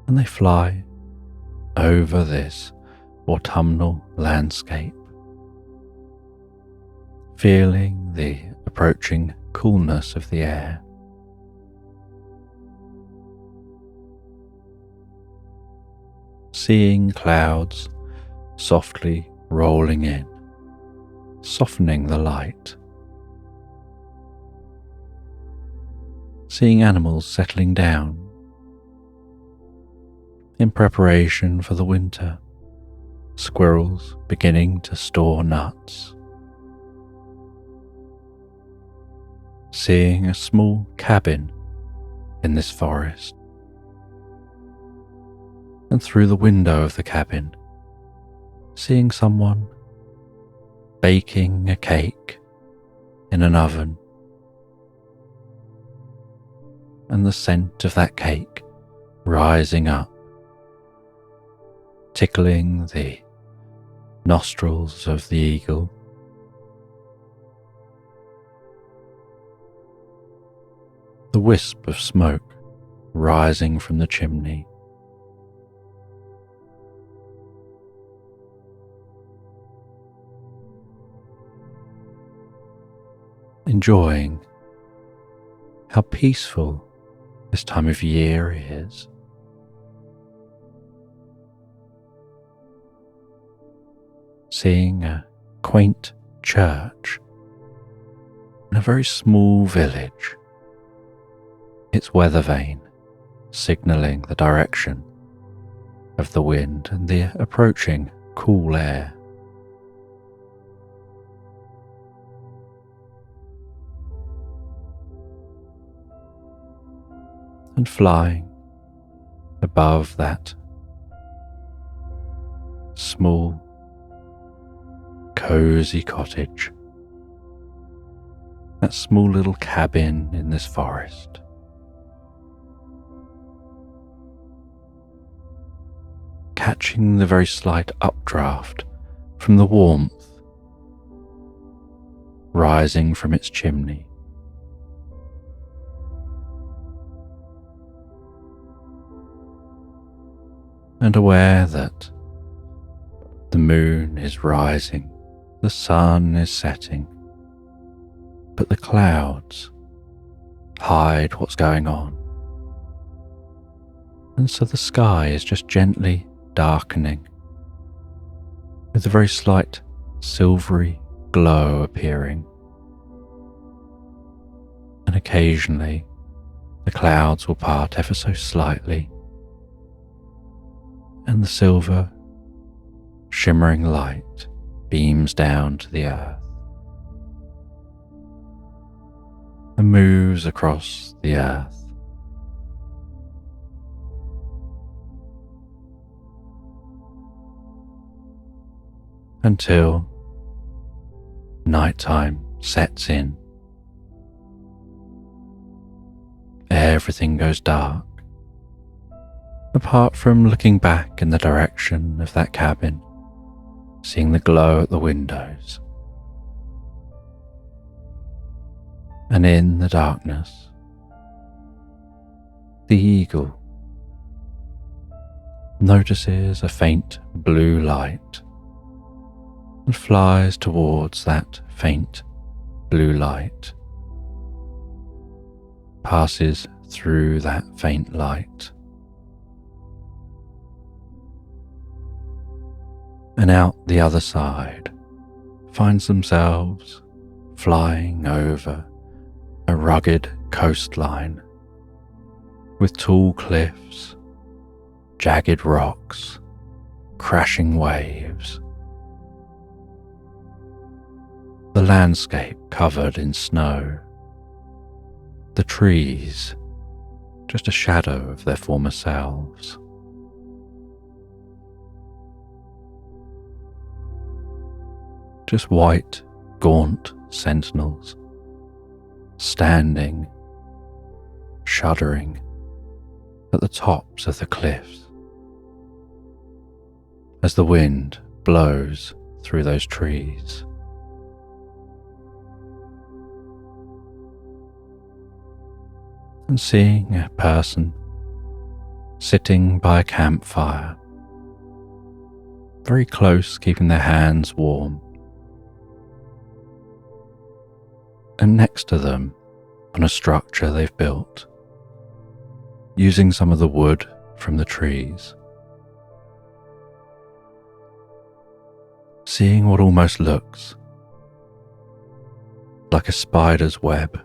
And they fly over this autumnal landscape, feeling the approaching coolness of the air. Seeing clouds softly rolling in, softening the light. Seeing animals settling down in preparation for the winter, squirrels beginning to store nuts. Seeing a small cabin in this forest, and through the window of the cabin, seeing someone baking a cake in an oven, and the scent of that cake rising up, tickling the nostrils of the eagle. The wisp of smoke rising from the chimney. Enjoying how peaceful this time of year is. Seeing a quaint church in a very small village, its weather vane signalling the direction of the wind and the approaching cool air. And flying above that small, cozy cottage, that small little cabin in this forest. Catching the very slight updraft from the warmth rising from its chimney. And aware that the moon is rising, the sun is setting, but the clouds hide what's going on. And so the sky is just gently darkening, with a very slight silvery glow appearing. And occasionally the clouds will part ever so slightly, and the silver, shimmering light beams down to the earth and moves across the earth. Until nighttime sets in. Everything goes dark, apart from looking back in the direction of that cabin, seeing the glow at the windows. And in the darkness, the eagle notices a faint blue light and flies towards that faint blue light, passes through that faint light, and out the other side finds themselves flying over a rugged coastline with tall cliffs, jagged rocks, crashing waves. The landscape covered in snow, the trees just a shadow of their former selves. Just white, gaunt sentinels, standing, shuddering at the tops of the cliffs as the wind blows through those trees. And seeing a person sitting by a campfire, very close, keeping their hands warm, and next to them on a structure they've built, using some of the wood from the trees. Seeing what almost looks like a spider's web,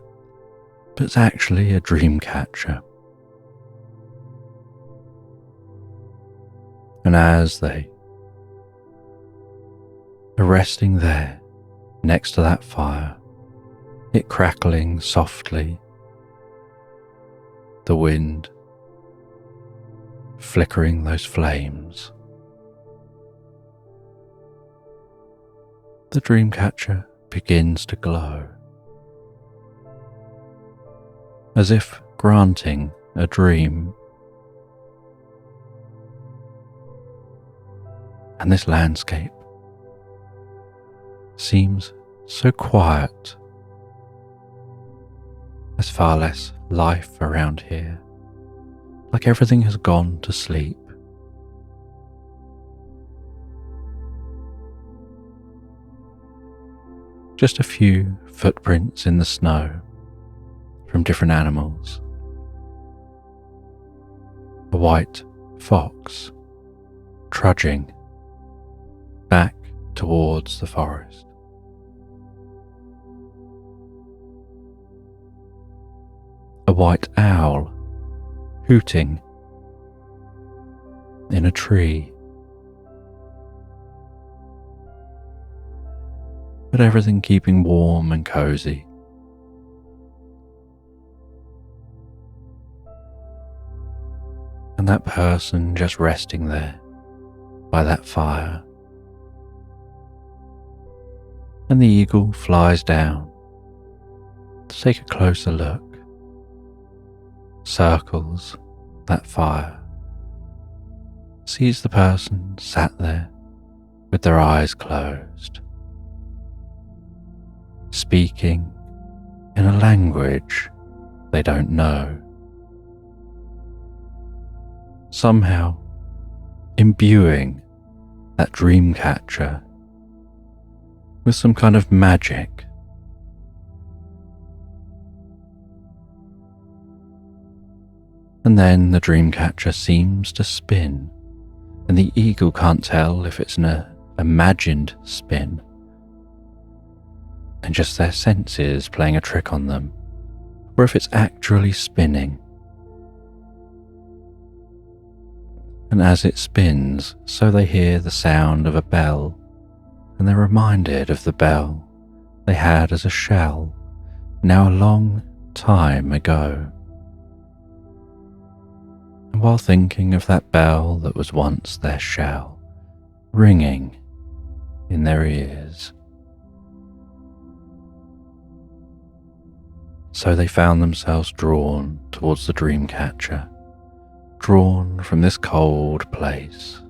but it's actually a dream catcher. And as they are resting there next to that fire, it crackling softly, the wind flickering those flames, the dream catcher begins to glow, as if granting a dream. And this landscape seems so quiet. There's far less life around here, like everything has gone to sleep. Just a few footprints in the snow from different animals. A white fox trudging back towards the forest. A white owl hooting in a tree. But everything keeping warm and cozy. And that person just resting there by that fire. And the eagle flies down to take a closer look, circles that fire, sees the person sat there with their eyes closed, speaking in a language they don't know, somehow imbuing that dream catcher with some kind of magic. And then the dream catcher seems to spin, and the eagle can't tell if it's an imagined spin, and just their senses playing a trick on them, or if it's actually spinning. And as it spins, so they hear the sound of a bell, and they're reminded of the bell they had as a shell, now a long time ago. And while thinking of that bell that was once their shell, ringing in their ears, so they found themselves drawn towards the dream catcher, drawn from this cold place.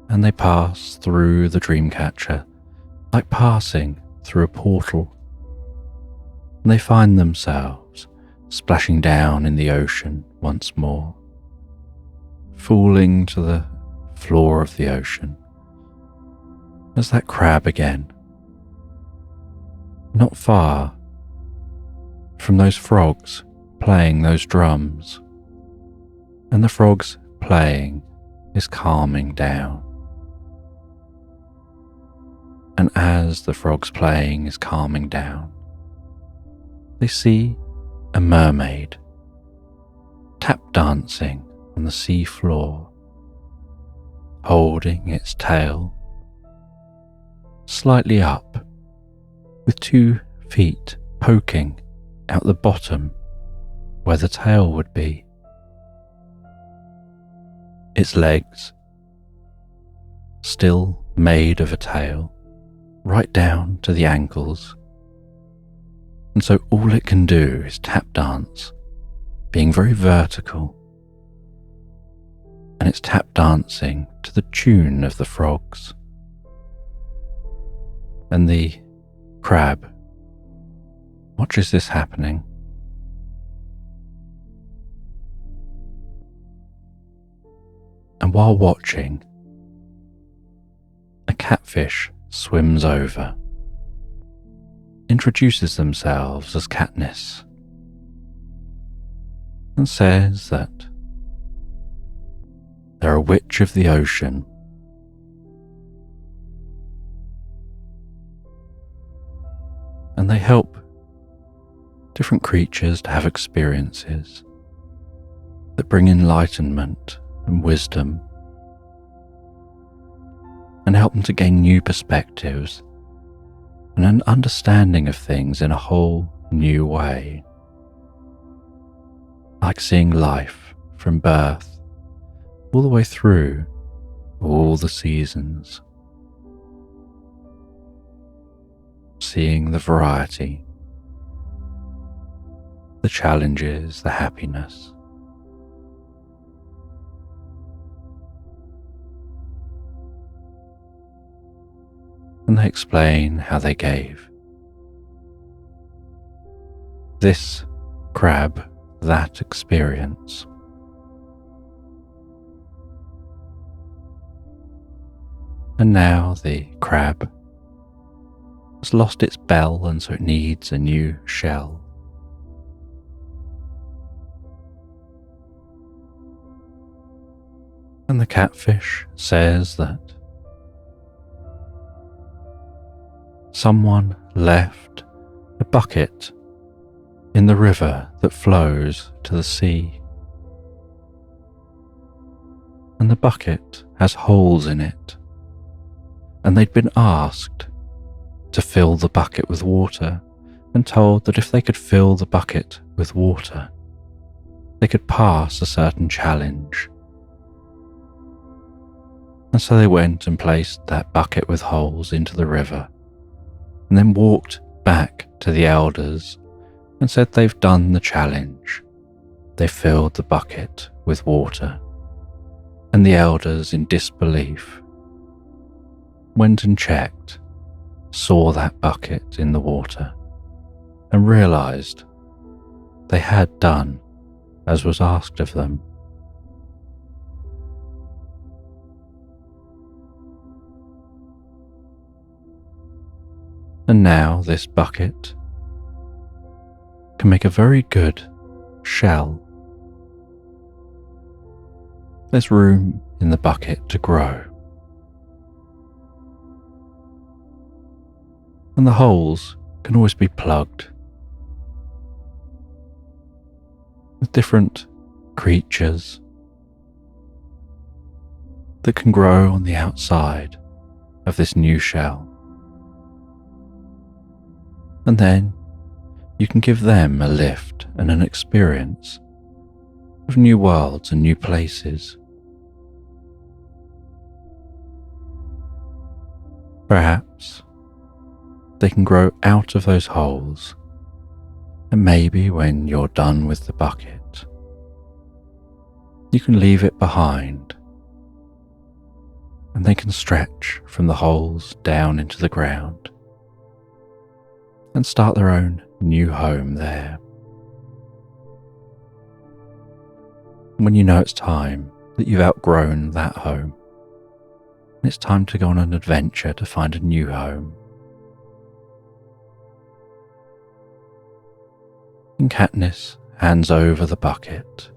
And they pass through the dream catcher like passing through a portal. And they find themselves splashing down in the ocean once more, falling to the floor of the ocean as that crab again, not far from those frogs playing those drums, and the frogs playing is calming down. And as the frog's playing is calming down, they see a mermaid tap dancing on the sea floor, holding its tail slightly up, with 2 feet poking out the bottom where the tail would be. Its legs, still made of a tail, right down to the ankles, and so all it can do is tap dance, being very vertical, and it's tap dancing to the tune of the frogs. And the crab watches this happening. And while watching, a catfish swims over, introduces themselves as Katniss, and says that they're a witch of the ocean, and they help different creatures to have experiences that bring enlightenment and wisdom, and help them to gain new perspectives and an understanding of things in a whole new way, like seeing life from birth all the way through all the seasons, seeing the variety, the challenges, the happiness. And they explain how they gave this crab that experience. And now the crab has lost its bell, and so it needs a new shell. And the catfish says that someone left a bucket in the river that flows to the sea. And the bucket has holes in it, and they'd been asked to fill the bucket with water, and told that if they could fill the bucket with water, they could pass a certain challenge. And so they went and placed that bucket with holes into the river, and then walked back to the elders and said they've done the challenge. They filled the bucket with water. And the elders, in disbelief, went and checked, saw that bucket in the water, and realized they had done as was asked of them. And now this bucket can make a very good shell. There's room in the bucket to grow. And the holes can always be plugged with different creatures that can grow on the outside of this new shell. And then you can give them a lift and an experience of new worlds and new places. Perhaps they can grow out of those holes, and maybe when you're done with the bucket, you can leave it behind, and they can stretch from the holes down into the ground and start their own new home there. When you know it's time that you've outgrown that home, and it's time to go on an adventure to find a new home, and Katniss hands over the bucket.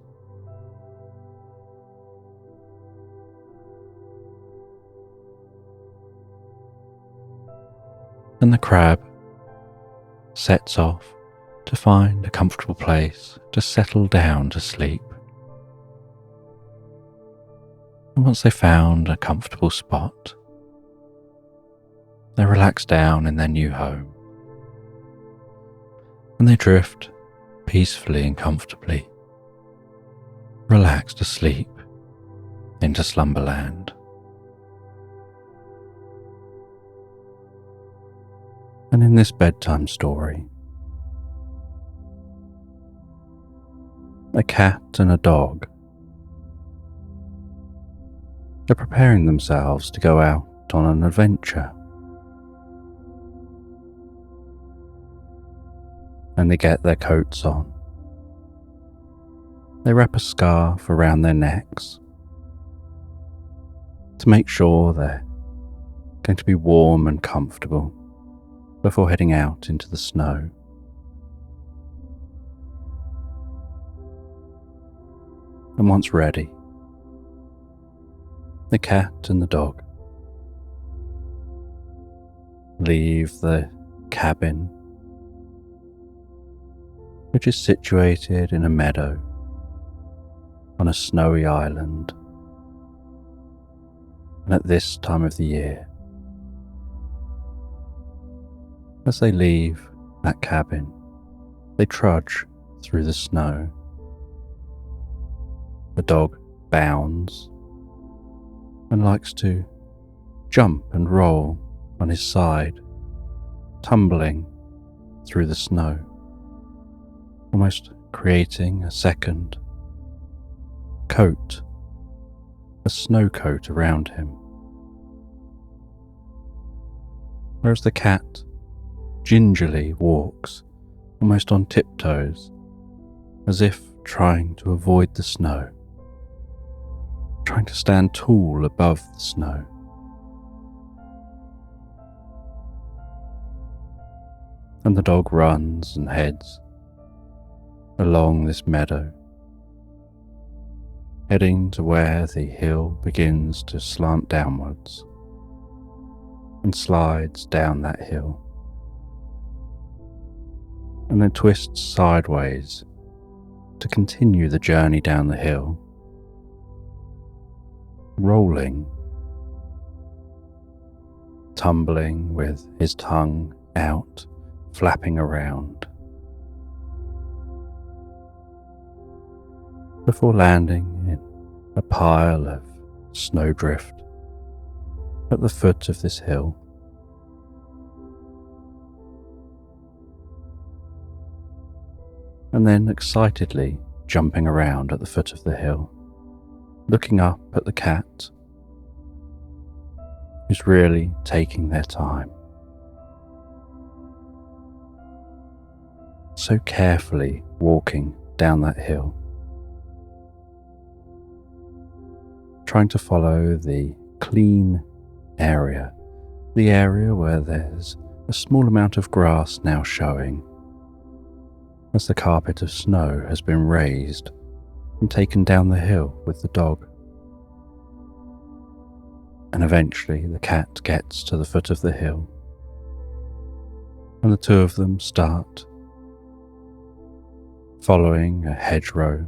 And the crab sets off to find a comfortable place to settle down to sleep. And once they found a comfortable spot, they relax down in their new home, and they drift peacefully and comfortably, relaxed asleep into Slumberland. And in this bedtime story, a cat and a dog are preparing themselves to go out on an adventure. And they get their coats on. They wrap a scarf around their necks to make sure they're going to be warm and comfortable before heading out into the snow. And once ready, the cat and the dog leave the cabin, which is situated in a meadow on a snowy island. And at this time of the year, as they leave that cabin, they trudge through the snow. The dog bounds and likes to jump and roll on his side, tumbling through the snow, almost creating a second coat, a snow coat around him. Whereas the cat gingerly walks, almost on tiptoes, as if trying to avoid the snow, trying to stand tall above the snow. And the dog runs and heads along this meadow, heading to where the hill begins to slant downwards and slides down that hill, and then twists sideways to continue the journey down the hill, rolling, tumbling with his tongue out, flapping around, before landing in a pile of snowdrift at the foot of this hill. And then excitedly jumping around at the foot of the hill, looking up at the cat, who's really taking their time, so carefully walking down that hill, trying to follow the clean area, the area where there's a small amount of grass now showing, as the carpet of snow has been raised and taken down the hill with the dog. And eventually the cat gets to the foot of the hill, and the two of them start following a hedgerow,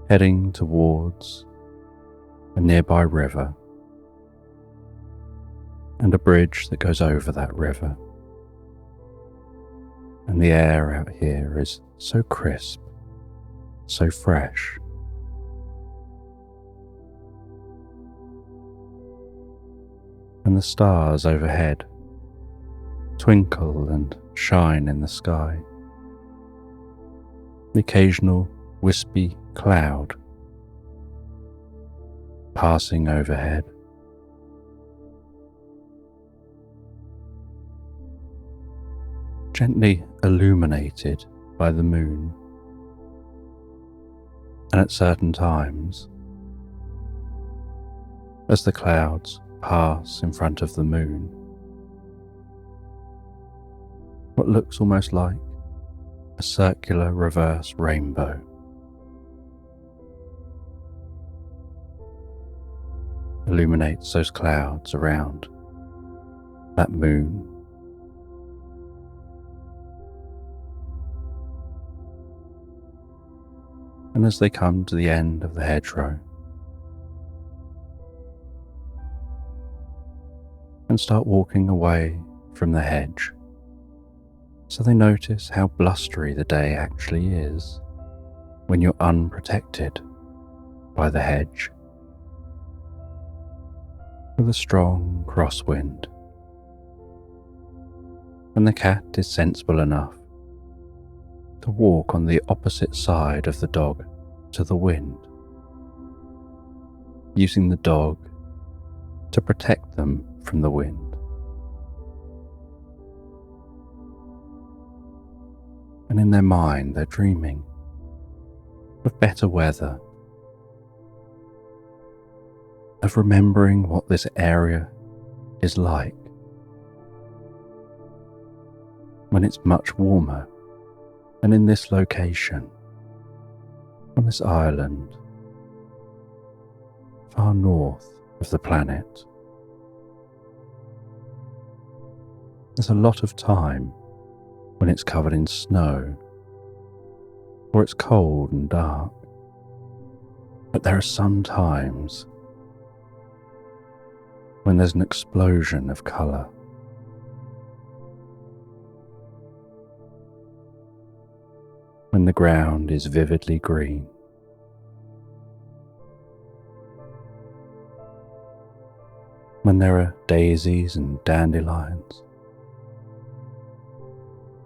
heading towards a nearby river and a bridge that goes over that river. And the air out here is so crisp, so fresh. And the stars overhead twinkle and shine in the sky. The occasional wispy cloud passing overhead. Gently illuminated by the moon, and at certain times, as the clouds pass in front of the moon, what looks almost like a circular reverse rainbow illuminates those clouds around that moon. And as they come to the end of the hedgerow and start walking away from the hedge, so they notice how blustery the day actually is when you're unprotected by the hedge, with a strong crosswind. And the cat is sensible enough to walk on the opposite side of the dog to the wind, using the dog to protect them from the wind. And in their mind, they're dreaming of better weather, of remembering what this area is like when it's much warmer, and in this location, on this island, far north of the planet. There's a lot of time when it's covered in snow, or it's cold and dark, but there are some times when there's an explosion of colour. When the ground is vividly green. When there are daisies and dandelions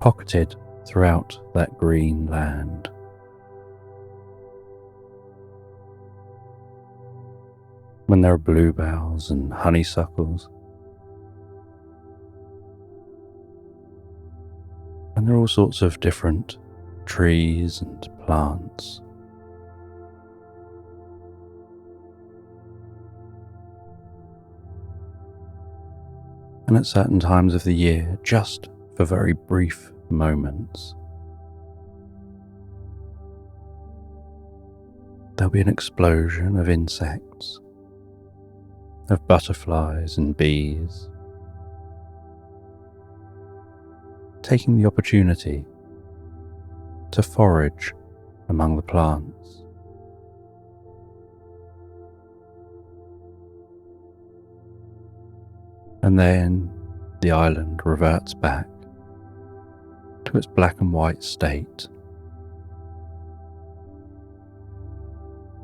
pocketed throughout that green land. When there are bluebells and honeysuckles. And there are all sorts of different trees and plants. And at certain times of the year, just for very brief moments, there'll be an explosion of insects, of butterflies and bees, taking the opportunity to forage among the plants. And then the island reverts back to its black and white state,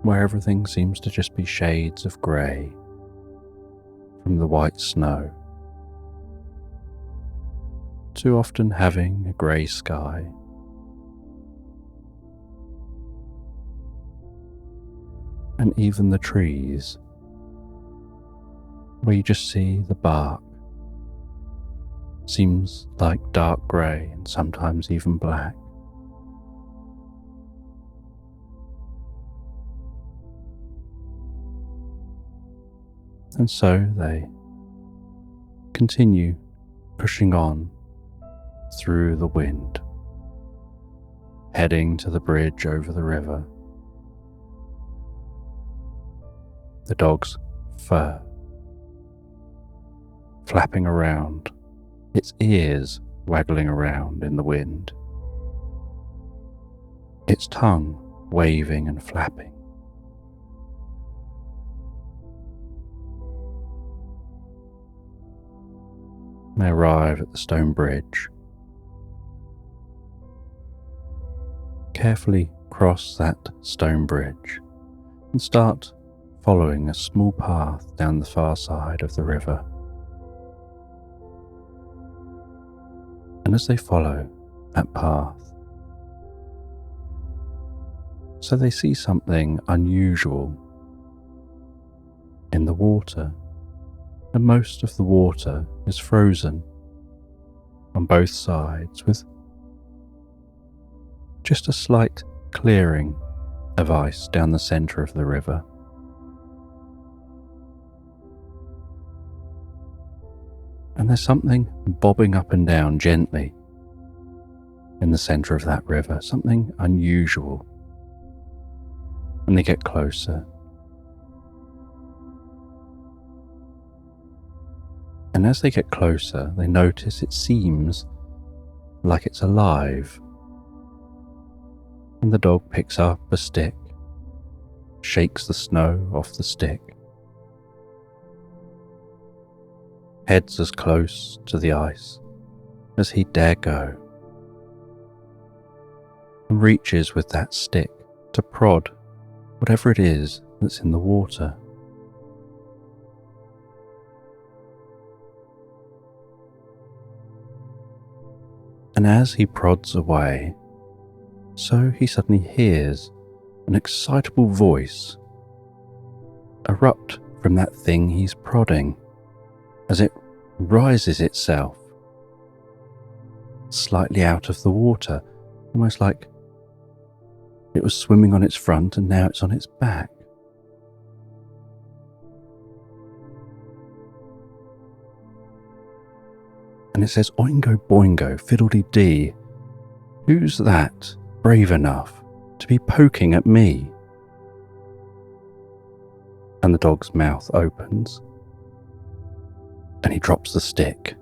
where everything seems to just be shades of grey from the white snow, to often having a grey sky. And even the trees, where you just see the bark, seems like dark grey and sometimes even black. And so they continue pushing on through the wind, heading to the bridge over the river. The dog's fur flapping around, its ears waggling around in the wind, its tongue waving and flapping. They arrive at the stone bridge, carefully cross that stone bridge and start following a small path down the far side of the river. And as they follow that path, so they see something unusual in the water, and most of the water is frozen on both sides with just a slight clearing of ice down the centre of the river. And there's something bobbing up and down gently in the centre of that river, something unusual. And they get closer. And as they get closer, they notice it seems like it's alive. And the dog picks up a stick, shakes the snow off the stick, heads as close to the ice as he dare go, and reaches with that stick to prod whatever it is that's in the water. And as he prods away, so he suddenly hears an excitable voice erupt from that thing he's prodding as it rises itself slightly out of the water, almost like it was swimming on its front and now it's on its back. And it says, "Oingo boingo, fiddle-dee-dee, who's that brave enough to be poking at me?" And the dog's mouth opens, and he drops the stick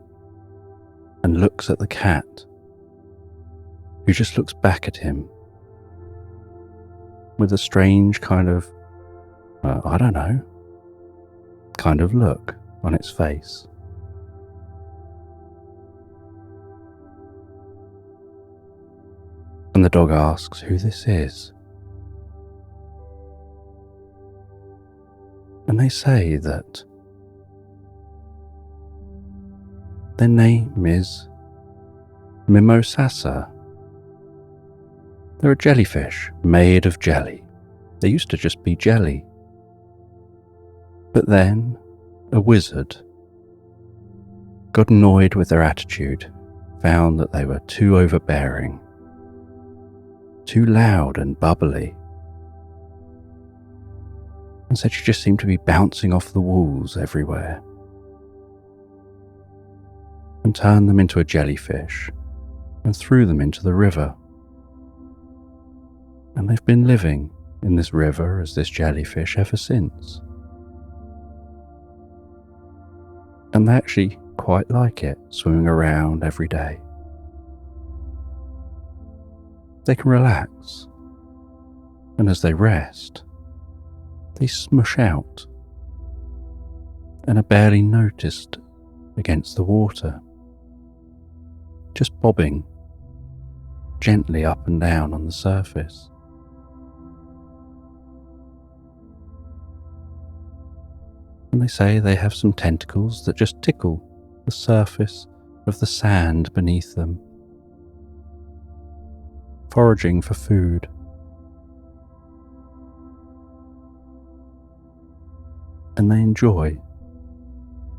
and looks at the cat, who just looks back at him with a strange kind of, kind of look on its face. And the dog asks who this is. And they say that their name is Mimosassa. They're a jellyfish made of jelly. They used to just be jelly. But then a wizard got annoyed with their attitude, found that they were too overbearing, too loud and bubbly, and said she just seemed to be bouncing off the walls everywhere, and turned them into a jellyfish and threw them into the river. And they've been living in this river as this jellyfish ever since. And they actually quite like it, swimming around every day. They can relax, and as they rest, they smush out and are barely noticed against the water, just bobbing gently up and down on the surface. And they say they have some tentacles that just tickle the surface of the sand beneath them, foraging for food. And they enjoy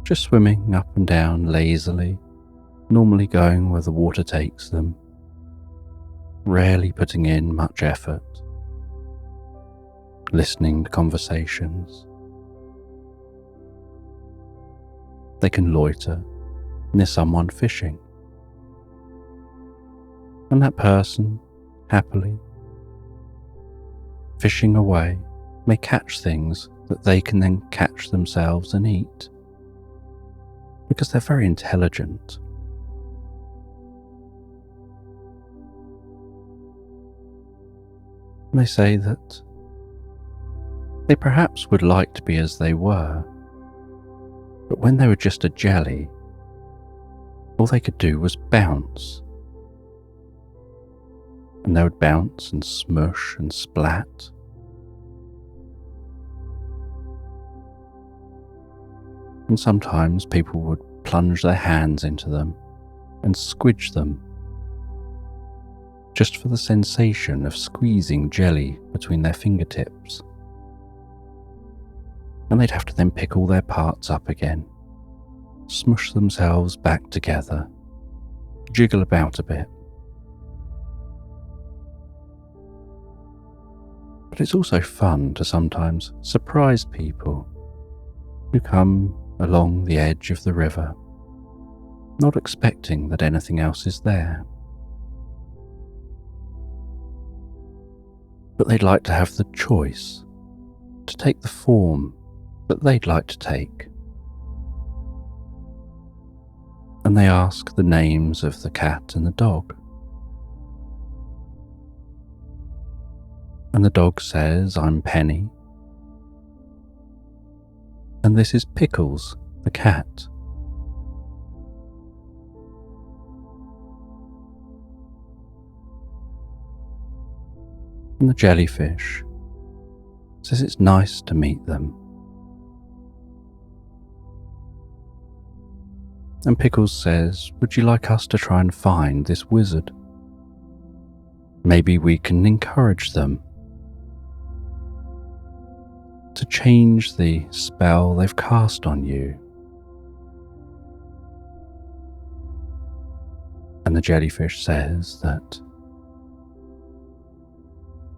just swimming up and down lazily, normally going where the water takes them, rarely putting in much effort, listening to conversations. They can loiter near someone fishing, and that person, happily fishing away, may catch things that they can then catch themselves and eat, because they're very intelligent. And they say that they perhaps would like to be as they were, but when they were just a jelly, all they could do was bounce. And they would bounce and smush and splat. And sometimes people would plunge their hands into them and squidge them, just for the sensation of squeezing jelly between their fingertips. And they'd have to then pick all their parts up again, smush themselves back together, jiggle about a bit. But it's also fun to sometimes surprise people who come along the edge of the river, not expecting that anything else is there. But they'd like to have the choice to take the form that they'd like to take. and they ask the names of the cat and the dog. And the dog says, "I'm Penny." And this is Pickles, the cat. And the jellyfish says it's nice to meet them. And Pickles says, "Would you like us to try and find this wizard? Maybe we can encourage them to change the spell they've cast on you." And the jellyfish says that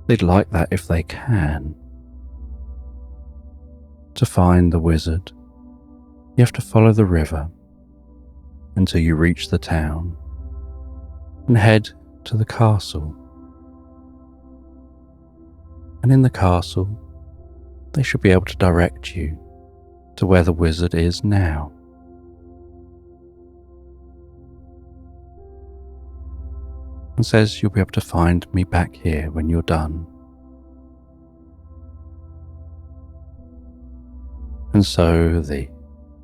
they'd like that if they can. To find the wizard, you have to follow the river until you reach the town and head to the castle. And in the castle, they should be able to direct you to where the wizard is now. And says you'll be able to find me back here when you're done. And so the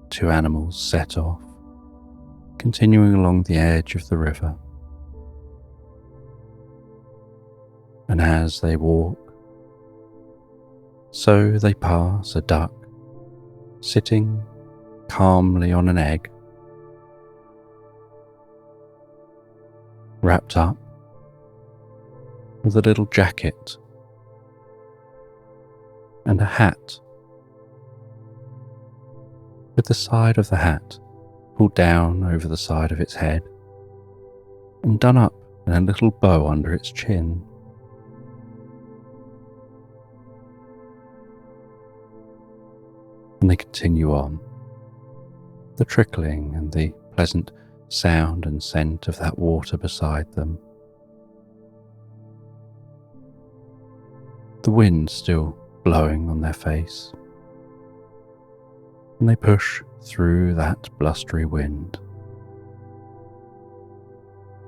two animals set off, continuing along the edge of the river. And as they walk, so they pass a duck sitting calmly on an egg, wrapped up with a little jacket and a hat, with the side of the hat pulled down over the side of its head and done up in a little bow under its chin. And they continue on, the trickling and the pleasant sound and scent of that water beside them. The wind still blowing on their face, and they push through that blustery wind.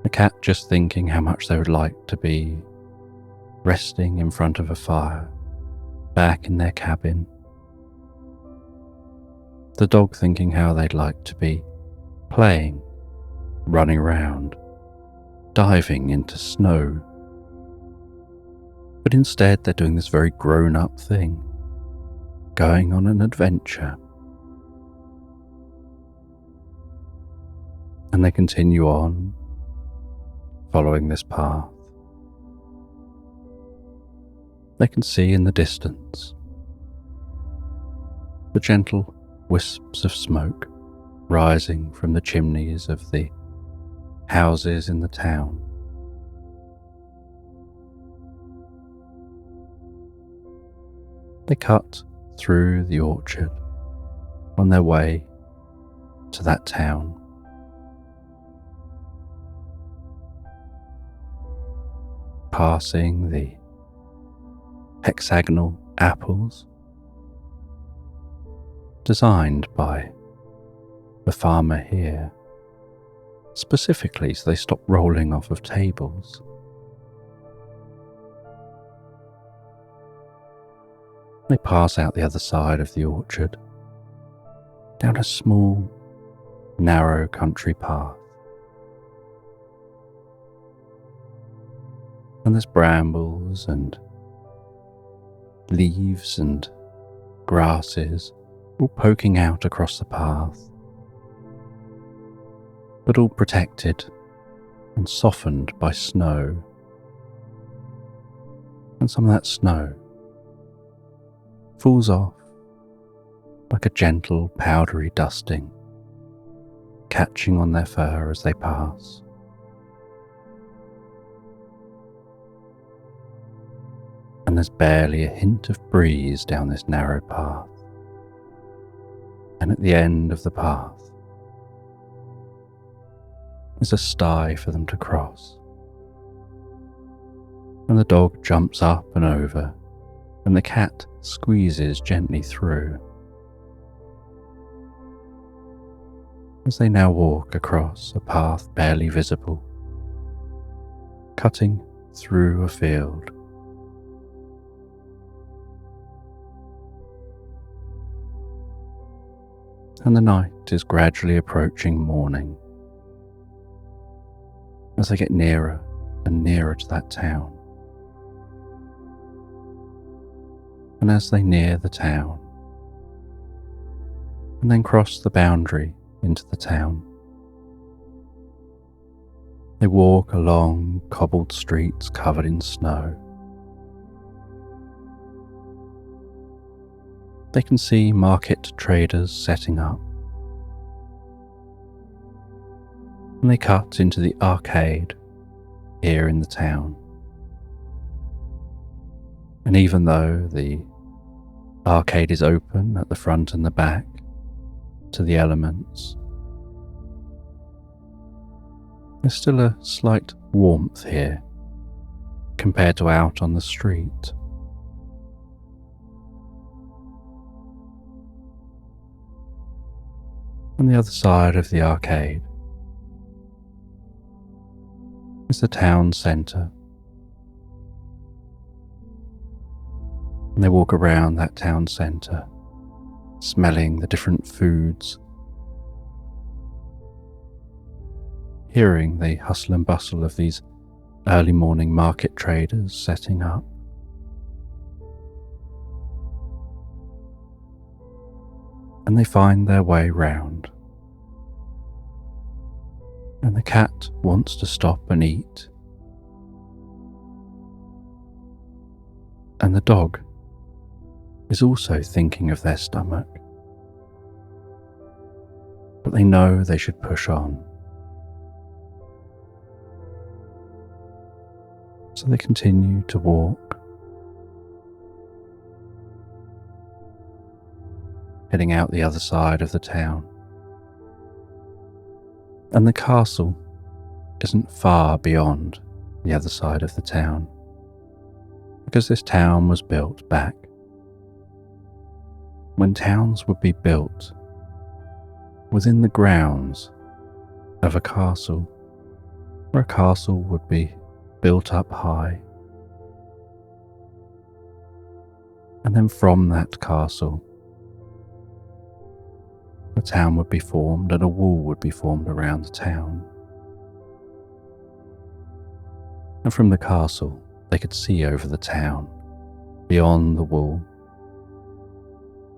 The cat just thinking how much they would like to be resting in front of a fire, back in their cabin. The dog thinking how they'd like to be playing, running around, diving into snow. But instead they're doing this very grown-up thing, going on an adventure. And they continue on, following this path. They can see in the distance the gentle wisps of smoke rising from the chimneys of the houses in the town. They cut through the orchard on their way to that town. Passing the hexagonal apples designed by the farmer here, specifically so they stop rolling off of tables. They pass out the other side of the orchard, down a small, narrow country path. And there's brambles and leaves and grasses all poking out across the path, but all protected and softened by snow. And some of that snow falls off like a gentle powdery dusting, catching on their fur as they pass. And there's barely a hint of breeze down this narrow path. And at the end of the path is a sty for them to cross. And the dog jumps up and over, and the cat squeezes gently through. as they now walk across a path barely visible, cutting through a field. And the night is gradually approaching morning as they get nearer and nearer to that town. And as they near the town and then cross the boundary into the town, they walk along cobbled streets covered in snow. They can see market traders setting up, and they cut into the arcade here in the town. And even though the arcade is open at the front and the back to the elements, there's still a slight warmth here compared to out on the street. On the other side of the arcade is the town centre, and they walk around that town centre, smelling the different foods, hearing the hustle and bustle of these early morning market traders setting up. And they find their way round. And the cat wants to stop and eat. And the dog is also thinking of their stomach. But they know they should push on. So they continue to walk, heading out the other side of the town. And the castle isn't far beyond the other side of the town, because this town was built back when towns would be built within the grounds of a castle, where a castle would be built up high. And then from that castle, the town would be formed and a wall would be formed around the town. And from the castle, they could see over the town, beyond the wall,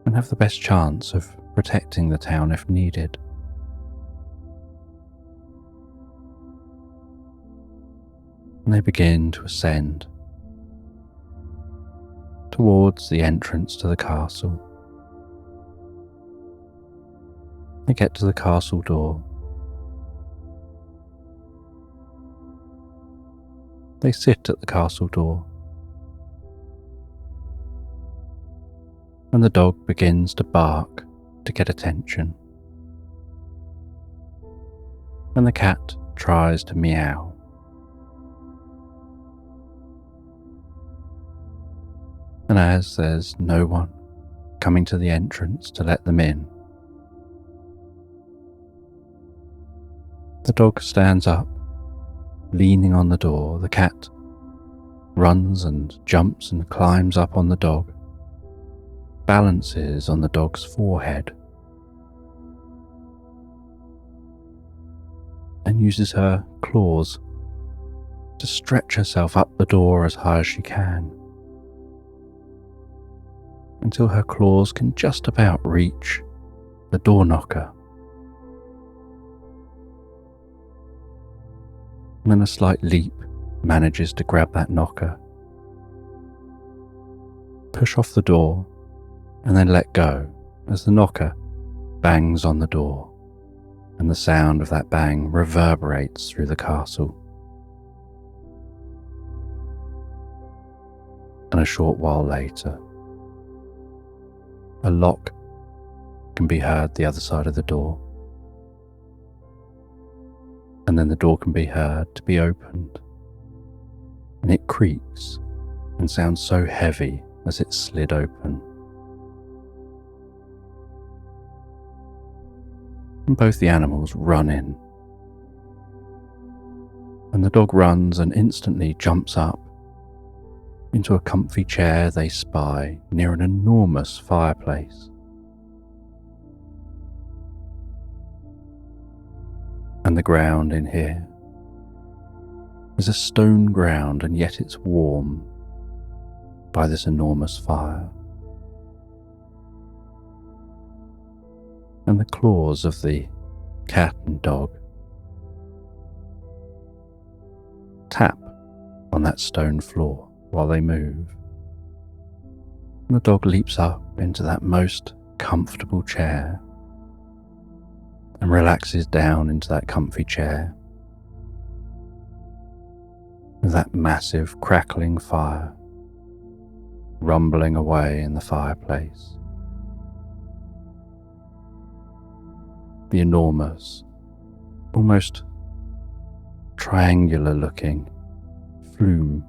and have the best chance of protecting the town if needed. And they begin to ascend towards the entrance to the castle. They get to the castle door. They sit at the castle door, and the dog begins to bark to get attention, and the cat tries to meow. And as there's no one coming to the entrance to let them in, the dog stands up, leaning on the door. The cat runs and jumps and climbs up on the dog, balances on the dog's forehead, and uses her claws to stretch herself up the door as high as she can, until her claws can just about reach the door knocker. And then a slight leap manages to grab that knocker, push off the door, and then let go as the knocker bangs on the door, and the sound of that bang reverberates through the castle. And a short while later, a lock can be heard the other side of the door, and then the door can be heard to be opened, and it creaks and sounds so heavy as it slid open. and both the animals run in. And the dog runs and instantly jumps up into a comfy chair they spy near an enormous fireplace. And the ground in here is a stone ground, and yet it's warm by this enormous fire. And the claws of the cat and dog tap on that stone floor while they move. And the dog leaps up into that most comfortable chair and relaxes down into that comfy chair with that massive crackling fire rumbling away in the fireplace. The enormous, almost triangular looking flume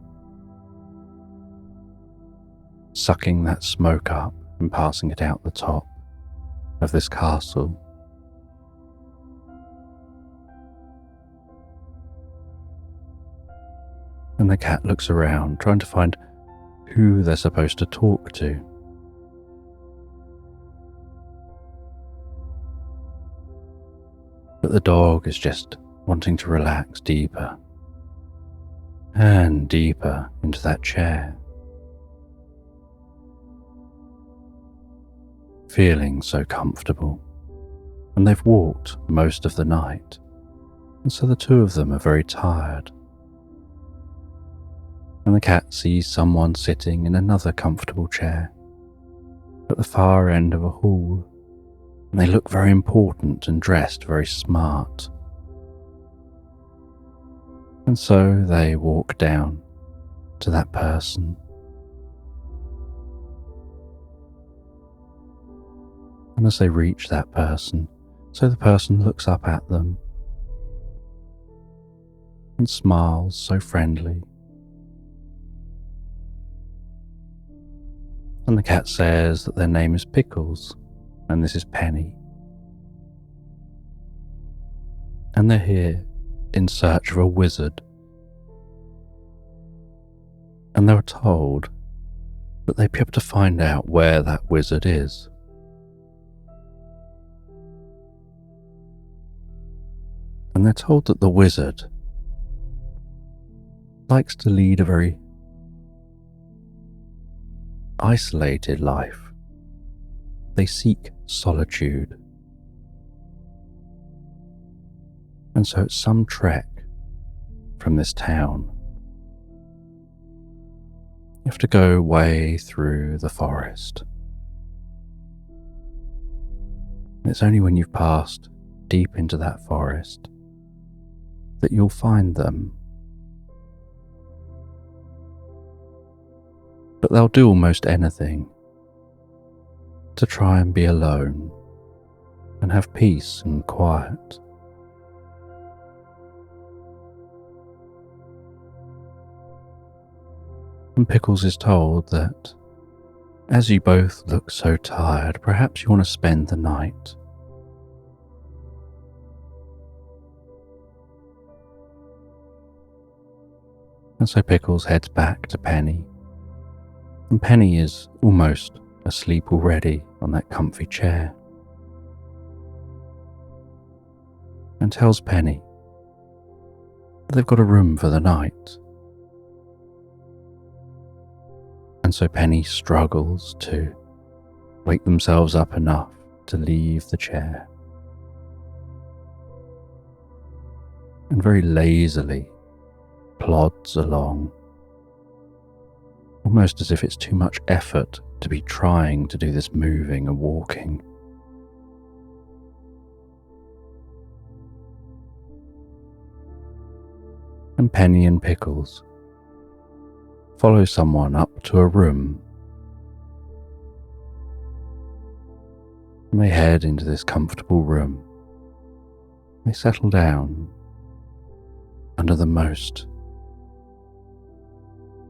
sucking that smoke up and passing it out the top of this castle. And the cat looks around, trying to find who they're supposed to talk to. But the dog is just wanting to relax deeper and deeper into that chair, feeling so comfortable. And they've walked most of the night, and so the two of them are very tired. And the cat sees someone sitting in another comfortable chair at the far end of a hall, and they look very important and dressed very smart. And so they walk down to that person. And as they reach that person, so the person looks up at them and smiles so friendly. And the cat says that their name is Pickles, and this is Penny. And they're here in search of a wizard. And they were told that they'd be able to find out where that wizard is. And they're told that the wizard likes to lead a very isolated life. They seek solitude. And so it's some trek from this town. You have to go way through the forest. And it's only when you've passed deep into that forest that you'll find them. But they'll do almost anything to try and be alone and have peace and quiet. And Pickles is told that as you both look so tired, perhaps you want to spend the night. And so Pickles heads back to Penny. And Penny is almost asleep already on that comfy chair, and tells Penny that they've got a room for the night. And so Penny struggles to wake themselves up enough to leave the chair, and very lazily plods along, almost as if it's too much effort to be trying to do this moving and walking. And Penny and Pickles follow someone up to a room. And they head into this comfortable room. They settle down under the most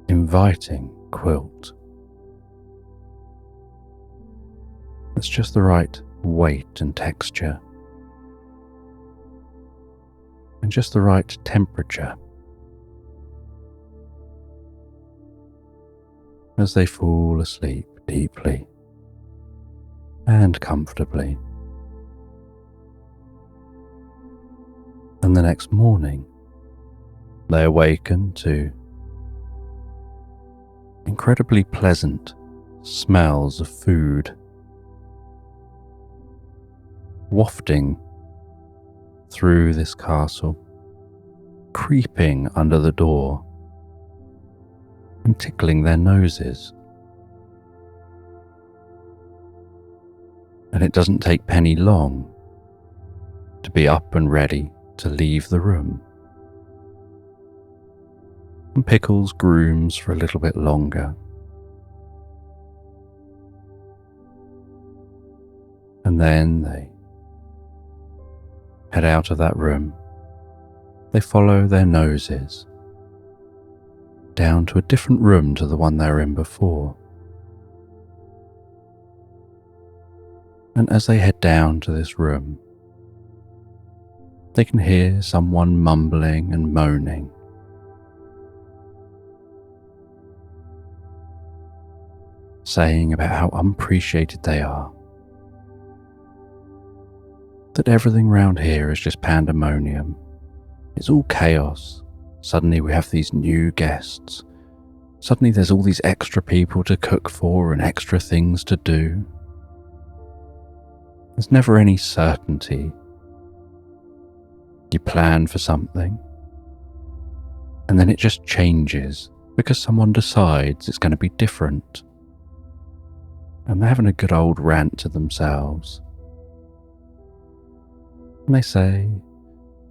inviting quilt. It's just the right weight and texture and just the right temperature. As they fall asleep deeply and comfortably. And the next morning, they awaken to incredibly pleasant smells of food wafting through this castle, creeping under the door and tickling their noses. And it doesn't take Penny long to be up and ready to leave the room. And Pickles grooms for a little bit longer. And then they head out of that room. They follow their noses down to a different room to the one they were in before. And as they head down to this room, they can hear someone mumbling and moaning. Saying about how unappreciated they are. That everything round here is just pandemonium. It's all chaos. Suddenly we have these new guests. Suddenly there's all these extra people to cook for and extra things to do. There's never any certainty. You plan for something, and then it just changes because someone decides it's going to be different. And they're having a good old rant to themselves. And they say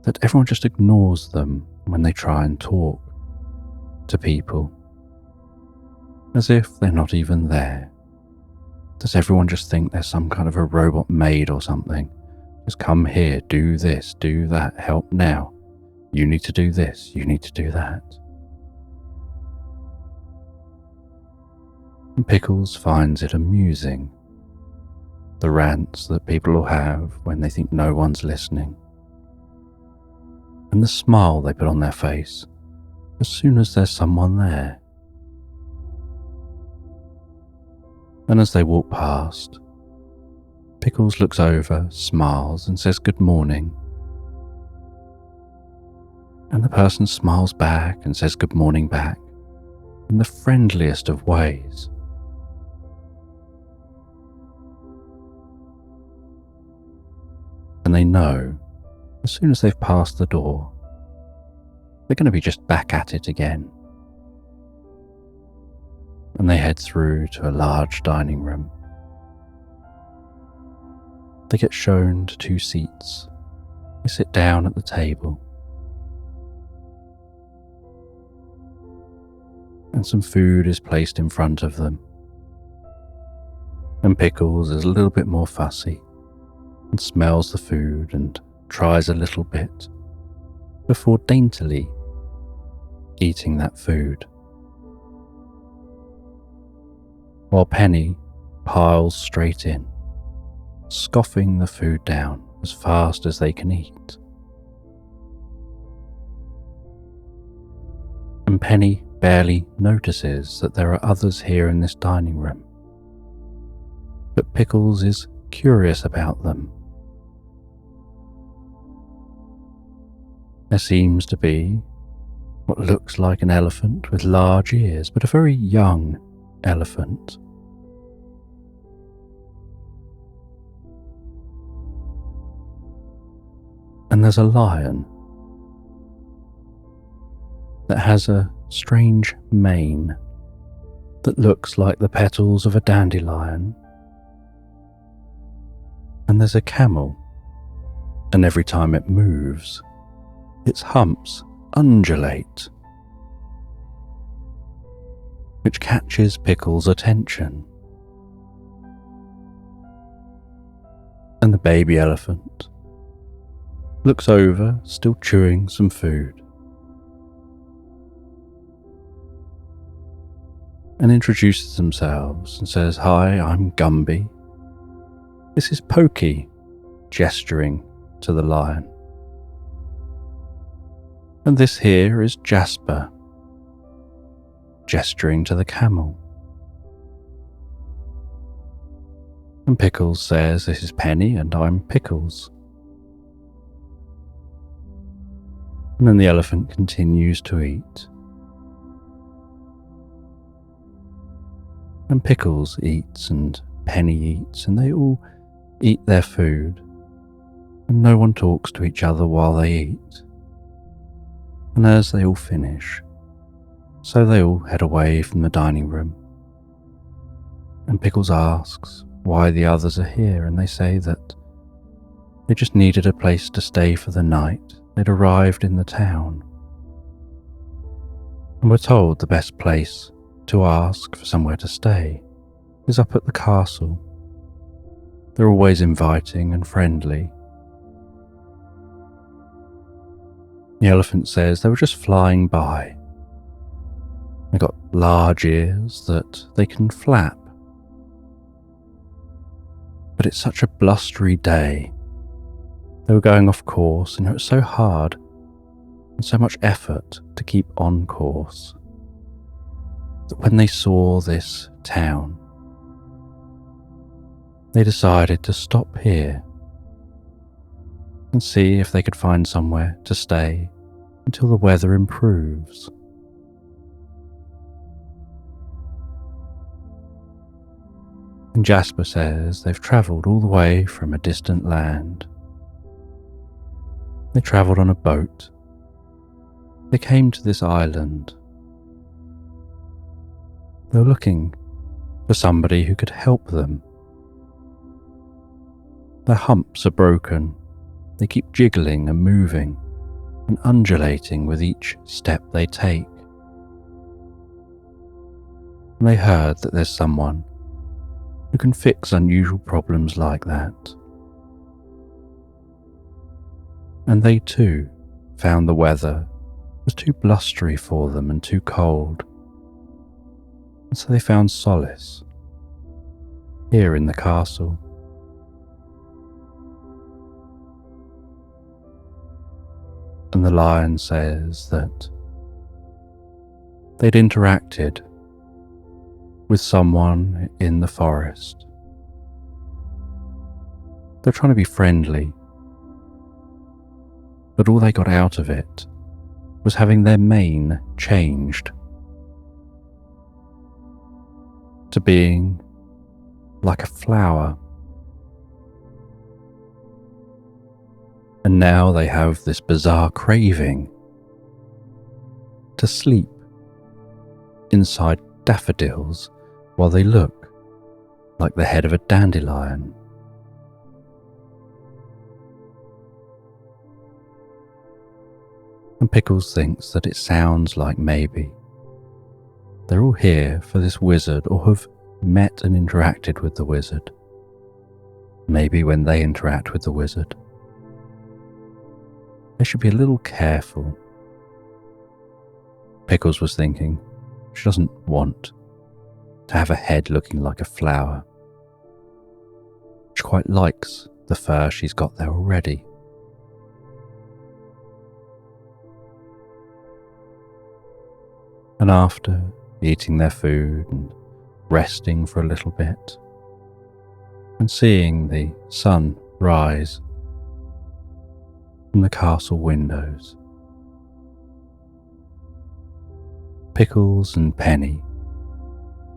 that everyone just ignores them when they try and talk to people, as if they're not even there. Does everyone just think they're some kind of a robot maid or something? Just come here, do this, do that, help now. You need to do this, you need to do that. And Pickles finds it amusing, the rants that people will have when they think no one's listening, and the smile they put on their face as soon as there's someone there. And as they walk past, Pickles looks over, smiles and says good morning. And the person smiles back and says good morning back in the friendliest of ways. And they know, as soon as they've passed the door, they're going to be just back at it again. And they head through to a large dining room. They get shown to 2 seats. They sit down at the table. And some food is placed in front of them. And Pickles is a little bit more fussy and smells the food and tries a little bit before daintily eating that food. While Penny piles straight in, scoffing the food down as fast as they can eat. And Penny barely notices that there are others here in this dining room. But Pickles is curious about them. There seems to be what looks like an elephant with large ears, but a very young elephant. And there's a lion that has a strange mane that looks like the petals of a dandelion. And there's a camel, and every time it moves, its humps undulate, which catches Pickles' attention. And the baby elephant looks over, still chewing some food, and introduces themselves and says, "Hi, I'm Gumby. This is Pokey," gesturing to the lion. And this here is Jasper, gesturing to the camel. And Pickles says, "This is Penny and I'm Pickles." And then the elephant continues to eat. And Pickles eats and Penny eats, and they all eat their food, and no one talks to each other while they eat. And as they all finish, so they all head away from the dining room. And Pickles asks why the others are here, and they say that they just needed a place to stay for the night. They'd arrived in the town and were told the best place to ask for somewhere to stay is up at the castle. They're always inviting and friendly. The elephant says they were just flying by. They got large ears that they can flap. But it's such a blustery day. They were going off course, and it was so hard and so much effort to keep on course that when they saw this town, they decided to stop here and see if they could find somewhere to stay until the weather improves. And Jasper says they've travelled all the way from a distant land. They travelled on a boat. They came to this island. They were looking for somebody who could help them. Their humps are broken. They keep jiggling and moving and undulating with each step they take. And they heard that there's someone who can fix unusual problems like that. And they too found the weather was too blustery for them and too cold. And so they found solace here in the castle. And the lion says that they'd interacted with someone in the forest. They're trying to be friendly, but all they got out of it was having their mane changed to being like a flower. And now they have this bizarre craving to sleep inside daffodils while they look like the head of a dandelion. And Pickles thinks that it sounds like maybe they're all here for this wizard or have met and interacted with the wizard. Maybe when they interact with the wizard, they should be a little careful. Pickles was thinking she doesn't want to have a head looking like a flower. She quite likes the fur she's got there already. And after eating their food and resting for a little bit and seeing the sun rise from the castle windows, Pickles and Penny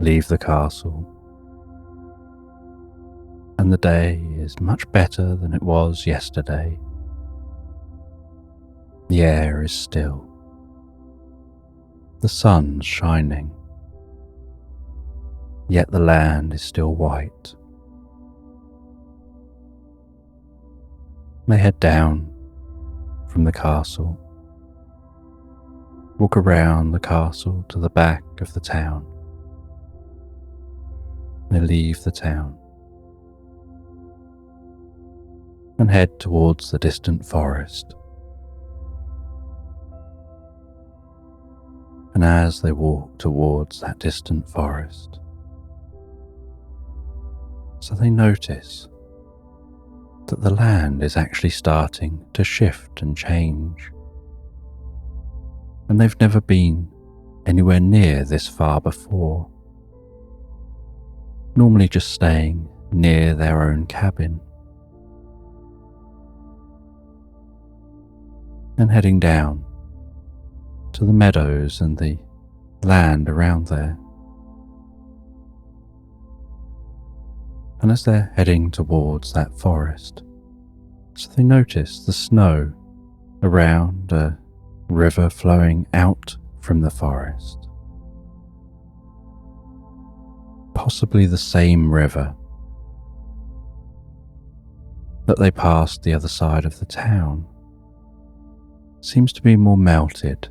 leave the castle, and the day is much better than it was yesterday. The air is still. The sun's shining, yet the land is still white. They head down from the castle, walk around the castle to the back of the town. They leave the town and head towards the distant forest. And as they walk towards that distant forest, so they notice that the land is actually starting to shift and change. and they've never been anywhere near this far before, normally just staying near their own cabin and heading down to the meadows and the land around there. And as they're heading towards that forest, so they notice the snow around a river flowing out from the forest. Possibly the same river that they passed the other side of the town. Seems to be more melted.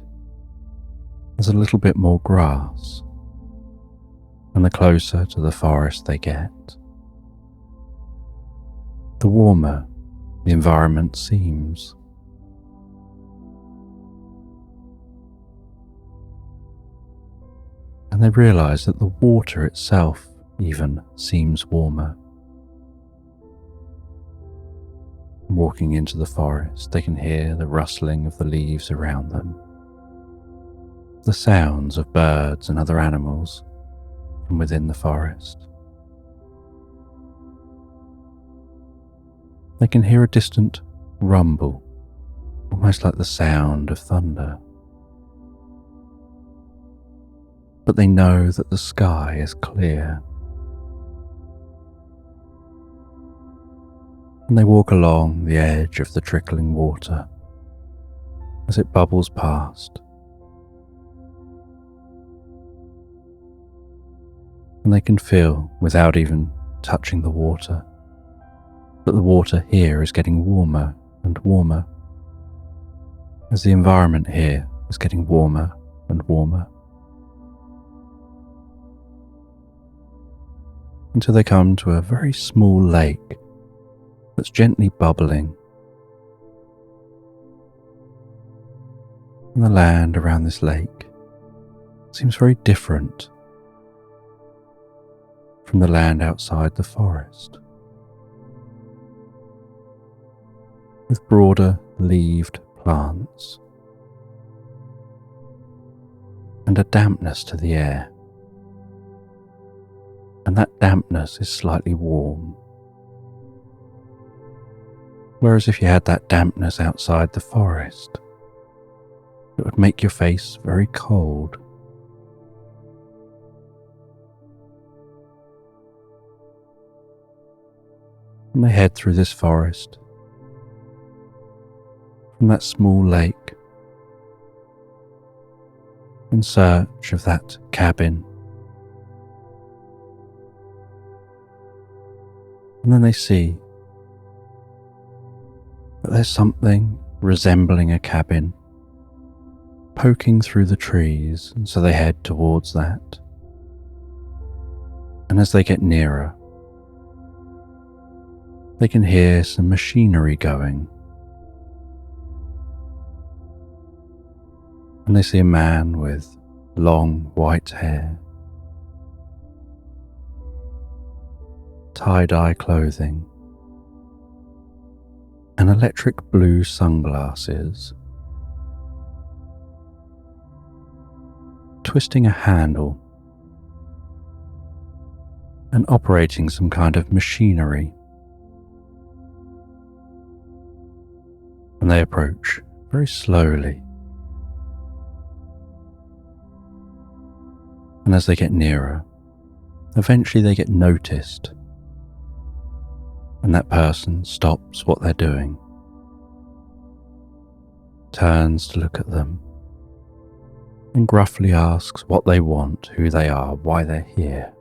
There's a little bit more grass, and the closer to the forest they get, the warmer the environment seems. And they realize that the water itself even seems warmer. Walking into the forest, they can hear the rustling of the leaves around them, the sounds of birds and other animals from within the forest. They can hear a distant rumble, almost like the sound of thunder. But they know that the sky is clear. And they walk along the edge of the trickling water as it bubbles past. And they can feel, without even touching the water, that the water here is getting warmer and warmer, as the environment here is getting warmer and warmer, until they come to a very small lake that's gently bubbling. And the land around this lake seems very different from the land outside the forest, with broader leaved plants and a dampness to the air. And that dampness is slightly warm. Whereas if you had that dampness outside the forest, it would make your face very cold. And they head through this forest, from that small lake, in search of that cabin. And then they see that there's something resembling a cabin poking through the trees, and so they head towards that. And as they get nearer, they can hear some machinery going. And they see a man with long white hair, tie-dye clothing, and electric blue sunglasses, twisting a handle and operating some kind of machinery. And they approach very slowly. And as they get nearer, eventually they get noticed, and that person stops what they're doing, turns to look at them, and gruffly asks what they want, who they are, why they're here.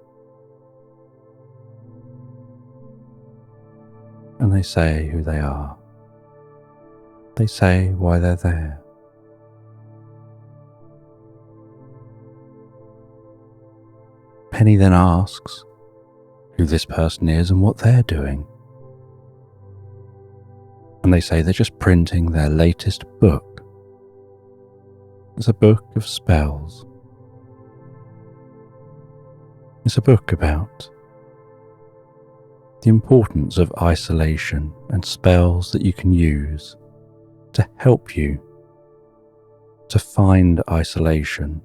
And they say who they are. They say why they're there. Penny then asks who this person is and what they're doing. And they say they're just printing their latest book. It's a book of spells. It's a book about the importance of isolation and spells that you can use to help you to find isolation,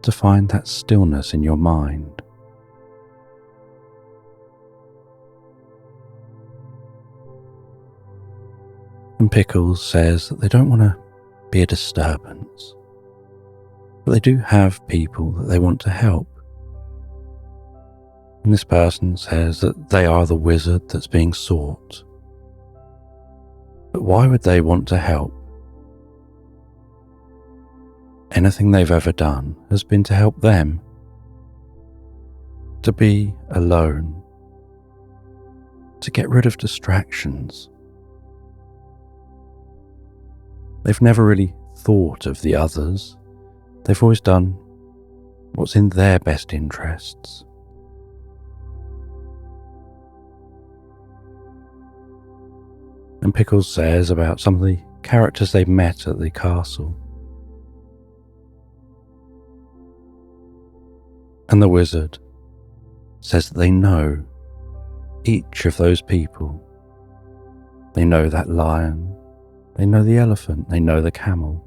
to find that stillness in your mind. And Pickles says that they don't want to be a disturbance, but they do have people that they want to help. And this person says that they are the wizard that's being sought. But why would they want to help? Anything they've ever done has been to help them, to be alone, to get rid of distractions. They've never really thought of the others. They've always done what's in their best interests. And Pickles says about some of the characters they met at the castle. And the wizard says that they know each of those people. They know that lion, they know the elephant, they know the camel.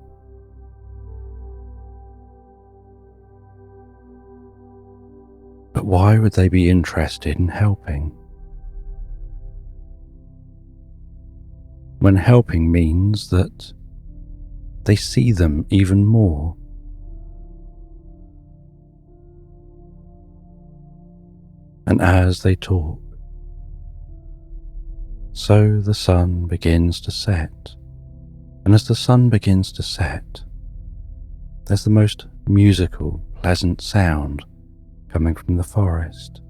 But why would they be interested in helping? When helping means that they see them even more. And as they talk, so the sun begins to set. And as the sun begins to set, there's the most musical, pleasant sound coming from the forest.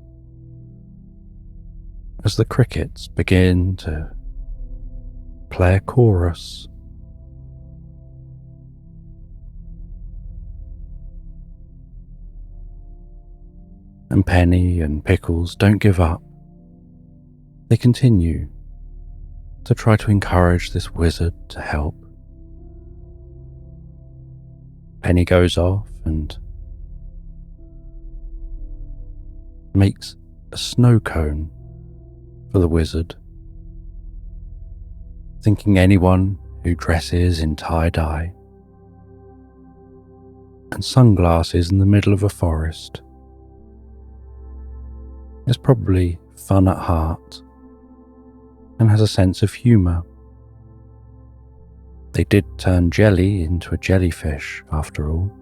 As the crickets begin to play a chorus, and Penny and Pickles don't give up. They continue to try to encourage this wizard to help. Penny goes off and makes a snow cone for the wizard, thinking anyone who dresses in tie-dye and sunglasses in the middle of a forest is probably fun at heart and has a sense of humour. They did turn jelly into a jellyfish after all.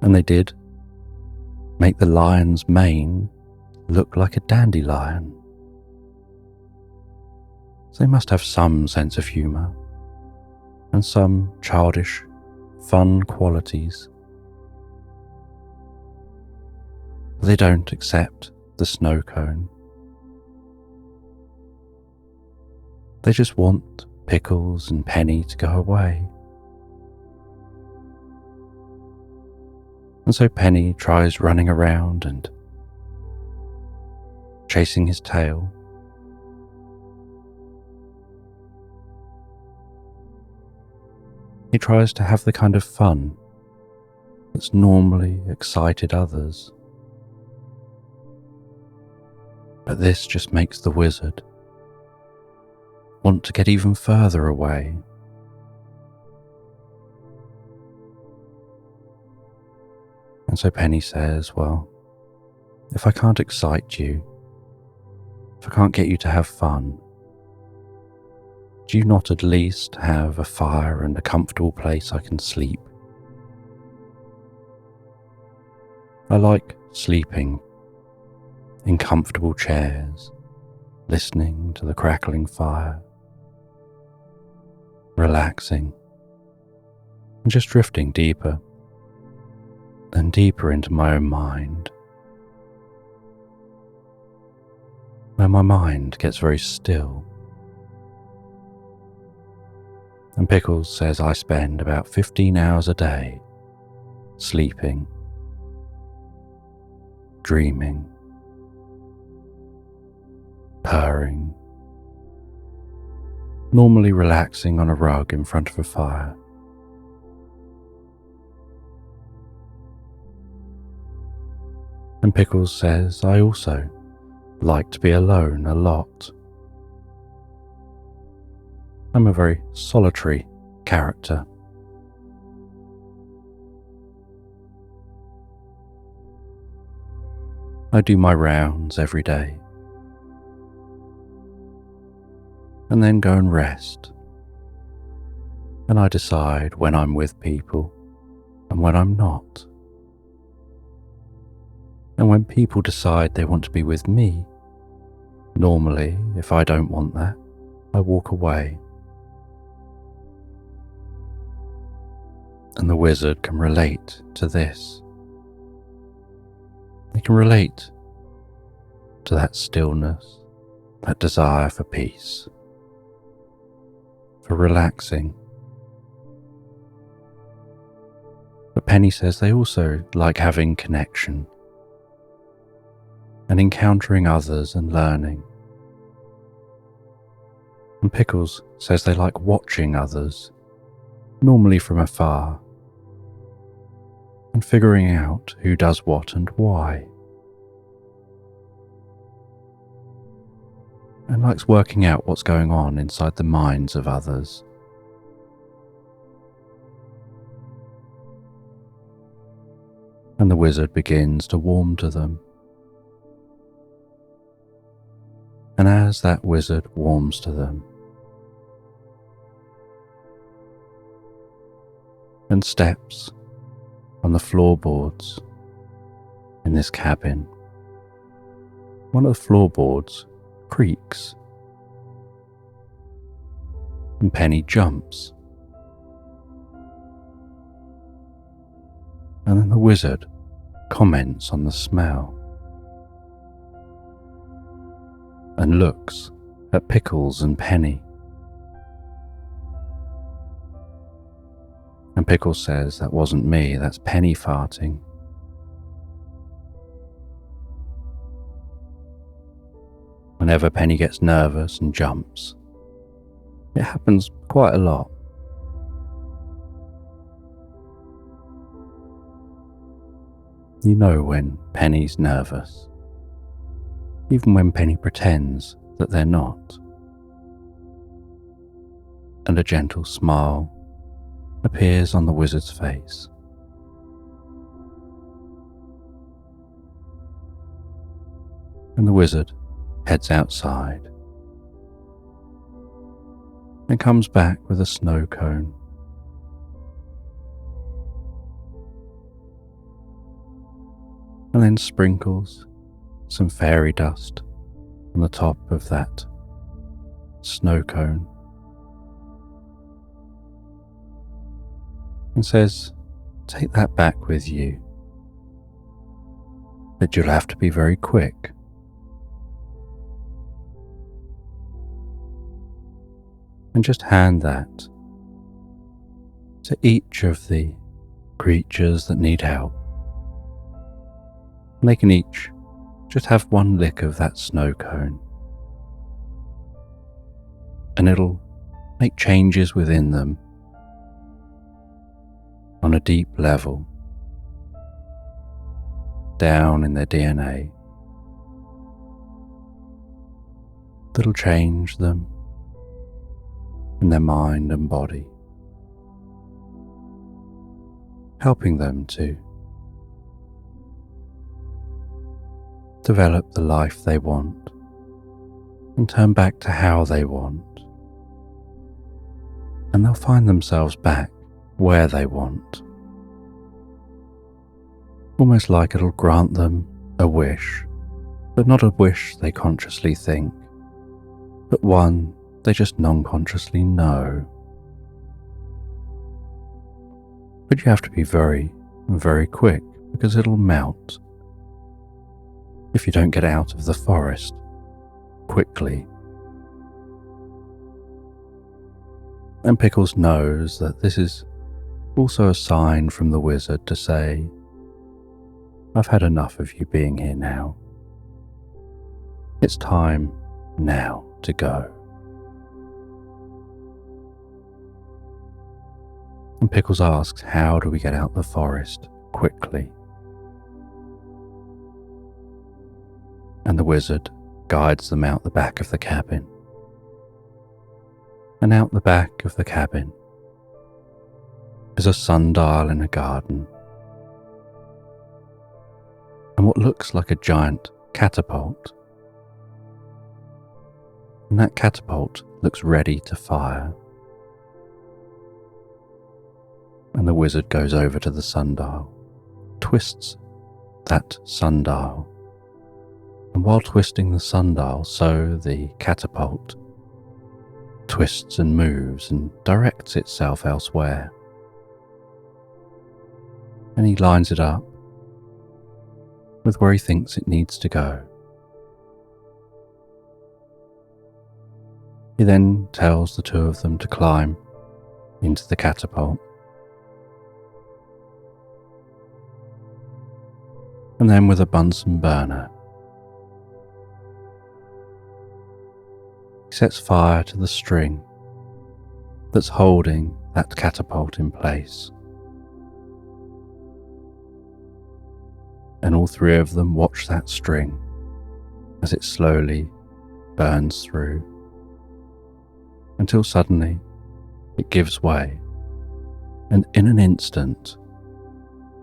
And they did make the lion's mane look like a dandelion. So they must have some sense of humour and some childish, fun qualities. They don't accept the snow cone. They just want Pickles and Penny to go away. And so Penny tries running around and chasing his tail. He tries to have the kind of fun that's normally excited others. But this just makes the wizard want to get even further away. And so Penny says, well, if I can't excite you, if I can't get you to have fun, do you not at least have a fire and a comfortable place I can sleep? I like sleeping in comfortable chairs, listening to the crackling fire, relaxing, and just drifting deeper and deeper into my own mind, where my mind gets very still. And Pickles says I spend about 15 hours a day sleeping, dreaming, purring, normally relaxing on a rug in front of a fire. And Pickles says I also like to be alone a lot. I'm a very solitary character. I do my rounds every day and then go and rest, and I decide when I'm with people and when I'm not. And when people decide they want to be with me, normally, if I don't want that, I walk away. And the wizard can relate to this. They can relate to that stillness, that desire for peace, for relaxing. But Penny says they also like having connection and encountering others and learning. And Pickles says they like watching others, normally from afar, and figuring out who does what and why. And likes working out what's going on inside the minds of others. And the wizard begins to warm to them. And as that wizard warms to them and steps on the floorboards in this cabin, one of the floorboards creaks and Penny jumps. And then the wizard comments on the smell and looks at Pickles and Penny. And Pickles says, "That wasn't me, that's Penny farting." Whenever Penny gets nervous and jumps, it happens quite a lot. You know when Penny's nervous, even when Penny pretends that they're not. And a gentle smile appears on the wizard's face. And the wizard heads outside and comes back with a snow cone. And then sprinkles some fairy dust on the top of that snow cone and says, "Take that back with you, but you'll have to be very quick." And just hand that to each of the creatures that need help. And they can each just have one lick of that snow cone, and it'll make changes within them on a deep level, down in their DNA, that'll change them in their mind and body, helping them to develop the life they want and turn back to how they want. And they'll find themselves back where they want. Almost like it'll grant them a wish, but not a wish they consciously think, but one they just non-consciously know. But you have to be very, very quick because it'll melt if you don't get out of the forest quickly. And Pickles knows that this is also a sign from the wizard to say, "I've had enough of you being here now. It's time now to go." And Pickles asks, "How do we get out the forest quickly?" And the wizard guides them out the back of the cabin And out the back of the cabin is a sundial in a garden, and what looks like a giant catapult. And that catapult looks ready to fire. And the wizard goes over to the sundial, twists that sundial, and while twisting the sundial, so the catapult twists and moves and directs itself elsewhere. And he lines it up with where he thinks it needs to go. He then tells the two of them to climb into the catapult. And then with a Bunsen burner, he sets fire to the string that's holding that catapult in place. And all three of them watch that string as it slowly burns through, until suddenly it gives way, and in an instant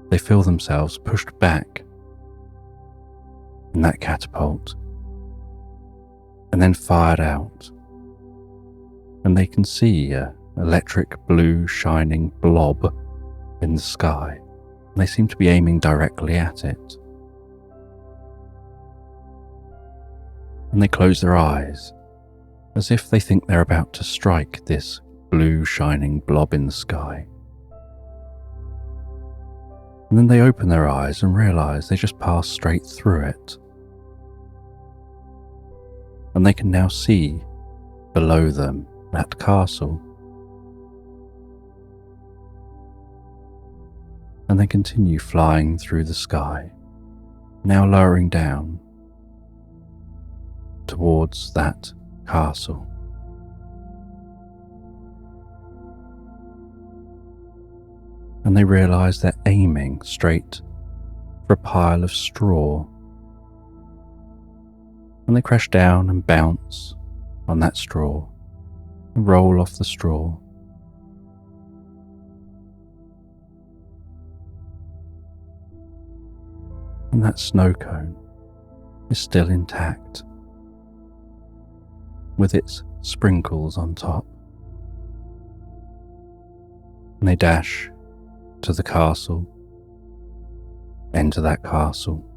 they feel themselves pushed back in that catapult and then fired out, and they can see a electric blue shining blob in the sky, and they seem to be aiming directly at it. And they close their eyes as if they think they're about to strike this blue shining blob in the sky. And then they open their eyes and realize they just passed straight through it. And they can now see below them that castle. And they continue flying through the sky, now lowering down towards that castle. And they realize they're aiming straight for a pile of straw. And they crash down and bounce on that straw and roll off the straw. And that snow cone is still intact, with its sprinkles on top. And they dash to the castle, enter that castle.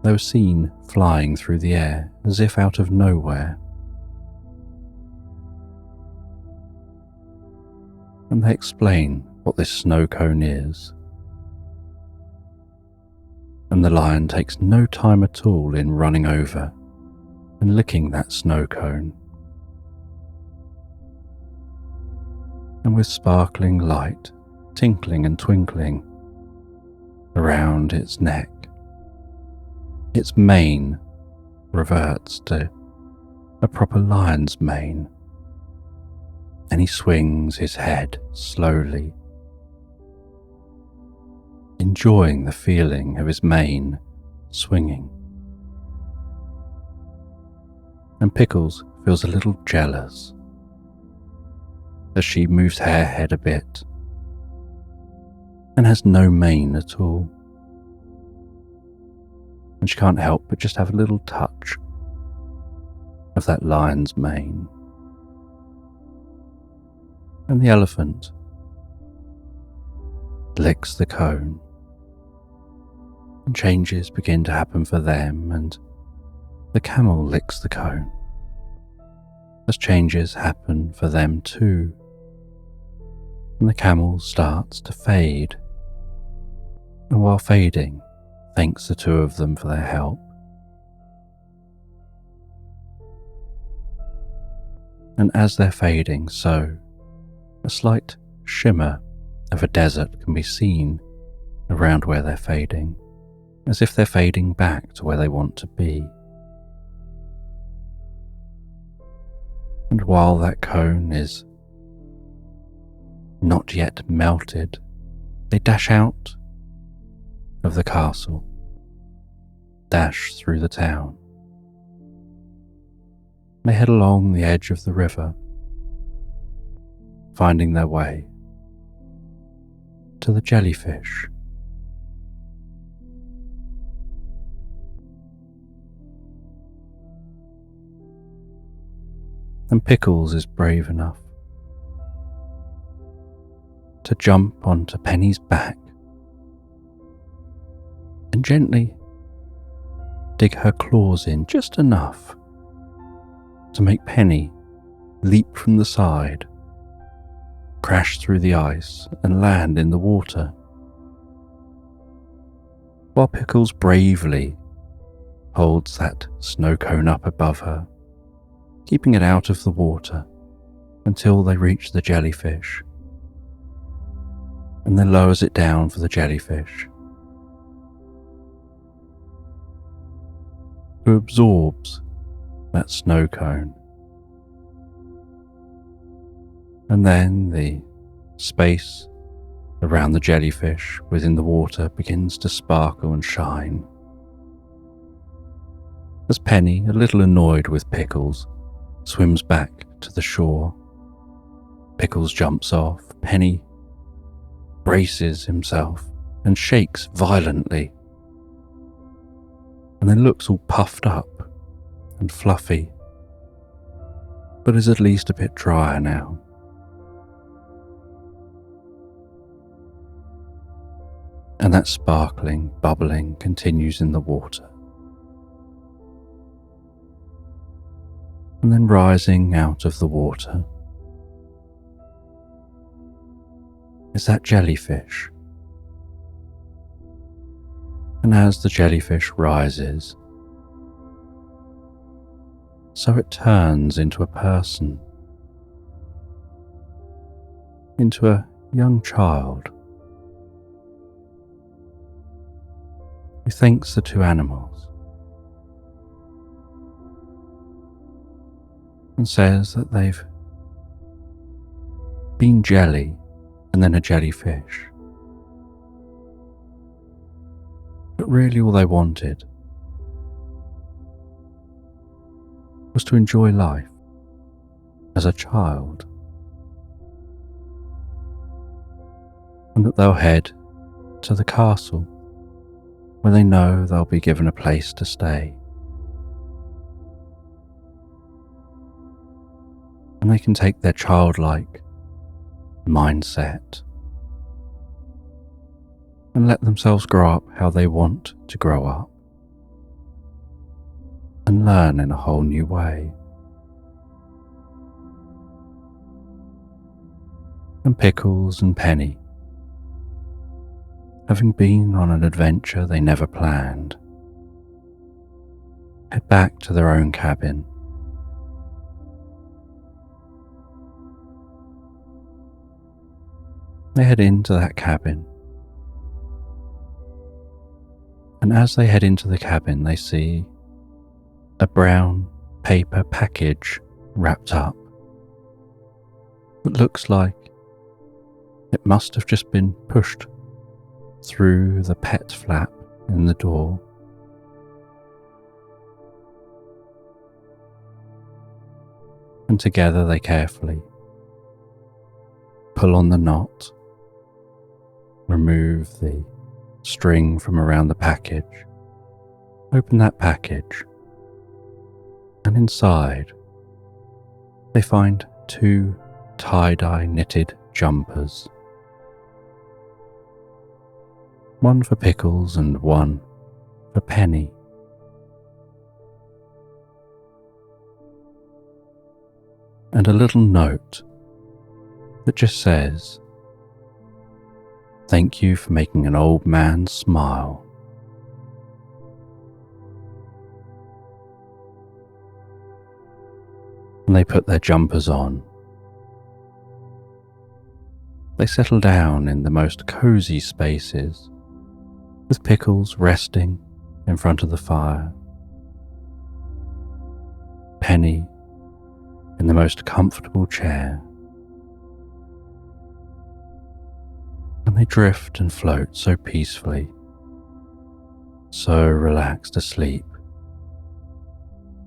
They were seen flying through the air as if out of nowhere. And they explain what this snow cone is. And the lion takes no time at all in running over and licking that snow cone. And with sparkling light tinkling and twinkling around its neck, its mane reverts to a proper lion's mane, and he swings his head slowly, enjoying the feeling of his mane swinging. And Pickles feels a little jealous as she moves her head a bit and has no mane at all. And she can't help but just have a little touch of that lion's mane. And the elephant licks the cone, and changes begin to happen for them, and the camel licks the cone as changes happen for them too. And the camel starts to fade, and while fading, thanks the two of them for their help. And as they're fading, so a slight shimmer of a desert can be seen around where they're fading, as if they're fading back to where they want to be. And while that cone is not yet melted, they dash out of the castle, dash through the town, They head along the edge of the river, finding their way to the jellyfish. And Pickles is brave enough to jump onto Penny's back and gently dig her claws in just enough to make Penny leap from the side, crash through the ice and land in the water, while Pickles bravely holds that snow cone up above her, keeping it out of the water until they reach the jellyfish, and then lowers it down for the jellyfish, who absorbs that snow cone. And then the space around the jellyfish within the water begins to sparkle and shine, as Penny, a little annoyed with Pickles, swims back to the shore. Pickles jumps off. Penny braces himself and shakes violently, and then looks all puffed up and fluffy, but is at least a bit drier now. And that sparkling, bubbling continues in the water. And then rising out of the water is that jellyfish. And as the jellyfish rises, so it turns into a person, into a young child, who thanks the two animals and says that they've been jelly and then a jellyfish, but really all they wanted was to enjoy life as a child, and that they'll head to the castle where they know they'll be given a place to stay, and they can take their childlike mindset and let themselves grow up how they want to grow up and learn in a whole new way. And Pickles and Penny, having been on an adventure they never planned, head back to their own cabin. They head into that cabin, and as they head into the cabin they see a brown paper package wrapped up that looks like it must have just been pushed through the pet flap in the door. And together they carefully pull on the knot, remove the string from around the package, open that package, and inside they find two tie-dye knitted jumpers. One for Pickles and one for Penny. And a little note that just says, "Thank you for making an old man smile." And they put their jumpers on. They settle down in the most cozy spaces, with Pickles resting in front of the fire, Penny in the most comfortable chair, and they drift and float so peacefully, so relaxed asleep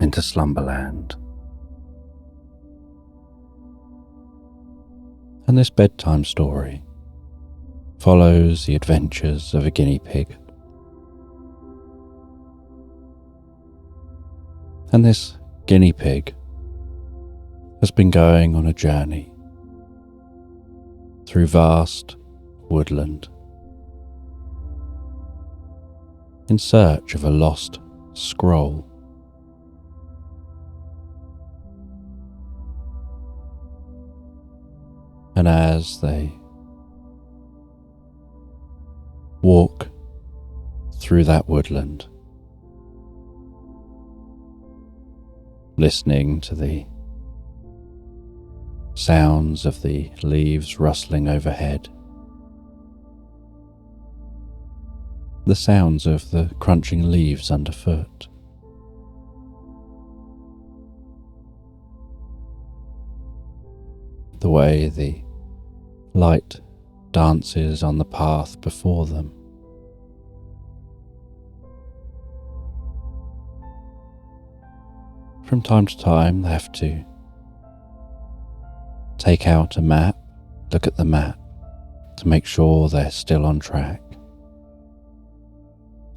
into Slumberland. And this bedtime story follows the adventures of a guinea pig. And this guinea pig has been going on a journey through vast woodland in search of a lost scroll. And as they walk through that woodland, listening to the sounds of the leaves rustling overhead, the sounds of the crunching leaves underfoot, the way the light dances on the path before them. From time to time they have to take out a map, look at the map to make sure they're still on track.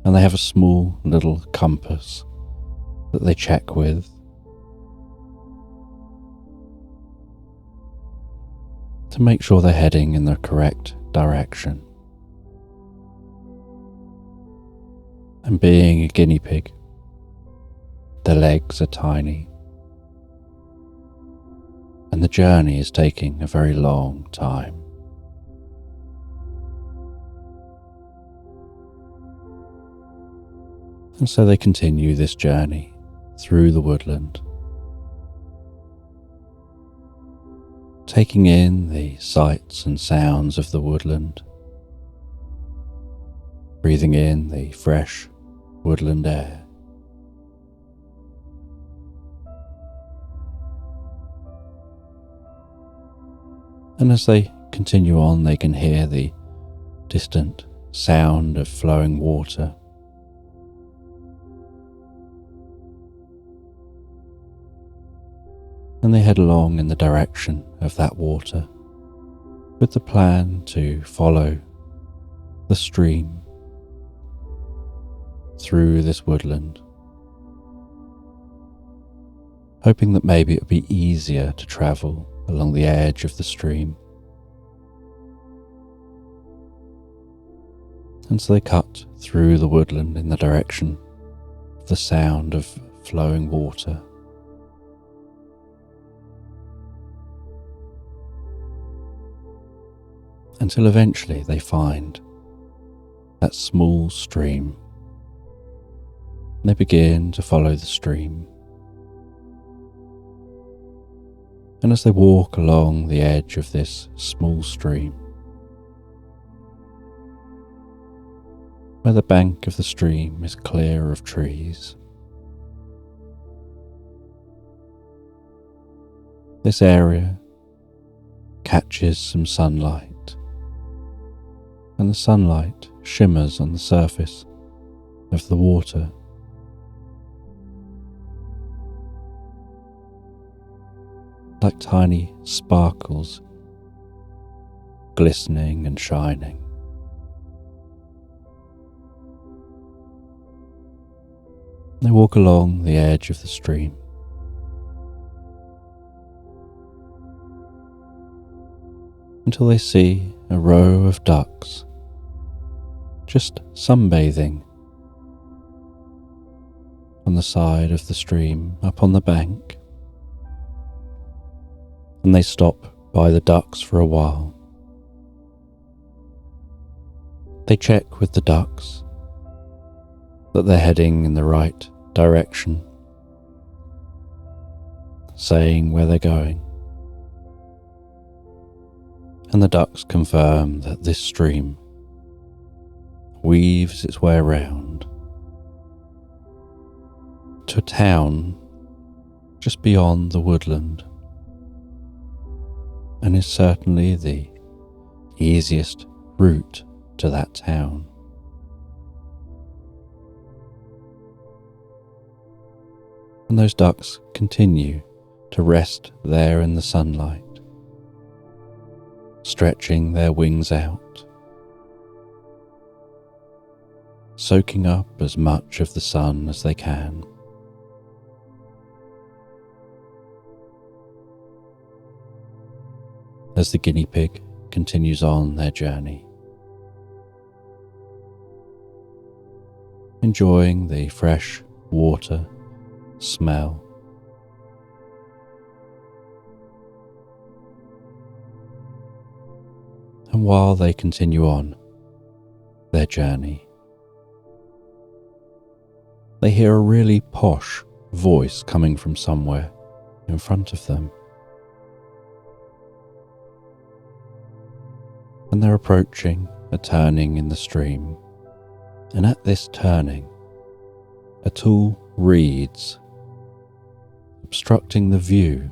And they have a small little compass that they check with to make sure they're heading in the correct direction. And being a guinea pig, their legs are tiny, and the journey is taking a very long time. And so they continue this journey through the woodland, taking in the sights and sounds of the woodland, breathing in the fresh woodland air. And as they continue on, they can hear the distant sound of flowing water. And they head along in the direction of that water with the plan to follow the stream through this woodland, hoping that maybe it would be easier to travel along the edge of the stream. And so they cut through the woodland in the direction of the sound of flowing water. Until eventually they find that small stream. They begin to follow the stream. And as they walk along the edge of this small stream, where the bank of the stream is clear of trees, this area catches some sunlight, and the sunlight shimmers on the surface of the water. Like tiny sparkles, glistening and shining. They walk along the edge of the stream, until they see a row of ducks just sunbathing on the side of the stream up on the bank. And they stop by the ducks for a while. They check with the ducks that they're heading in the right direction, saying where they're going. And the ducks confirm that this stream weaves its way around to a town just beyond the woodland, and is certainly the easiest route to that town. And those ducks continue to rest there in the sunlight, stretching their wings out, soaking up as much of the sun as they can. As the guinea pig continues on their journey, enjoying the fresh water smell, and while they continue on their journey, they hear a really posh voice coming from somewhere in front of them. And they're approaching a turning in the stream, and at this turning, a tall reeds obstructing the view.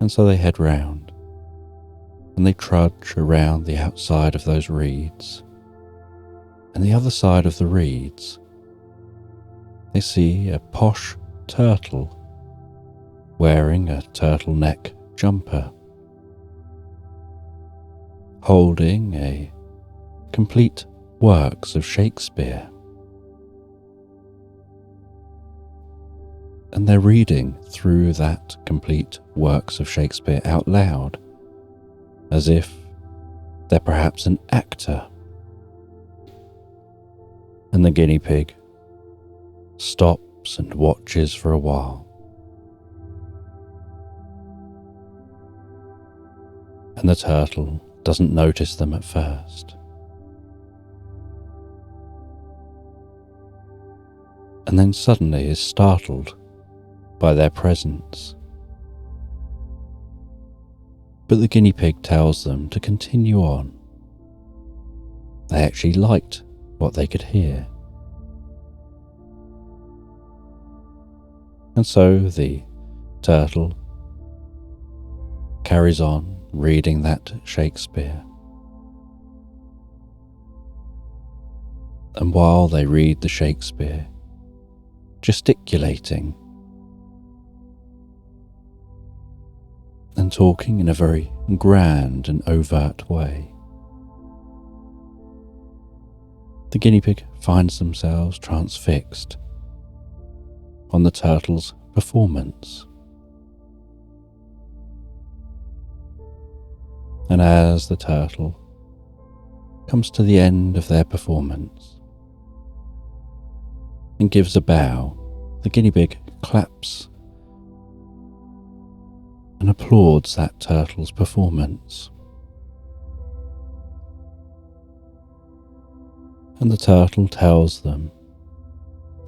And so they head round, and they trudge around the outside of those reeds. And the other side of the reeds, they see a posh turtle wearing a turtleneck jumper, holding a complete works of Shakespeare. And they're reading through that complete works of Shakespeare out loud, as if they're perhaps an actor. And the guinea pig stops and watches for a while. And the turtle doesn't notice them at first. And then suddenly is startled by their presence. But the guinea pig tells them to continue on. They actually liked what they could hear. And so the turtle carries on reading that Shakespeare. And while they read the Shakespeare, gesticulating and talking in a very grand and overt way, the guinea pig finds themselves transfixed on the turtle's performance. And as the turtle comes to the end of their performance and gives a bow, the guinea pig claps and applauds that turtle's performance. And the turtle tells them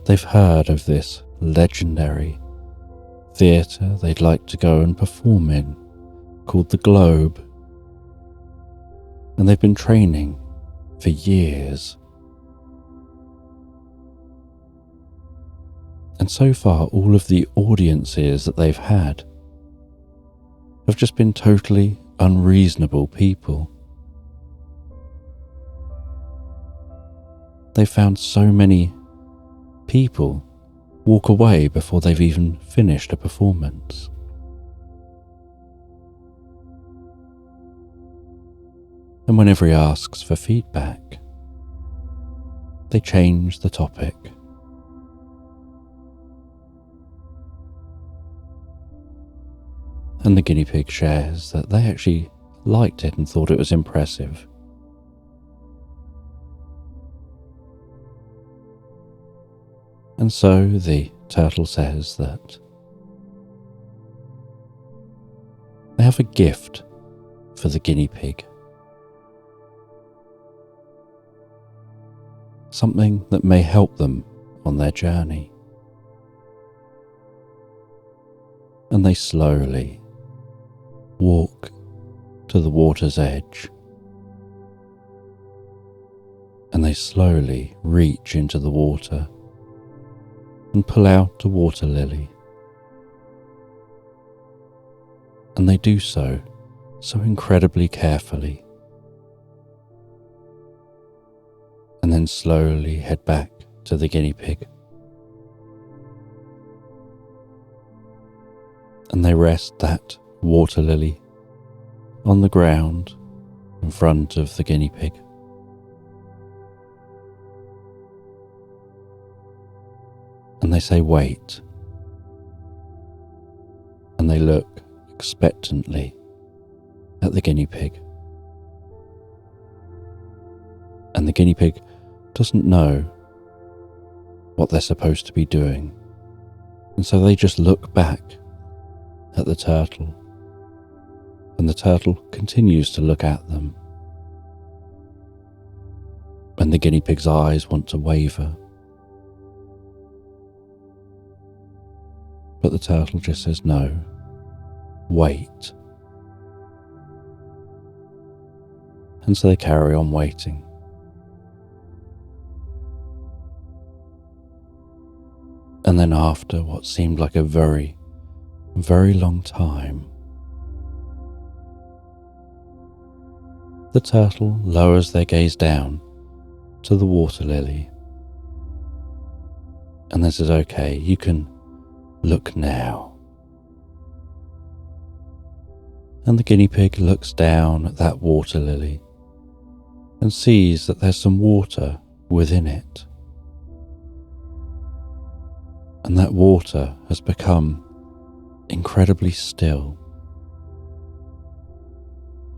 they've heard of this legendary theatre they'd like to go and perform in, called the Globe. And they've been training for years. And so far, all of the audiences that they've had have just been totally unreasonable people. They found so many people walk away before they've even finished a performance. And whenever he asks for feedback, they change the topic. And the guinea pig shares that they actually liked it and thought it was impressive. And so the turtle says that they have a gift for the guinea pig. Something that may help them on their journey. And they slowly walk to the water's edge. And they slowly reach into the water and pull out a water lily. And they do so incredibly carefully. And then slowly head back to the guinea pig. And they rest that water lily on the ground in front of the guinea pig. And they say, "Wait." And they look expectantly at the guinea pig. And the guinea pig doesn't know what they're supposed to be doing. And so they just look back at the turtle. And the turtle continues to look at them. And the guinea pig's eyes want to waver. But the turtle just says, "No, wait." And so they carry on waiting. And then after what seemed like a very, very long time, the turtle lowers their gaze down to the water lily and then says, "Okay, you can look now." And the guinea pig looks down at that water lily and sees that there's some water within it. And that water has become incredibly still,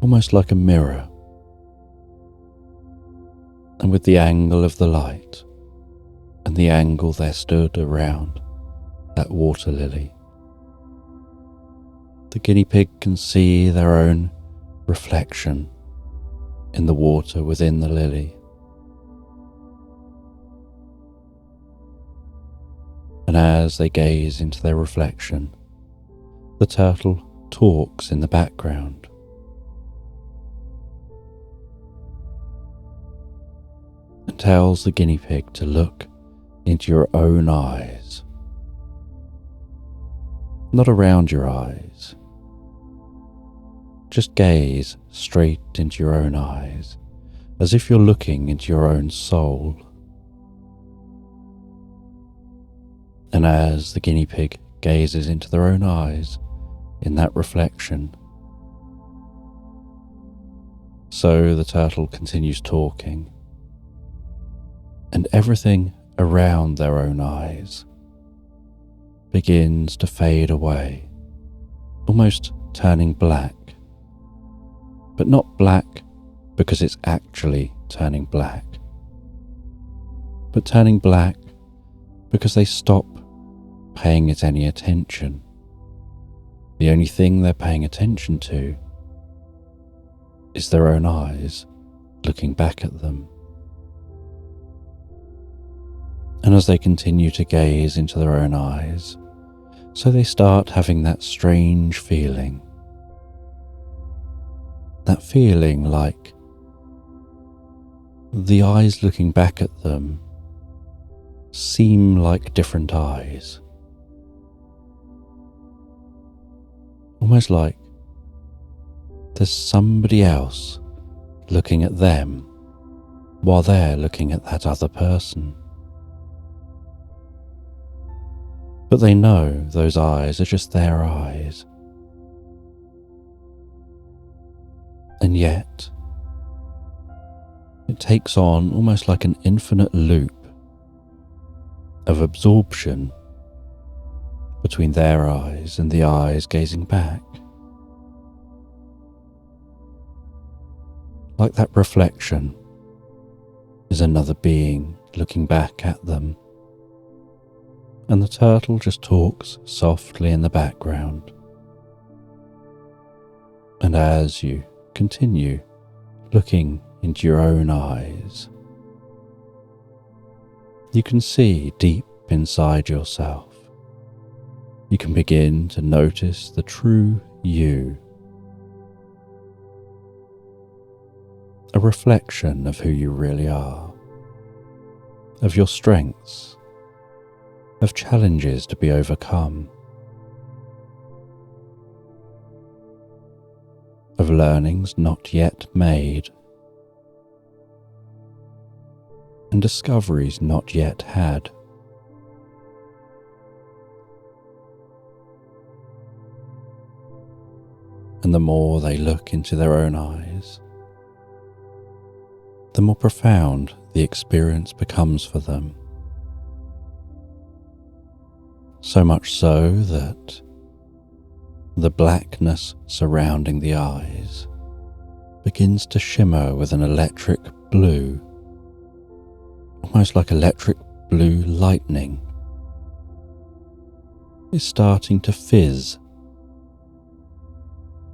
almost like a mirror. And with the angle of the light and the angle there stood around that water lily, the guinea pig can see their own reflection in the water within the lily. And as they gaze into their reflection, the turtle talks in the background. And tells the guinea pig to look into your own eyes. Not around your eyes. Just gaze straight into your own eyes, as if you're looking into your own soul. And as the guinea pig gazes into their own eyes in that reflection, so the turtle continues talking, and everything around their own eyes begins to fade away, almost turning black, but not black because it's actually turning black, but turning black because they stop paying it any attention. The only thing they're paying attention to is their own eyes looking back at them. And as they continue to gaze into their own eyes, so they start having that strange feeling. That feeling like the eyes looking back at them seem like different eyes. Almost like there's somebody else looking at them while they're looking at that other person. But they know those eyes are just their eyes. And yet, it takes on almost like an infinite loop of absorption between their eyes and the eyes gazing back. Like that reflection is another being looking back at them. And the turtle just talks softly in the background. And as you continue looking into your own eyes, you can see deep inside yourself. You can begin to notice the true you, a reflection of who you really are, of your strengths, of challenges to be overcome, of learnings not yet made, and discoveries not yet had. And the more they look into their own eyes, the more profound the experience becomes for them. So much so that the blackness surrounding the eyes begins to shimmer with an electric blue, almost like electric blue lightning is starting to fizz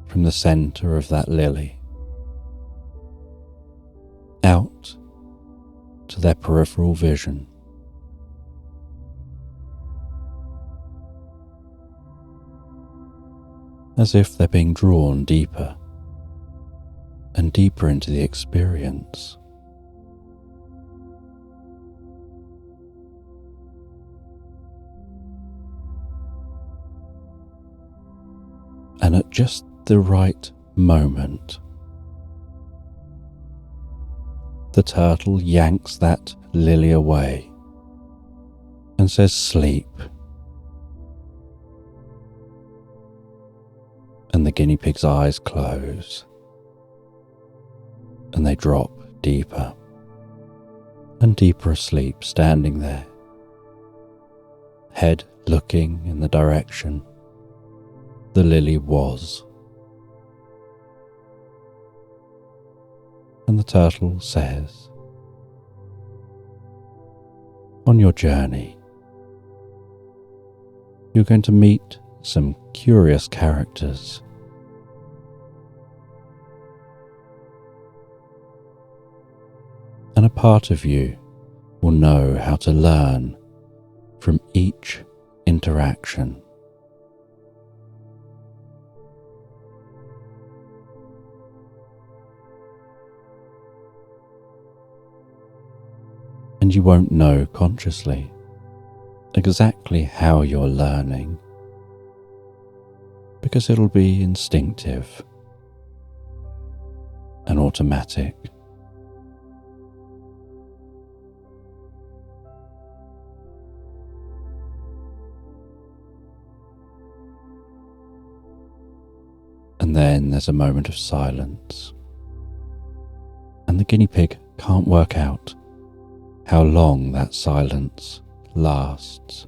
from the centre of that lily out to their peripheral vision. As if they're being drawn deeper and deeper into the experience. And at just the right moment, the turtle yanks that lily away and says, "Sleep." And the guinea pig's eyes close and they drop deeper and deeper asleep, standing there, head looking in the direction the lily was. And the turtle says, "On your journey, you're going to meet some curious characters. And a part of you will know how to learn from each interaction. And you won't know consciously exactly how you're learning, because it'll be instinctive and automatic. And then there's a moment of silence, and the guinea pig can't work out how long that silence lasts.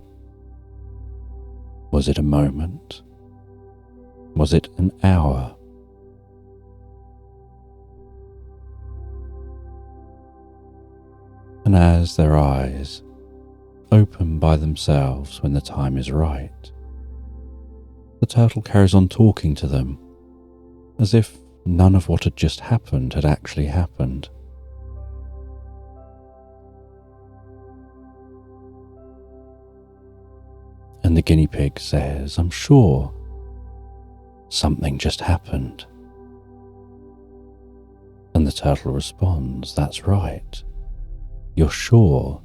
Was it a moment? Was it an hour? And as their eyes open by themselves when the time is right, the turtle carries on talking to them as if none of what had just happened had actually happened. And the guinea pig says, "I'm sure something just happened." And the turtle responds, "That's right. You're sure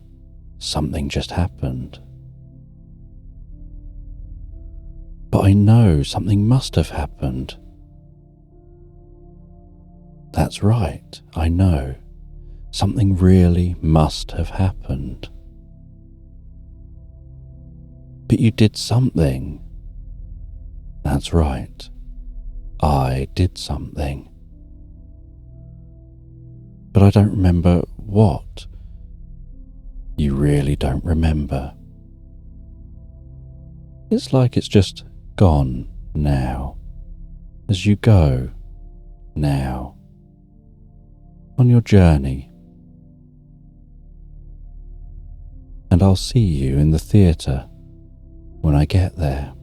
something just happened." "But I know something must have happened." "That's right, I know. Something really must have happened." "But you did something." "That's right. I did something. But I don't remember what." "You really don't remember. It's like it's just gone now, as you go now, on your journey. And I'll see you in the theatre when I get there."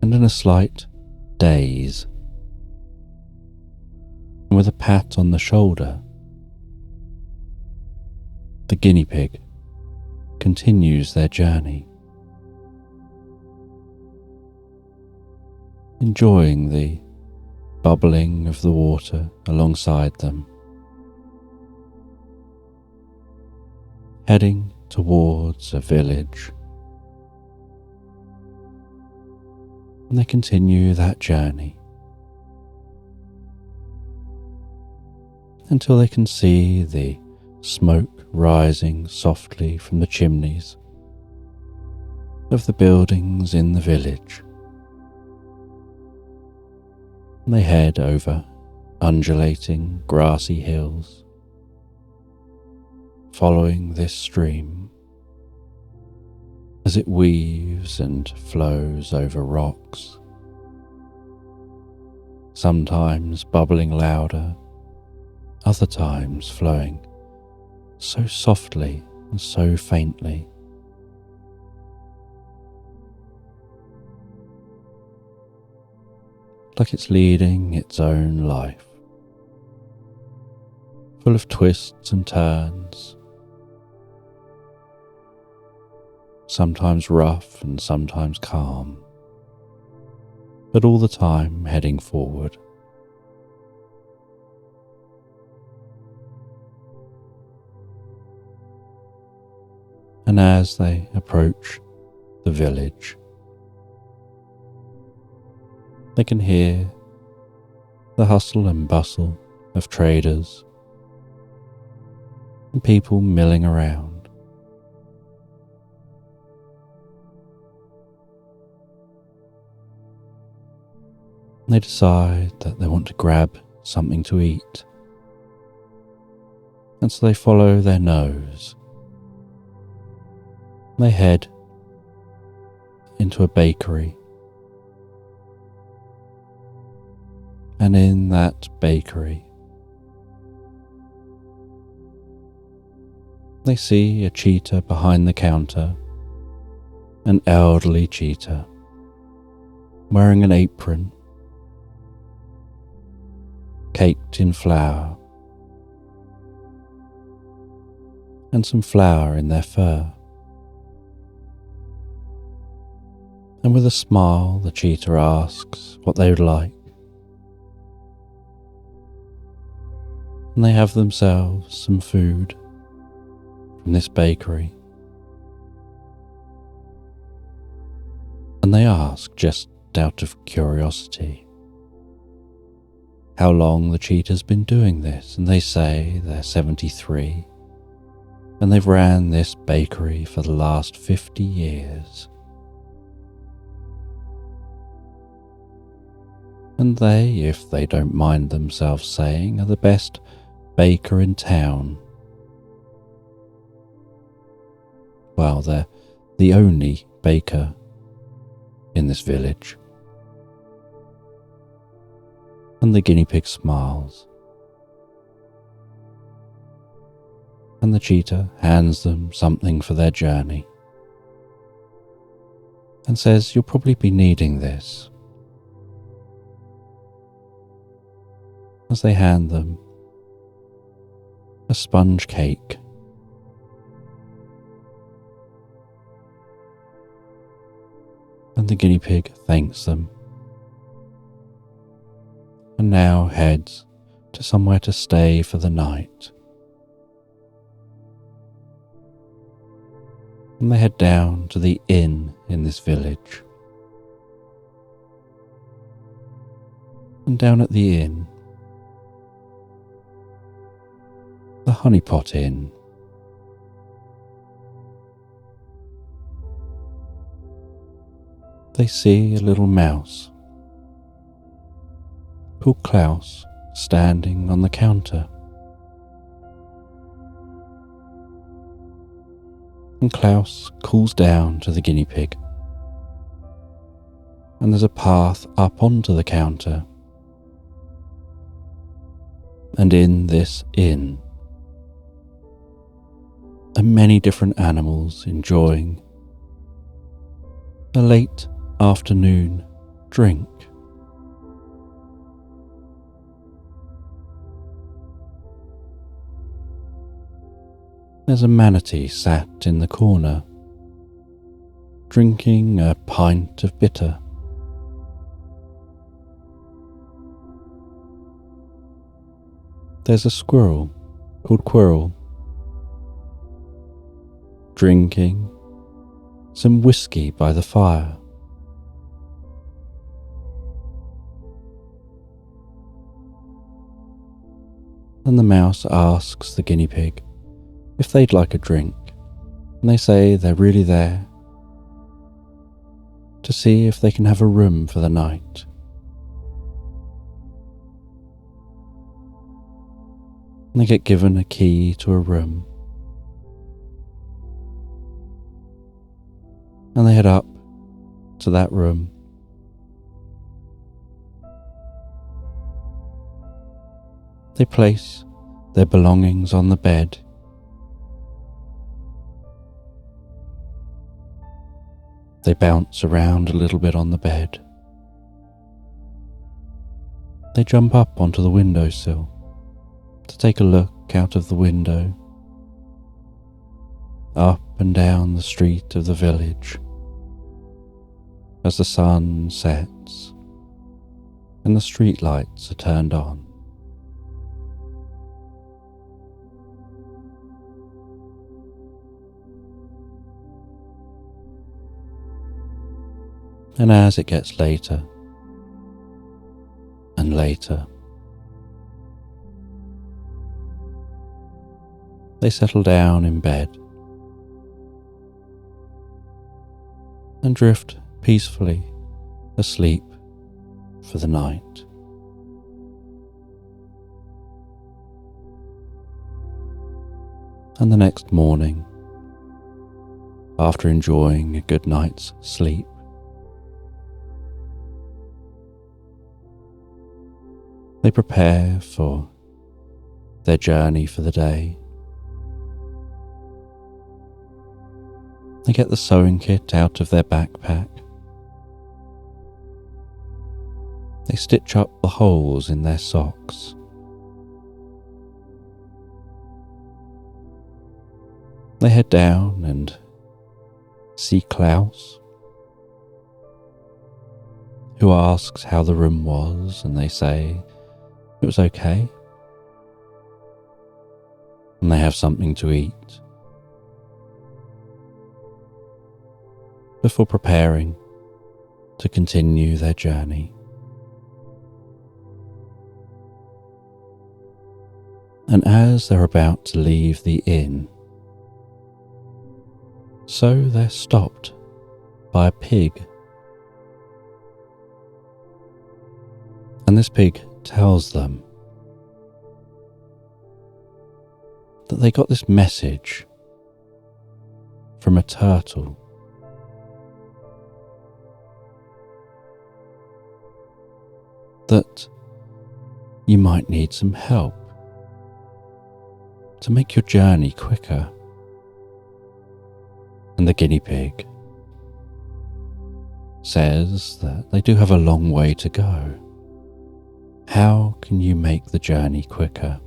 And in a slight daze, and with a pat on the shoulder, the guinea pig continues their journey, enjoying the bubbling of the water alongside them, heading towards a village. And they continue that journey until they can see the smoke rising softly from the chimneys of the buildings in the village. They head over undulating grassy hills, following this stream as it weaves and flows over rocks, sometimes bubbling louder, other times flowing so softly and so faintly. Like it's leading its own life, full of twists and turns, sometimes rough and sometimes calm, but all the time heading forward. And as they approach the village, they can hear the hustle and bustle of traders and people milling around. They decide that they want to grab something to eat, and so they follow their nose. They head into a bakery, and in that bakery they see a cheetah behind the counter, an elderly cheetah wearing an apron caked in flour and some flour in their fur. And with a smile, the cheetah asks what they would like. And they have themselves some food from this bakery. And they ask, just out of curiosity, how long the cheetah's been doing this, and they say they're 73, and they've ran this bakery for the last 50 years. And they, if they don't mind themselves saying, are the best baker in town. Well, they're the only baker in this village. And the guinea pig smiles, and the cheetah hands them something for their journey and says, "You'll probably be needing this," as they hand them a sponge cake. And the guinea pig thanks them and now heads to somewhere to stay for the night. And they head down to the inn in this village. And down at the inn, the Honey Pot Inn, they see a little mouse called Klaus standing on the counter. And Klaus calls down to the guinea pig, and there's a path up onto the counter. And in this inn are many different animals enjoying a late afternoon drink. There's a manatee sat in the corner, drinking a pint of bitter. There's a squirrel called Quirrell, drinking some whiskey by the fire. And the mouse asks the guinea pig if they'd like a drink, and they say they're really there to see if they can have a room for the night. They get given a key to a room, and they head up to that room. They place their belongings on the bed. They bounce around a little bit on the bed. They jump up onto the windowsill to take a look out of the window, up and down the street of the village as the sun sets and the street lights are turned on. And as it gets later and later, they settle down in bed and drift peacefully asleep for the night. And the next morning, after enjoying a good night's sleep, they prepare for their journey for the day. They get the sewing kit out of their backpack. They stitch up the holes in their socks. They head down and see Klaus, who asks how the room was, and they say it was okay. And they have something to eat before preparing to continue their journey. And as they're about to leave the inn, so they're stopped by a pig. And this pig tells them that they got this message from a turtle. That you might need some help to make your journey quicker. And the guinea pig says that they do have a long way to go. How can you make the journey quicker?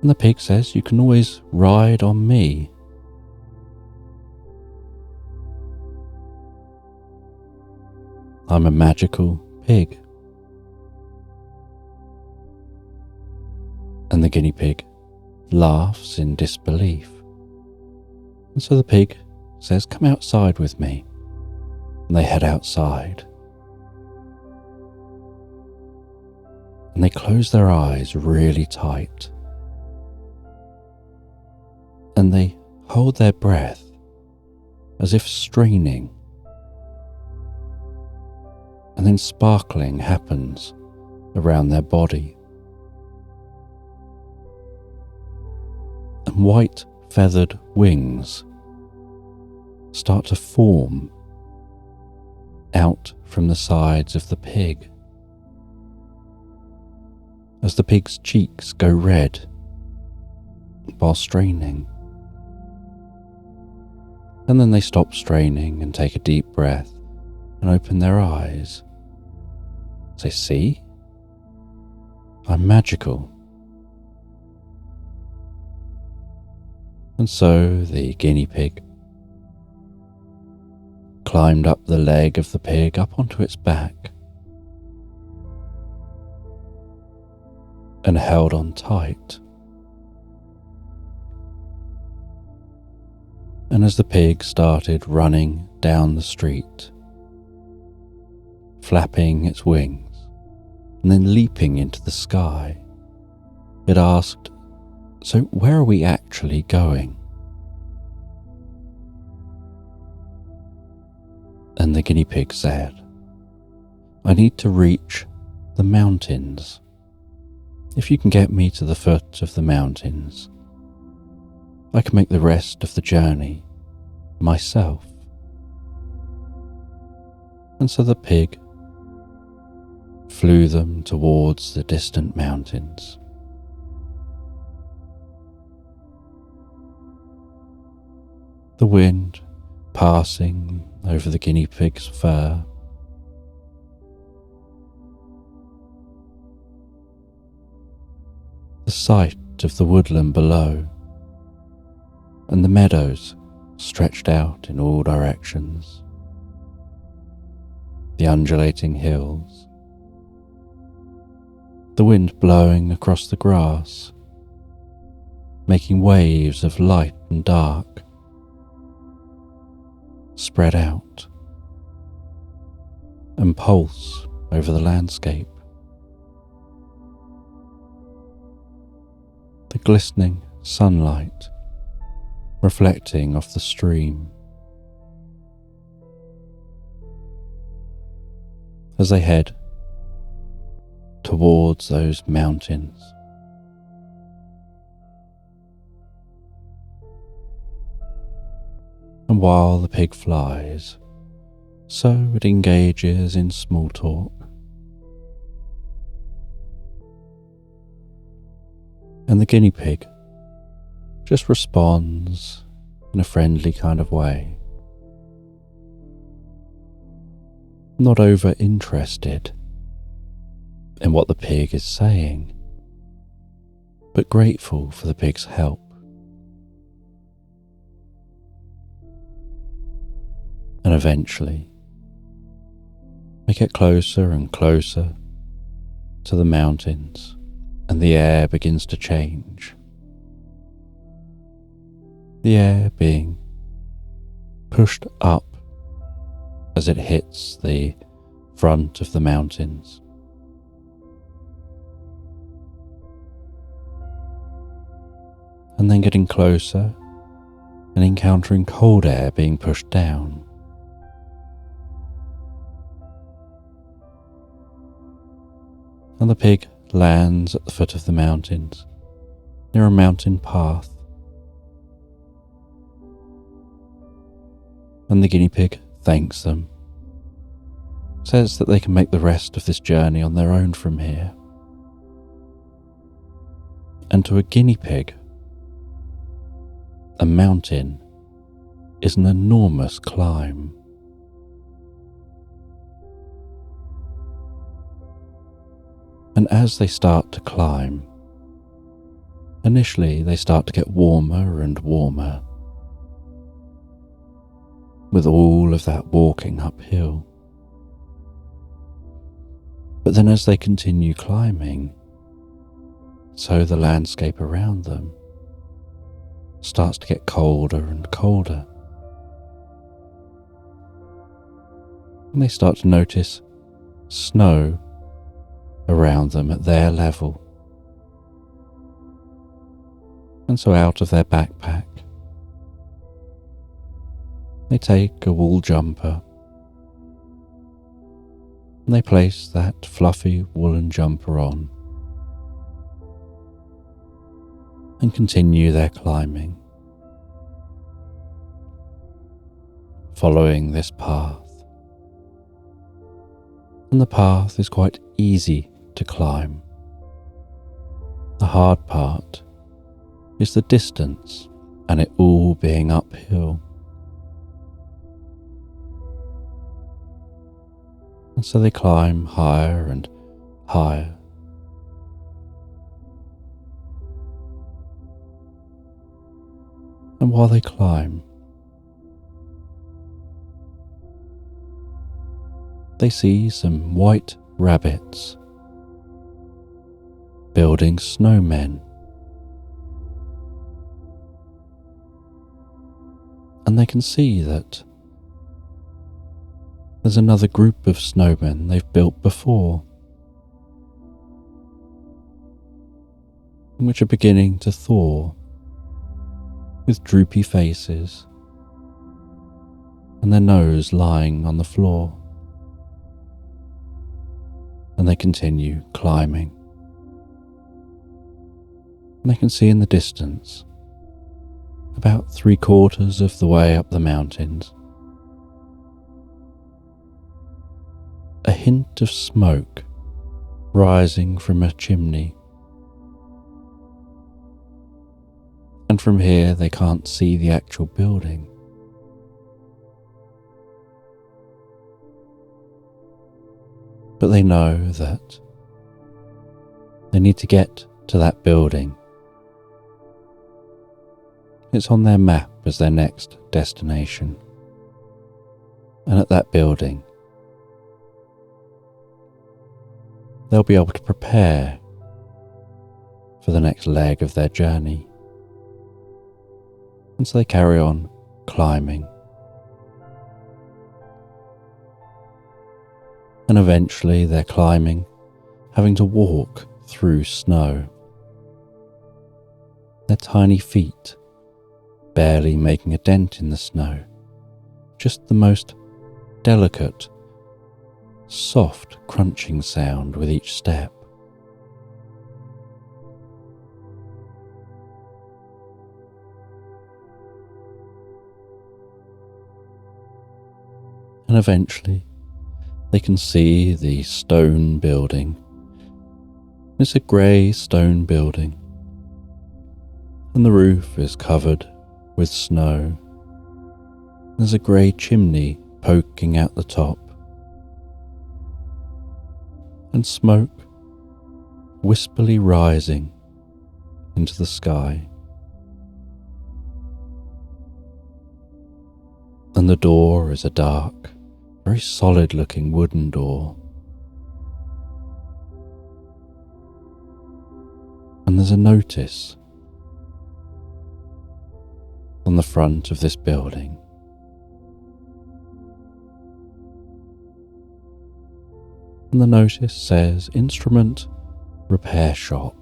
And the pig says you can always ride on me. I'm a magical pig. And the guinea pig laughs in disbelief. And so the pig says, come outside with me. And they head outside. And they close their eyes really tight. And they hold their breath as if straining. And then sparkling happens around their body. And white feathered wings start to form out from the sides of the pig as the pig's cheeks go red while straining. And then they stop straining and take a deep breath and open their eyes. Say, see? I'm magical. And so the guinea pig climbed up the leg of the pig up onto its back and held on tight. And as the pig started running down the street, flapping its wings and then leaping into the sky, it asked, so where are we actually going? And the guinea pig said, I need to reach the mountains. If you can get me to the foot of the mountains, I can make the rest of the journey myself. And so the pig flew them towards the distant mountains. The wind passing over the guinea pig's fur, the sight of the woodland below, and the meadows stretched out in all directions, the undulating hills, the wind blowing across the grass, making waves of light and dark, spread out and pulse over the landscape. The glistening sunlight reflecting off the stream as they head towards those mountains. And while the pig flies, so it engages in small talk. And the guinea pig just responds in a friendly kind of way, not over interested in what the pig is saying, but grateful for the pig's help. And eventually, they get closer and closer to the mountains, and the air begins to change. The air being pushed up as it hits the front of the mountains. And then getting closer and encountering cold air being pushed down. And the pig lands at the foot of the mountains, near a mountain path. And the guinea pig thanks them, says that they can make the rest of this journey on their own from here. And to a guinea pig, a mountain is an enormous climb. And as they start to climb, initially they start to get warmer and warmer, with all of that walking uphill. But then as they continue climbing, so the landscape around them starts to get colder and colder. And they start to notice snow around them at their level. And so out of their backpack, they take a wool jumper and they place that fluffy woolen jumper on and continue their climbing, following this path. And the path is quite easy to climb. The hard part is the distance and it all being uphill. And so they climb higher and higher. And while they climb, they see some white rabbits building snowmen. And they can see that there's another group of snowmen they've built before, which are beginning to thaw with droopy faces and their nose lying on the floor. And they continue climbing. And they can see in the distance, about 3/4 of the way up the mountains, a hint of smoke rising from a chimney. And from here they can't see the actual building. But they know that they need to get to that building. It's on their map as their next destination. And at that building, they'll be able to prepare for the next leg of their journey. And so they carry on climbing. And eventually they're climbing, having to walk through snow. Their tiny feet barely making a dent in the snow, just the most delicate, soft crunching sound with each step. And eventually they can see the stone building. It's a grey stone building, and the roof is covered with snow. There's a grey chimney poking out the top, and smoke wispily rising into the sky. And the door is a dark, very solid looking wooden door. And there's a notice on the front of this building. And the notice says Instrument Repair Shop.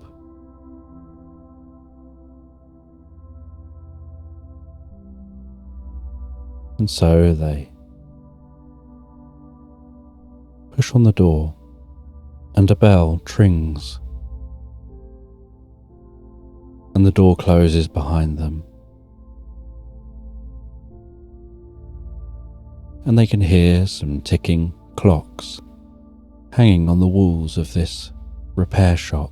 And so they push on the door, and a bell trings, and the door closes behind them. And they can hear some ticking clocks hanging on the walls of this repair shop.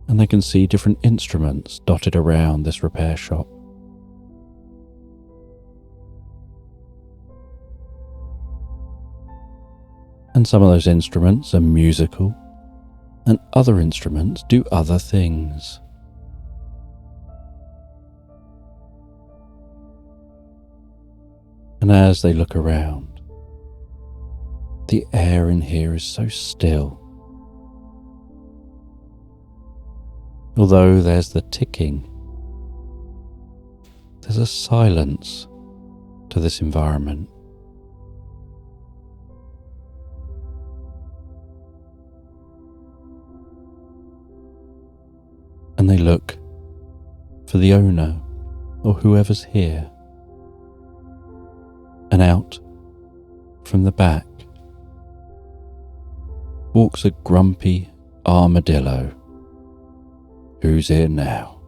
And they can see different instruments dotted around this repair shop. And some of those instruments are musical, and other instruments do other things. And as they look around, the air in here is so still. Although there's the ticking, there's a silence to this environment. And they look for the owner or whoever's here. And out from the back walks a grumpy armadillo. Who's here now?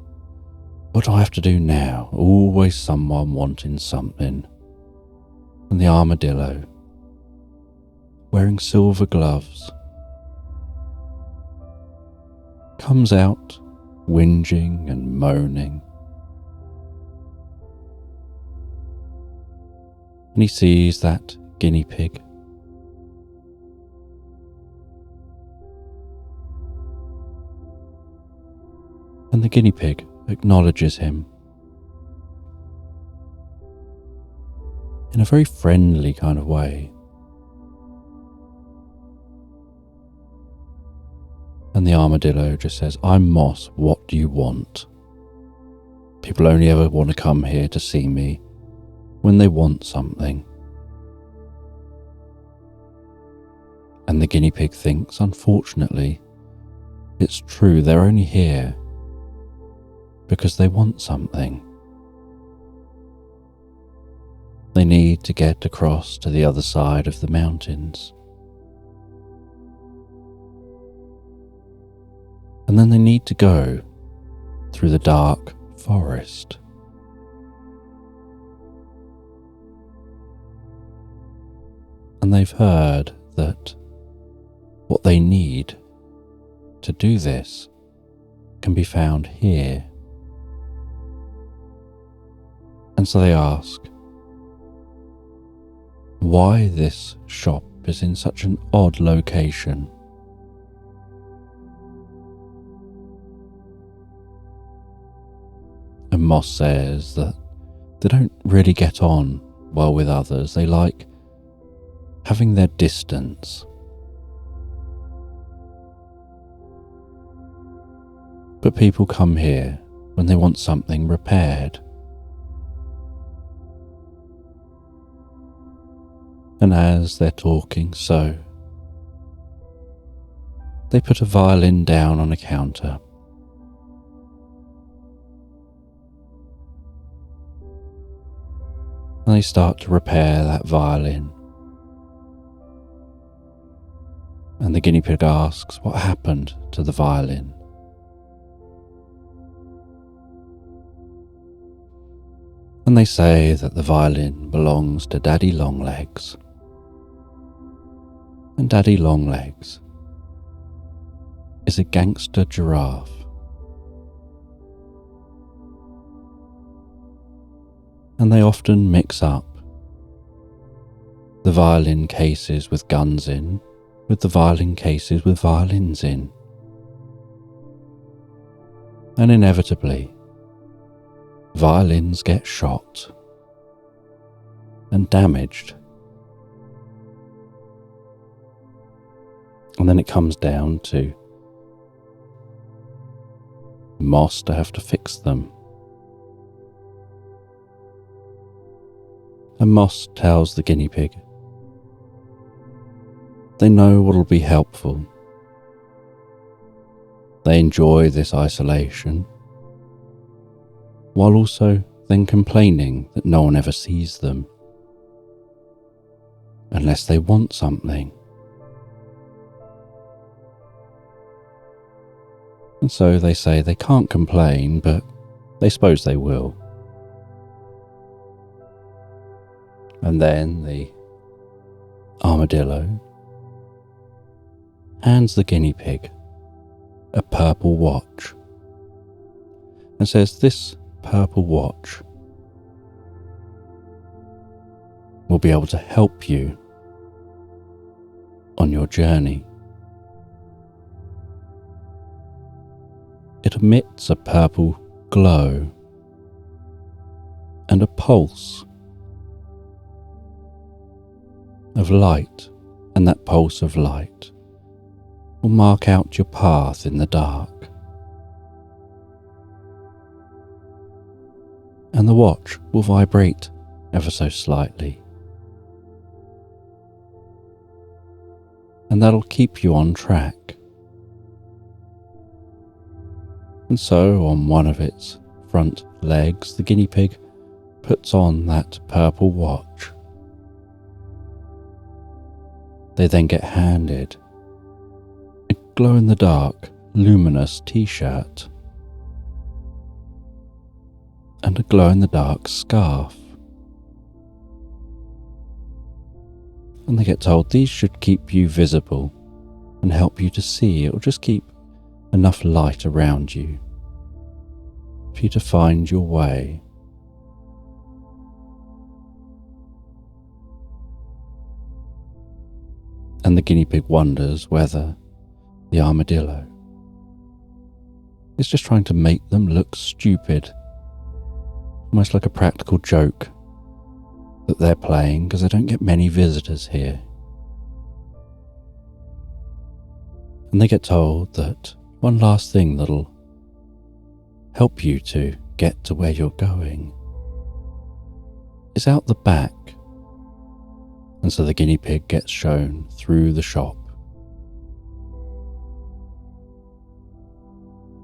What do I have to do now? Always someone wanting something. And the armadillo, wearing silver gloves, comes out whinging and moaning. And he sees that guinea pig. And the guinea pig acknowledges him in a very friendly kind of way. And the armadillo just says, "I'm Moss, what do you want? People only ever want to come here to see me when they want something." And the guinea pig thinks, unfortunately, it's true, they're only here because they want something. They need to get across to the other side of the mountains. And then they need to go through the dark forest. And they've heard that what they need to do this can be found here. And so they ask, why this shop is in such an odd location. And Moss says that they don't really get on well with others. They like having their distance. But people come here when they want something repaired. And as they're talking so, they put a violin down on a counter. And they start to repair that violin. And the guinea pig asks what happened to the violin. And they say that the violin belongs to Daddy Longlegs. And Daddy Longlegs is a gangster giraffe. And they often mix up the violin cases with guns in, with the violin cases with violins in. And inevitably, violins get shot and damaged. And then it comes down to Moss to have to fix them. And Moss tells the guinea pig they know what'll be helpful. They enjoy this isolation, while also then complaining that no one ever sees them, unless they want something. And so they say they can't complain, but they suppose they will. And then the armadillo hands the guinea pig a purple watch and says this purple watch will be able to help you on your journey. It emits a purple glow and a pulse of light, and that pulse of light will mark out your path in the dark. And the watch will vibrate ever so slightly. And that'll keep you on track. And so on one of its front legs, the guinea pig puts on that purple watch. They then get handed a glow-in-the-dark, luminous t-shirt and a glow-in-the-dark scarf. And they get told these should keep you visible and help you to see. It will just keep enough light around you for you to find your way. And the guinea pig wonders whether the armadillo is just trying to make them look stupid, almost like a practical joke that they're playing because they don't get many visitors here. And they get told that one last thing that'll help you to get to where you're going is out the back. And so the guinea pig gets shown through the shop.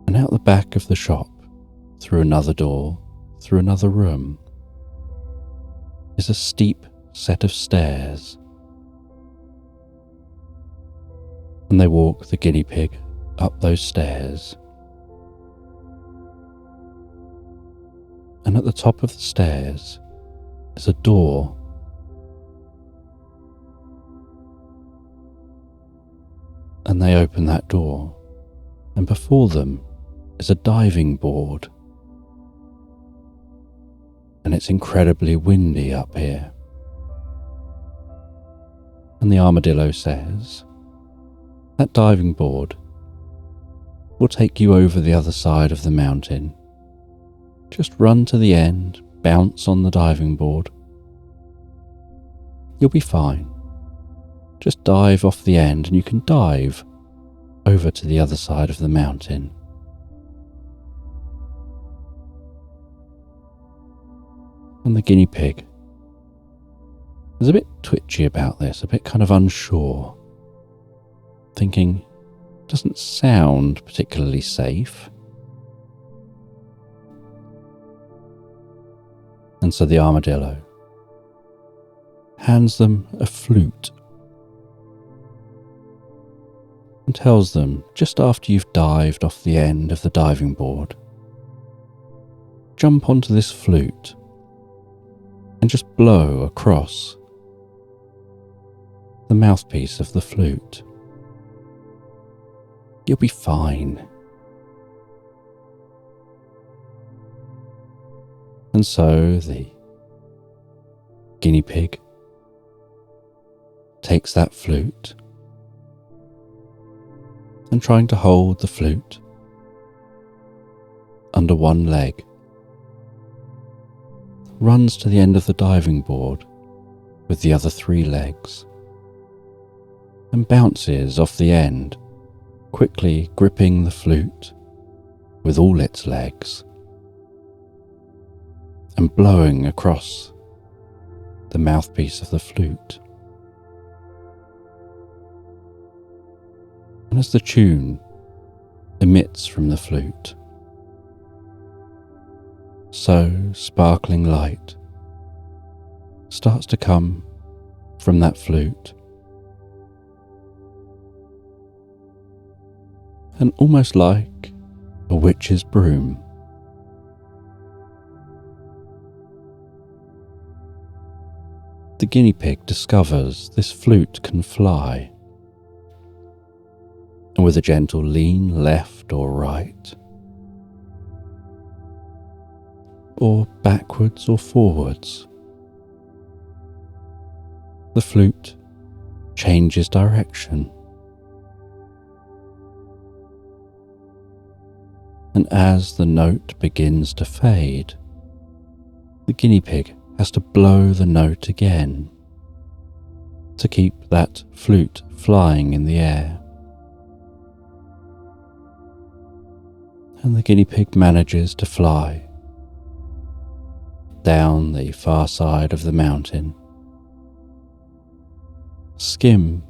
And out the back of the shop, through another door, through another room, is a steep set of stairs, and they walk the guinea pig up those stairs. And at the top of the stairs is a door. And they open that door, and before them is a diving board. And it's incredibly windy up here. And the armadillo says, that diving board will take you over the other side of the mountain. Just run to the end, bounce on the diving board. You'll be fine. Just dive off the end and you can dive over to the other side of the mountain. And the guinea pig is a bit twitchy about this, a bit kind of unsure, thinking, doesn't sound particularly safe. And so the armadillo hands them a flute and tells them, just after you've dived off the end of the diving board, jump onto this flute and just blow across the mouthpiece of the flute. You'll be fine. And so the guinea pig takes that flute and, trying to hold the flute under one leg, runs to the end of the diving board with the other 3 legs and bounces off the end, quickly gripping the flute with all its legs and blowing across the mouthpiece of the flute. And as the tune emits from the flute, so sparkling light starts to come from that flute, and almost like a witch's broom, the guinea pig discovers this flute can fly, and with a gentle lean left or right, or backwards or forwards, the flute changes direction. And as the note begins to fade, the guinea pig has to blow the note again to keep that flute flying in the air. And the guinea pig manages to fly down the far side of the mountain, skim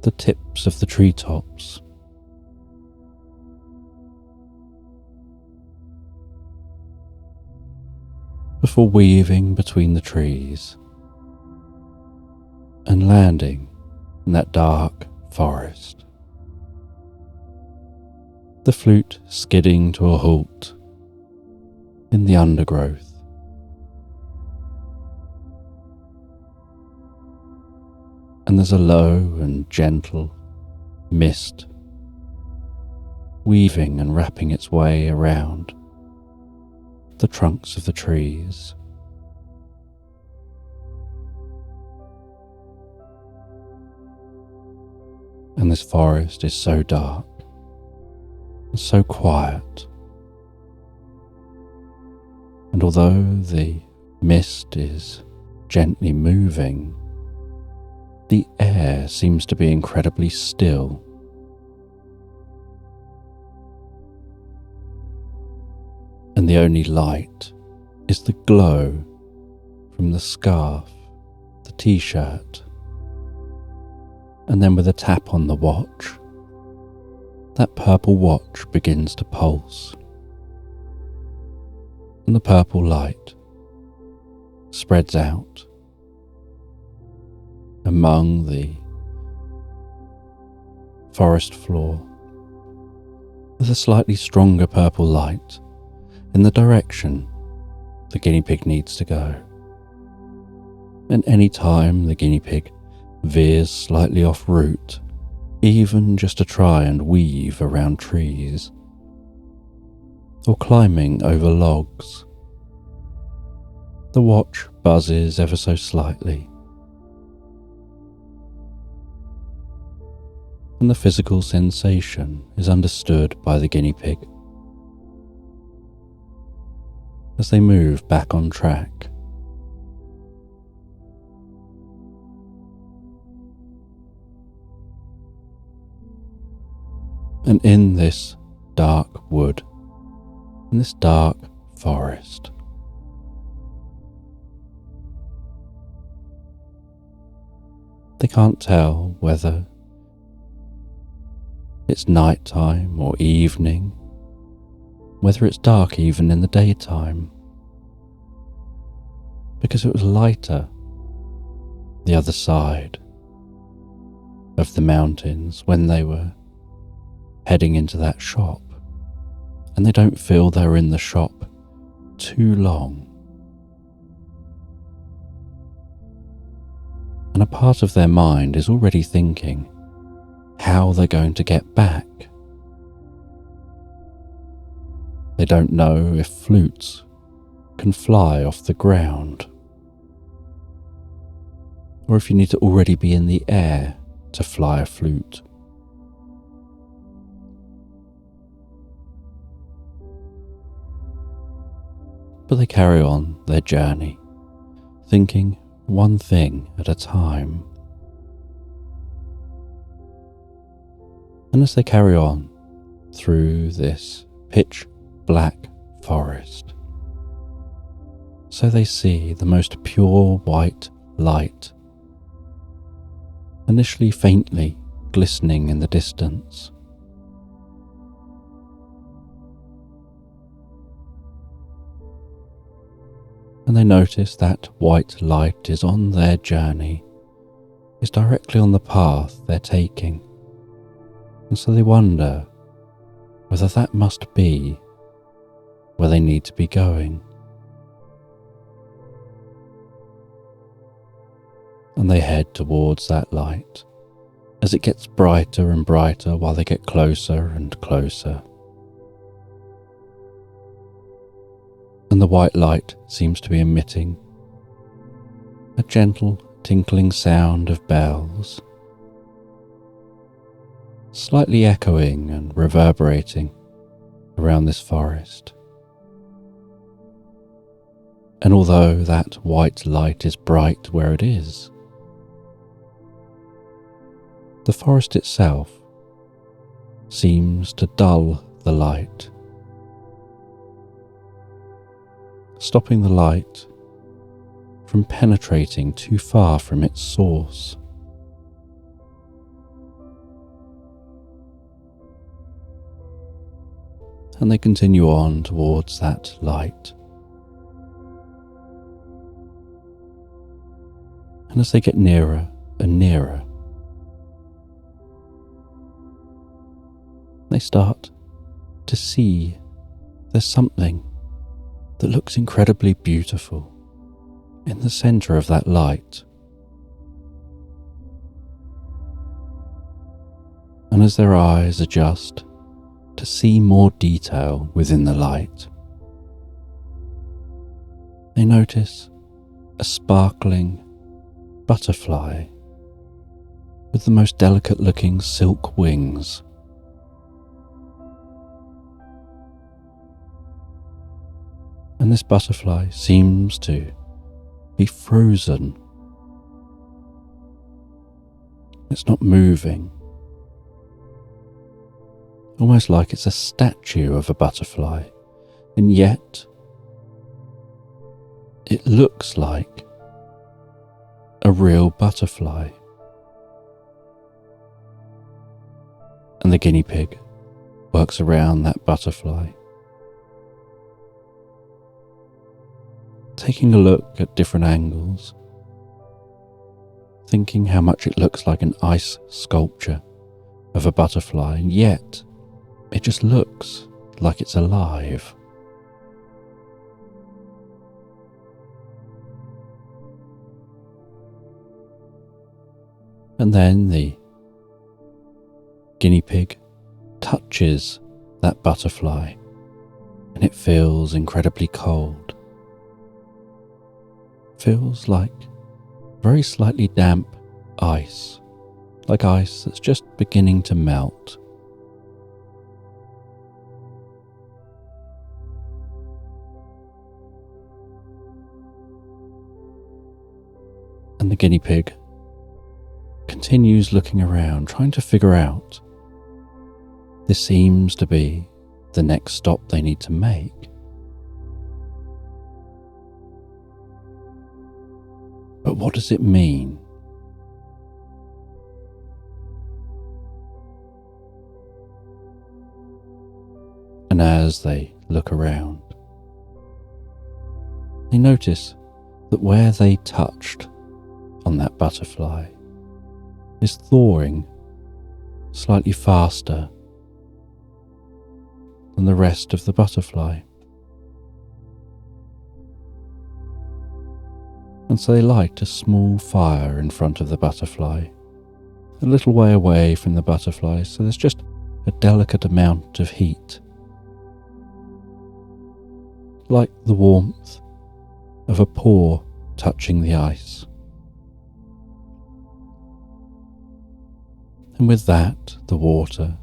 the tips of the treetops, before weaving between the trees and landing in that dark forest, the flute skidding to a halt in the undergrowth. And there's a low and gentle mist weaving and wrapping its way around the trunks of the trees. And this forest is so dark and so quiet. And although the mist is gently moving, the air seems to be incredibly still. And the only light is the glow from the scarf, the t-shirt, and then with a tap on the watch, that purple watch begins to pulse, and the purple light spreads out among the forest floor with a slightly stronger purple light in the direction the guinea pig needs to go. And any time the guinea pig veers slightly off route, even just to try and weave around trees, or climbing over logs, the watch buzzes ever so slightly, and the physical sensation is understood by the guinea pig as they move back on track. And in this dark wood, in this dark forest, they can't tell whether it's night time or evening, whether it's dark even in the daytime, because it was lighter the other side of the mountains when they were heading into that shop, and they don't feel they're in the shop too long. And a part of their mind is already thinking how they're going to get back. They don't know if flutes can fly off the ground, or if you need to already be in the air to fly a flute. But they carry on their journey, thinking one thing at a time. And as they carry on through this pitch black forest, so they see the most pure white light, initially faintly glistening in the distance. And they notice that white light is on their journey, is directly on the path they're taking. And so they wonder whether that must be where they need to be going. And they head towards that light as it gets brighter and brighter while they get closer and closer. And the white light seems to be emitting a gentle tinkling sound of bells, slightly echoing and reverberating around this forest. And although that white light is bright where it is, the forest itself seems to dull the light, stopping the light from penetrating too far from its source. And they continue on towards that light. And as they get nearer and nearer, they start to see there's something that looks incredibly beautiful in the center of that light. And as their eyes adjust to see more detail within the light, they notice a sparkling butterfly with the most delicate looking silk wings. And this butterfly seems to be frozen. It's not moving, almost like it's a statue of a butterfly, and yet it looks like a real butterfly. And the guinea pig works around that butterfly taking a look at different angles, thinking how much it looks like an ice sculpture of a butterfly, and yet it just looks like it's alive. And then the guinea pig touches that butterfly and it feels incredibly cold. Feels like very slightly damp ice, like ice that's just beginning to melt. And the guinea pig continues looking around, trying to figure out, this seems to be the next stop they need to make. But what does it mean? And as they look around, they notice that where they touched on that butterfly is thawing slightly faster than the rest of the butterfly. And so they light a small fire in front of the butterfly, a little way away from the butterfly, so there's just a delicate amount of heat, like the warmth of a paw touching the ice. And with that, the water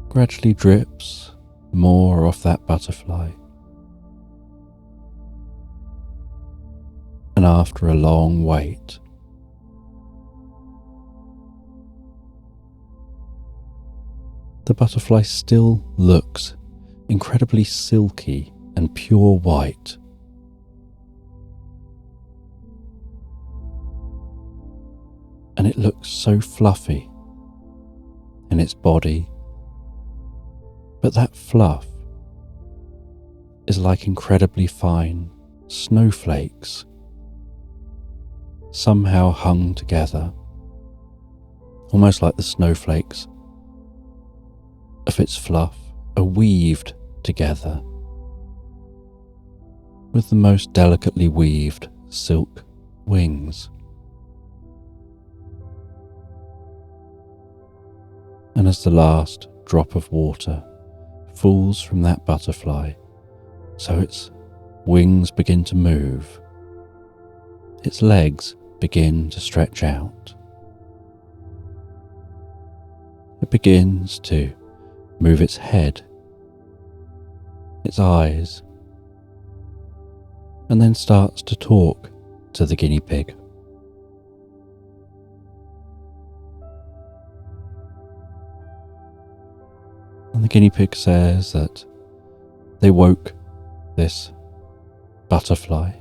gradually drips more off that butterfly. And after a long wait, the butterfly still looks incredibly silky and pure white. And it looks so fluffy in its body, but that fluff is like incredibly fine snowflakes, somehow hung together, almost like the snowflakes of its fluff are weaved together with the most delicately weaved silk wings. And as the last drop of water falls from that butterfly, so its wings begin to move, its legs begin to stretch out. It begins to move its head, its eyes, and then starts to talk to the guinea pig. And the guinea pig says that they woke this butterfly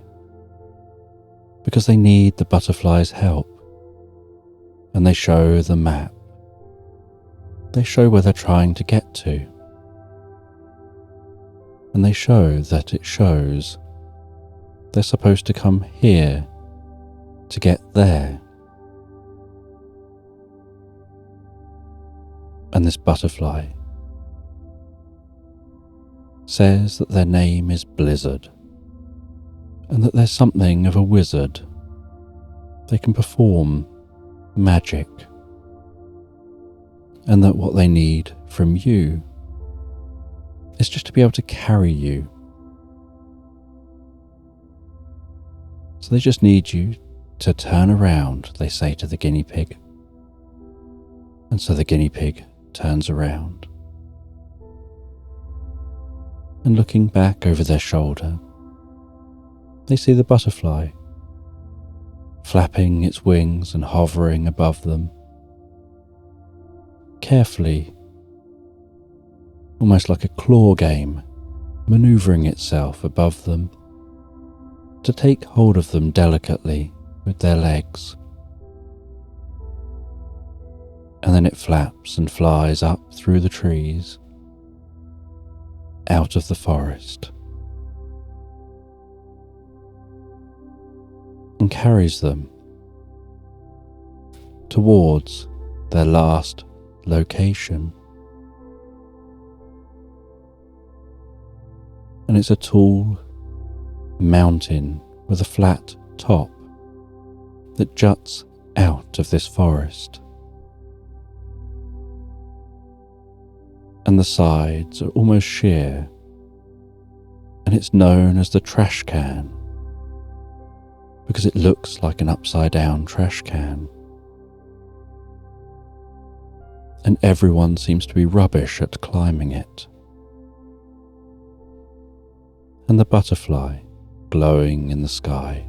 because they need the butterfly's help, and they show the map. They show where they're trying to get to, and they show that it shows they're supposed to come here to get there. And this butterfly says that their name is Blizzard, and that they're something of a wizard. They can perform magic, and that what they need from you is just to be able to carry you. So they just need you to turn around, they say to the guinea pig. And so the guinea pig turns around. And looking back over their shoulder, they see the butterfly flapping its wings and hovering above them, carefully, almost like a claw game, maneuvering itself above them to take hold of them delicately with their legs. And then it flaps and flies up through the trees, out of the forest. and carries them towards their last location. And it's a tall mountain with a flat top that juts out of this forest. And the sides are almost sheer, and it's known as the trash can because it looks like an upside down trash can. And everyone seems to be rubbish at climbing it. And the butterfly, glowing in the sky,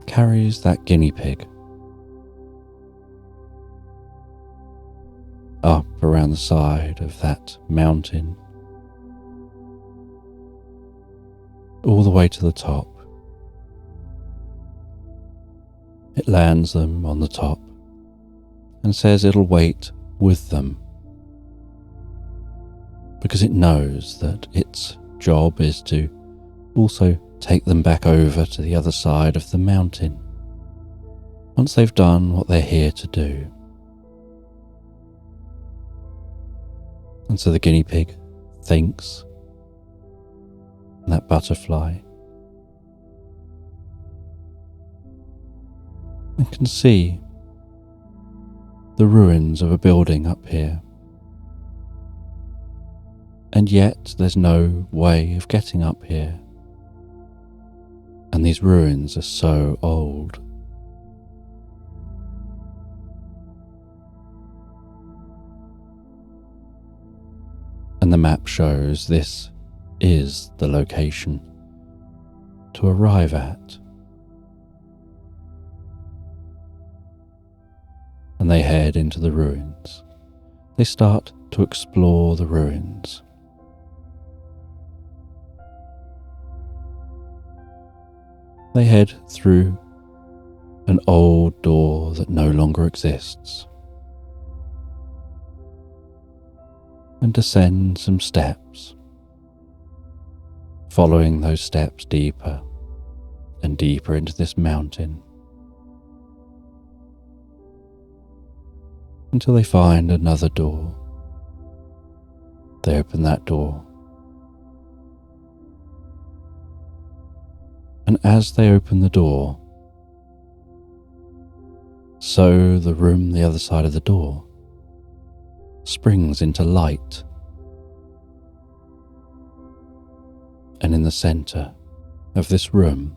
carries that guinea pig up around the side of that mountain, all the way to the top. It lands them on the top and says it'll wait with them because it knows that its job is to also take them back over to the other side of the mountain once they've done what they're here to do. And so the guinea pig thinks, and that butterfly, and can see the ruins of a building up here. And yet there's no way of getting up here. And these ruins are so old. And the map shows this is the location to arrive at. And they head into the ruins. They start to explore the ruins. They head through an old door that no longer exists and descend some steps, following those steps deeper and deeper into this mountain until they find another door. They open that door, and as they open the door, so the room the other side of the door springs into light. And in the centre of this room,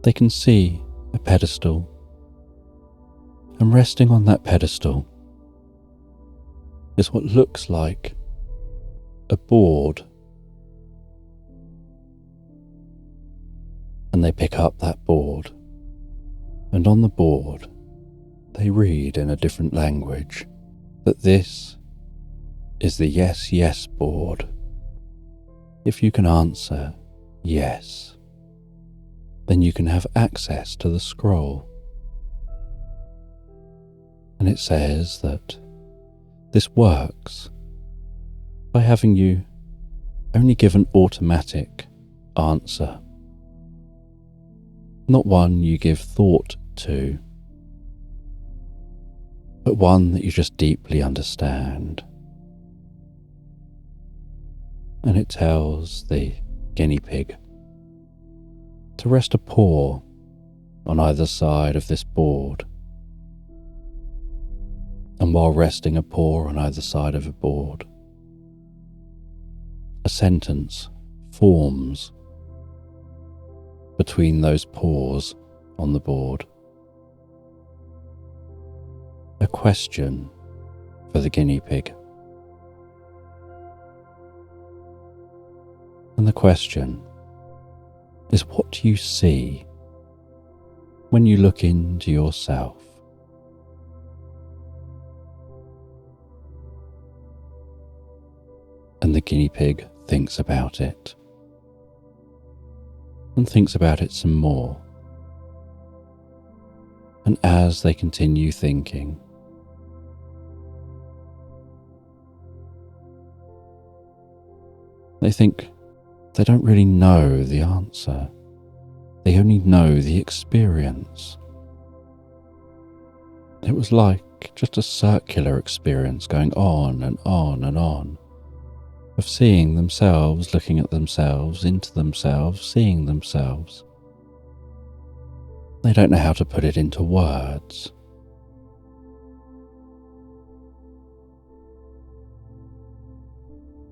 they can see a pedestal, and resting on that pedestal is what looks like a board. And they pick up that board, and on the board they read in a different language that this is the yes, yes board. If you can answer yes, then you can have access to the scroll. And it says that this works by having you only give an automatic answer, not one you give thought to, but one that you just deeply understand. And it tells the guinea pig to rest a paw on either side of this board. And while resting a paw on either side of a board, a sentence forms between those paws on the board. A question for the guinea pig. And the question is, what do you see when you look into yourself? And the guinea pig thinks about it, and thinks about it some more. And as they continue thinking, they think they don't really know the answer, They only know the experience. It was like just a circular experience going on and on and on, of seeing themselves, looking at themselves, into themselves, seeing themselves. They don't know how to put it into words.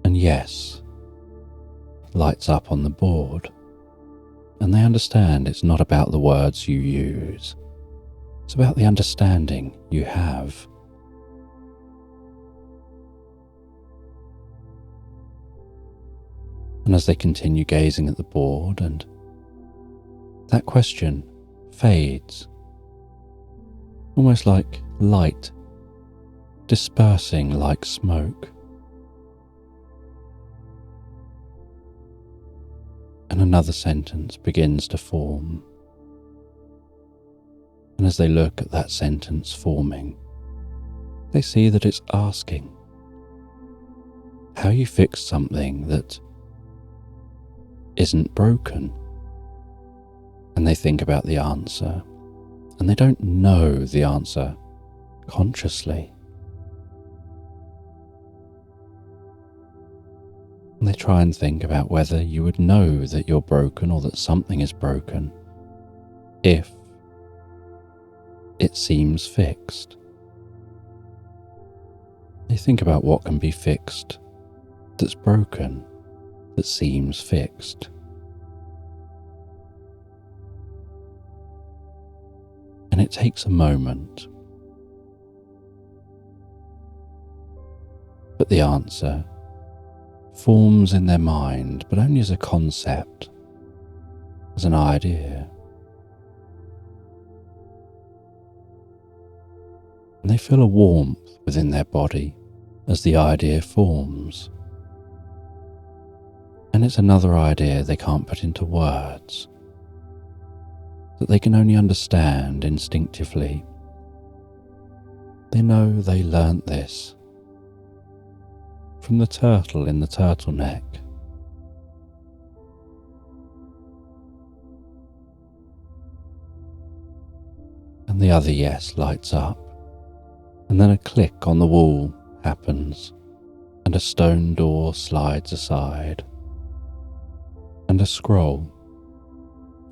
And yes, lights up on the board, and they understand it's not about the words you use, it's about the understanding you have. And as they continue gazing at the board, and that question fades, almost like light dispersing like smoke. And another sentence begins to form. And as they look at that sentence forming, they see that it's asking how you fix something that isn't broken. And they think about the answer, and they don't know the answer consciously. And they try and think about whether you would know that you're broken or that something is broken if it seems fixed. They think about what can be fixed that's broken, that seems fixed. And it takes a moment. But the answer forms in their mind, but only as a concept, as an idea. And they feel a warmth within their body as the idea forms. And it's another idea they can't put into words, that they can only understand instinctively. They know they learnt this from the turtle in the turtleneck. And the other yes lights up, and then a click on the wall happens, and a stone door slides aside, and a scroll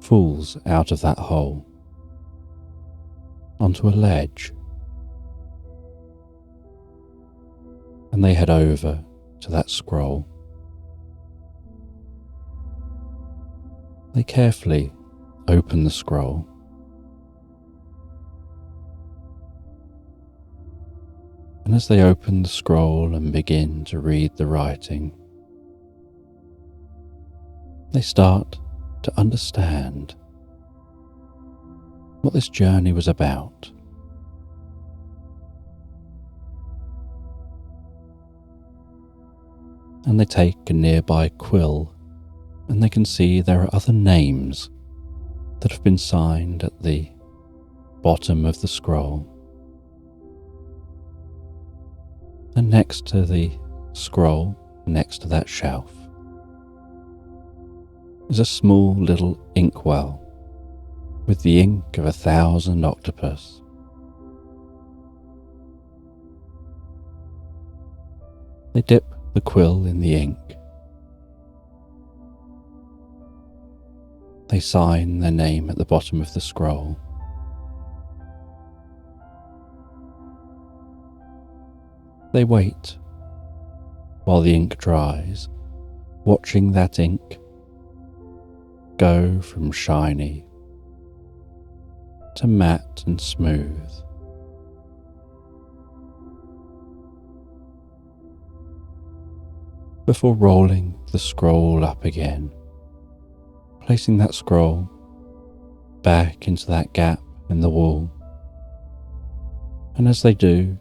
falls out of that hole onto a ledge. And they head over to that scroll. They carefully open the scroll. And as they open the scroll and begin to read the writing, they start to understand what this journey was about. And they take a nearby quill, and they can see there are other names that have been signed at the bottom of the scroll. And next to the scroll, next to that shelf, is a small little inkwell with the ink of 1,000 octopus. They dip the quill in the ink. They sign their name at the bottom of the scroll. They wait while the ink dries, watching that ink go from shiny to matte and smooth. Before rolling the scroll up again, placing that scroll back into that gap in the wall. And as they do,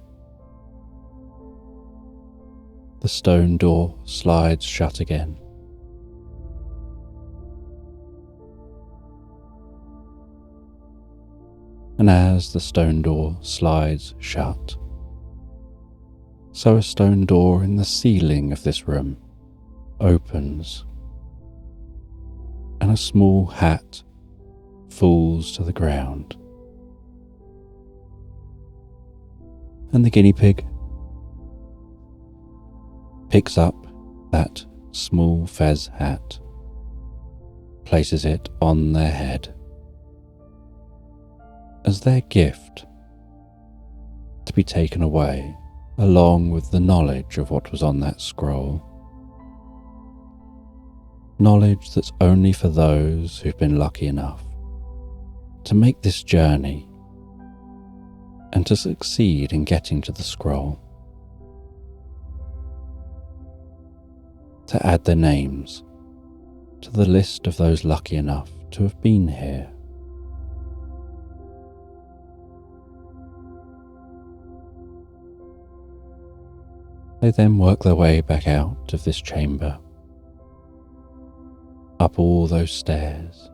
the stone door slides shut again. And as the stone door slides shut, so a stone door in the ceiling of this room opens, and a small hat falls to the ground. And the guinea pig picks up that small fez hat, places it on their head as their gift to be taken away, along with the knowledge of what was on that scroll. Knowledge that's only for those who've been lucky enough to make this journey and to succeed in getting to the scroll, to add their names to the list of those lucky enough to have been here. They then work their way back out of this chamber, up all those stairs,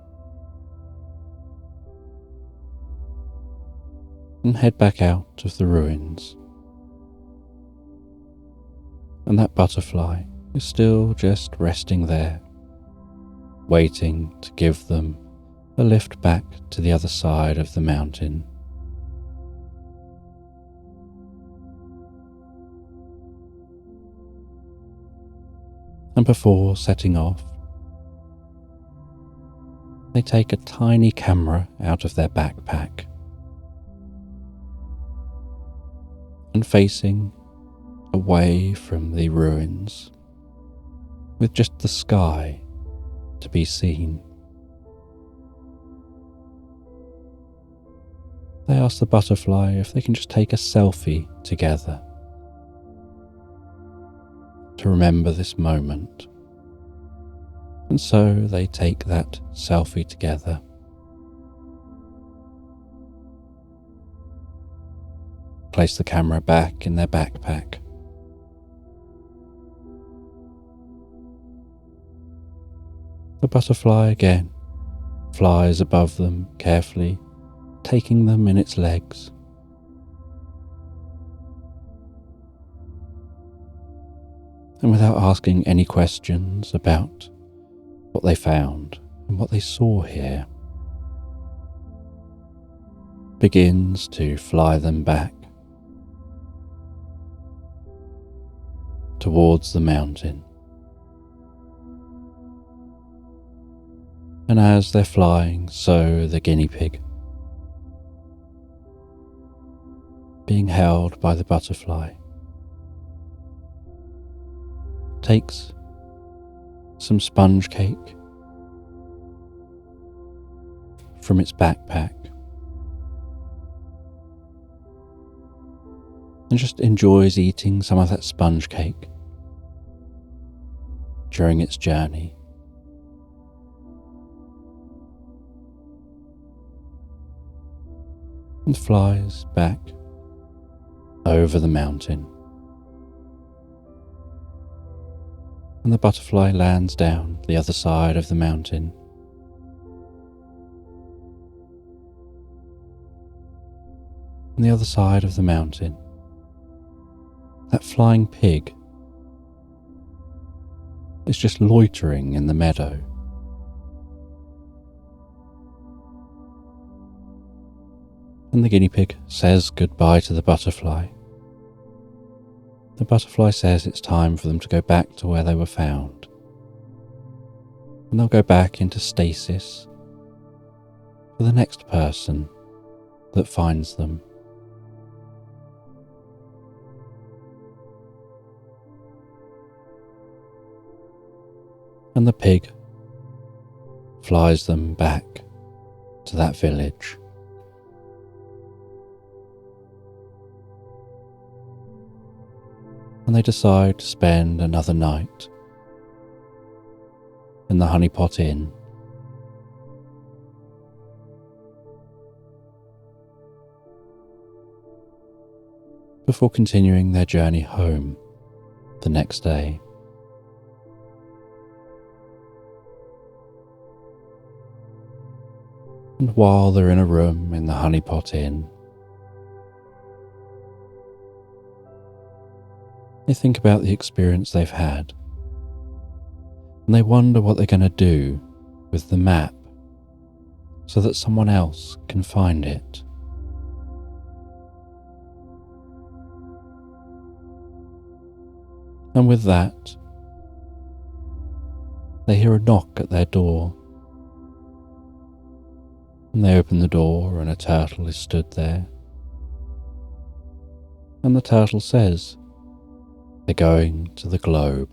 and head back out of the ruins. And that butterfly is still just resting there, waiting to give them a lift back to the other side of the mountain. And before setting off, they take a tiny camera out of their backpack and, facing away from the ruins, with just the sky to be seen, they ask the butterfly if they can just take a selfie together to remember this moment. And so they take that selfie together. Place the camera back in their backpack. The butterfly again flies above them carefully, taking them in its legs. And without asking any questions about what they found and what they saw here, begins to fly them back towards the mountain. And as they're flying, so the guinea pig, being held by the butterfly, takes some sponge cake from its backpack and just enjoys eating some of that sponge cake during its journey. And flies back over the mountain. And the butterfly lands down the other side of the mountain. On the other side of the mountain, that flying pig is just loitering in the meadow. And the guinea pig says goodbye to the butterfly. The butterfly says it's time for them to go back to where they were found. And they'll go back into stasis for the next person that finds them. And the pig flies them back to that village. And they decide to spend another night in the Honey Pot Inn. Before continuing their journey home the next day. And while they're in a room in the Honey Pot Inn, they think about the experience they've had, and they wonder what they're going to do with the map so that someone else can find it. And with that, they hear a knock at their door. And they open the door and a turtle is stood there. And the turtle says they're going to the globe.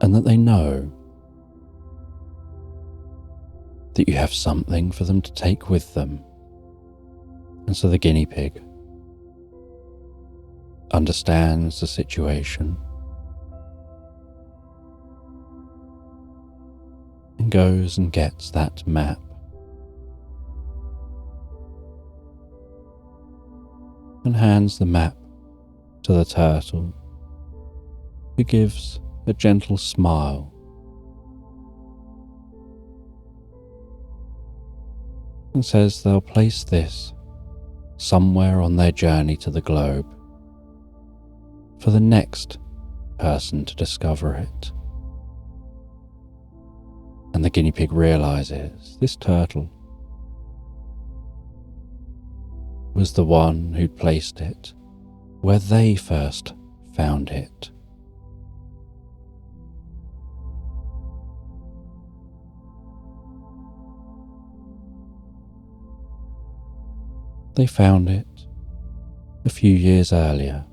And that they know that you have something for them to take with them. And so the guinea pig understands the situation and goes and gets that map. And hands the map to the turtle, who gives a gentle smile. And says they'll place this somewhere on their journey to the globe for the next person to discover it. And the guinea pig realizes this turtle was the one who'd placed it where they first found it. They found it a few years earlier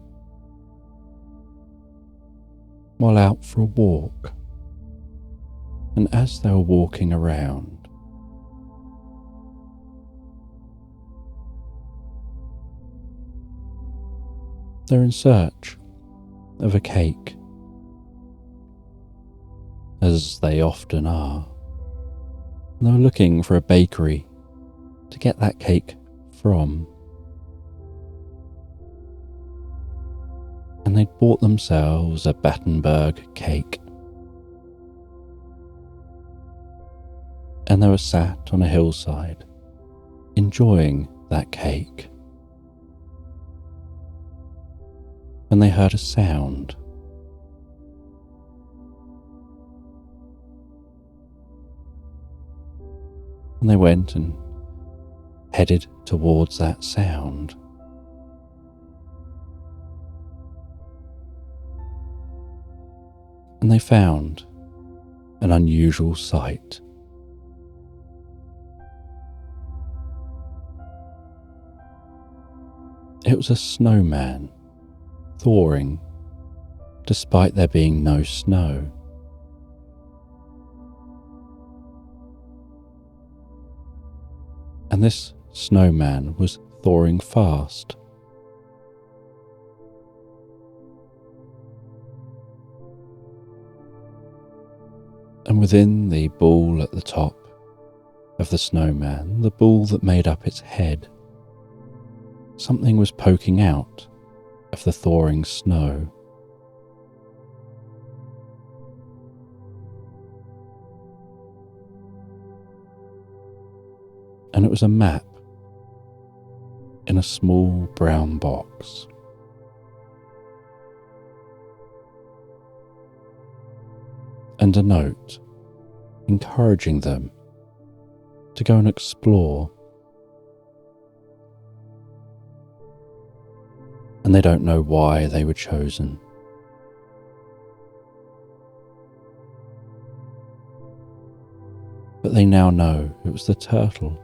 while out for a walk, and as they were walking around, they're in search of a cake, as they often are. And they were looking for a bakery to get that cake from. And they'd bought themselves a Battenberg cake. And they were sat on a hillside, enjoying that cake. And they heard a sound. And they went and headed towards that sound. And they found an unusual sight. It was a snowman thawing despite there being no snow. And this snowman was thawing fast. And within the ball at the top of the snowman, the ball that made up its head, something was poking out of the thawing snow. And it was a map in a small brown box. And a note encouraging them to go and explore. And they don't know why they were chosen. But they now know it was the turtle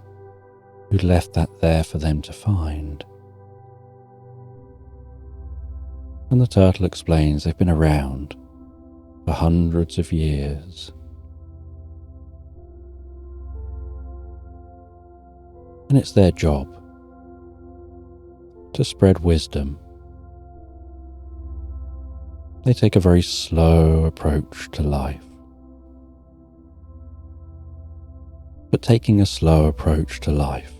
who'd left that there for them to find. And the turtle explains they've been around for hundreds of years. And it's their job to spread wisdom. They take a very slow approach to life. But taking a slow approach to life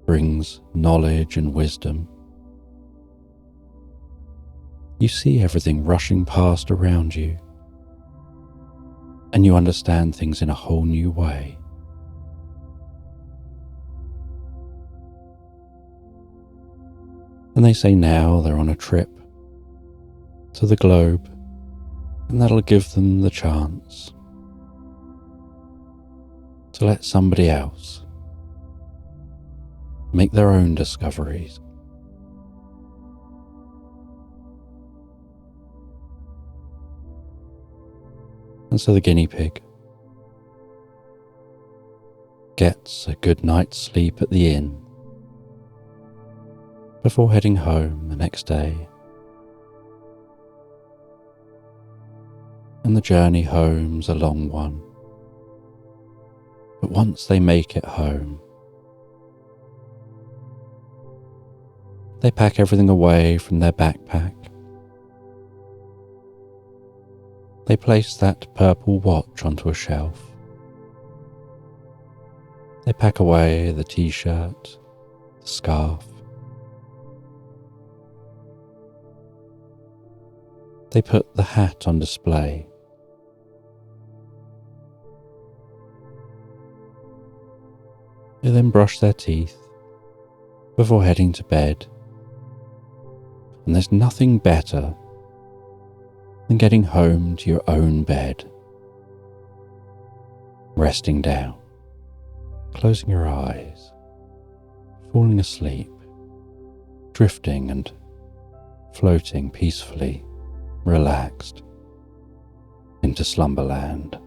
brings knowledge and wisdom. You see everything rushing past around you, and you understand things in a whole new way. And they say now they're on a trip to the globe And that'll give them the chance to let somebody else make their own discoveries. And so the guinea pig gets a good night's sleep at the inn before heading home the next day. And the journey home's a long one. But once they make it home, they pack everything away from their backpack. They place that purple watch onto a shelf. They pack away the t-shirt, the scarf. They put the hat on display. They then brush their teeth before heading to bed. And there's nothing better than getting home to your own bed, resting down, closing your eyes, falling asleep, drifting and floating peacefully, relaxed into Slumberland.